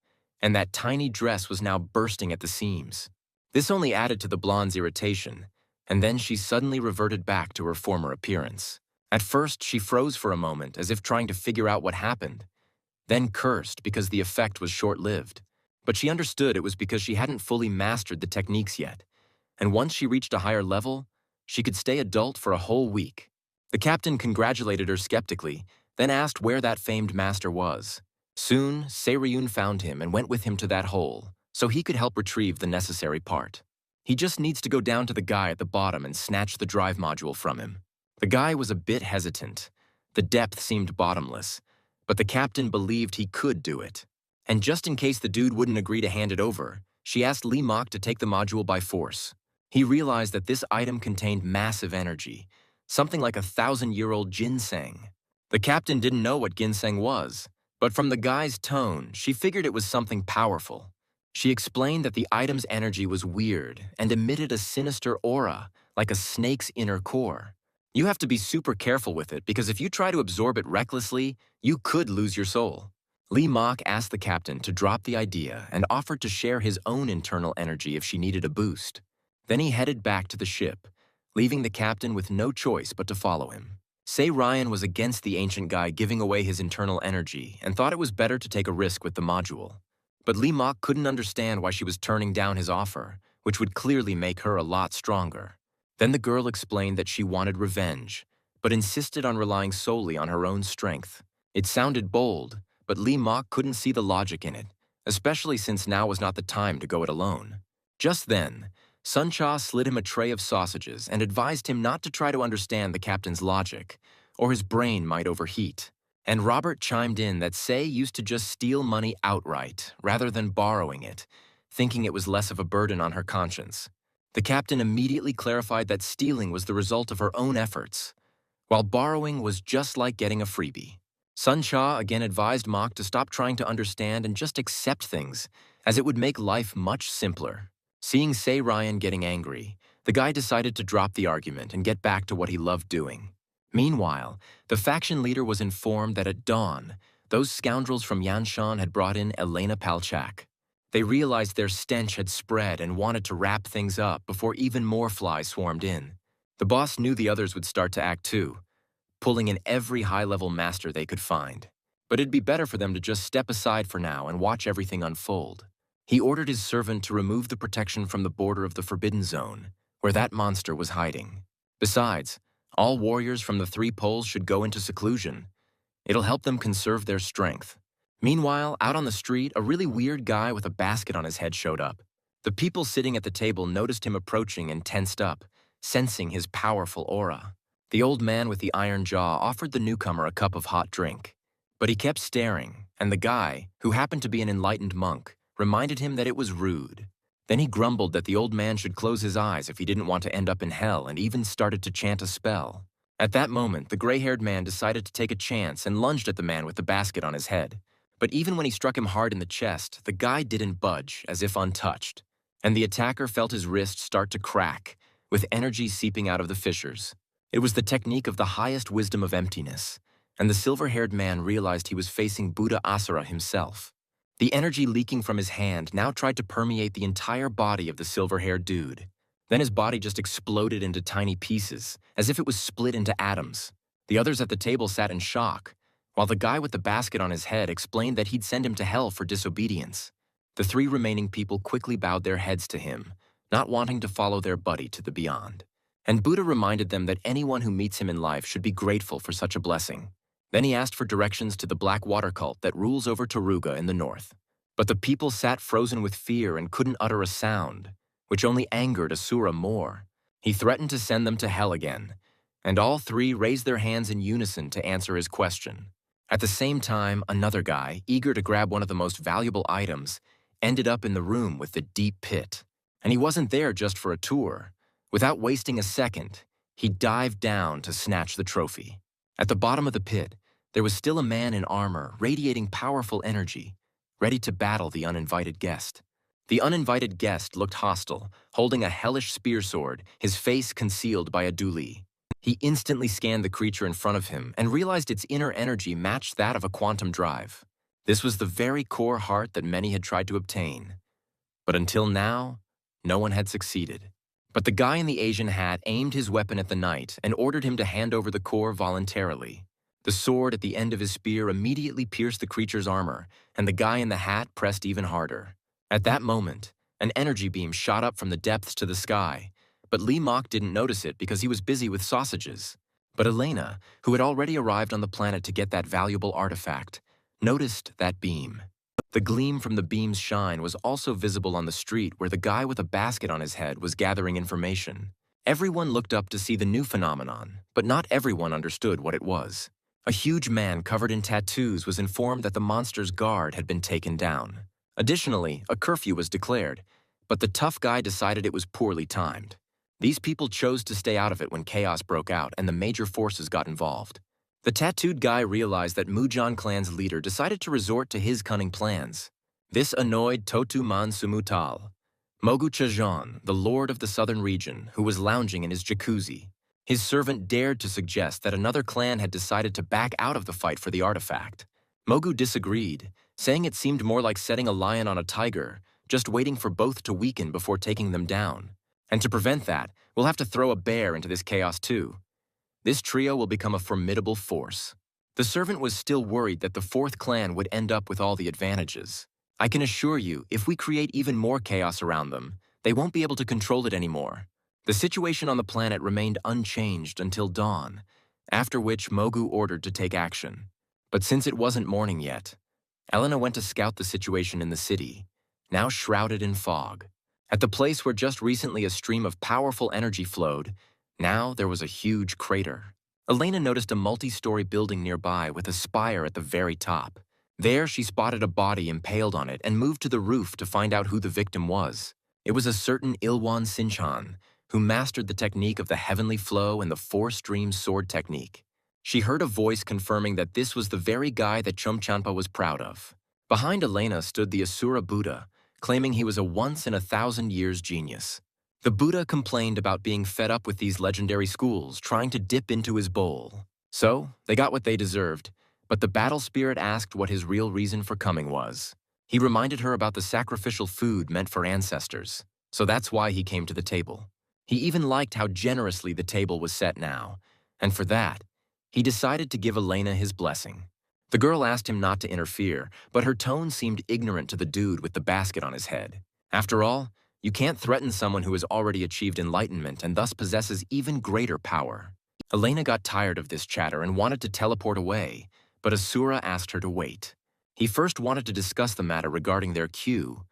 and that tiny dress was now bursting at the seams. This only added to the blonde's irritation, and then she suddenly reverted back to her former appearance. At first, she froze for a moment as if trying to figure out what happened, then cursed because the effect was short-lived. But she understood it was because she hadn't fully mastered the techniques yet, and once she reached a higher level, she could stay adult for a whole week. The captain congratulated her skeptically, then asked where that famed master was. Soon, Se-ryun found him and went with him to that hole, so he could help retrieve the necessary part. He just needs to go down to the guy at the bottom and snatch the drive module from him. The guy was a bit hesitant. The depth seemed bottomless, but the captain believed he could do it. And just in case the dude wouldn't agree to hand it over, she asked Lee Mok to take the module by force. He realized that this item contained massive energy, something like 1,000-year-old ginseng. The captain didn't know what ginseng was, but from the guy's tone, she figured it was something powerful. She explained that the item's energy was weird and emitted a sinister aura, like a snake's inner core. You have to be super careful with it because if you try to absorb it recklessly, you could lose your soul. Lee Mok asked the captain to drop the idea and offered to share his own internal energy if she needed a boost. Then he headed back to the ship, leaving the captain with no choice but to follow him. Se Ryan was against the ancient guy giving away his internal energy and thought it was better to take a risk with the module. But Lee Mok couldn't understand why she was turning down his offer, which would clearly make her a lot stronger. Then the girl explained that she wanted revenge, but insisted on relying solely on her own strength. It sounded bold, but Lee Mok couldn't see the logic in it, especially since now was not the time to go it alone. Just then, Sun Cha slid him a tray of sausages and advised him not to try to understand the captain's logic, or his brain might overheat. And Robert chimed in that Se used to just steal money outright, rather than borrowing it, thinking it was less of a burden on her conscience. The captain immediately clarified that stealing was the result of her own efforts, while borrowing was just like getting a freebie. Sun Cha again advised Mok to stop trying to understand and just accept things, as it would make life much simpler. Seeing Se Ryan getting angry, the guy decided to drop the argument and get back to what he loved doing. Meanwhile, the faction leader was informed that at dawn, those scoundrels from Yanshan had brought in Elena Palchak. They realized their stench had spread and wanted to wrap things up before even more flies swarmed in. The boss knew the others would start to act too, pulling in every high-level master they could find. But it'd be better for them to just step aside for now and watch everything unfold. He ordered his servant to remove the protection from the border of the Forbidden Zone, where that monster was hiding. Besides, all warriors from the 3 poles should go into seclusion. It'll help them conserve their strength. Meanwhile, out on the street, a really weird guy with a basket on his head showed up. The people sitting at the table noticed him approaching and tensed up, sensing his powerful aura. The old man with the iron jaw offered the newcomer a cup of hot drink. But he kept staring, and the guy, who happened to be an enlightened monk, reminded him that it was rude. Then he grumbled that the old man should close his eyes if he didn't want to end up in hell and even started to chant a spell. At that moment, the gray-haired man decided to take a chance and lunged at the man with the basket on his head. But even when he struck him hard in the chest, the guy didn't budge, as if untouched. And the attacker felt his wrist start to crack, with energy seeping out of the fissures. It was the technique of the highest wisdom of emptiness, and the silver-haired man realized he was facing Buddha Asura himself. The energy leaking from his hand now tried to permeate the entire body of the silver-haired dude. Then his body just exploded into tiny pieces, as if it was split into atoms. The others at the table sat in shock, while the guy with the basket on his head explained that he'd send him to hell for disobedience. The 3 remaining people quickly bowed their heads to him, not wanting to follow their buddy to the beyond. And Buddha reminded them that anyone who meets him in life should be grateful for such a blessing. Then he asked for directions to the black water cult that rules over Taruga in the north. But the people sat frozen with fear and couldn't utter a sound, which only angered Asura more. He threatened to send them to hell again, and all three raised their hands in unison to answer his question. At the same time, another guy, eager to grab one of the most valuable items, ended up in the room with the deep pit. And he wasn't there just for a tour. Without wasting a second, he dived down to snatch the trophy. At the bottom of the pit, there was still a man in armor, radiating powerful energy, ready to battle the uninvited guest. The uninvited guest looked hostile, holding a hellish spear sword, his face concealed by a dooli. He instantly scanned the creature in front of him and realized its inner energy matched that of a quantum drive. This was the very core heart that many had tried to obtain. But until now, no one had succeeded. But the guy in the Asian hat aimed his weapon at the knight and ordered him to hand over the core voluntarily. The sword at the end of his spear immediately pierced the creature's armor, and the guy in the hat pressed even harder. At that moment, an energy beam shot up from the depths to the sky, but Lee Mok didn't notice it because he was busy with sausages. But Elena, who had already arrived on the planet to get that valuable artifact, noticed that beam. The gleam from the beam's shine was also visible on the street where the guy with a basket on his head was gathering information. Everyone looked up to see the new phenomenon, but not everyone understood what it was. A huge man covered in tattoos was informed that the monster's guard had been taken down. Additionally, a curfew was declared, but the tough guy decided it was poorly timed. These people chose to stay out of it when chaos broke out and the major forces got involved. The tattooed guy realized that Mujan clan's leader decided to resort to his cunning plans. This annoyed Totu Man Sumutal, Mogu Chajan, the lord of the southern region, who was lounging in his jacuzzi. His servant dared to suggest that another clan had decided to back out of the fight for the artifact. Mogu disagreed, saying it seemed more like setting a lion on a tiger, just waiting for both to weaken before taking them down. And to prevent that, we'll have to throw a bear into this chaos too. This trio will become a formidable force. The servant was still worried that the fourth clan would end up with all the advantages. I can assure you, if we create even more chaos around them, they won't be able to control it anymore. The situation on the planet remained unchanged until dawn, after which Mogu ordered to take action. But since it wasn't morning yet, Elena went to scout the situation in the city, now shrouded in fog. At the place where just recently a stream of powerful energy flowed, now there was a huge crater. Elena noticed a multi-story building nearby with a spire at the very top. There she spotted a body impaled on it and moved to the roof to find out who the victim was. It was a certain Ilwan Sinchan, who mastered the technique of the heavenly flow and the four-stream sword technique. She heard a voice confirming that this was the very guy that Chomchanpa was proud of. Behind Elena stood the Asura Buddha, claiming he was a once-in-a-thousand-years genius. The Buddha complained about being fed up with these legendary schools trying to dip into his bowl. So, they got what they deserved, but the battle spirit asked what his real reason for coming was. He reminded her about the sacrificial food meant for ancestors, so that's why he came to the table. He even liked how generously the table was set now, and for that, he decided to give Elena his blessing. The girl asked him not to interfere, but her tone seemed ignorant to the dude with the basket on his head. After all, you can't threaten someone who has already achieved enlightenment and thus possesses even greater power. Elena got tired of this chatter and wanted to teleport away, but Asura asked her to wait. He first wanted to discuss the matter regarding their queue,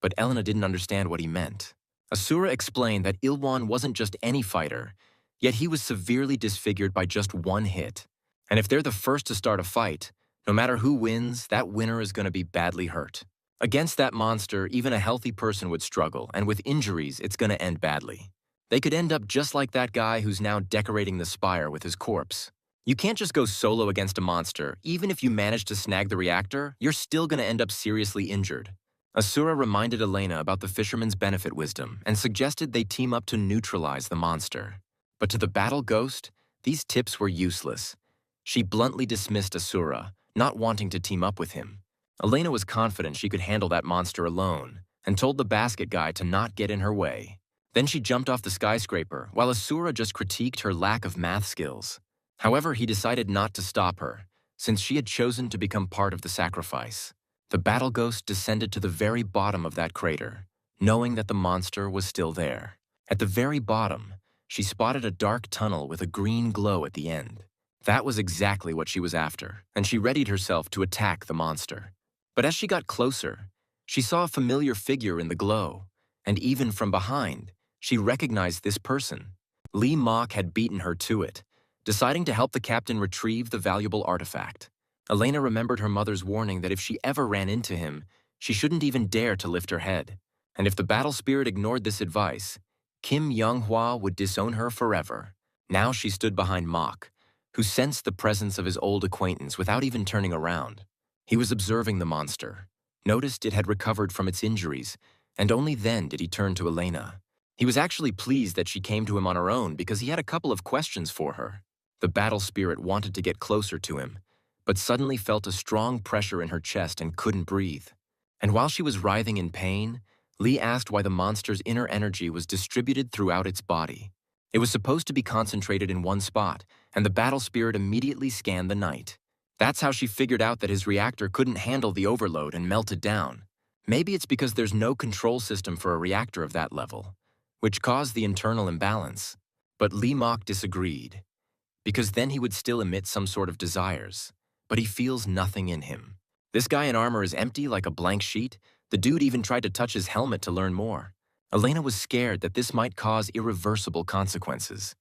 but Elena didn't understand what he meant. Asura explained that Ilwan wasn't just any fighter, yet he was severely disfigured by just one hit. And if they're the first to start a fight, no matter who wins, that winner is going to be badly hurt. Against that monster, even a healthy person would struggle, and with injuries, it's going to end badly. They could end up just like that guy who's now decorating the spire with his corpse. You can't just go solo against a monster. Even if you manage to snag the reactor, you're still going to end up seriously injured. Asura reminded Elena about the fisherman's benefit wisdom and suggested they team up to neutralize the monster. But to the battle ghost, these tips were useless. She bluntly dismissed Asura, not wanting to team up with him. Elena was confident she could handle that monster alone and told the basket guy to not get in her way. Then she jumped off the skyscraper while Asura just critiqued her lack of math skills. However, he decided not to stop her, since she had chosen to become part of the sacrifice. The battle ghost descended to the very bottom of that crater, knowing that the monster was still there. At the very bottom, she spotted a dark tunnel with a green glow at the end. That was exactly what she was after, and she readied herself to attack the monster. But as she got closer, she saw a familiar figure in the glow, and even from behind, she recognized this person. Lee Mock had beaten her to it, deciding to help the captain retrieve the valuable artifact. Elena remembered her mother's warning that if she ever ran into him, she shouldn't even dare to lift her head. And if the battle spirit ignored this advice, Kim Young-hwa would disown her forever. Now she stood behind Mock, who sensed the presence of his old acquaintance without even turning around. He was observing the monster, noticed it had recovered from its injuries, and only then did he turn to Elena. He was actually pleased that she came to him on her own because he had a couple of questions for her. The battle spirit wanted to get closer to him, but suddenly felt a strong pressure in her chest and couldn't breathe. And while she was writhing in pain, Lee asked why the monster's inner energy was distributed throughout its body. It was supposed to be concentrated in one spot, and the battle spirit immediately scanned the night. That's how she figured out that his reactor couldn't handle the overload and melted down. Maybe it's because there's no control system for a reactor of that level, which caused the internal imbalance. But Lee Mock disagreed, because then he would still emit some sort of desires, but he feels nothing in him. This guy in armor is empty like a blank sheet. The dude even tried to touch his helmet to learn more. Elena was scared that this might cause irreversible consequences.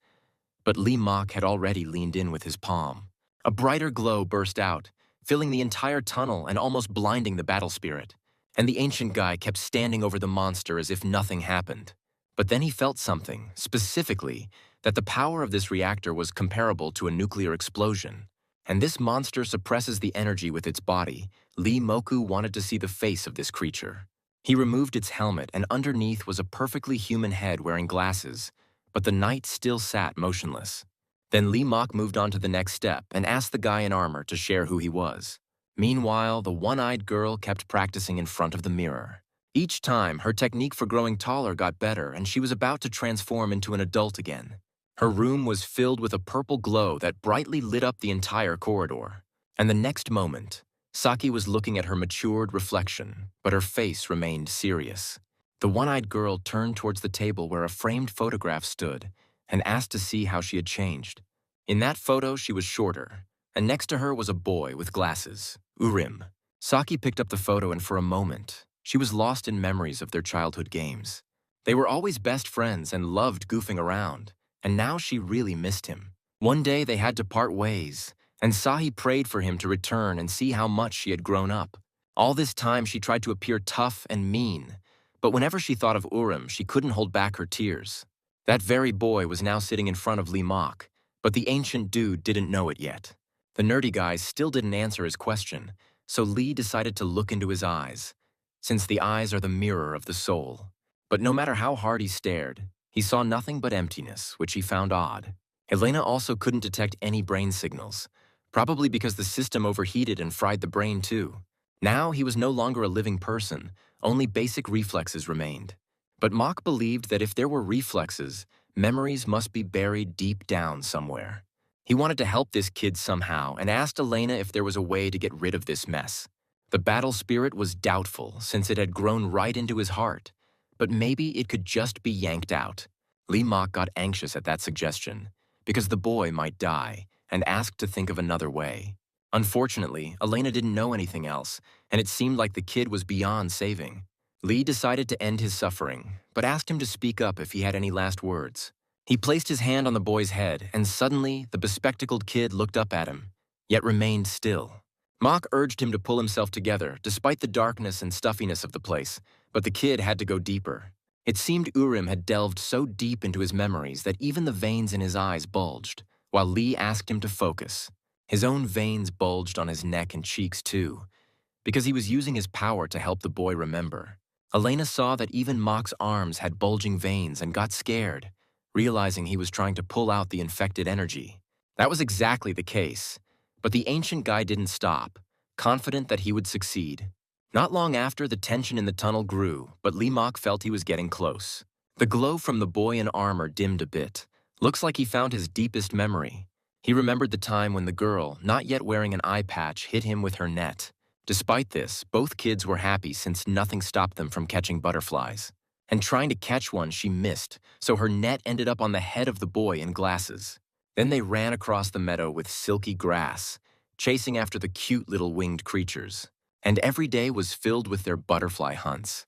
But Lee Mock had already leaned in with his palm. A brighter glow burst out, filling the entire tunnel and almost blinding the battle spirit. And the ancient guy kept standing over the monster as if nothing happened. But then he felt something, specifically, that the power of this reactor was comparable to a nuclear explosion. And this monster suppresses the energy with its body. Lee Moku wanted to see the face of this creature. He removed its helmet, and underneath was a perfectly human head wearing glasses, but the knight still sat motionless. Then Lee Mock moved on to the next step and asked the guy in armor to share who he was. Meanwhile, the one-eyed girl kept practicing in front of the mirror. Each time, her technique for growing taller got better, and she was about to transform into an adult again. Her room was filled with a purple glow that brightly lit up the entire corridor. And the next moment, Saki was looking at her matured reflection, but her face remained serious. The one-eyed girl turned towards the table where a framed photograph stood and asked to see how she had changed. In that photo, she was shorter, and next to her was a boy with glasses, Urim. Saki picked up the photo, and for a moment, she was lost in memories of their childhood games. They were always best friends and loved goofing around, and now she really missed him. One day they had to part ways, and Sahi prayed for him to return and see how much she had grown up. All this time she tried to appear tough and mean, but whenever she thought of Urim, she couldn't hold back her tears. That very boy was now sitting in front of Lee Mock, but the ancient dude didn't know it yet. The nerdy guy still didn't answer his question, so Lee decided to look into his eyes, since the eyes are the mirror of the soul. But no matter how hard he stared, he saw nothing but emptiness, which he found odd. Elena also couldn't detect any brain signals, probably because the system overheated and fried the brain too. Now he was no longer a living person, only basic reflexes remained. But Mock believed that if there were reflexes, memories must be buried deep down somewhere. He wanted to help this kid somehow and asked Elena if there was a way to get rid of this mess. The battle spirit was doubtful since it had grown right into his heart, but maybe it could just be yanked out. Lee Mock got anxious at that suggestion, because the boy might die, and asked to think of another way. Unfortunately, Elena didn't know anything else, and it seemed like the kid was beyond saving. Lee decided to end his suffering, but asked him to speak up if he had any last words. He placed his hand on the boy's head, and suddenly the bespectacled kid looked up at him, yet remained still. Mock urged him to pull himself together, despite the darkness and stuffiness of the place, but the kid had to go deeper. It seemed Urim had delved so deep into his memories that even the veins in his eyes bulged, while Lee asked him to focus. His own veins bulged on his neck and cheeks too, because he was using his power to help the boy remember. Elena saw that even Mock's arms had bulging veins and got scared, realizing he was trying to pull out the infected energy. That was exactly the case, but the ancient guy didn't stop, confident that he would succeed. Not long after, the tension in the tunnel grew, but Lee Mock felt he was getting close. The glow from the boy in armor dimmed a bit. Looks like he found his deepest memory. He remembered the time when the girl, not yet wearing an eye patch, hit him with her net. Despite this, both kids were happy since nothing stopped them from catching butterflies. And trying to catch one, she missed, so her net ended up on the head of the boy in glasses. Then they ran across the meadow with silky grass, chasing after the cute little winged creatures. And every day was filled with their butterfly hunts,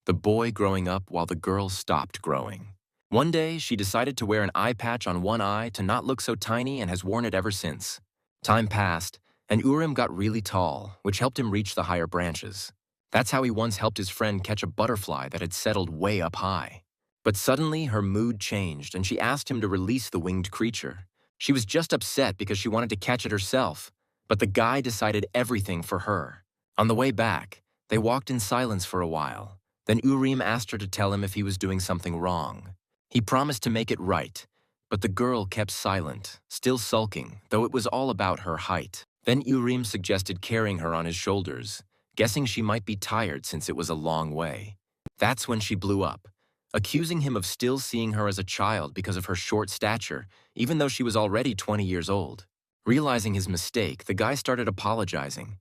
the boy growing up while the girl stopped growing. One day, she decided to wear an eye patch on one eye to not look so tiny and has worn it ever since. Time passed, and Urim got really tall, which helped him reach the higher branches. That's how he once helped his friend catch a butterfly that had settled way up high. But suddenly, her mood changed, and she asked him to release the winged creature. She was just upset because she wanted to catch it herself, but the guy decided everything for her. On the way back, they walked in silence for a while. Then Urim asked her to tell him if he was doing something wrong. He promised to make it right, but the girl kept silent, still sulking, though it was all about her height. Then Urim suggested carrying her on his shoulders, guessing she might be tired since it was a long way. That's when she blew up, accusing him of still seeing her as a child because of her short stature, even though she was already 20 years old. Realizing his mistake, the guy started apologizing.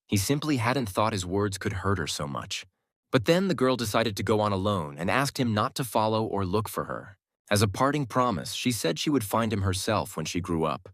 He simply hadn't thought his words could hurt her so much. But then the girl decided to go on alone and asked him not to follow or look for her. As a parting promise, she said she would find him herself when she grew up.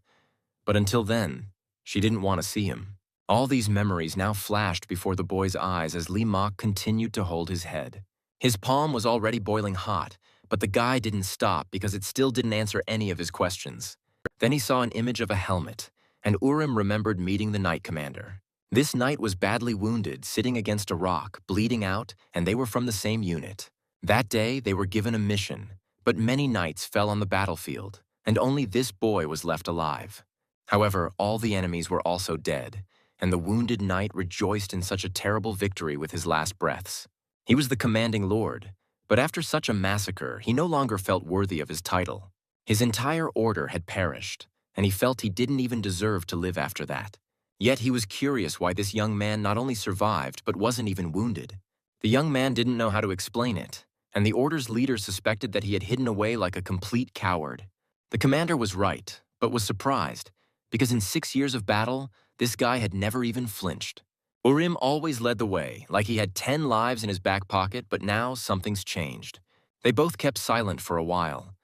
But until then, she didn't want to see him. All these memories now flashed before the boy's eyes as Lee Mok continued to hold his head. His palm was already boiling hot, but the guy didn't stop because it still didn't answer any of his questions. Then he saw an image of a helmet, and Urim remembered meeting the Knight Commander. This knight was badly wounded, sitting against a rock, bleeding out, and they were from the same unit. That day, they were given a mission, but many knights fell on the battlefield, and only this boy was left alive. However, all the enemies were also dead, and the wounded knight rejoiced in such a terrible victory with his last breaths. He was the commanding lord, but after such a massacre, he no longer felt worthy of his title. His entire order had perished, and he felt he didn't even deserve to live after that. Yet he was curious why this young man not only survived but wasn't even wounded. The young man didn't know how to explain it, and the order's leader suspected that he had hidden away like a complete coward. The commander was right, but was surprised, because in 6 years of battle, this guy had never even flinched. Urim always led the way, like he had 10 lives in his back pocket, but now something's changed. They both kept silent for a while.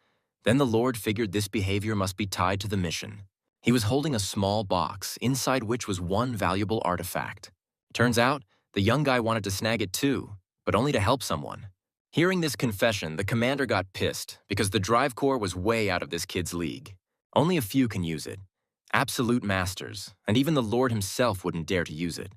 Then the Lord figured this behavior must be tied to the mission. He was holding a small box, inside which was one valuable artifact. Turns out, the young guy wanted to snag it too, but only to help someone. Hearing this confession, the commander got pissed because the drive core was way out of this kid's league. Only a few can use it. Absolute masters, and even the Lord himself wouldn't dare to use it.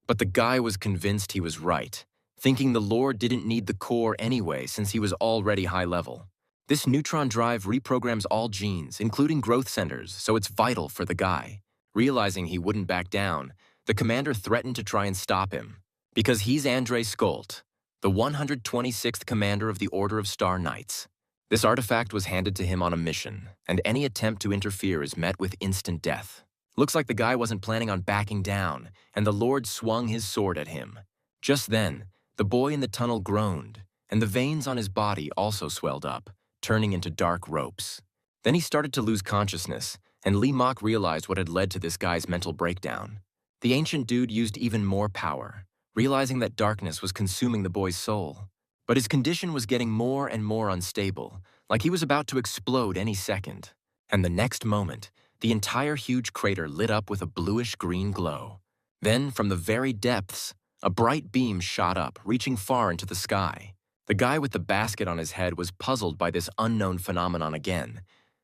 But the guy was convinced he was right, thinking the Lord didn't need the core anyway since he was already high level. This neutron drive reprograms all genes, including growth centers, so it's vital for the guy. Realizing he wouldn't back down, the commander threatened to try and stop him. Because he's Andre Skolt, the 126th commander of the Order of Star Knights. This artifact was handed to him on a mission, and any attempt to interfere is met with instant death. Looks like the guy wasn't planning on backing down, and the Lord swung his sword at him. Just then, the boy in the tunnel groaned, and the veins on his body also swelled up, turning into dark ropes. Then he started to lose consciousness, and Lee Mok realized what had led to this guy's mental breakdown. The ancient dude used even more power, realizing that darkness was consuming the boy's soul. But his condition was getting more and more unstable, like he was about to explode any second. And the next moment, the entire huge crater lit up with a bluish-green glow. Then, from the very depths, a bright beam shot up, reaching far into the sky. The guy with the basket on his head was puzzled by this unknown phenomenon again,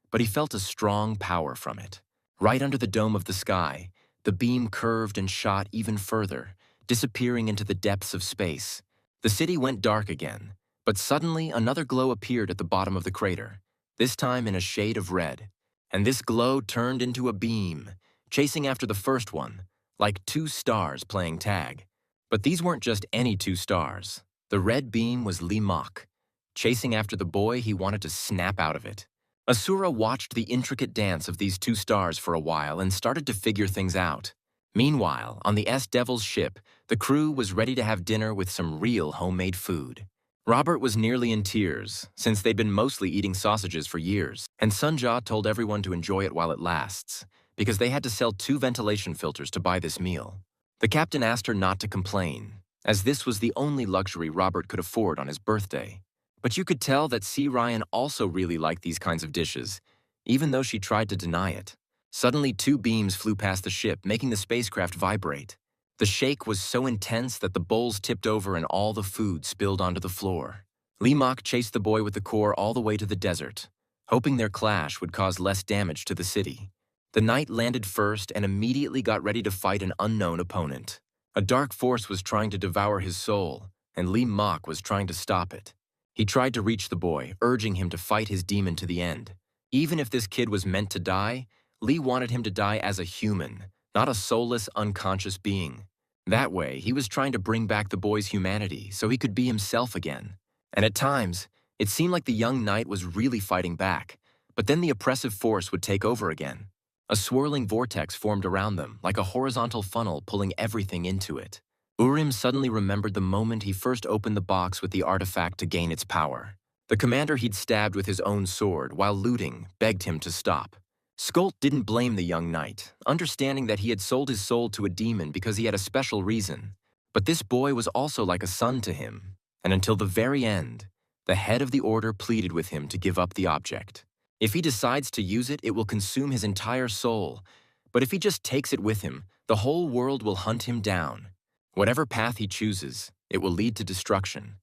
but he felt a strong power from it. Right under the dome of the sky, the beam curved and shot even further, disappearing into the depths of space. The city went dark again, but suddenly another glow appeared at the bottom of the crater, this time in a shade of red. And this glow turned into a beam, chasing after the first one, like 2 stars playing tag. But these weren't just any 2 stars. The red beam was Lee Mok. Chasing after the boy, he wanted to snap out of it. Asura watched the intricate dance of these 2 stars for a while and started to figure things out. Meanwhile, on the S-Devil's ship, the crew was ready to have dinner with some real homemade food. Robert was nearly in tears, since they'd been mostly eating sausages for years, and Sunja told everyone to enjoy it while it lasts, because they had to sell 2 ventilation filters to buy this meal. The captain asked her not to complain, as this was the only luxury Robert could afford on his birthday. But you could tell that C. Ryan also really liked these kinds of dishes. even though she tried to deny it. Suddenly, two beams flew past the ship, making the spacecraft vibrate. The shake was so intense that the bowls tipped over and all the food spilled onto the floor. Lee Mok chased the boy with the core all the way to the desert, hoping their clash would cause less damage to the city. The knight landed first and immediately got ready to fight an unknown opponent. A dark force was trying to devour his soul, and Lee Mok was trying to stop it. He tried to reach the boy, urging him to fight his demon to the end. Even if this kid was meant to die, Lee wanted him to die as a human, not a soulless, unconscious being. That way, he was trying to bring back the boy's humanity so he could be himself again. And at times, it seemed like the young knight was really fighting back, but then the oppressive force would take over again. A swirling vortex formed around them, like a horizontal funnel pulling everything into it. Urim suddenly remembered the moment he first opened the box with the artifact to gain its power. The commander he'd stabbed with his own sword while looting begged him to stop. Skolt didn't blame the young knight, understanding that he had sold his soul to a demon because he had a special reason. But this boy was also like a son to him, and until the very end, the head of the order pleaded with him to give up the object. If he decides to use it, it will consume his entire soul, but if he just takes it with him, the whole world will hunt him down. Whatever path he chooses, it will lead to destruction.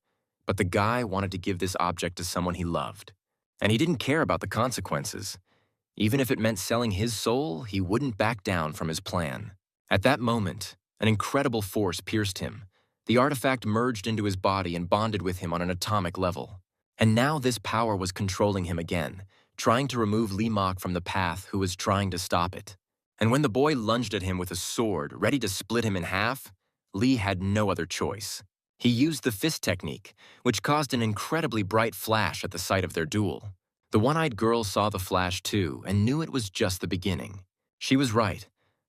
But the guy wanted to give this object to someone he loved, and he didn't care about the consequences. Even if it meant selling his soul, he wouldn't back down from his plan. At that moment, an incredible force pierced him. The artifact merged into his body and bonded with him on an atomic level. And now this power was controlling him again, trying to remove Lee Mok from the path who was trying to stop it. And when the boy lunged at him with a sword, ready to split him in half, Lee had no other choice. He used the fist technique, which caused an incredibly bright flash at the sight of their duel. The one-eyed girl saw the flash too and knew it was just the beginning. She was right.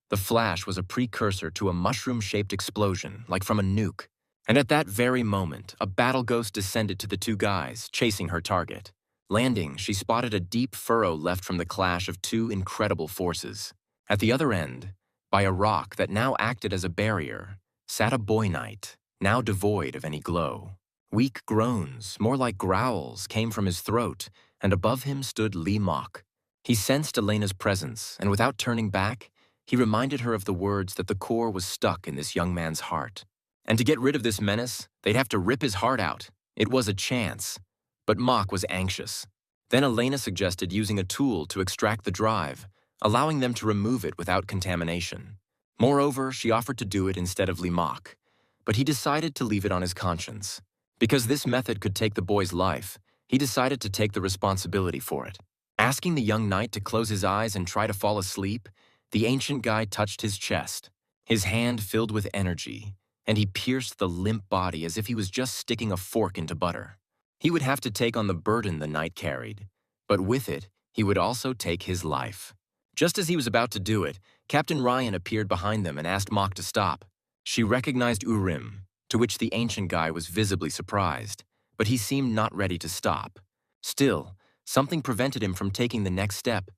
The flash was a precursor to a mushroom-shaped explosion, like from a nuke. And at that very moment, a battle ghost descended to the two guys, chasing her target. Landing, she spotted a deep furrow left from the clash of two incredible forces. At the other end, by a rock that now acted as a barrier, sat a boy knight, now devoid of any glow. Weak groans, more like growls, came from his throat, and above him stood Lee Mok. He sensed Elena's presence, and without turning back, he reminded her of the words that the core was stuck in this young man's heart. And to get rid of this menace, they'd have to rip his heart out. It was a chance. But Mok was anxious. Then Elena suggested using a tool to extract the drive, allowing them to remove it without contamination. Moreover, she offered to do it instead of Lee Mok, but he decided to leave it on his conscience. Because this method could take the boy's life, he decided to take the responsibility for it. Asking the young knight to close his eyes and try to fall asleep, the ancient guy touched his chest. His hand filled with energy, and he pierced the limp body as if he was just sticking a fork into butter. He would have to take on the burden the knight carried, but with it, he would also take his life. Just as he was about to do it, Captain Ryan appeared behind them and asked Mok to stop. She recognized Urim, to which the ancient guy was visibly surprised, but he seemed not ready to stop. Still, something prevented him from taking the next step,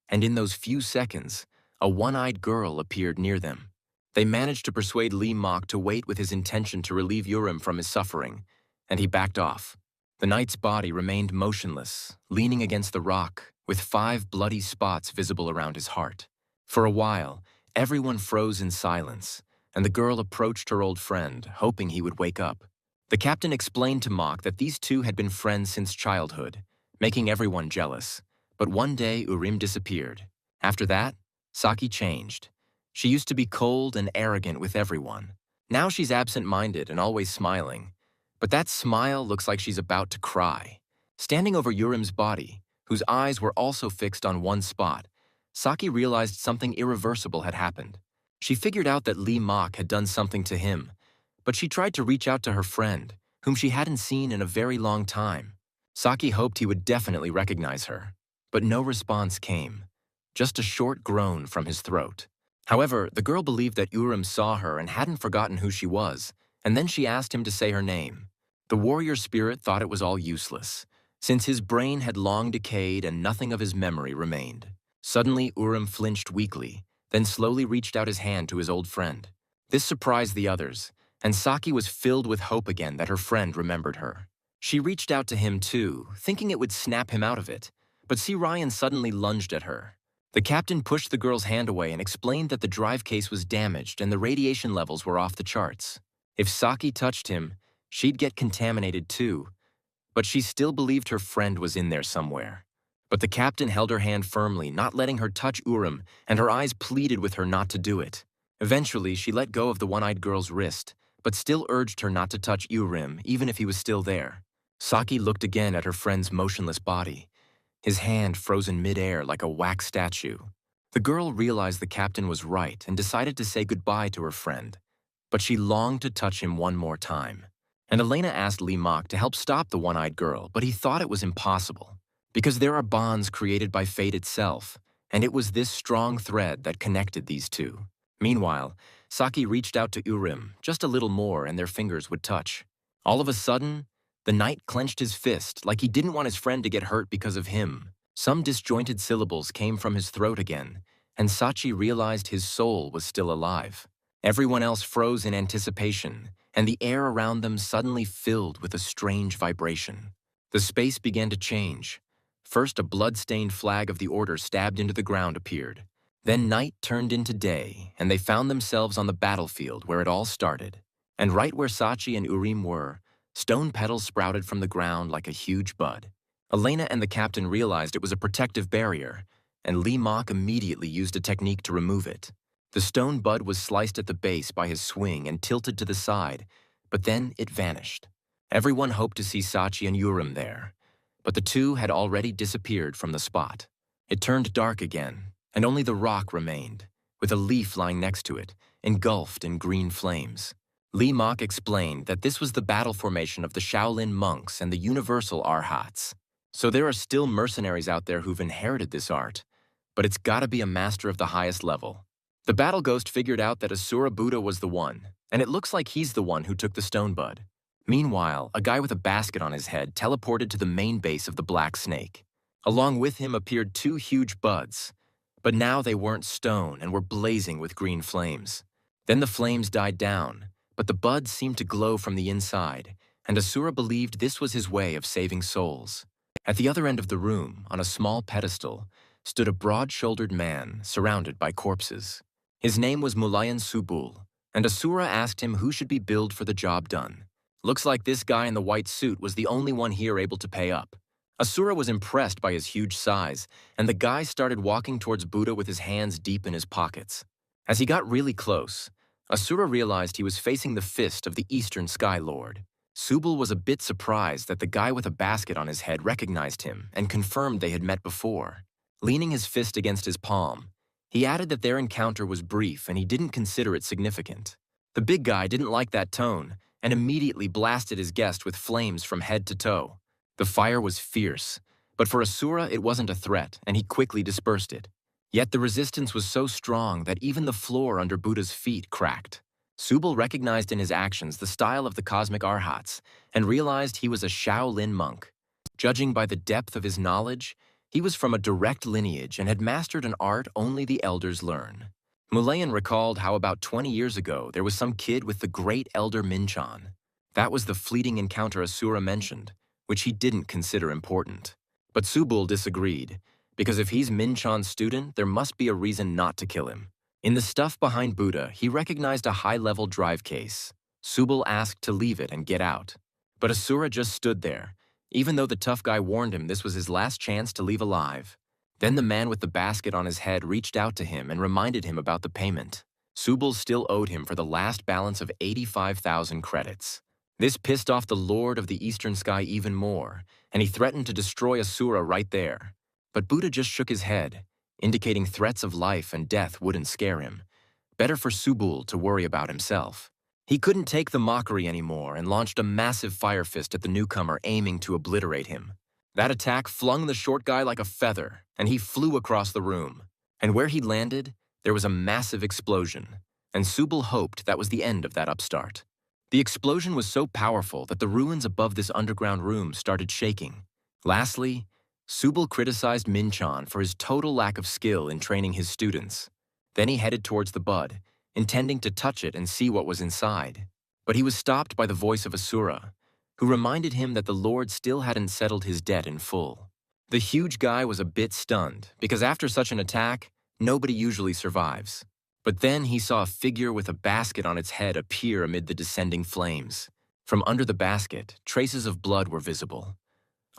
and in those few seconds, a one-eyed girl appeared near them. They managed to persuade Lee Mok to wait with his intention to relieve Urim from his suffering, and he backed off. The knight's body remained motionless, leaning against the rock, with 5 bloody spots visible around his heart. For a while, everyone froze in silence, and the girl approached her old friend, hoping he would wake up. The captain explained to Mok that these two had been friends since childhood, making everyone jealous. But one day, Urim disappeared. After that, Saki changed. She used to be cold and arrogant with everyone. Now she's absent-minded and always smiling. But that smile looks like she's about to cry. Standing over Urim's body, whose eyes were also fixed on one spot, Saki realized something irreversible had happened. She figured out that Lee Mok had done something to him, but she tried to reach out to her friend, whom she hadn't seen in a very long time. Saki hoped he would definitely recognize her, but no response came, just a short groan from his throat. However, the girl believed that Urim saw her and hadn't forgotten who she was, and then she asked him to say her name. The warrior spirit thought it was all useless, since his brain had long decayed and nothing of his memory remained. Suddenly, Urim flinched weakly, then slowly reached out his hand to his old friend. This surprised the others, and Saki was filled with hope again that her friend remembered her. She reached out to him too, thinking it would snap him out of it, but see Ryan suddenly lunged at her. The captain pushed the girl's hand away and explained that the drive case was damaged and the radiation levels were off the charts. If Saki touched him, she'd get contaminated too, but she still believed her friend was in there somewhere. But the captain held her hand firmly, not letting her touch Urim, and her eyes pleaded with her not to do it. Eventually, she let go of the one-eyed girl's wrist, but still urged her not to touch Urim, even if he was still there. Saki looked again at her friend's motionless body, his hand frozen mid-air like a wax statue. The girl realized the captain was right and decided to say goodbye to her friend, but she longed to touch him one more time. And Elena asked Lee Mok to help stop the one-eyed girl, but he thought it was impossible, because there are bonds created by fate itself, and it was this strong thread that connected these two. Meanwhile, Saki reached out to Urim, just a little more and their fingers would touch. All of a sudden, the knight clenched his fist like he didn't want his friend to get hurt because of him. Some disjointed syllables came from his throat again, and Sachi realized his soul was still alive. Everyone else froze in anticipation, and the air around them suddenly filled with a strange vibration. The space began to change. First, a blood-stained flag of the Order stabbed into the ground appeared. Then night turned into day, and they found themselves on the battlefield where it all started. And right where Sachi and Urim were, stone petals sprouted from the ground like a huge bud. Elena and the captain realized it was a protective barrier, and Lee Mok immediately used a technique to remove it. The stone bud was sliced at the base by his swing and tilted to the side, but then it vanished. Everyone hoped to see Sachi and Urim there, but the two had already disappeared from the spot. It turned dark again, and only the rock remained, with a leaf lying next to it, engulfed in green flames. Lee Mok explained that this was the battle formation of the Shaolin monks and the universal Arhats. So there are still mercenaries out there who've inherited this art, but it's gotta be a master of the highest level. The battle ghost figured out that Asura Buddha was the one, and it looks like he's the one who took the stone bud. Meanwhile, a guy with a basket on his head teleported to the main base of the Black Snake. Along with him appeared two huge buds, but now they weren't stone and were blazing with green flames. Then the flames died down, but the buds seemed to glow from the inside, and Asura believed this was his way of saving souls. At the other end of the room, on a small pedestal, stood a broad-shouldered man surrounded by corpses. His name was Mulayan Subul, and Asura asked him who should be billed for the job done. Looks like this guy in the white suit was the only one here able to pay up. Asura was impressed by his huge size, and the guy started walking towards Buddha with his hands deep in his pockets. As he got really close, Asura realized he was facing the fist of the Eastern Sky Lord. Subul was a bit surprised that the guy with a basket on his head recognized him and confirmed they had met before. Leaning his fist against his palm, he added that their encounter was brief and he didn't consider it significant. The big guy didn't like that tone and immediately blasted his guest with flames from head to toe. The fire was fierce, but for Asura it wasn't a threat and he quickly dispersed it. Yet the resistance was so strong that even the floor under Buddha's feet cracked. Subul recognized in his actions the style of the cosmic Arhats and realized he was a Shaolin monk. Judging by the depth of his knowledge, he was from a direct lineage and had mastered an art only the elders learn. Mulayan recalled how about 20 years ago there was some kid with the great elder Minchan. That was the fleeting encounter Asura mentioned, which he didn't consider important. But Subul disagreed, because if he's Minchan's student, there must be a reason not to kill him. In the stuff behind Buddha, he recognized a high-level drive case. Subul asked to leave it and get out. But Asura just stood there, even though the tough guy warned him this was his last chance to leave alive. Then the man with the basket on his head reached out to him and reminded him about the payment. Subul still owed him for the last balance of 85,000 credits. This pissed off the Lord of the Eastern Sky even more, and he threatened to destroy Asura right there. But Buddha just shook his head, indicating threats of life and death wouldn't scare him. Better for Subul to worry about himself. He couldn't take the mockery anymore and launched a massive fire fist at the newcomer, aiming to obliterate him. That attack flung the short guy like a feather, and he flew across the room. And where he landed, there was a massive explosion, and Subul hoped that was the end of that upstart. The explosion was so powerful that the ruins above this underground room started shaking. Lastly, Subul criticized Minchan for his total lack of skill in training his students. Then he headed towards the bud, intending to touch it and see what was inside. But he was stopped by the voice of Asura, who reminded him that the Lord still hadn't settled his debt in full. The huge guy was a bit stunned, because after such an attack, nobody usually survives. But then he saw a figure with a basket on its head appear amid the descending flames. From under the basket, traces of blood were visible.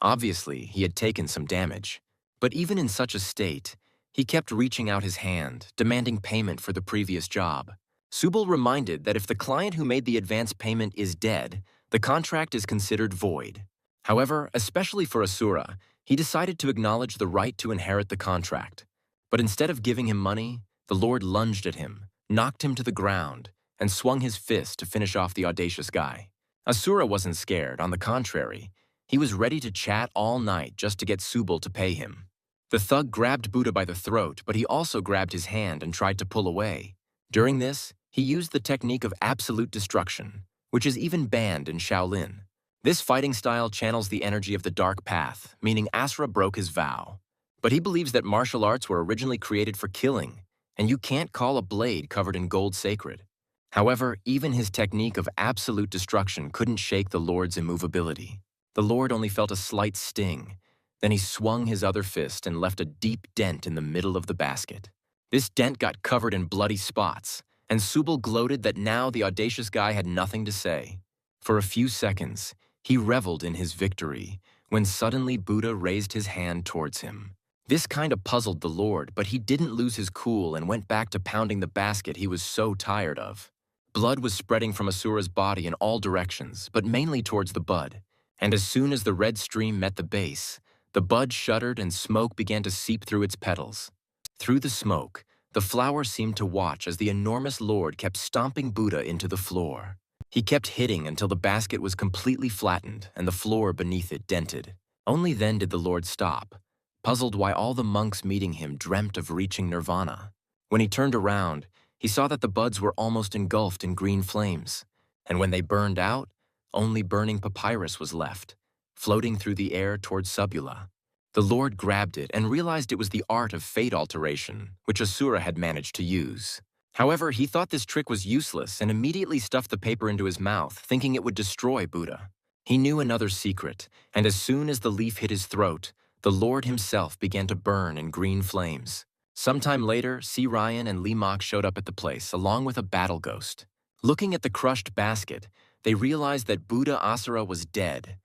Obviously, he had taken some damage. But even in such a state, he kept reaching out his hand, demanding payment for the previous job. Subal reminded that if the client who made the advance payment is dead, the contract is considered void. However, especially for Asura, he decided to acknowledge the right to inherit the contract. But instead of giving him money, the Lord lunged at him, knocked him to the ground, and swung his fist to finish off the audacious guy. Asura wasn't scared, on the contrary. He was ready to chat all night just to get Subal to pay him. The thug grabbed Buddha by the throat, but he also grabbed his hand and tried to pull away. During this, he used the technique of absolute destruction, which is even banned in Shaolin. This fighting style channels the energy of the dark path, meaning Asura broke his vow. But he believes that martial arts were originally created for killing, and you can't call a blade covered in gold sacred. However, even his technique of absolute destruction couldn't shake the Lord's immovability. The Lord only felt a slight sting. Then he swung his other fist and left a deep dent in the middle of the basket. This dent got covered in bloody spots, and Subal gloated that now the audacious guy had nothing to say. For a few seconds, he reveled in his victory, when suddenly Buddha raised his hand towards him. This kind of puzzled the Lord, but he didn't lose his cool and went back to pounding the basket he was so tired of. Blood was spreading from Asura's body in all directions, but mainly towards the bud. And as soon as the red stream met the base, the bud shuddered and smoke began to seep through its petals. Through the smoke, the flower seemed to watch as the enormous Lord kept stomping Buddha into the floor. He kept hitting until the basket was completely flattened and the floor beneath it dented. Only then did the Lord stop, puzzled why all the monks meeting him dreamt of reaching nirvana. When he turned around, he saw that the buds were almost engulfed in green flames, and when they burned out, only burning papyrus was left, floating through the air towards Subula. The Lord grabbed it and realized it was the art of fate alteration, which Asura had managed to use. However, he thought this trick was useless and immediately stuffed the paper into his mouth, thinking it would destroy Buddha. He knew another secret, and as soon as the leaf hit his throat, the Lord himself began to burn in green flames. Sometime later, C. Ryan and Lee Mock showed up at the place, along with a battle ghost. Looking at the crushed basket, they realized that Buddha Asura was dead.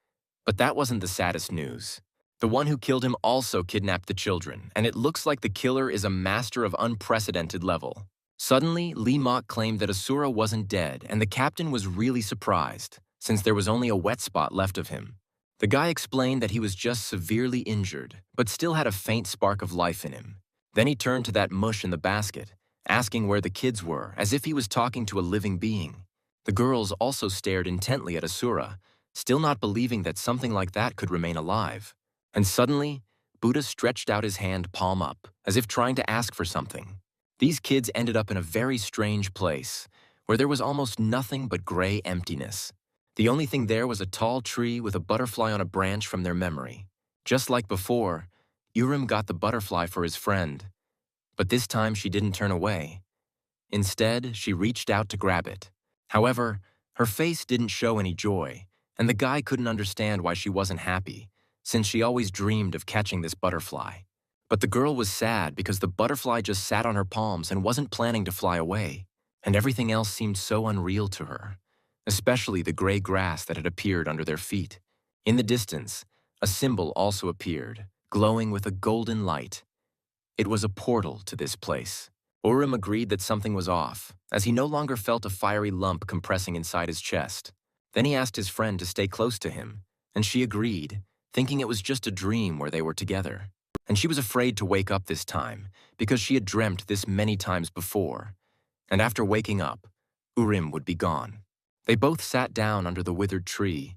But that wasn't the saddest news. The one who killed him also kidnapped the children, and it looks like the killer is a master of unprecedented level. Suddenly, Lee Mock claimed that Asura wasn't dead, and the captain was really surprised, since there was only a wet spot left of him. The guy explained that he was just severely injured, but still had a faint spark of life in him. Then he turned to that mush in the basket, asking where the kids were, as if he was talking to a living being. The girls also stared intently at Asura, still not believing that something like that could remain alive. And suddenly, Buddha stretched out his hand palm up, as if trying to ask for something. These kids ended up in a very strange place, where there was almost nothing but gray emptiness. The only thing there was a tall tree with a butterfly on a branch from their memory. Just like before, Urim got the butterfly for his friend, but this time she didn't turn away. Instead, she reached out to grab it. However, her face didn't show any joy, and the guy couldn't understand why she wasn't happy, since she always dreamed of catching this butterfly. But the girl was sad because the butterfly just sat on her palms and wasn't planning to fly away, and everything else seemed so unreal to her, especially the gray grass that had appeared under their feet. In the distance, a symbol also appeared, glowing with a golden light. It was a portal to this place. Urim agreed that something was off, as he no longer felt a fiery lump compressing inside his chest. Then he asked his friend to stay close to him, and she agreed, thinking it was just a dream where they were together. And she was afraid to wake up this time, because she had dreamt this many times before. And after waking up, Urim would be gone. They both sat down under the withered tree,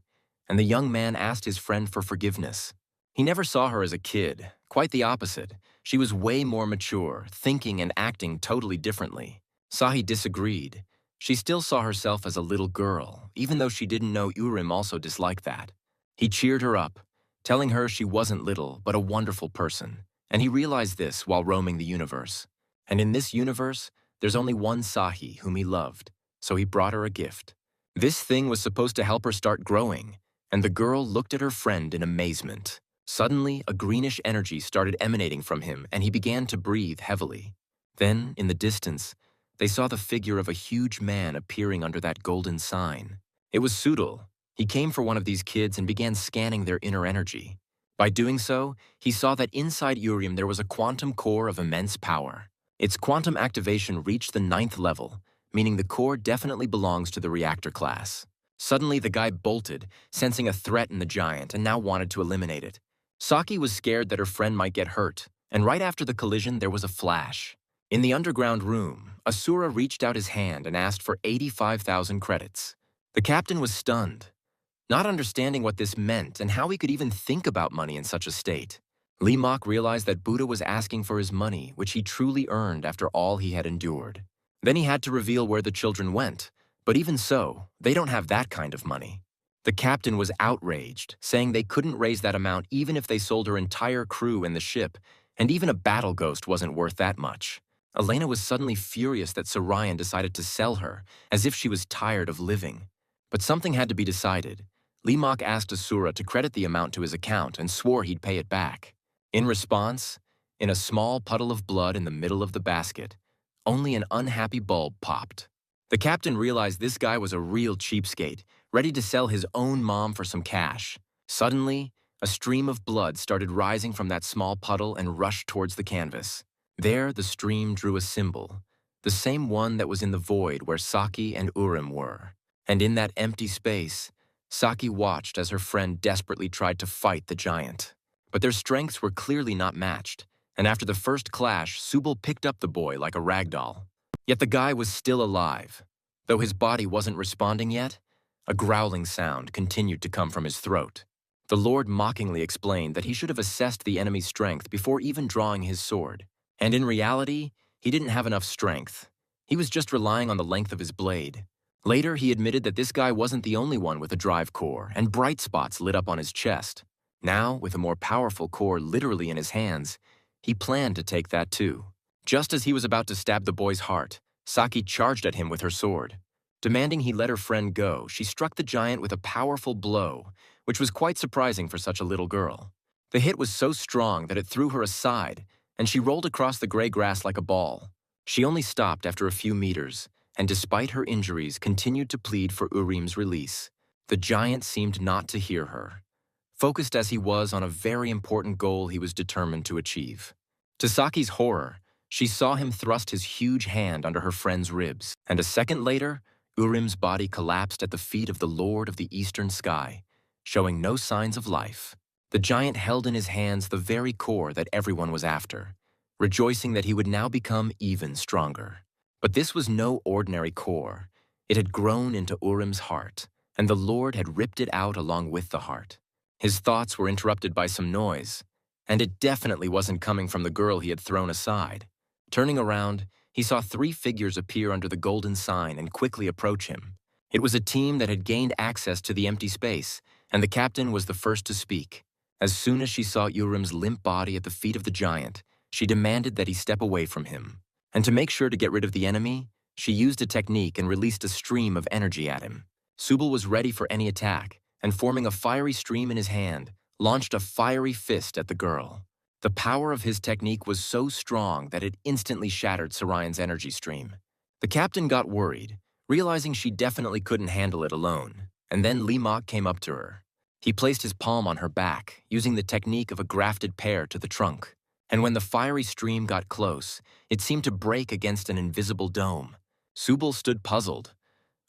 and the young man asked his friend for forgiveness. He never saw her as a kid, quite the opposite. She was way more mature, thinking and acting totally differently. Sahi disagreed. She still saw herself as a little girl, even though she didn't know Urim also disliked that. He cheered her up, telling her she wasn't little, but a wonderful person, and he realized this while roaming the universe. And in this universe, there's only one Sahi whom he loved, so he brought her a gift. This thing was supposed to help her start growing, and the girl looked at her friend in amazement. Suddenly, a greenish energy started emanating from him, and he began to breathe heavily. Then, in the distance, they saw the figure of a huge man appearing under that golden sign. It was Sudal. He came for one of these kids and began scanning their inner energy. By doing so, he saw that inside Urim there was a quantum core of immense power. Its quantum activation reached the 9th level, meaning the core definitely belongs to the reactor class. Suddenly, the guy bolted, sensing a threat in the giant, and now wanted to eliminate it. Saki was scared that her friend might get hurt, and right after the collision, there was a flash. In the underground room, Asura reached out his hand and asked for 85,000 credits. The captain was stunned, not understanding what this meant and how he could even think about money in such a state. Lee Mok realized that Buddha was asking for his money, which he truly earned after all he had endured. Then he had to reveal where the children went, but even so, they don't have that kind of money. The captain was outraged, saying they couldn't raise that amount even if they sold her entire crew and the ship, and even a battle ghost wasn't worth that much. Elena was suddenly furious that Sarayan decided to sell her, as if she was tired of living. But something had to be decided. Lee Mok asked Asura to credit the amount to his account and swore he'd pay it back. In response, in a small puddle of blood in the middle of the basket, only an unhappy bulb popped. The captain realized this guy was a real cheapskate, ready to sell his own mom for some cash. Suddenly, a stream of blood started rising from that small puddle and rushed towards the canvas. There, the stream drew a symbol, the same one that was in the void where Saki and Urim were. And in that empty space, Saki watched as her friend desperately tried to fight the giant. But their strengths were clearly not matched, and after the first clash, Subal picked up the boy like a ragdoll. Yet the guy was still alive. Though his body wasn't responding yet, a growling sound continued to come from his throat. The Lord mockingly explained that he should have assessed the enemy's strength before even drawing his sword. And in reality, he didn't have enough strength. He was just relying on the length of his blade. Later, he admitted that this guy wasn't the only one with a drive core, and bright spots lit up on his chest. Now, with a more powerful core literally in his hands, he planned to take that too. Just as he was about to stab the boy's heart, Saki charged at him with her sword. Demanding he let her friend go, she struck the giant with a powerful blow, which was quite surprising for such a little girl. The hit was so strong that it threw her aside, and she rolled across the gray grass like a ball. She only stopped after a few meters, and despite her injuries, continued to plead for Urim's release. The giant seemed not to hear her, focused as he was on a very important goal he was determined to achieve. To Saki's horror, she saw him thrust his huge hand under her friend's ribs, and a second later, Urim's body collapsed at the feet of the Lord of the Eastern Sky, showing no signs of life. The giant held in his hands the very core that everyone was after, rejoicing that he would now become even stronger. But this was no ordinary core. It had grown into Urim's heart, and the Lord had ripped it out along with the heart. His thoughts were interrupted by some noise, and it definitely wasn't coming from the girl he had thrown aside. Turning around, he saw 3 figures appear under the golden sign and quickly approach him. It was a team that had gained access to the empty space, and the captain was the first to speak. As soon as she saw Urim's limp body at the feet of the giant, she demanded that he step away from him. And to make sure to get rid of the enemy, she used a technique and released a stream of energy at him. Subal was ready for any attack, and forming a fiery stream in his hand, launched a fiery fist at the girl. The power of his technique was so strong that it instantly shattered Sarayan's energy stream. The captain got worried, realizing she definitely couldn't handle it alone, and then Lee Mok came up to her. He placed his palm on her back, using the technique of a grafted pear to the trunk. And when the fiery stream got close, it seemed to break against an invisible dome. Subal stood puzzled,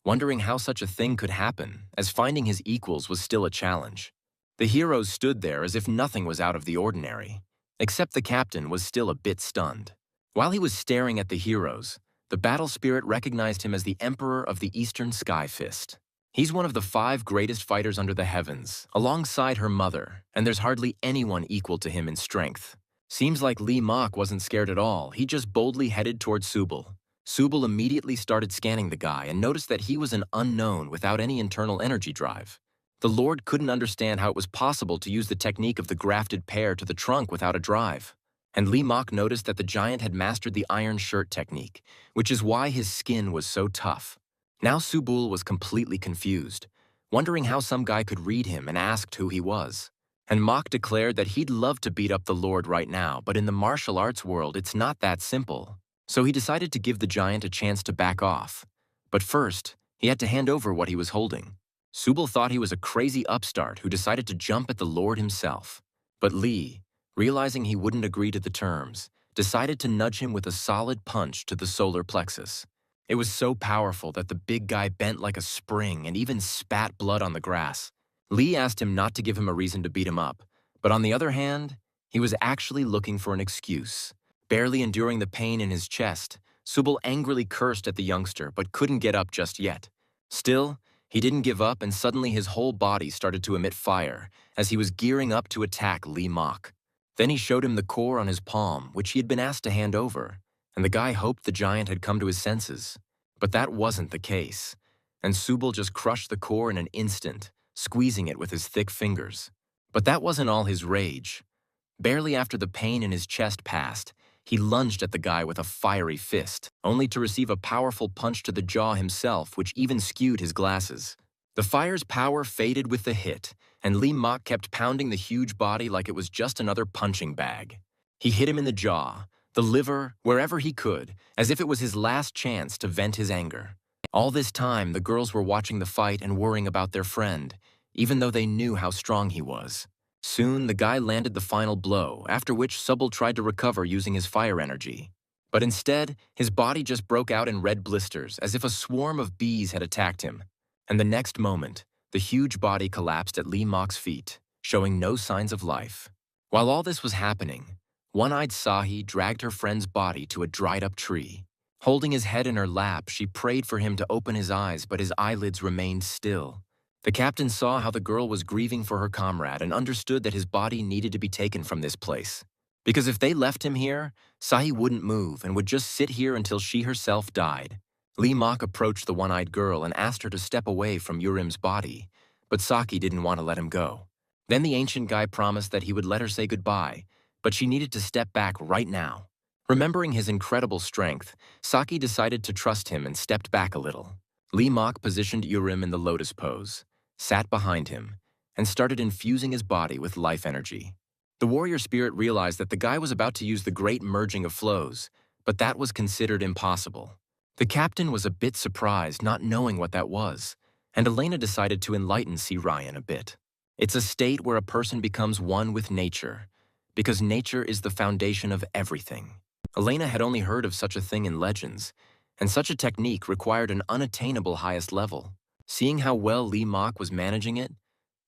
wondering how such a thing could happen, as finding his equals was still a challenge. The heroes stood there as if nothing was out of the ordinary, except the captain was still a bit stunned. While he was staring at the heroes, the battle spirit recognized him as the Emperor of the Eastern Sky Fist. He's one of the 5 greatest fighters under the heavens, alongside her mother, and there's hardly anyone equal to him in strength. Seems like Lee Mok wasn't scared at all. He just boldly headed towards Subal. Subal immediately started scanning the guy and noticed that he was an unknown without any internal energy drive. The Lord couldn't understand how it was possible to use the technique of the grafted pear to the trunk without a drive. And Lee Mok noticed that the giant had mastered the iron shirt technique, which is why his skin was so tough. Now Subal was completely confused, wondering how some guy could read him, and asked who he was. And Mok declared that he'd love to beat up the Lord right now, but in the martial arts world, it's not that simple. So he decided to give the giant a chance to back off. But first, he had to hand over what he was holding. Subal thought he was a crazy upstart who decided to jump at the Lord himself. But Lee, realizing he wouldn't agree to the terms, decided to nudge him with a solid punch to the solar plexus. It was so powerful that the big guy bent like a spring and even spat blood on the grass. Lee asked him not to give him a reason to beat him up, but on the other hand, he was actually looking for an excuse. Barely enduring the pain in his chest, Subal angrily cursed at the youngster but couldn't get up just yet. Still, he didn't give up, and suddenly his whole body started to emit fire as he was gearing up to attack Lee Mok. Then he showed him the core on his palm, which he had been asked to hand over, and the guy hoped the giant had come to his senses. But that wasn't the case, and Subal just crushed the core in an instant, squeezing it with his thick fingers. But that wasn't all his rage. Barely after the pain in his chest passed, he lunged at the guy with a fiery fist, only to receive a powerful punch to the jaw himself, which even skewed his glasses. The fire's power faded with the hit, and Lee Mok kept pounding the huge body like it was just another punching bag. He hit him in the jaw, the liver, wherever he could, as if it was his last chance to vent his anger. All this time, the girls were watching the fight and worrying about their friend, even though they knew how strong he was. Soon, the guy landed the final blow, after which Subal tried to recover using his fire energy. But instead, his body just broke out in red blisters, as if a swarm of bees had attacked him. And the next moment, the huge body collapsed at Lee Mok's feet, showing no signs of life. While all this was happening, one-eyed Sahi dragged her friend's body to a dried-up tree. Holding his head in her lap, she prayed for him to open his eyes, but his eyelids remained still. The captain saw how the girl was grieving for her comrade and understood that his body needed to be taken from this place. Because if they left him here, Sahi wouldn't move and would just sit here until she herself died. Lee Mok approached the one-eyed girl and asked her to step away from Urim's body, but Saki didn't want to let him go. Then the ancient guy promised that he would let her say goodbye, but she needed to step back right now. Remembering his incredible strength, Saki decided to trust him and stepped back a little. Lee Mok positioned Urim in the lotus pose, sat behind him, and started infusing his body with life energy. The warrior spirit realized that the guy was about to use the great merging of flows, but that was considered impossible. The captain was a bit surprised, not knowing what that was, and Elena decided to enlighten C. Ryan a bit. It's a state where a person becomes one with nature, because nature is the foundation of everything. Elena had only heard of such a thing in legends, and such a technique required an unattainable highest level. Seeing how well Lee Mok was managing it,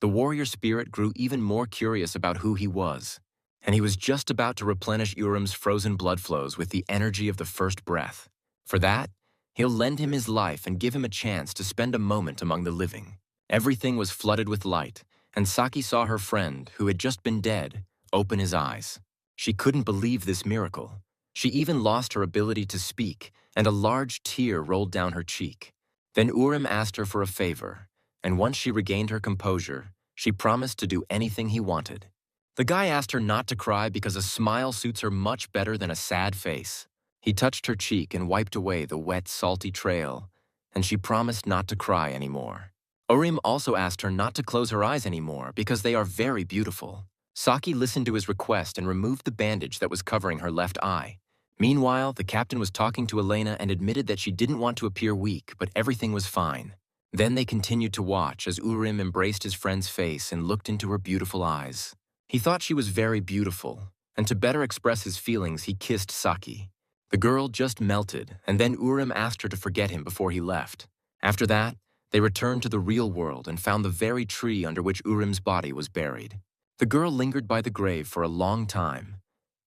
the warrior spirit grew even more curious about who he was, and he was just about to replenish Urim's frozen blood flows with the energy of the first breath. For that, he'll lend him his life and give him a chance to spend a moment among the living. Everything was flooded with light, and Saki saw her friend, who had just been dead, open his eyes. She couldn't believe this miracle. She even lost her ability to speak, and a large tear rolled down her cheek. Then Urim asked her for a favor, and once she regained her composure, she promised to do anything he wanted. The guy asked her not to cry because a smile suits her much better than a sad face. He touched her cheek and wiped away the wet, salty trail, and she promised not to cry anymore. Urim also asked her not to close her eyes anymore because they are very beautiful. Saki listened to his request and removed the bandage that was covering her left eye. Meanwhile, the captain was talking to Elena and admitted that she didn't want to appear weak, but everything was fine. Then they continued to watch as Urim embraced his friend's face and looked into her beautiful eyes. He thought she was very beautiful, and to better express his feelings, he kissed Saki. The girl just melted, and then Urim asked her to forget him before he left. After that, they returned to the real world and found the very tree under which Urim's body was buried. The girl lingered by the grave for a long time,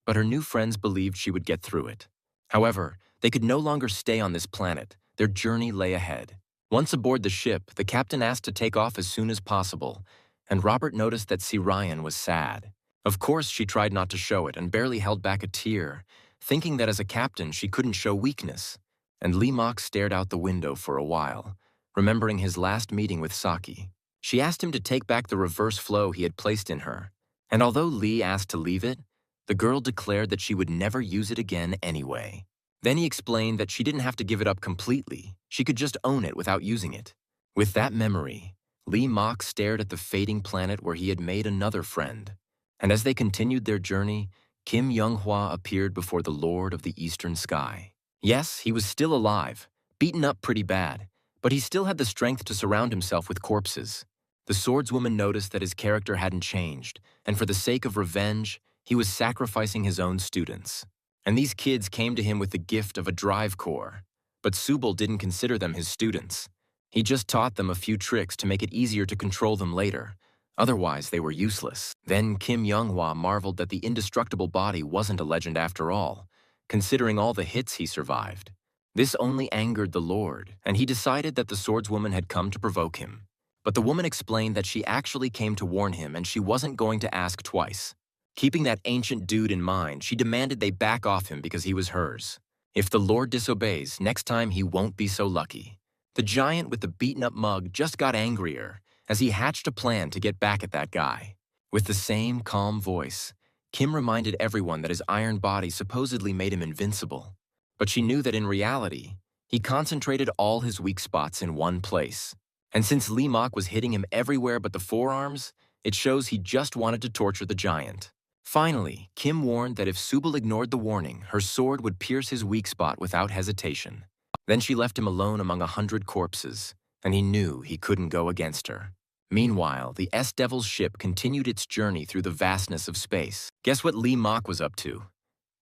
but her new friends believed she would get through it. However, they could no longer stay on this planet. Their journey lay ahead. Once aboard the ship, the captain asked to take off as soon as possible, and Robert noticed that C. Ryan was sad. Of course, she tried not to show it and barely held back a tear, thinking that as a captain she couldn't show weakness. And Lee Mok stared out the window for a while, remembering his last meeting with Saki. She asked him to take back the reverse flow he had placed in her, and although Lee asked to leave it, the girl declared that she would never use it again anyway. Then he explained that she didn't have to give it up completely. She could just own it without using it. With that memory, Lee Mak stared at the fading planet where he had made another friend. And as they continued their journey, Kim Young-hwa appeared before the Lord of the Eastern Sky. Yes, he was still alive, beaten up pretty bad, but he still had the strength to surround himself with corpses. The swordswoman noticed that his character hadn't changed, and for the sake of revenge, he was sacrificing his own students. And these kids came to him with the gift of a drive core. But Subal didn't consider them his students. He just taught them a few tricks to make it easier to control them later. Otherwise, they were useless. Then Kim Young-hwa marveled that the indestructible body wasn't a legend after all, considering all the hits he survived. This only angered the Lord, and he decided that the swordswoman had come to provoke him. But the woman explained that she actually came to warn him and she wasn't going to ask twice. Keeping that ancient dude in mind, she demanded they back off him because he was hers. If the Lord disobeys, next time he won't be so lucky. The giant with the beaten-up mug just got angrier as he hatched a plan to get back at that guy. With the same calm voice, Kim reminded everyone that his iron body supposedly made him invincible. But she knew that in reality, he concentrated all his weak spots in one place. And since Lee Mak was hitting him everywhere but the forearms, it shows he just wanted to torture the giant. Finally, Kim warned that if Subal ignored the warning, her sword would pierce his weak spot without hesitation. Then she left him alone among 100 corpses, and he knew he couldn't go against her. Meanwhile, the S-Devil's ship continued its journey through the vastness of space. Guess what Lee Mak was up to?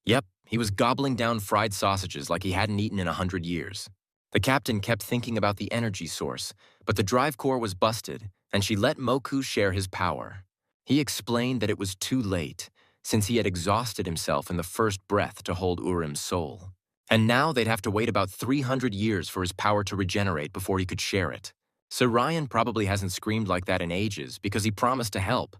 Yep, he was gobbling down fried sausages like he hadn't eaten in 100 years. The captain kept thinking about the energy source, but the drive core was busted, and she let Moku share his power. He explained that it was too late, since he had exhausted himself in the first breath to hold Urim's soul. And now they'd have to wait about 300 years for his power to regenerate before he could share it. So Ryan probably hasn't screamed like that in ages because he promised to help.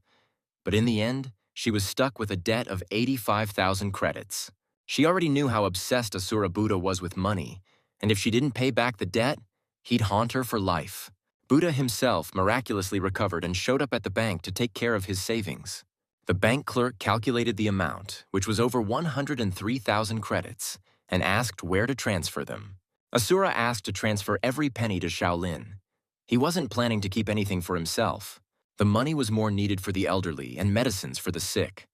But in the end, she was stuck with a debt of 85,000 credits. She already knew how obsessed Asura Buddha was with money, and if she didn't pay back the debt, he'd haunt her for life. Buddha himself miraculously recovered and showed up at the bank to take care of his savings. The bank clerk calculated the amount, which was over 103,000 credits, and asked where to transfer them. Asura asked to transfer every penny to Shaolin. He wasn't planning to keep anything for himself. The money was more needed for the elderly and medicines for the sick.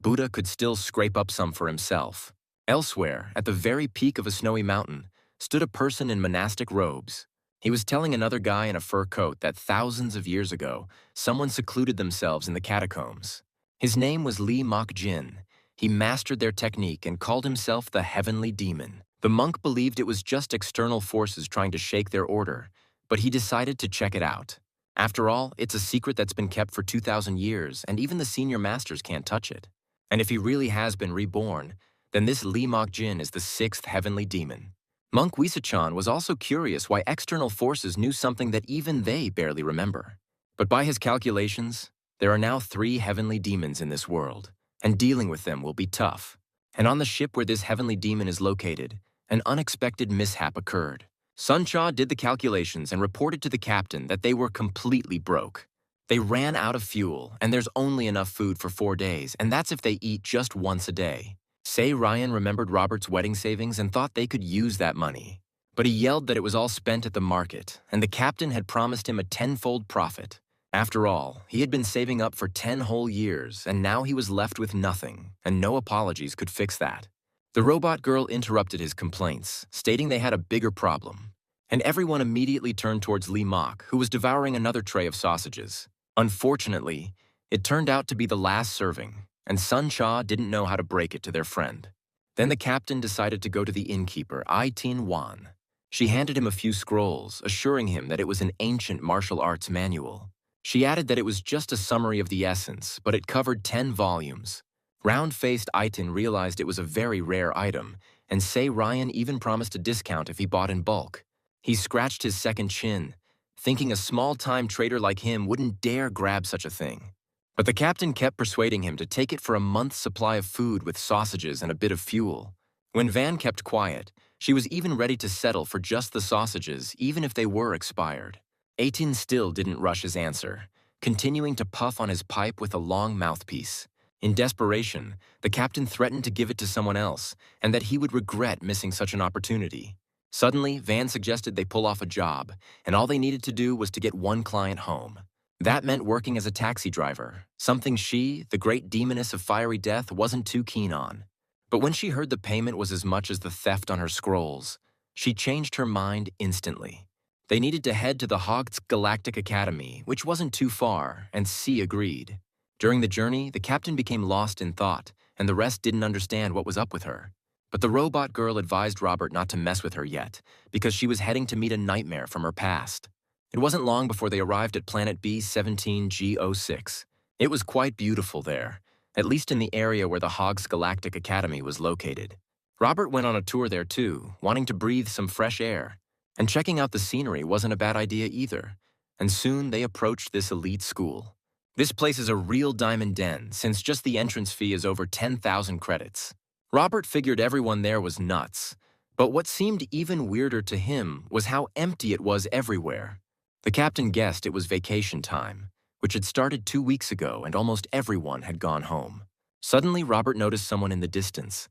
Buddha could still scrape up some for himself. Elsewhere, at the very peak of a snowy mountain, stood a person in monastic robes. He was telling another guy in a fur coat that thousands of years ago, someone secluded themselves in the catacombs. His name was Lee Mak Jin. He mastered their technique and called himself the Heavenly Demon. The monk believed it was just external forces trying to shake their order, but he decided to check it out. After all, it's a secret that's been kept for 2,000 years, and even the senior masters can't touch it. And if he really has been reborn, then this Lee Mak Jin is the 6th Heavenly Demon. Monk Wisachan was also curious why external forces knew something that even they barely remember. But by his calculations, there are now 3 heavenly demons in this world, and dealing with them will be tough. And on the ship where this heavenly demon is located, an unexpected mishap occurred. Sun Cha did the calculations and reported to the captain that they were completely broke. They ran out of fuel, and there's only enough food for 4 days, and that's if they eat just once a day. Say Ryan remembered Robert's wedding savings and thought they could use that money. But he yelled that it was all spent at the market, and the captain had promised him a 10-fold profit. After all, he had been saving up for 10 whole years, and now he was left with nothing, and no apologies could fix that. The robot girl interrupted his complaints, stating they had a bigger problem. And everyone immediately turned towards Lee Mak, who was devouring another tray of sausages. Unfortunately, it turned out to be the last serving, and Sun Cha didn't know how to break it to their friend. Then the captain decided to go to the innkeeper, Tin Wan. She handed him a few scrolls, assuring him that it was an ancient martial arts manual. She added that it was just a summary of the essence, but it covered 10 volumes. Round-faced Itin realized it was a very rare item, and Say Ryan even promised a discount if he bought in bulk. He scratched his second chin, thinking a small-time trader like him wouldn't dare grab such a thing. But the captain kept persuading him to take it for a month's supply of food with sausages and a bit of fuel. When Van kept quiet, she was even ready to settle for just the sausages, even if they were expired. Aitin still didn't rush his answer, continuing to puff on his pipe with a long mouthpiece. In desperation, the captain threatened to give it to someone else, and that he would regret missing such an opportunity. Suddenly, Van suggested they pull off a job, and all they needed to do was to get one client home. That meant working as a taxi driver, something she, the great demoness of fiery death, wasn't too keen on. But when she heard the payment was as much as the theft on her scrolls, she changed her mind instantly. They needed to head to the Hog's Galactic Academy, which wasn't too far, and C agreed. During the journey, the captain became lost in thought, and the rest didn't understand what was up with her. But the robot girl advised Robert not to mess with her yet, because she was heading to meet a nightmare from her past. It wasn't long before they arrived at Planet B17G06. It was quite beautiful there, at least in the area where the Hog's Galactic Academy was located. Robert went on a tour there too, wanting to breathe some fresh air. And checking out the scenery wasn't a bad idea either. And soon they approached this elite school. This place is a real diamond den, since just the entrance fee is over 10,000 credits. Robert figured everyone there was nuts, but what seemed even weirder to him was how empty it was everywhere. The captain guessed it was vacation time, which had started 2 weeks ago, and almost everyone had gone home. Suddenly, Robert noticed someone in the distance.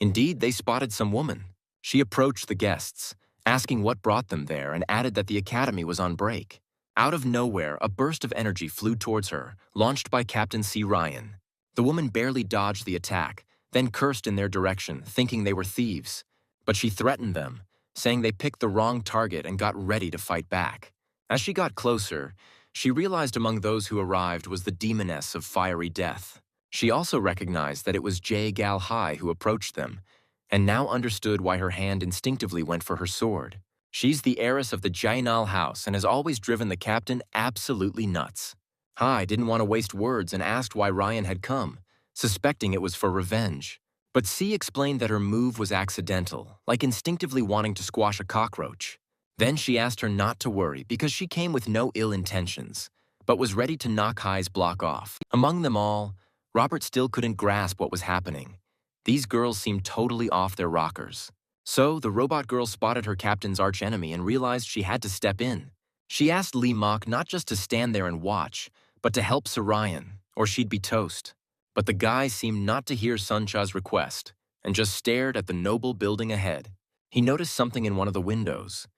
Indeed, they spotted some woman. She approached the guests, asking what brought them there, and added that the academy was on break. Out of nowhere, a burst of energy flew towards her, launched by Captain C. Ryan. The woman barely dodged the attack, then cursed in their direction, thinking they were thieves. But she threatened them, saying they picked the wrong target and got ready to fight back. As she got closer, she realized among those who arrived was the demoness of fiery death. She also recognized that it was Jay Gal Hai who approached them, and now understood why her hand instinctively went for her sword. She's the heiress of the Jainal house and has always driven the captain absolutely nuts. Hai didn't want to waste words and asked why Ryan had come, suspecting it was for revenge. But C explained that her move was accidental, like instinctively wanting to squash a cockroach. Then she asked her not to worry because she came with no ill intentions, but was ready to knock Hai's block off. Among them all, Robert still couldn't grasp what was happening. These girls seemed totally off their rockers. So the robot girl spotted her captain's archenemy and realized she had to step in. She asked Lee Mock not just to stand there and watch, but to help Sarayan, or she'd be toast. But the guy seemed not to hear Suncha's request, and just stared at the noble building ahead. He noticed something in one of the windows,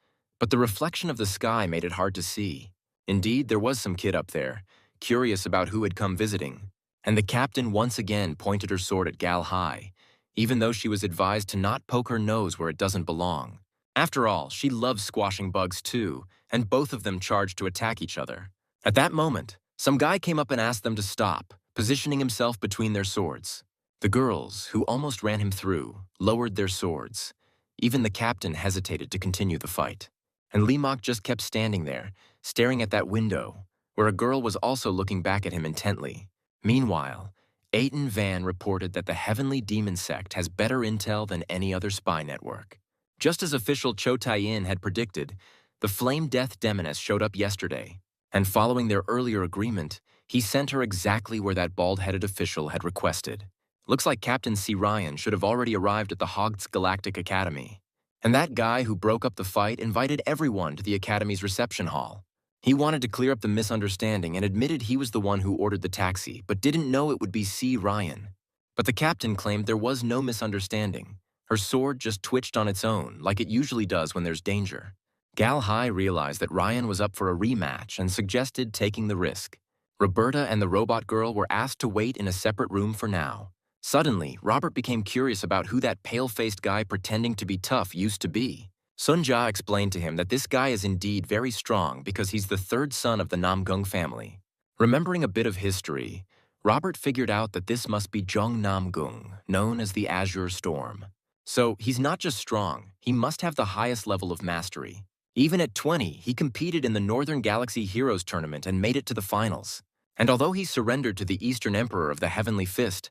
but the reflection of the sky made it hard to see. Indeed, there was some kid up there, curious about who had come visiting, and the captain once again pointed her sword at Gal Hai, even though she was advised to not poke her nose where it doesn't belong. After all, she loves squashing bugs too, and both of them charged to attack each other. At that moment, some guy came up and asked them to stop, positioning himself between their swords. The girls, who almost ran him through, lowered their swords. Even the captain hesitated to continue the fight. And Limok just kept standing there, staring at that window, where a girl was also looking back at him intently. Meanwhile, Aiton Van reported that the Heavenly Demon Sect has better intel than any other spy network. Just as official Cho Tai-in had predicted, the Flame Death Demoness showed up yesterday, and following their earlier agreement, he sent her exactly where that bald-headed official had requested. Looks like Captain C. Ryan should have already arrived at the Hog's Galactic Academy. And that guy who broke up the fight invited everyone to the Academy's reception hall. He wanted to clear up the misunderstanding and admitted he was the one who ordered the taxi, but didn't know it would be C. Ryan. But the captain claimed there was no misunderstanding. Her sword just twitched on its own, like it usually does when there's danger. Gal Hai realized that Ryan was up for a rematch and suggested taking the risk. Roberta and the robot girl were asked to wait in a separate room for now. Suddenly, Robert became curious about who that pale-faced guy pretending to be tough used to be. Sun Jia explained to him that this guy is indeed very strong because he's the third son of the Namgung family. Remembering a bit of history, Robert figured out that this must be Zhong Namgung, known as the Azure Storm. So he's not just strong, he must have the highest level of mastery. Even at 20, he competed in the Northern Galaxy Heroes Tournament and made it to the finals. And although he surrendered to the Eastern Emperor of the Heavenly Fist,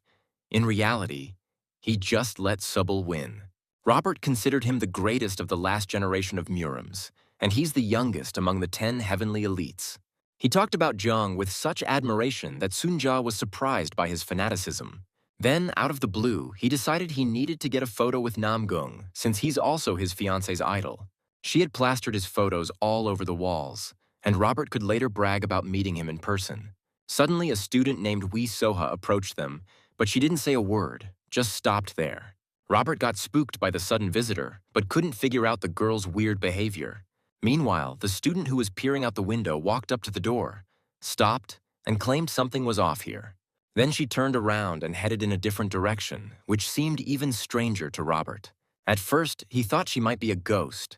in reality, he just let Subble win. Robert considered him the greatest of the last generation of Murims, and he's the youngest among the 10 heavenly elites. He talked about Zhang with such admiration that Sun Jia was surprised by his fanaticism. Then, out of the blue, he decided he needed to get a photo with Namgung, since he's also his fiance's idol. She had plastered his photos all over the walls, and Robert could later brag about meeting him in person. Suddenly, a student named Wee Soha approached them, but she didn't say a word, just stopped there. Robert got spooked by the sudden visitor, but couldn't figure out the girl's weird behavior. Meanwhile, the student who was peering out the window walked up to the door, stopped, and claimed something was off here. Then she turned around and headed in a different direction, which seemed even stranger to Robert. At first, he thought she might be a ghost,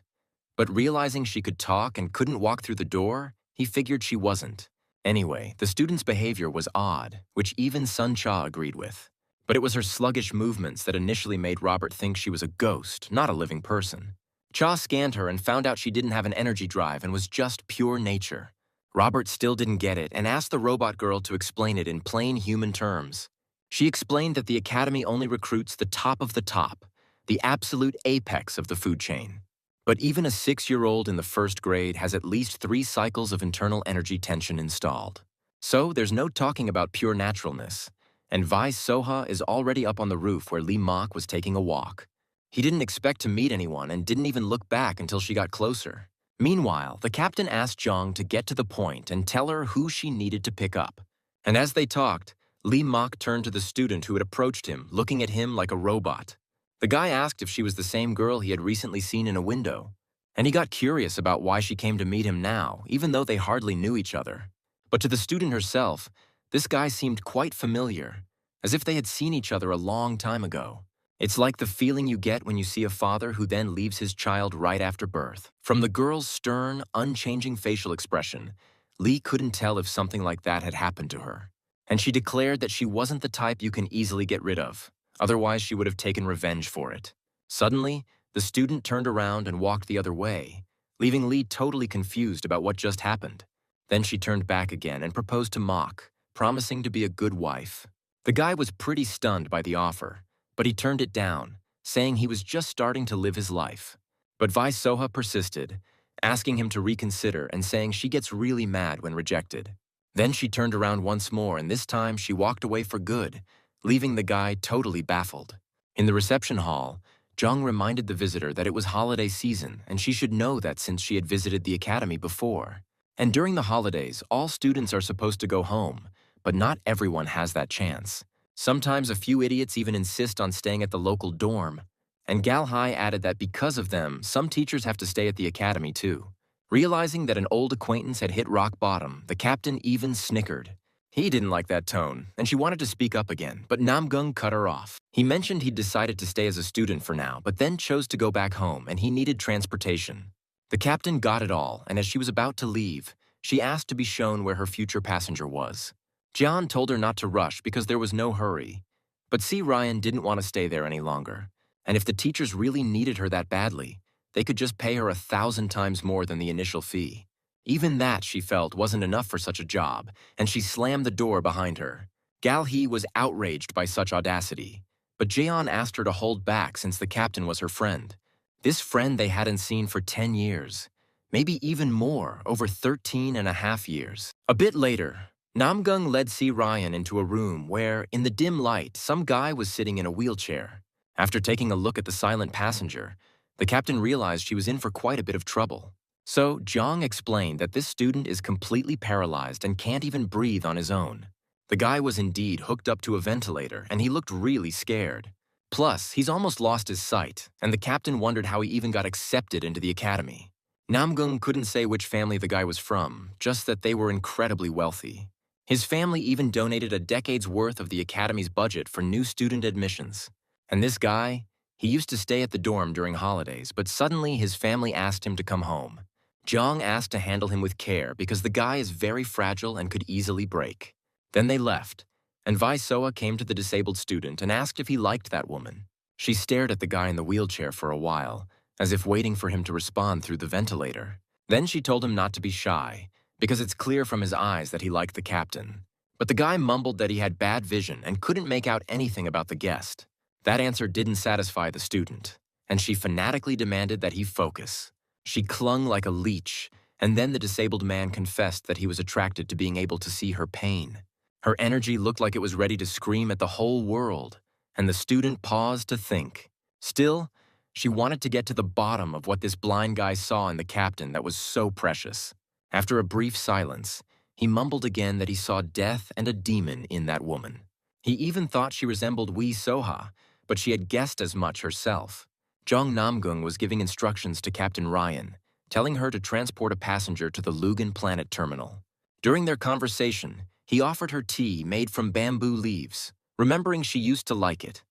but realizing she could talk and couldn't walk through the door, he figured she wasn't. Anyway, the student's behavior was odd, which even Sun Cha agreed with. But it was her sluggish movements that initially made Robert think she was a ghost, not a living person. Cha scanned her and found out she didn't have an energy drive and was just pure nature. Robert still didn't get it and asked the robot girl to explain it in plain human terms. She explained that the academy only recruits the top of the top, the absolute apex of the food chain. But even a 6-year-old in the first grade has at least 3 cycles of internal energy tension installed. So there's no talking about pure naturalness. And Vi Soha is already up on the roof where Lee Mok was taking a walk. He didn't expect to meet anyone and didn't even look back until she got closer. Meanwhile, the captain asked Jong to get to the point and tell her who she needed to pick up. And as they talked, Lee Mok turned to the student who had approached him, looking at him like a robot. The guy asked if she was the same girl he had recently seen in a window, and he got curious about why she came to meet him now, even though they hardly knew each other. But to the student herself, this guy seemed quite familiar, as if they had seen each other a long time ago. It's like the feeling you get when you see a father who then leaves his child right after birth. From the girl's stern, unchanging facial expression, Lee couldn't tell if something like that had happened to her. And she declared that she wasn't the type you can easily get rid of. Otherwise, she would have taken revenge for it. Suddenly, the student turned around and walked the other way, leaving Lee totally confused about what just happened. Then she turned back again and proposed to Mok, promising to be a good wife. The guy was pretty stunned by the offer, but he turned it down, saying he was just starting to live his life. But Vi Soha persisted, asking him to reconsider and saying she gets really mad when rejected. Then she turned around once more, and this time she walked away for good, leaving the guy totally baffled. In the reception hall, Jung reminded the visitor that it was holiday season and she should know that since she had visited the academy before. And during the holidays, all students are supposed to go home, but not everyone has that chance. Sometimes a few idiots even insist on staying at the local dorm. And Gal Hai added that because of them, some teachers have to stay at the academy too. Realizing that an old acquaintance had hit rock bottom, the captain even snickered. He didn't like that tone, and she wanted to speak up again, but Namgung cut her off. He mentioned he'd decided to stay as a student for now, but then chose to go back home, and he needed transportation. The captain got it all, and as she was about to leave, she asked to be shown where her future passenger was. Jian told her not to rush because there was no hurry, but C. Ryan didn't want to stay there any longer, and if the teachers really needed her that badly, they could just pay her 1,000 times more than the initial fee. Even that, she felt, wasn't enough for such a job, and she slammed the door behind her. Gal He was outraged by such audacity, but Jeon asked her to hold back since the captain was her friend. This friend they hadn't seen for 10 years, maybe even more, over 13.5 years. A bit later, Namgung led C. Ryan into a room where, in the dim light, some guy was sitting in a wheelchair. After taking a look at the silent passenger, the captain realized she was in for quite a bit of trouble. So, Jong explained that this student is completely paralyzed and can't even breathe on his own. The guy was indeed hooked up to a ventilator, and he looked really scared. Plus, he's almost lost his sight, and the captain wondered how he even got accepted into the academy. Namgung couldn't say which family the guy was from, just that they were incredibly wealthy. His family even donated a decade's worth of the academy's budget for new student admissions. And this guy, he used to stay at the dorm during holidays, but suddenly his family asked him to come home. Jong asked to handle him with care because the guy is very fragile and could easily break. Then they left, and Vi Soa came to the disabled student and asked if he liked that woman. She stared at the guy in the wheelchair for a while, as if waiting for him to respond through the ventilator. Then she told him not to be shy, because it's clear from his eyes that he liked the captain. But the guy mumbled that he had bad vision and couldn't make out anything about the guest. That answer didn't satisfy the student, and she fanatically demanded that he focus. She clung like a leech, and then the disabled man confessed that he was attracted to being able to see her pain. Her energy looked like it was ready to scream at the whole world, and the student paused to think. Still, she wanted to get to the bottom of what this blind guy saw in the captain that was so precious. After a brief silence, he mumbled again that he saw death and a demon in that woman. He even thought she resembled Wee Soha, but she had guessed as much herself. Jong Namgung was giving instructions to Captain Ryan, telling her to transport a passenger to the Lugan Planet Terminal. During their conversation, he offered her tea made from bamboo leaves, remembering she used to like it.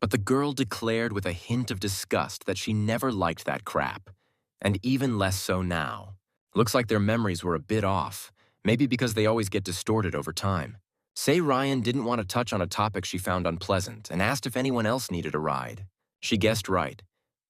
But the girl declared with a hint of disgust that she never liked that crap, and even less so now. Looks like their memories were a bit off, maybe because they always get distorted over time. Say Ryan didn't want to touch on a topic she found unpleasant and asked if anyone else needed a ride. She guessed right.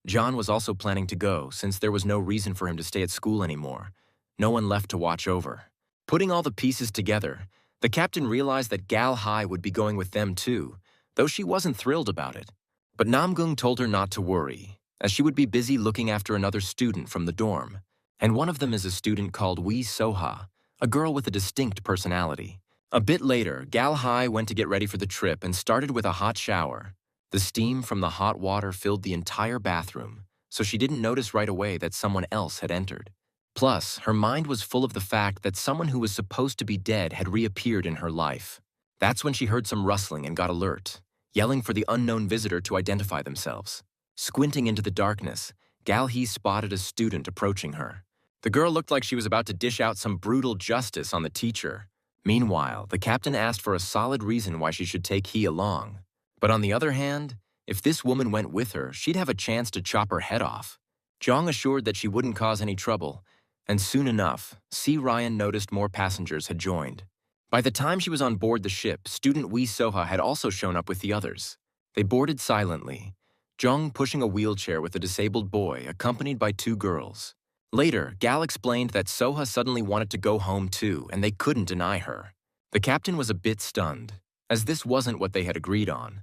John was also planning to go since there was no reason for him to stay at school anymore. No one left to watch over. Putting all the pieces together, the captain realized that Gal Hai would be going with them too, though she wasn't thrilled about it. But Namgung told her not to worry, as she would be busy looking after another student from the dorm. And one of them is a student called Wee Soha, a girl with a distinct personality. A bit later, Gal Hai went to get ready for the trip and started with a hot shower. The steam from the hot water filled the entire bathroom, so she didn't notice right away that someone else had entered. Plus, her mind was full of the fact that someone who was supposed to be dead had reappeared in her life. That's when she heard some rustling and got alert, yelling for the unknown visitor to identify themselves. Squinting into the darkness, Gal Hai spotted a student approaching her. The girl looked like she was about to dish out some brutal justice on the teacher. Meanwhile, the captain asked for a solid reason why she should take He along. But on the other hand, if this woman went with her, she'd have a chance to chop her head off. Jong assured that she wouldn't cause any trouble, and soon enough, C. Ryan noticed more passengers had joined. By the time she was on board the ship, student Wee Soha had also shown up with the others. They boarded silently, Jong pushing a wheelchair with a disabled boy, accompanied by two girls. Later, Gal explained that Soha suddenly wanted to go home too, and they couldn't deny her. The captain was a bit stunned, as this wasn't what they had agreed on.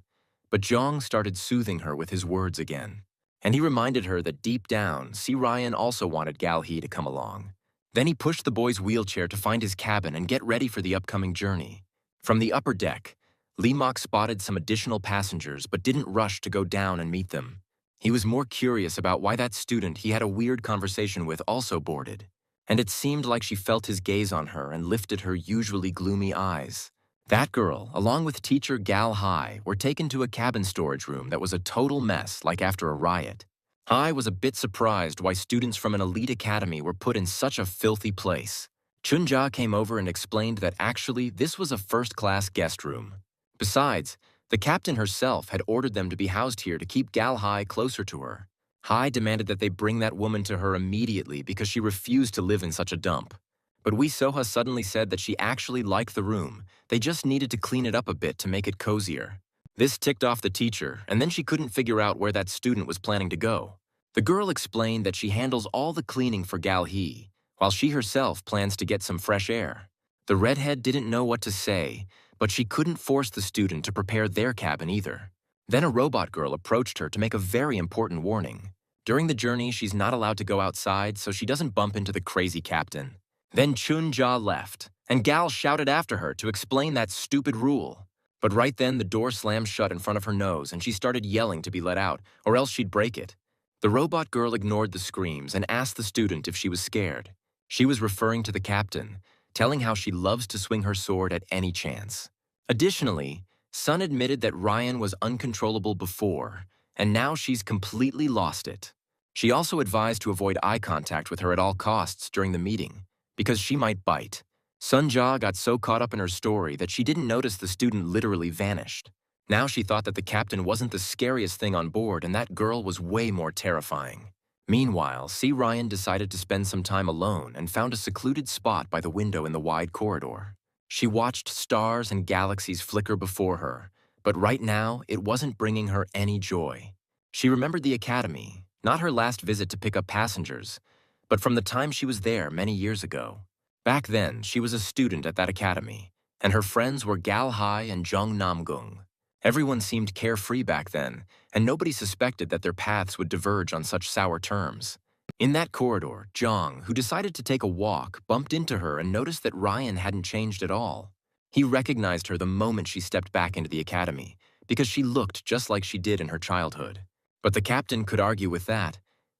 But Jong started soothing her with his words again. And he reminded her that deep down, C. Ryan also wanted Gal Hai to come along. Then he pushed the boy's wheelchair to find his cabin and get ready for the upcoming journey. From the upper deck, Lee Mok spotted some additional passengers but didn't rush to go down and meet them. He was more curious about why that student he had a weird conversation with also boarded. And it seemed like she felt his gaze on her and lifted her usually gloomy eyes. That girl, along with teacher Gal Hai, were taken to a cabin storage room that was a total mess like after a riot. Hai was a bit surprised why students from an elite academy were put in such a filthy place. Chunja came over and explained that actually this was a first-class guest room. Besides, the captain herself had ordered them to be housed here to keep Gal Hai closer to her. Hai demanded that they bring that woman to her immediately because she refused to live in such a dump. But Wee Soha suddenly said that she actually liked the room, they just needed to clean it up a bit to make it cozier. This ticked off the teacher, and then she couldn't figure out where that student was planning to go. The girl explained that she handles all the cleaning for Gal Hai, while she herself plans to get some fresh air. The redhead didn't know what to say, but she couldn't force the student to prepare their cabin either. Then a robot girl approached her to make a very important warning. During the journey, she's not allowed to go outside so she doesn't bump into the crazy captain. Then Chun-ja left, and Gal shouted after her to explain that stupid rule. But right then, the door slammed shut in front of her nose and she started yelling to be let out, or else she'd break it. The robot girl ignored the screams and asked the student if she was scared. She was referring to the captain, telling how she loves to swing her sword at any chance. Additionally, Sun admitted that Ryan was uncontrollable before, and now she's completely lost it. She also advised to avoid eye contact with her at all costs during the meeting, because she might bite. Sun-ja got so caught up in her story that she didn't notice the student literally vanished. Now she thought that the captain wasn't the scariest thing on board and that girl was way more terrifying. Meanwhile, C. Ryan decided to spend some time alone and found a secluded spot by the window in the wide corridor. She watched stars and galaxies flicker before her, but right now it wasn't bringing her any joy. She remembered the academy, not her last visit to pick up passengers, but from the time she was there many years ago. Back then, she was a student at that academy, and her friends were Gal Hai and Jong Namgung. Everyone seemed carefree back then, and nobody suspected that their paths would diverge on such sour terms. In that corridor, Jong, who decided to take a walk, bumped into her and noticed that Ryan hadn't changed at all. He recognized her the moment she stepped back into the academy, because she looked just like she did in her childhood. But the captain could argue with that,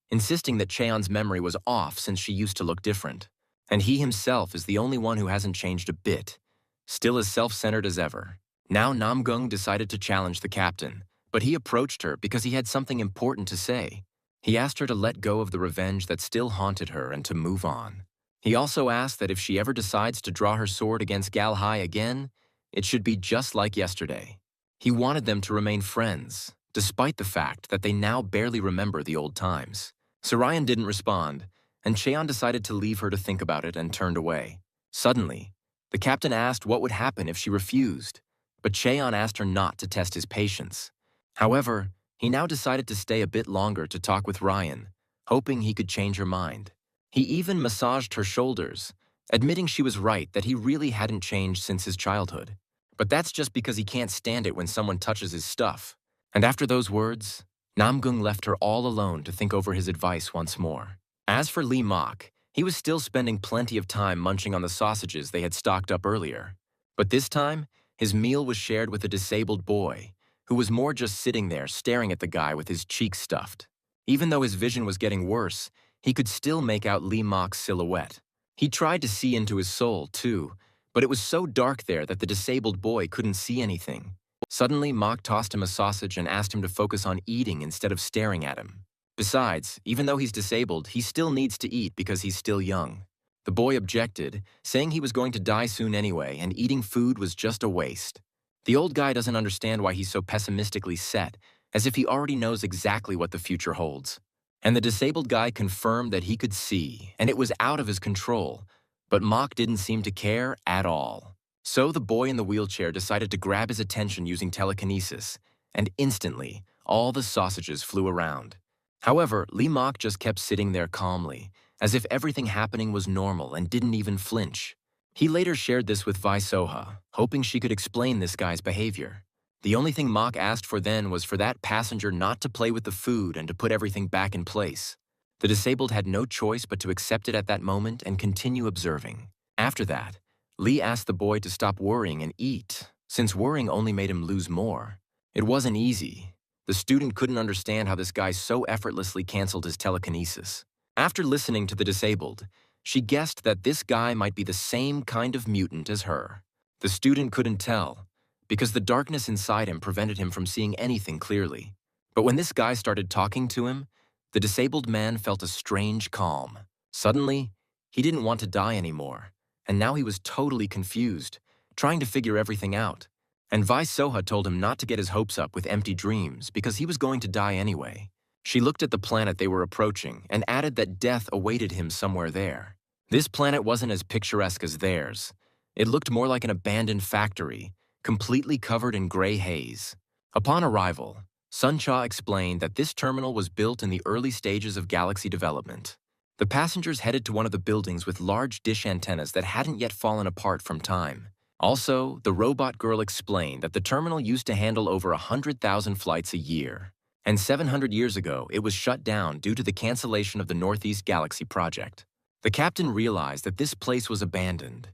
insisting that Cheon's memory was off since she used to look different. And he himself is the only one who hasn't changed a bit, still as self-centered as ever. Now Namgung decided to challenge the captain, but he approached her because he had something important to say. He asked her to let go of the revenge that still haunted her and to move on. He also asked that if she ever decides to draw her sword against Galhai again, it should be just like yesterday. He wanted them to remain friends, despite the fact that they now barely remember the old times. Sarayan didn't respond, and Cheon decided to leave her to think about it and turned away. Suddenly, the captain asked what would happen if she refused, but Cheon asked her not to test his patience. However, he now decided to stay a bit longer to talk with Ryan, hoping he could change her mind. He even massaged her shoulders, admitting she was right that he really hadn't changed since his childhood. But that's just because he can't stand it when someone touches his stuff. And after those words, Namgung left her all alone to think over his advice once more. As for Lee Mok, he was still spending plenty of time munching on the sausages they had stocked up earlier. But this time, his meal was shared with a disabled boy, who was more just sitting there staring at the guy with his cheeks stuffed. Even though his vision was getting worse, he could still make out Lee Mok's silhouette. He tried to see into his soul, too, but it was so dark there that the disabled boy couldn't see anything. Suddenly, Mok tossed him a sausage and asked him to focus on eating instead of staring at him. Besides, even though he's disabled, he still needs to eat because he's still young. The boy objected, saying he was going to die soon anyway and eating food was just a waste. The old guy doesn't understand why he's so pessimistically set, as if he already knows exactly what the future holds. And the disabled guy confirmed that he could see, and it was out of his control, but Mok didn't seem to care at all. So the boy in the wheelchair decided to grab his attention using telekinesis, and instantly, all the sausages flew around. However, Lee Mok just kept sitting there calmly, as if everything happening was normal and didn't even flinch. He later shared this with Vi Soha, hoping she could explain this guy's behavior. The only thing Mok asked for then was for that passenger not to play with the food and to put everything back in place. The disabled had no choice but to accept it at that moment and continue observing. After that, Lee asked the boy to stop worrying and eat, since worrying only made him lose more. It wasn't easy. The student couldn't understand how this guy so effortlessly canceled his telekinesis. After listening to the disabled, she guessed that this guy might be the same kind of mutant as her. The student couldn't tell, because the darkness inside him prevented him from seeing anything clearly. But when this guy started talking to him, the disabled man felt a strange calm. Suddenly, he didn't want to die anymore, and now he was totally confused, trying to figure everything out. And Vi Soha told him not to get his hopes up with empty dreams because he was going to die anyway. She looked at the planet they were approaching and added that death awaited him somewhere there. This planet wasn't as picturesque as theirs. It looked more like an abandoned factory, completely covered in gray haze. Upon arrival, Sun Cha explained that this terminal was built in the early stages of galaxy development. The passengers headed to one of the buildings with large dish antennas that hadn't yet fallen apart from time. Also, the robot girl explained that the terminal used to handle over 100,000 flights a year. And 700 years ago, it was shut down due to the cancellation of the Northeast Galaxy project. The captain realized that this place was abandoned,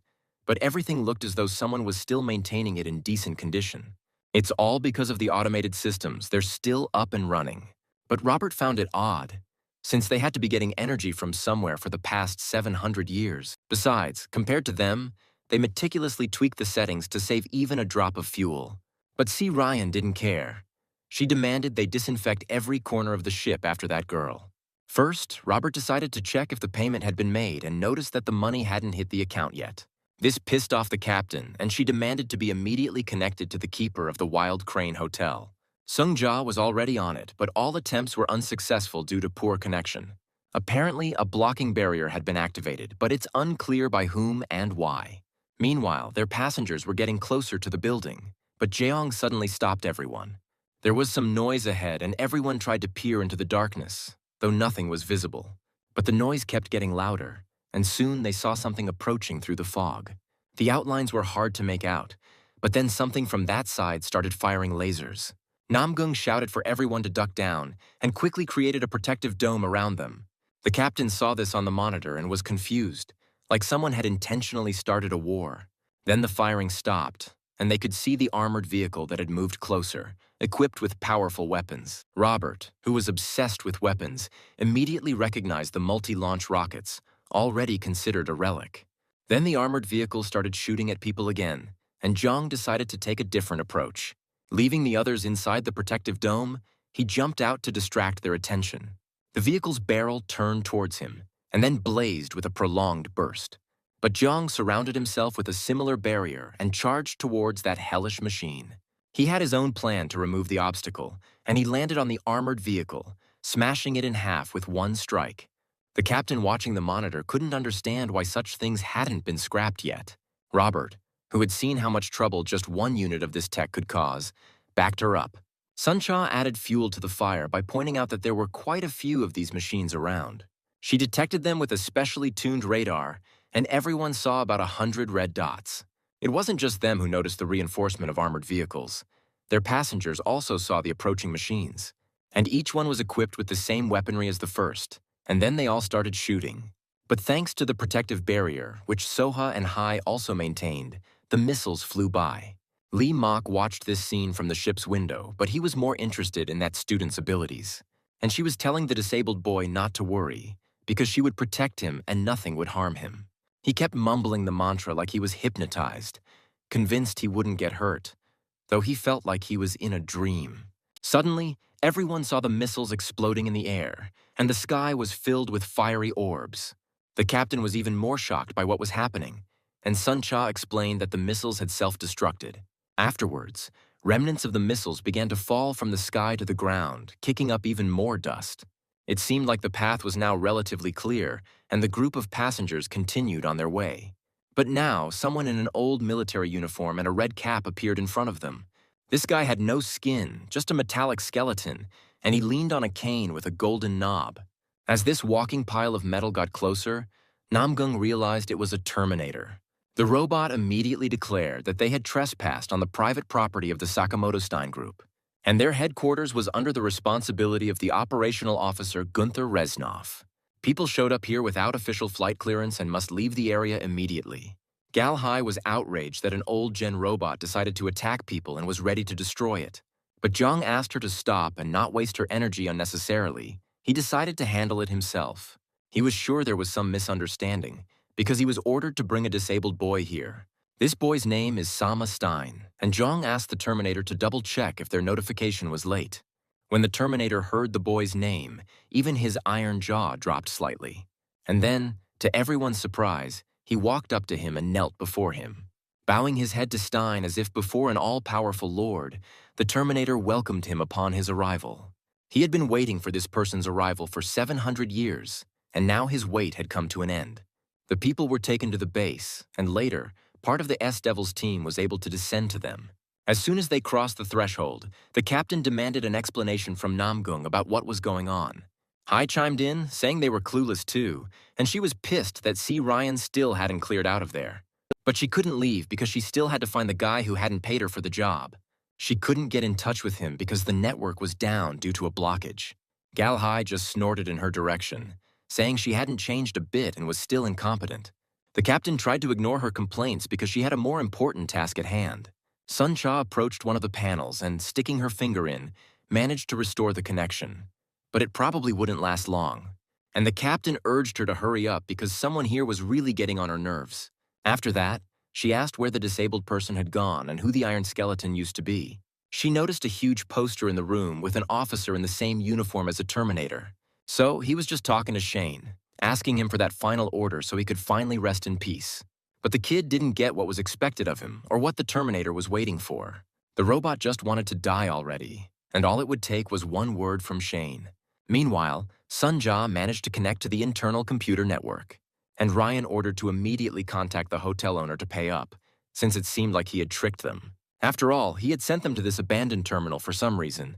but everything looked as though someone was still maintaining it in decent condition. It's all because of the automated systems. They're still up and running. But Robert found it odd, since they had to be getting energy from somewhere for the past 700 years. Besides, compared to them, they meticulously tweaked the settings to save even a drop of fuel. But C. Ryan didn't care. She demanded they disinfect every corner of the ship after that girl. First, Robert decided to check if the payment had been made and noticed that the money hadn't hit the account yet. This pissed off the captain, and she demanded to be immediately connected to the keeper of the Wild Crane Hotel. Sung Ja was already on it, but all attempts were unsuccessful due to poor connection. Apparently, a blocking barrier had been activated, but it's unclear by whom and why. Meanwhile, their passengers were getting closer to the building, but Jeong suddenly stopped everyone. There was some noise ahead, and everyone tried to peer into the darkness, though nothing was visible. But the noise kept getting louder, and soon they saw something approaching through the fog. The outlines were hard to make out, but then something from that side started firing lasers. Namgung shouted for everyone to duck down and quickly created a protective dome around them. The captain saw this on the monitor and was confused, like someone had intentionally started a war. Then the firing stopped, and they could see the armored vehicle that had moved closer, equipped with powerful weapons. Robert, who was obsessed with weapons, immediately recognized the multi-launch rockets, already considered a relic. Then the armored vehicle started shooting at people again, and Zhang decided to take a different approach. Leaving the others inside the protective dome, he jumped out to distract their attention. The vehicle's barrel turned towards him, and then blazed with a prolonged burst. But Jiang surrounded himself with a similar barrier and charged towards that hellish machine. He had his own plan to remove the obstacle, and he landed on the armored vehicle, smashing it in half with one strike. The captain watching the monitor couldn't understand why such things hadn't been scrapped yet. Robert, who had seen how much trouble just one unit of this tech could cause, backed her up. Suncha added fuel to the fire by pointing out that there were quite a few of these machines around. She detected them with a specially tuned radar, and everyone saw about 100 red dots. It wasn't just them who noticed the reinforcement of armored vehicles. Their passengers also saw the approaching machines, and each one was equipped with the same weaponry as the first, and then they all started shooting. But thanks to the protective barrier, which Soha and Hai also maintained, the missiles flew by. Lee Mok watched this scene from the ship's window, but he was more interested in that student's abilities. And she was telling the disabled boy not to worry, because she would protect him and nothing would harm him. He kept mumbling the mantra like he was hypnotized, convinced he wouldn't get hurt, though he felt like he was in a dream. Suddenly, everyone saw the missiles exploding in the air, and the sky was filled with fiery orbs. The captain was even more shocked by what was happening, and Sun Cha explained that the missiles had self-destructed. Afterwards, remnants of the missiles began to fall from the sky to the ground, kicking up even more dust. It seemed like the path was now relatively clear, and the group of passengers continued on their way. But now, someone in an old military uniform and a red cap appeared in front of them. This guy had no skin, just a metallic skeleton, and he leaned on a cane with a golden knob. As this walking pile of metal got closer, Namgung realized it was a Terminator. The robot immediately declared that they had trespassed on the private property of the Sakamoto Stein Group, and their headquarters was under the responsibility of the operational officer Gunther Reznov. People showed up here without official flight clearance and must leave the area immediately. Gal Hai was outraged that an old-gen robot decided to attack people and was ready to destroy it. But Zhang asked her to stop and not waste her energy unnecessarily. He decided to handle it himself. He was sure there was some misunderstanding, because he was ordered to bring a disabled boy here. This boy's name is Sama Stein, and Zhang asked the Terminator to double-check if their notification was late. When the Terminator heard the boy's name, even his iron jaw dropped slightly. And then, to everyone's surprise, he walked up to him and knelt before him. Bowing his head to Stein as if before an all-powerful lord, the Terminator welcomed him upon his arrival. He had been waiting for this person's arrival for 700 years, and now his wait had come to an end. The people were taken to the base, and later, part of the S-Devils team was able to descend to them. As soon as they crossed the threshold, the captain demanded an explanation from Namgung about what was going on. Hai chimed in, saying they were clueless too, and she was pissed that C. Ryan still hadn't cleared out of there. But she couldn't leave because she still had to find the guy who hadn't paid her for the job. She couldn't get in touch with him because the network was down due to a blockage. Gal Hai just snorted in her direction, saying she hadn't changed a bit and was still incompetent. The captain tried to ignore her complaints because she had a more important task at hand. Sun Cha approached one of the panels and, sticking her finger in, managed to restore the connection. But it probably wouldn't last long. And the captain urged her to hurry up because someone here was really getting on her nerves. After that, she asked where the disabled person had gone and who the Iron Skeleton used to be. She noticed a huge poster in the room with an officer in the same uniform as a Terminator. So he was just talking to Shane, asking him for that final order so he could finally rest in peace. But the kid didn't get what was expected of him or what the Terminator was waiting for. The robot just wanted to die already, and all it would take was one word from Shane. Meanwhile, Sun Ja managed to connect to the internal computer network, and Ryan ordered to immediately contact the hotel owner to pay up, since it seemed like he had tricked them. After all, he had sent them to this abandoned terminal for some reason.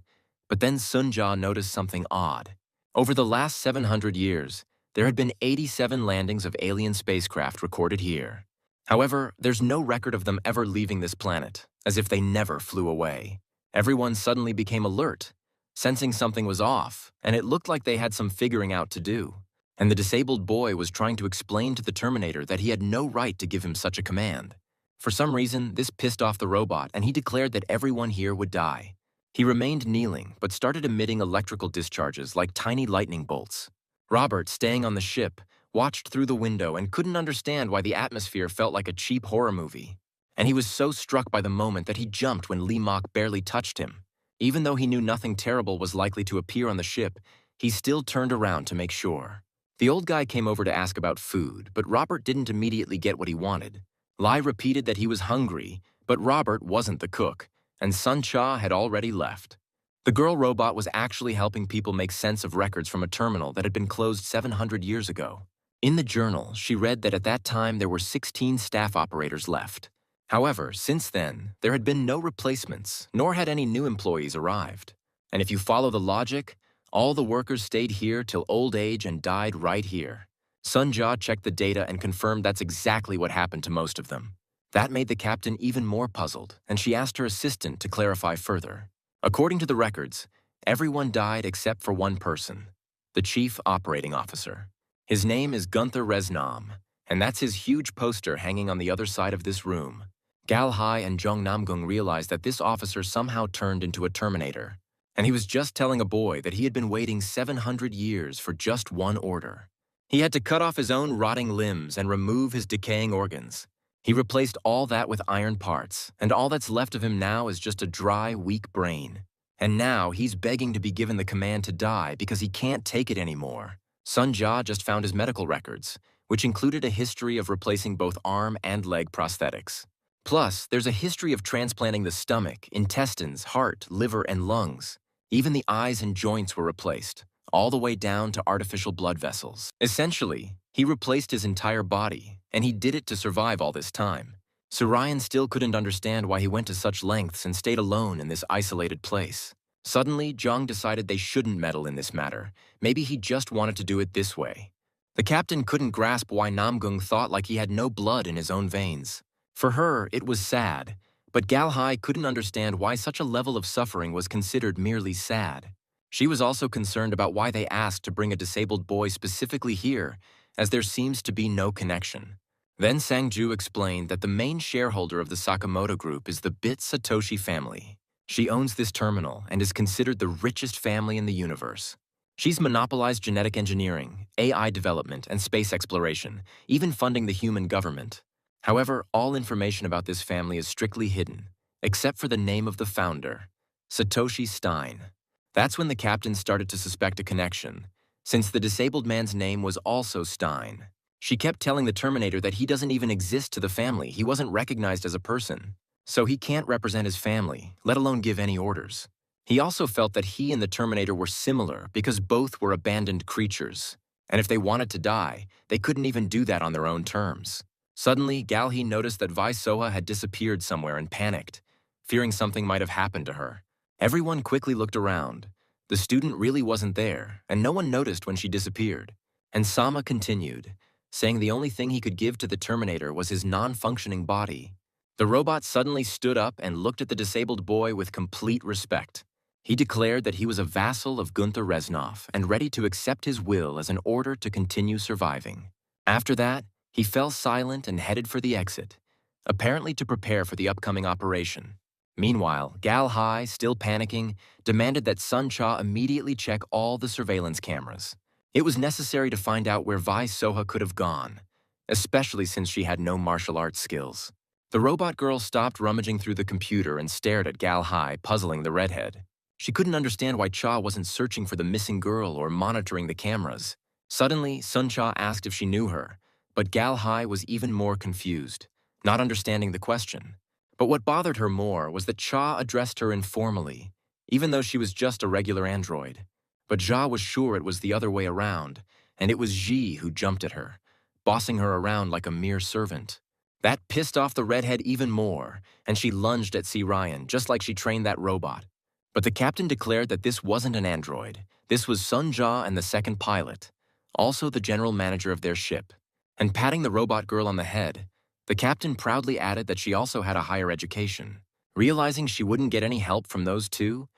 But then Sun Ja noticed something odd. Over the last 700 years, there had been 87 landings of alien spacecraft recorded here. However, there's no record of them ever leaving this planet, as if they never flew away. Everyone suddenly became alert, sensing something was off, and it looked like they had some figuring out to do. And the disabled boy was trying to explain to the Terminator that he had no right to give him such a command. For some reason, this pissed off the robot, and he declared that everyone here would die. He remained kneeling, but started emitting electrical discharges like tiny lightning bolts. Robert, staying on the ship, watched through the window and couldn't understand why the atmosphere felt like a cheap horror movie. And he was so struck by the moment that he jumped when Lee Mok barely touched him. Even though he knew nothing terrible was likely to appear on the ship, he still turned around to make sure. The old guy came over to ask about food, but Robert didn't immediately get what he wanted. Lai repeated that he was hungry, but Robert wasn't the cook, and Sun Cha had already left. The girl robot was actually helping people make sense of records from a terminal that had been closed 700 years ago. In the journal, she read that at that time there were 16 staff operators left. However, since then, there had been no replacements, nor had any new employees arrived. And if you follow the logic, all the workers stayed here till old age and died right here. Sun Ja checked the data and confirmed that's exactly what happened to most of them. That made the captain even more puzzled, and she asked her assistant to clarify further. According to the records, everyone died except for one person, the chief operating officer. His name is Gunther Resnam, and that's his huge poster hanging on the other side of this room. Gal Hai and Jung Namgung realized that this officer somehow turned into a Terminator, and he was just telling a boy that he had been waiting 700 years for just one order. He had to cut off his own rotting limbs and remove his decaying organs. He replaced all that with iron parts, and all that's left of him now is just a dry, weak brain. And now he's begging to be given the command to die because he can't take it anymore. Sun Ja just found his medical records, which included a history of replacing both arm and leg prosthetics. Plus, there's a history of transplanting the stomach, intestines, heart, liver, and lungs. Even the eyes and joints were replaced, all the way down to artificial blood vessels. Essentially, he replaced his entire body, and he did it to survive all this time. Surian still couldn't understand why he went to such lengths and stayed alone in this isolated place. Suddenly, Zhang decided they shouldn't meddle in this matter. Maybe he just wanted to do it this way. The captain couldn't grasp why Namgung thought like he had no blood in his own veins. For her, it was sad, but Gal Hai couldn't understand why such a level of suffering was considered merely sad. She was also concerned about why they asked to bring a disabled boy specifically here, as there seems to be no connection. Then Sangju explained that the main shareholder of the Sakamoto Group is the Bit Satoshi family. She owns this terminal and is considered the richest family in the universe. She's monopolized genetic engineering, AI development, and space exploration, even funding the human government. However, all information about this family is strictly hidden, except for the name of the founder, Satoshi Stein. That's when the captain started to suspect a connection, since the disabled man's name was also Stein. She kept telling the Terminator that he doesn't even exist to the family, he wasn't recognized as a person, so he can't represent his family, let alone give any orders. He also felt that he and the Terminator were similar because both were abandoned creatures, and if they wanted to die, they couldn't even do that on their own terms. Suddenly, Galhi noticed that Vai Soha had disappeared somewhere and panicked, fearing something might have happened to her. Everyone quickly looked around. The student really wasn't there, and no one noticed when she disappeared. And Sama continued, saying the only thing he could give to the Terminator was his non-functioning body. The robot suddenly stood up and looked at the disabled boy with complete respect. He declared that he was a vassal of Gunther Reznov and ready to accept his will as an order to continue surviving. After that, he fell silent and headed for the exit, apparently to prepare for the upcoming operation. Meanwhile, Gal Hai, still panicking, demanded that Sun Cha immediately check all the surveillance cameras. It was necessary to find out where Vai Soha could have gone, especially since she had no martial arts skills. The robot girl stopped rummaging through the computer and stared at Gal Hai, puzzling the redhead. She couldn't understand why Cha wasn't searching for the missing girl or monitoring the cameras. Suddenly, Sun Cha asked if she knew her, but Gal Hai was even more confused, not understanding the question. But what bothered her more was that Cha addressed her informally, even though she was just a regular android. But Jia was sure it was the other way around, and it was Ji who jumped at her, bossing her around like a mere servant. That pissed off the redhead even more, and she lunged at C. Ryan, just like she trained that robot. But the captain declared that this wasn't an android. This was Sun Jia and the second pilot, also the general manager of their ship. And patting the robot girl on the head, the captain proudly added that she also had a higher education. Realizing she wouldn't get any help from those two,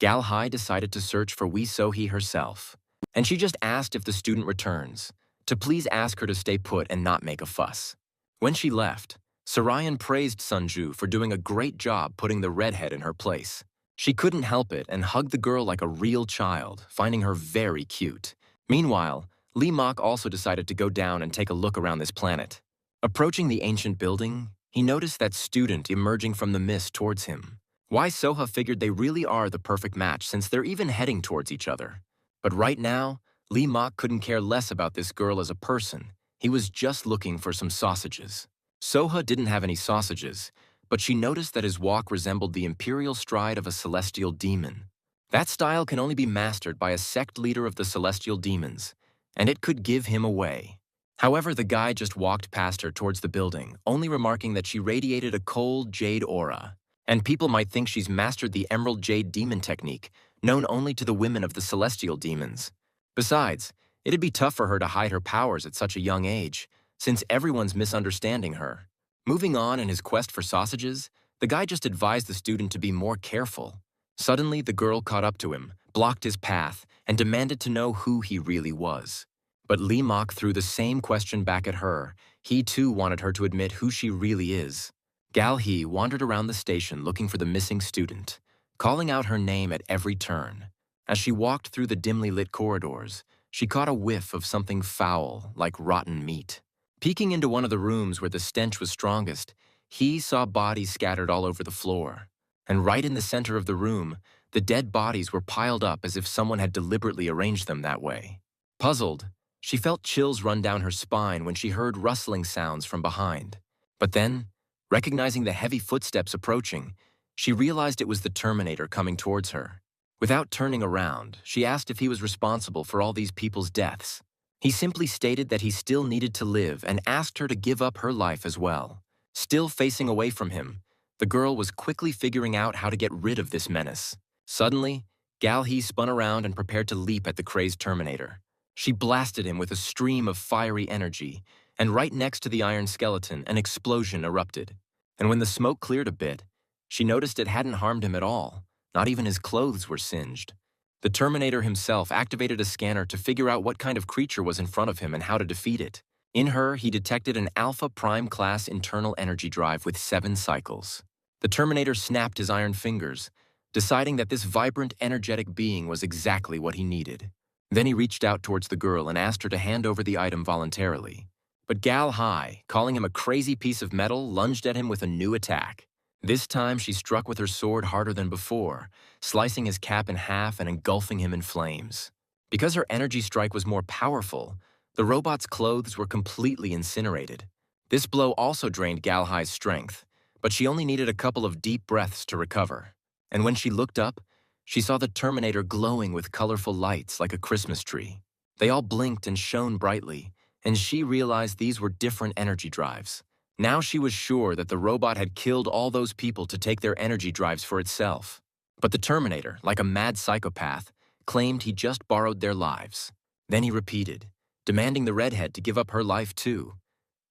Gal Hai decided to search for Wee So-hee herself. And she just asked if the student returns, to please ask her to stay put and not make a fuss. When she left, Surian praised Sunju for doing a great job putting the redhead in her place. She couldn't help it and hugged the girl like a real child, finding her very cute. Meanwhile, Lee Mok also decided to go down and take a look around this planet. Approaching the ancient building, he noticed that student emerging from the mist towards him. Why Soha figured they really are the perfect match since they're even heading towards each other. But right now, Lee Mok couldn't care less about this girl as a person. He was just looking for some sausages. Soha didn't have any sausages, but she noticed that his walk resembled the imperial stride of a celestial demon. That style can only be mastered by a sect leader of the celestial demons, and it could give him away. However, the guy just walked past her towards the building, only remarking that she radiated a cold jade aura. And people might think she's mastered the Emerald Jade Demon technique, known only to the women of the celestial demons. Besides, it'd be tough for her to hide her powers at such a young age, since everyone's misunderstanding her. Moving on in his quest for sausages, the guy just advised the student to be more careful. Suddenly, the girl caught up to him, blocked his path, and demanded to know who he really was. But Lee Mok threw the same question back at her. He too wanted her to admit who she really is. Gal He wandered around the station looking for the missing student, calling out her name at every turn. As she walked through the dimly lit corridors, she caught a whiff of something foul, like rotten meat. Peeking into one of the rooms where the stench was strongest, He saw bodies scattered all over the floor. And right in the center of the room, the dead bodies were piled up as if someone had deliberately arranged them that way. Puzzled, she felt chills run down her spine when she heard rustling sounds from behind. But then, recognizing the heavy footsteps approaching, she realized it was the Terminator coming towards her. Without turning around, she asked if he was responsible for all these people's deaths. He simply stated that he still needed to live and asked her to give up her life as well. Still facing away from him, the girl was quickly figuring out how to get rid of this menace. Suddenly, Gal He spun around and prepared to leap at the crazed Terminator. She blasted him with a stream of fiery energy, and right next to the iron skeleton, an explosion erupted. And when the smoke cleared a bit, she noticed it hadn't harmed him at all. Not even his clothes were singed. The Terminator himself activated a scanner to figure out what kind of creature was in front of him and how to defeat it. In her, he detected an Alpha Prime class internal energy drive with 7 cycles. The Terminator snapped his iron fingers, deciding that this vibrant, energetic being was exactly what he needed. Then he reached out towards the girl and asked her to hand over the item voluntarily. But Gal Hai, calling him a crazy piece of metal, lunged at him with a new attack. This time she struck with her sword harder than before, slicing his cap in half and engulfing him in flames. Because her energy strike was more powerful, the robot's clothes were completely incinerated. This blow also drained Gal Hai's strength, but she only needed a couple of deep breaths to recover. And when she looked up, she saw the Terminator glowing with colorful lights like a Christmas tree. They all blinked and shone brightly, and she realized these were different energy drives. Now she was sure that the robot had killed all those people to take their energy drives for itself. But the Terminator, like a mad psychopath, claimed he just borrowed their lives. Then he repeated, demanding the redhead to give up her life too.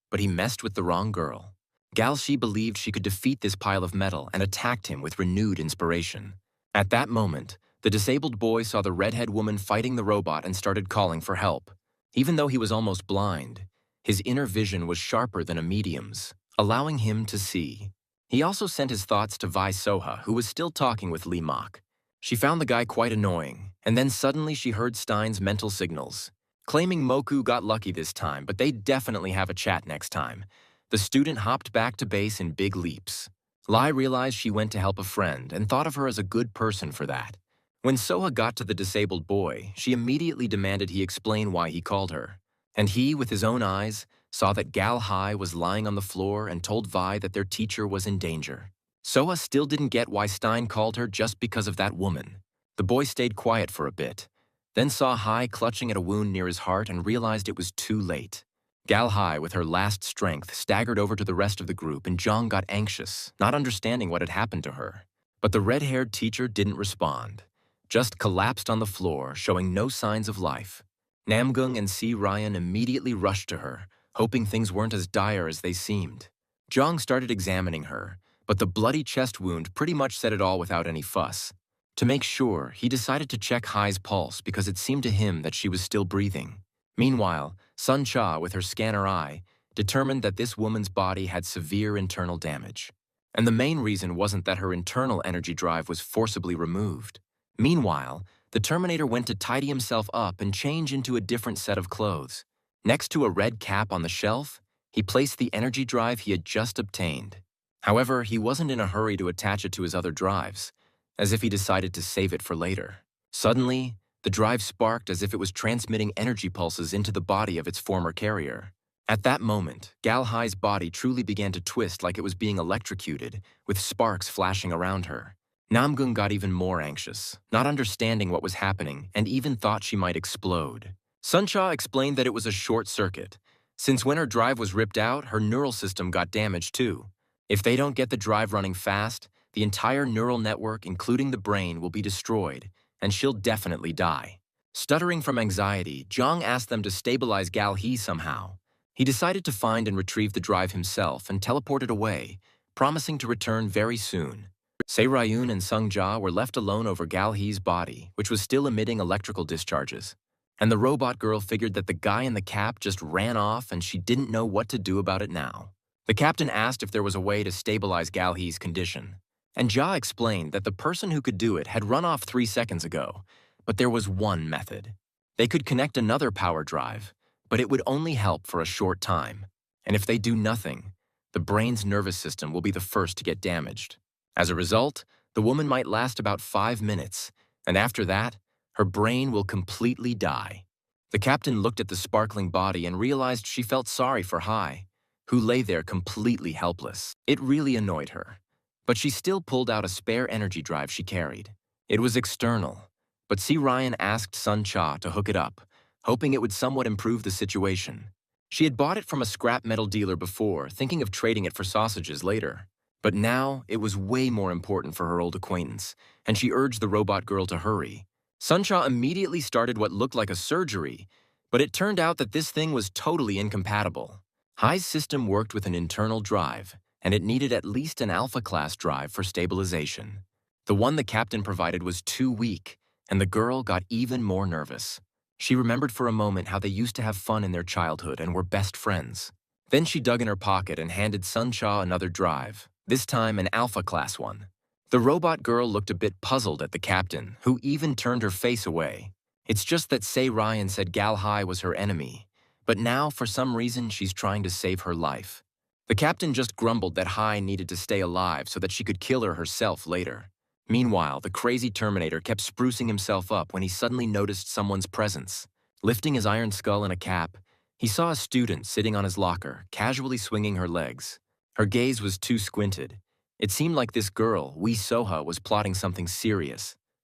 But he messed with the wrong girl. Gal Shi believed she could defeat this pile of metal and attacked him with renewed inspiration. At that moment, the disabled boy saw the redhead woman fighting the robot and started calling for help. Even though he was almost blind, his inner vision was sharper than a medium's, allowing him to see. He also sent his thoughts to Vi Soha, who was still talking with Lee Mok. She found the guy quite annoying, and then suddenly she heard Stein's mental signals. Claiming Moku got lucky this time, but they'd definitely have a chat next time. The student hopped back to base in big leaps. Lai realized she went to help a friend and thought of her as a good person for that. When Soha got to the disabled boy, she immediately demanded he explain why he called her. And he, with his own eyes, saw that Gal Hai was lying on the floor and told Vi that their teacher was in danger. Soha still didn't get why Stein called her just because of that woman. The boy stayed quiet for a bit, then saw Hai clutching at a wound near his heart and realized it was too late. Gal Hai, with her last strength, staggered over to the rest of the group, and Zhang got anxious, not understanding what had happened to her. But the red-haired teacher didn't respond, just collapsed on the floor, showing no signs of life. Namgung and Si Ryan immediately rushed to her, hoping things weren't as dire as they seemed. Zhang started examining her, but the bloody chest wound pretty much said it all without any fuss. To make sure, he decided to check Hai's pulse because it seemed to him that she was still breathing. Meanwhile, Sun Cha, with her scanner eye, determined that this woman's body had severe internal damage. And the main reason wasn't that her internal energy drive was forcibly removed. Meanwhile, the Terminator went to tidy himself up and change into a different set of clothes. Next to a red cap on the shelf, he placed the energy drive he had just obtained. However, he wasn't in a hurry to attach it to his other drives, as if he decided to save it for later. Suddenly, the drive sparked as if it was transmitting energy pulses into the body of its former carrier. At that moment, Galhai's body truly began to twist like it was being electrocuted, with sparks flashing around her. Namgung got even more anxious, not understanding what was happening, and even thought she might explode. Suncha explained that it was a short circuit, since when her drive was ripped out, her neural system got damaged too. If they don't get the drive running fast, the entire neural network, including the brain, will be destroyed, and she'll definitely die. Stuttering from anxiety, Zhang asked them to stabilize Galhi somehow. He decided to find and retrieve the drive himself and teleported away, promising to return very soon. Se Ryun and Sung Ja were left alone over Galhi's body, which was still emitting electrical discharges. And the robot girl figured that the guy in the cap just ran off and she didn't know what to do about it now. The captain asked if there was a way to stabilize Galhi's condition. And Ja explained that the person who could do it had run off 3 seconds ago, but there was one method. They could connect another power drive, but it would only help for a short time. And if they do nothing, the brain's nervous system will be the first to get damaged. As a result, the woman might last about 5 minutes, and after that, her brain will completely die. The captain looked at the sparkling body and realized she felt sorry for Hai, who lay there completely helpless. It really annoyed her, but she still pulled out a spare energy drive she carried. It was external, but Si Ryan asked Sun Cha to hook it up, hoping it would somewhat improve the situation. She had bought it from a scrap metal dealer before, thinking of trading it for sausages later. But now, it was way more important for her old acquaintance, and she urged the robot girl to hurry. Suncha immediately started what looked like a surgery, but it turned out that this thing was totally incompatible. Hai's system worked with an internal drive, and it needed at least an alpha-class drive for stabilization. The one the captain provided was too weak, and the girl got even more nervous. She remembered for a moment how they used to have fun in their childhood and were best friends. Then she dug in her pocket and handed Suncha another drive, this time an alpha-class one. The robot girl looked a bit puzzled at the captain, who even turned her face away. It's just that Se Ryan said Galhai was her enemy, but now, for some reason, she's trying to save her life. The captain just grumbled that Hai needed to stay alive so that she could kill her herself later. Meanwhile, the crazy Terminator kept sprucing himself up when he suddenly noticed someone's presence. Lifting his iron skull in a cap, he saw a student sitting on his locker, casually swinging her legs. Her gaze was too squinted. It seemed like this girl, Wee Soha, was plotting something serious.